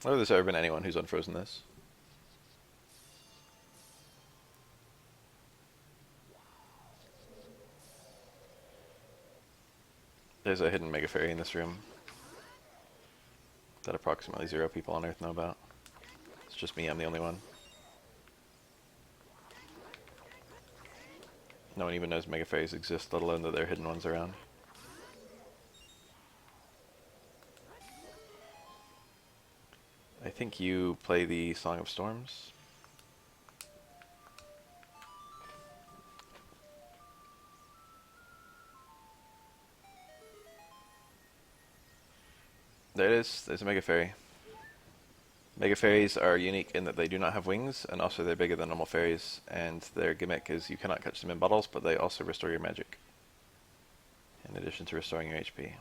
S1: Whether there's ever been anyone who's unfrozen this. There's a hidden Mega Fairy in this room that approximately 0 people on Earth know about. It's just me, I'm the only one. No one even knows Mega Fairies exist, let alone that there are hidden ones around. I think you play the Song of Storms. There it is, there's a Mega Fairy. Mega Fairies are unique in that they do not have wings, and also they're bigger than normal fairies, and their gimmick is you cannot catch them in bottles, but they also restore your magic, in addition to restoring your HP.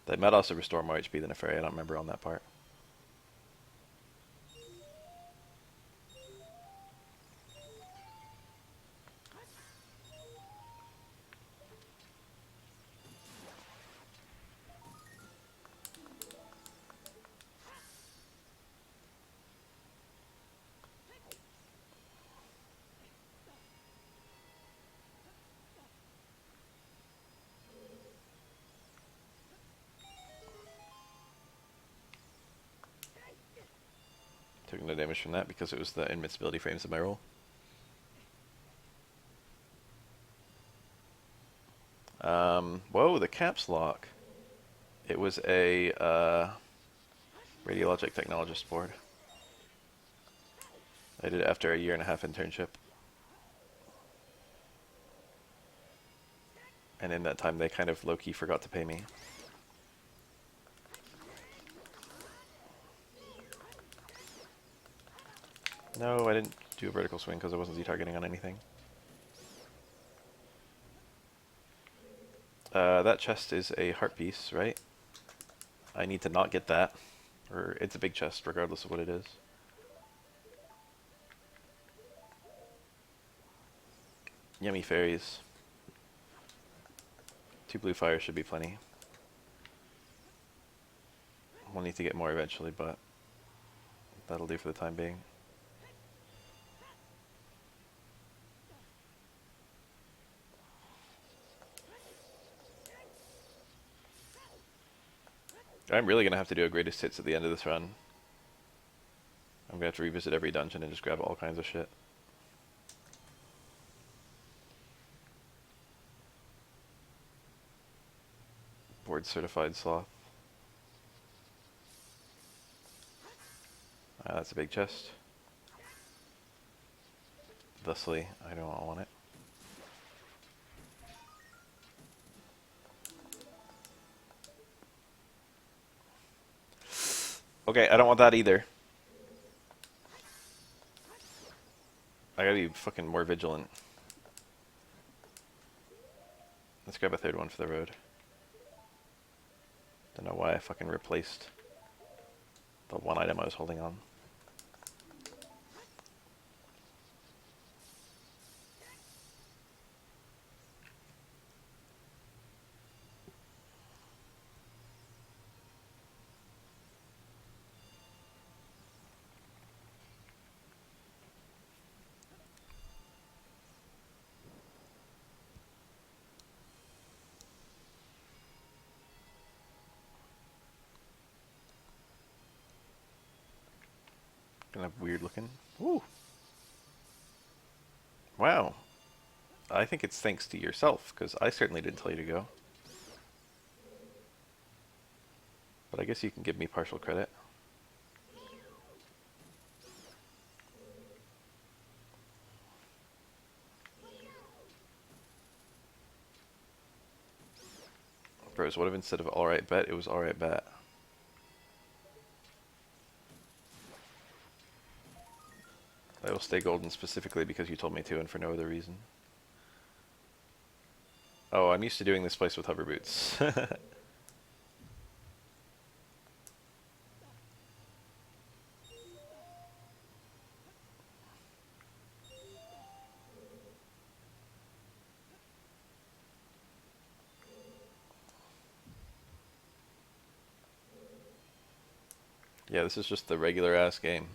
S1: They might also restore more HP than a fairy, I don't remember on that part. Took no damage from that because it was the invincibility frames of my roll. Whoa, the caps lock. It was a radiologic technologist board. I did it after a 1.5-year internship. And in that time they kind of low-key forgot to pay me. No, I didn't do a vertical swing because I wasn't Z-targeting on anything. That chest is a heart piece, right? I need to not get that. Or it's a big chest, regardless of what it is. Yummy fairies. 2 blue fires should be plenty. We'll need to get more eventually, but that'll do for the time being. I'm really going to have to do a greatest hits at the end of this run. I'm going to have to revisit every dungeon and just grab all kinds of shit. Board certified sloth. That's a big chest. Thusly, I don't want it. Okay, I don't want that either. I gotta be fucking more vigilant. Let's grab a 3rd one for the road. Don't know why I fucking replaced the one item I was holding on. Kind of weird looking. Ooh. Wow. I think it's thanks to yourself, because I certainly didn't tell you to go. But I guess you can give me partial credit. Bros, what if instead of alright bet, it was alright bet? I will stay golden specifically because you told me to and for no other reason. Oh, I'm used to doing this place with hover boots. Yeah, this is just the regular ass game.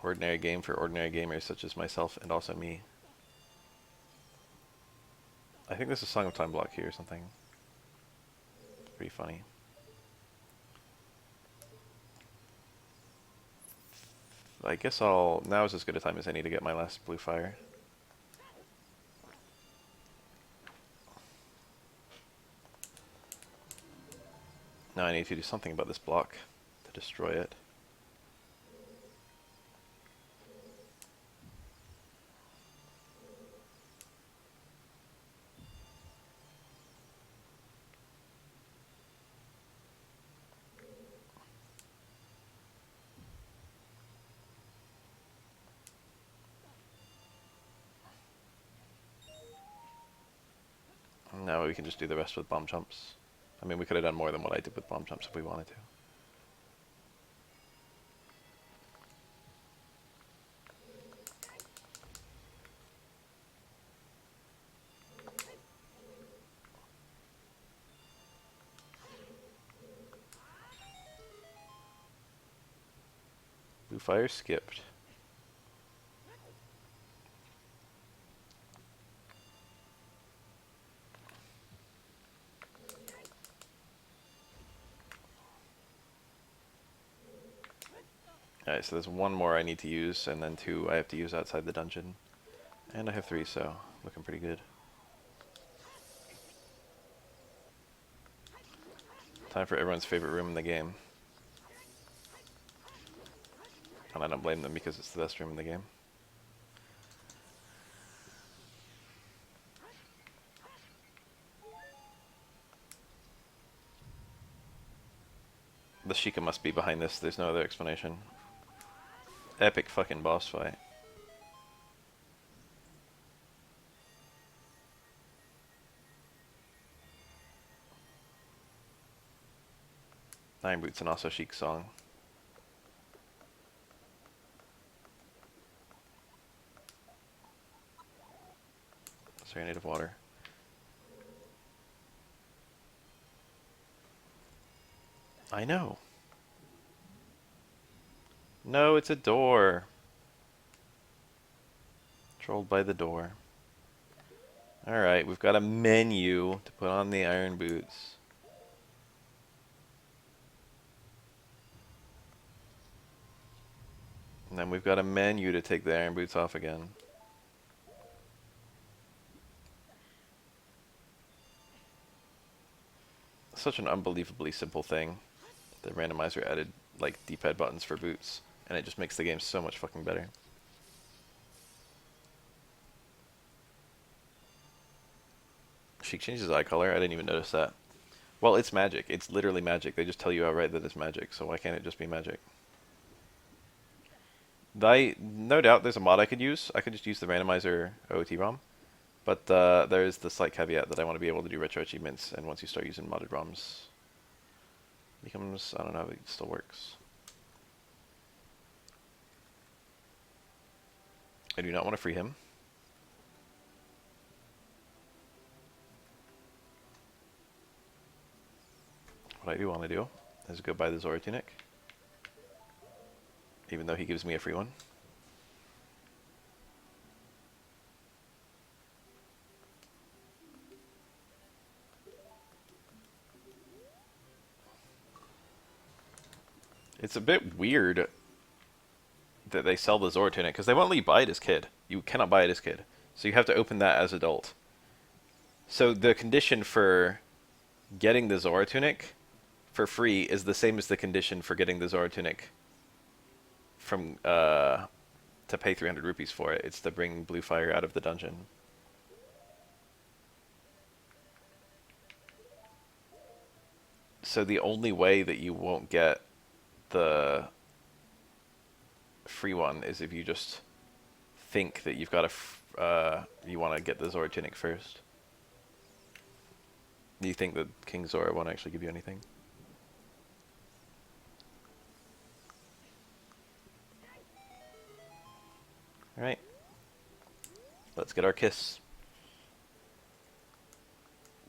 S1: Ordinary game for ordinary gamers such as myself and also me. I think there's a Song of Time block here or something. Pretty funny. I guess now is as good a time as any to get my last blue fire. Now I need to do something about this block to destroy it. Now we can just do the rest with bomb jumps. I mean, we could have done more than what I did with bomb jumps if we wanted to. Blue fire skipped. Alright, so there's one more I need to use, and then two I have to use outside the dungeon. And I have three, so looking pretty good. Time for everyone's favorite room in the game. And I don't blame them because it's the best room in the game. The Sheikah must be behind this, there's no other explanation. Epic fucking boss fight. Nine Boots and also Sheik's song. Serenade of Water. I know. No, it's a door. Trolled by the door. Alright, we've got a menu to put on the iron boots. And then we've got a menu to take the iron boots off again. Such an unbelievably simple thing. The randomizer added like D-pad buttons for boots, and it just makes the game so much fucking better. Sheik changed his eye color, I didn't even notice that. Well, it's magic. It's literally magic. They just tell you outright that it's magic, so why can't it just be magic? No doubt there's a mod I could use. I could just use the randomizer OOT ROM. But there is the slight caveat that I want to be able to do retro achievements, and once you start using modded ROMs, it becomes, I don't know, it still works. I do not want to free him. What I do want to do is go buy the Zora tunic, even though he gives me a free one. It's a bit weird that they sell the Zora tunic, because they won't let you buy it as kid. You cannot buy it as kid. So you have to open that as adult. So the condition for getting the Zora tunic for free is the same as the condition for getting the Zora tunic from to pay 300 rupees for it. It's to bring Blue Fire out of the dungeon. So the only way that you won't get the free one is if you just think that you've got you want to get the Zora tunic first. Do you think that King Zora won't actually give you anything? Alright. Let's get our kiss.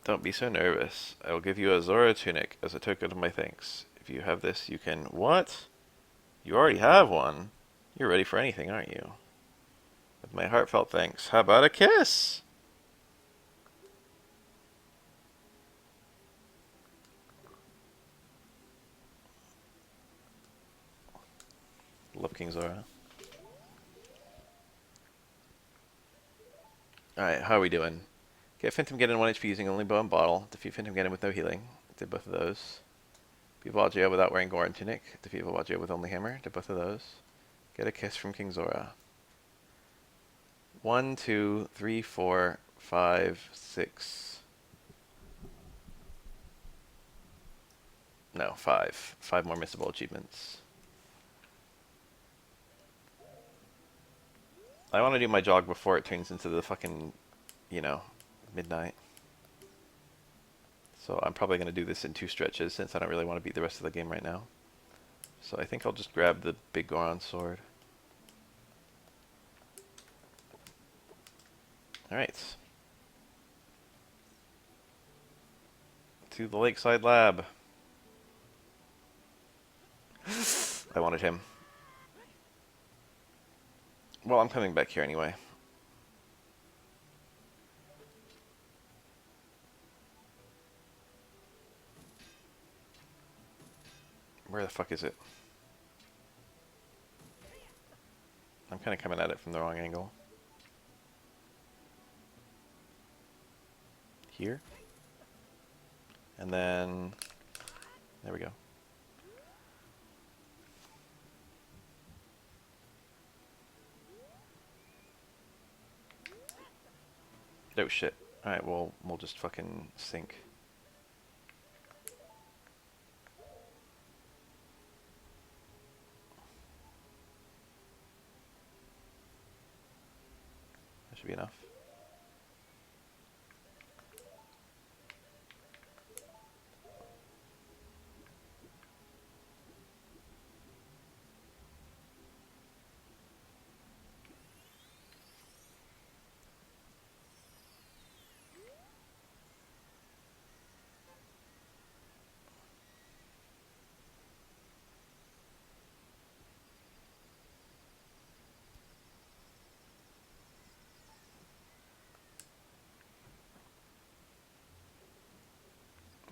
S1: Don't be so nervous. I will give you a Zora tunic as a token of my thanks. If you have this, you can... What? You already have one? You're ready for anything, aren't you? With my heartfelt thanks. How about a kiss? Love King Zora. Alright, how are we doing? Get Phantom Ganon 1 HP using only bow and bottle. Defeat Phantom Ganon with no healing. Did both of those. Beat Volvagia without wearing Goron tunic. Defeat Volvagia with only hammer. Did both of those. Get a kiss from King Zora. 1, 2, 3, 4, 5, 6. No, 5. 5 more missable achievements. I want to do my jog before it turns into the fucking, you know, midnight. So I'm probably going to do this in 2 stretches since I don't really want to beat the rest of the game right now. So I think I'll just grab the big Goron sword. Alright. To the Lakeside Lab. I wanted him. Well, I'm coming back here anyway. Where the fuck is it? I'm kind of coming at it from the wrong angle. Here. And then... There we go. Oh shit. Alright, well, we'll just fucking sink. That should be enough.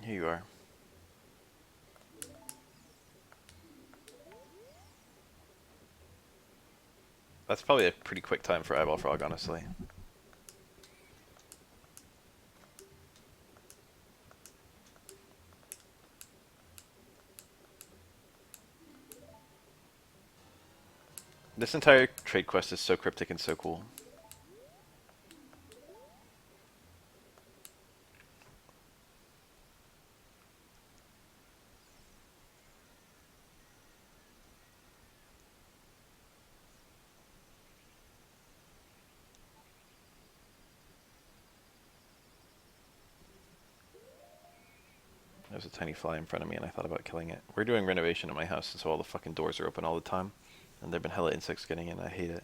S1: Here you are. That's probably a pretty quick time for Eyeball Frog, honestly. This entire trade quest is so cryptic and so cool. There's a tiny fly in front of me and I thought about killing it. We're doing renovation at my house, and so all the fucking doors are open all the time. And there've been hella insects getting in, I hate it.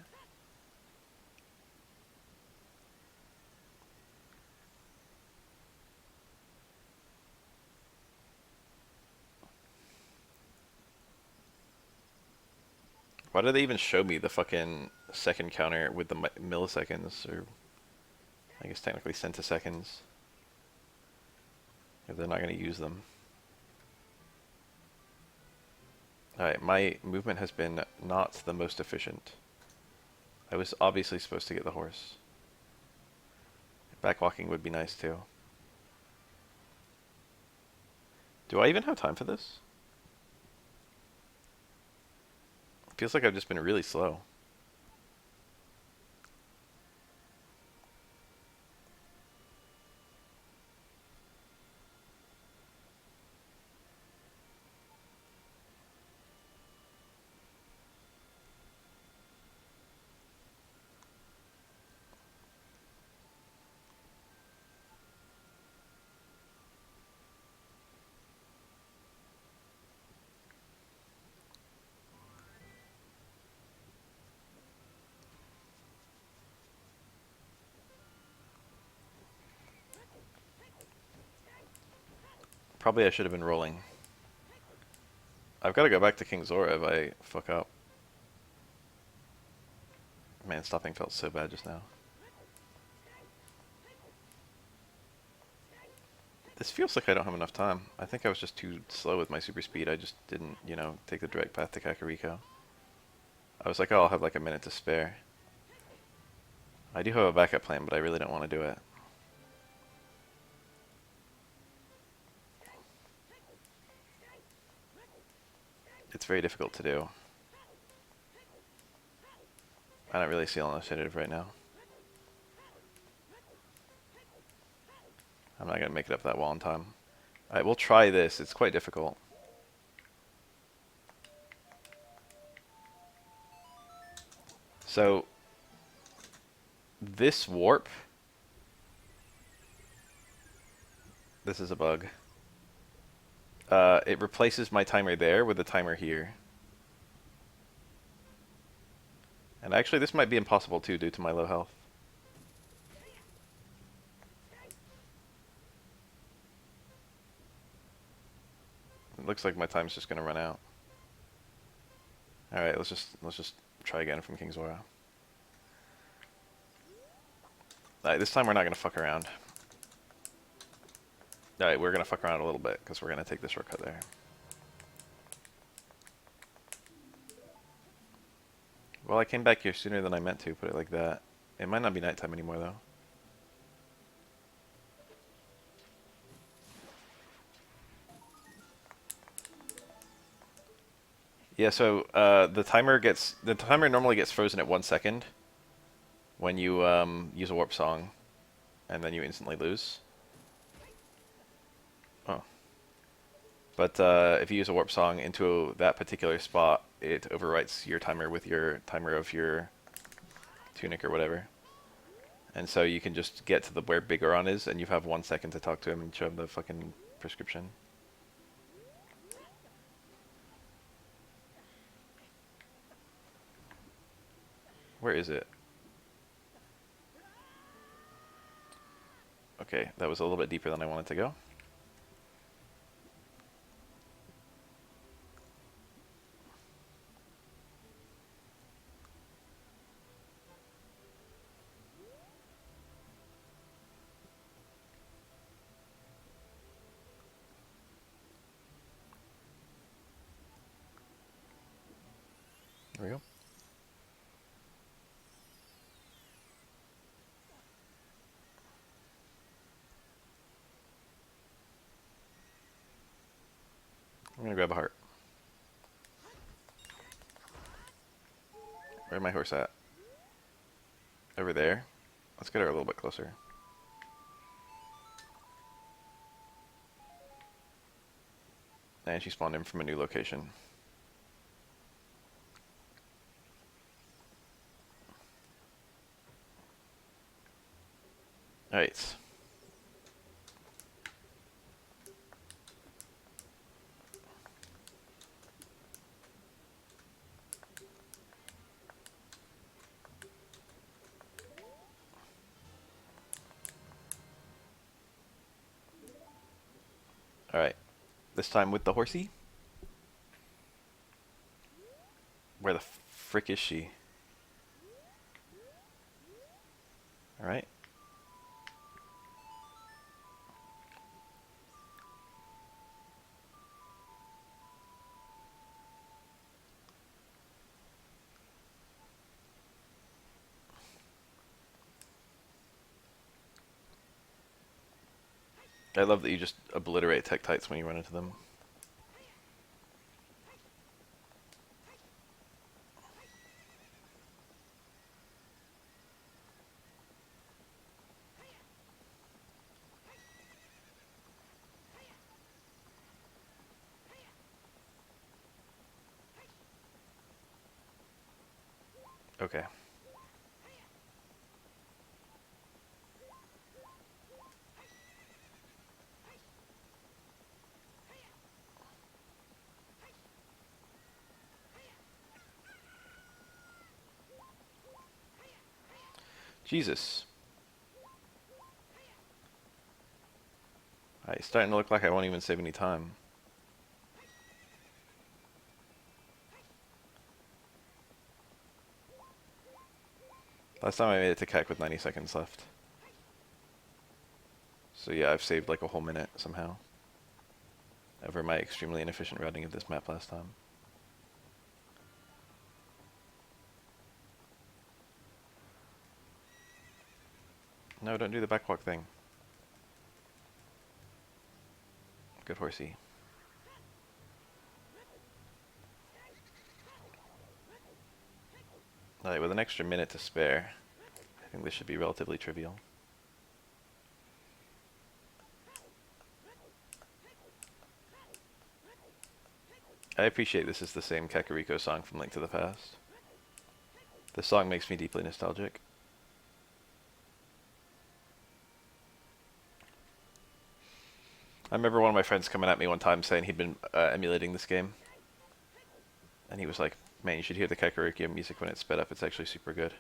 S1: Why did they even show me the fucking second counter with the milliseconds, or I guess technically centiseconds, if they're not going to use them? Alright, my movement has been not the most efficient. I was obviously supposed to get the horse. Backwalking would be nice too. Do I even have time for this? Feels like I've just been really slow. Probably I should have been rolling. I've got to go back to King Zora if I fuck up. Man, stopping felt so bad just now. This feels like I don't have enough time. I think I was just too slow with my super speed. I just didn't, you know, take the direct path to Kakariko. I was like, oh, I'll have like a minute to spare. I do have a backup plan, but I really don't want to do it. It's very difficult to do. I don't really see initiative right now. I'm not going to make it up that wall in time. Alright, we'll try this. It's quite difficult. So, this warp... This is a bug. It replaces my timer there with the timer here. And actually, this might be impossible too due to my low health. It looks like my time's just gonna run out. Alright, let's just try again from King Zora. Alright, this time we're not gonna fuck around. Alright, we're gonna fuck around a little bit, because we're gonna take the shortcut there. Well, I came back here sooner than I meant to, put it like that. It might not be nighttime anymore, though. Yeah, so the timer normally gets frozen at 1 second when you use a warp song, and then you instantly lose. Oh. But if you use a warp song into that particular spot, it overwrites your timer with your timer of your tunic or whatever. And so you can just get to where Big Goron is, and you have 1 second to talk to him and show him the fucking prescription. Where is it? Okay, that was a little bit deeper than I wanted to go. There we go. I'm gonna grab a heart. Where's my horse at? Over there. Let's get her a little bit closer. And she spawned in from a new location. Alright. Alright. This time with the horsey. Where the frick is she? Alright. I love that you just obliterate Tektites when you run into them. Okay. Jesus. It's starting to look like I won't even save any time. Last time I made it to Kek with 90 seconds left. So yeah, I've saved like a whole minute somehow. Over my extremely inefficient routing of this map last time. No, don't do the backwalk thing. Good horsey. Alright, with an extra minute to spare, I think this should be relatively trivial. I appreciate this is the same Kakariko song from Link to the Past. This song makes me deeply nostalgic. I remember one of my friends coming at me one time saying he'd been emulating this game. And he was like, man, you should hear the Kakariko music when it's sped up, it's actually super good.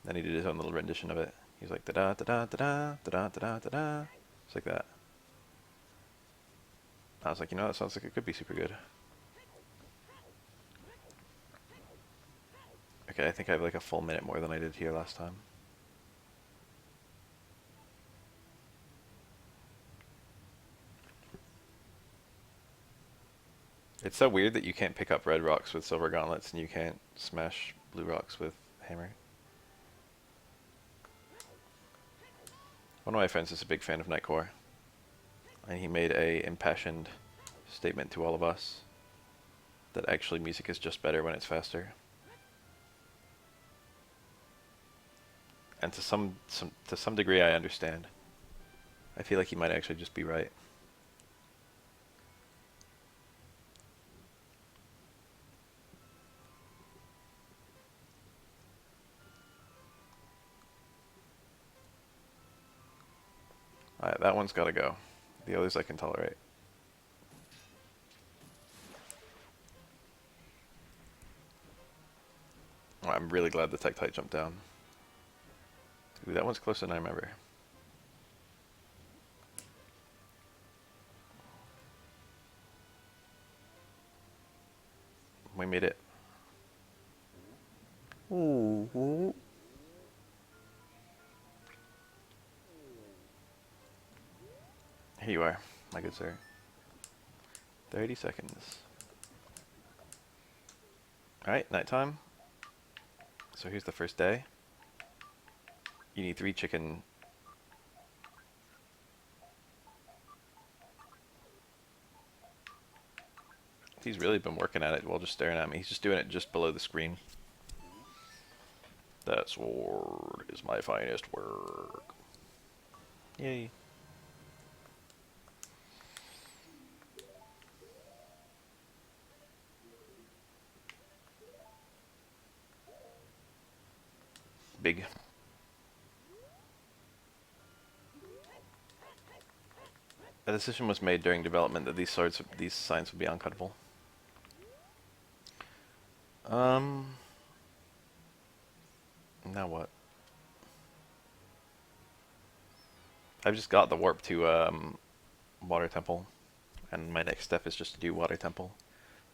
S1: Then he did his own little rendition of it. He was like, da-da-da-da-da, da-da-da-da-da. It's like that. I was like, you know, that sounds like it could be super good. Okay, I think I have like a full minute more than I did here last time. It's so weird that you can't pick up red rocks with silver gauntlets and you can't smash blue rocks with hammer. One of my friends is a big fan of Nightcore, and he made a impassioned statement to all of us that actually music is just better when it's faster. And to some degree I understand. I feel like he might actually just be right. Alright, that one's gotta go. The others I can tolerate. Oh, I'm really glad the Tektite jumped down. Ooh, that one's closer than I remember. We made it. Ooh. Here you are, my good sir. 30 seconds. Alright, nighttime. So here's the first day. You need 3 chicken. He's really been working at it while just staring at me. He's just doing it just below the screen. That sword is my finest work. Yay. Big. A decision was made during development that these signs would be uncuttable. Now what? I've just got the warp to Water Temple, and my next step is just to do Water Temple.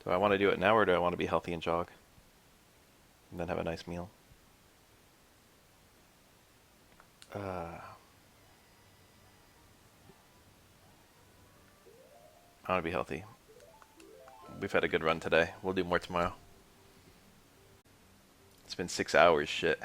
S1: Do I want to do it now, or do I want to be healthy and jog? And then have a nice meal? I want to be healthy. We've had a good run today. We'll do more tomorrow. It's been 6 hours, shit.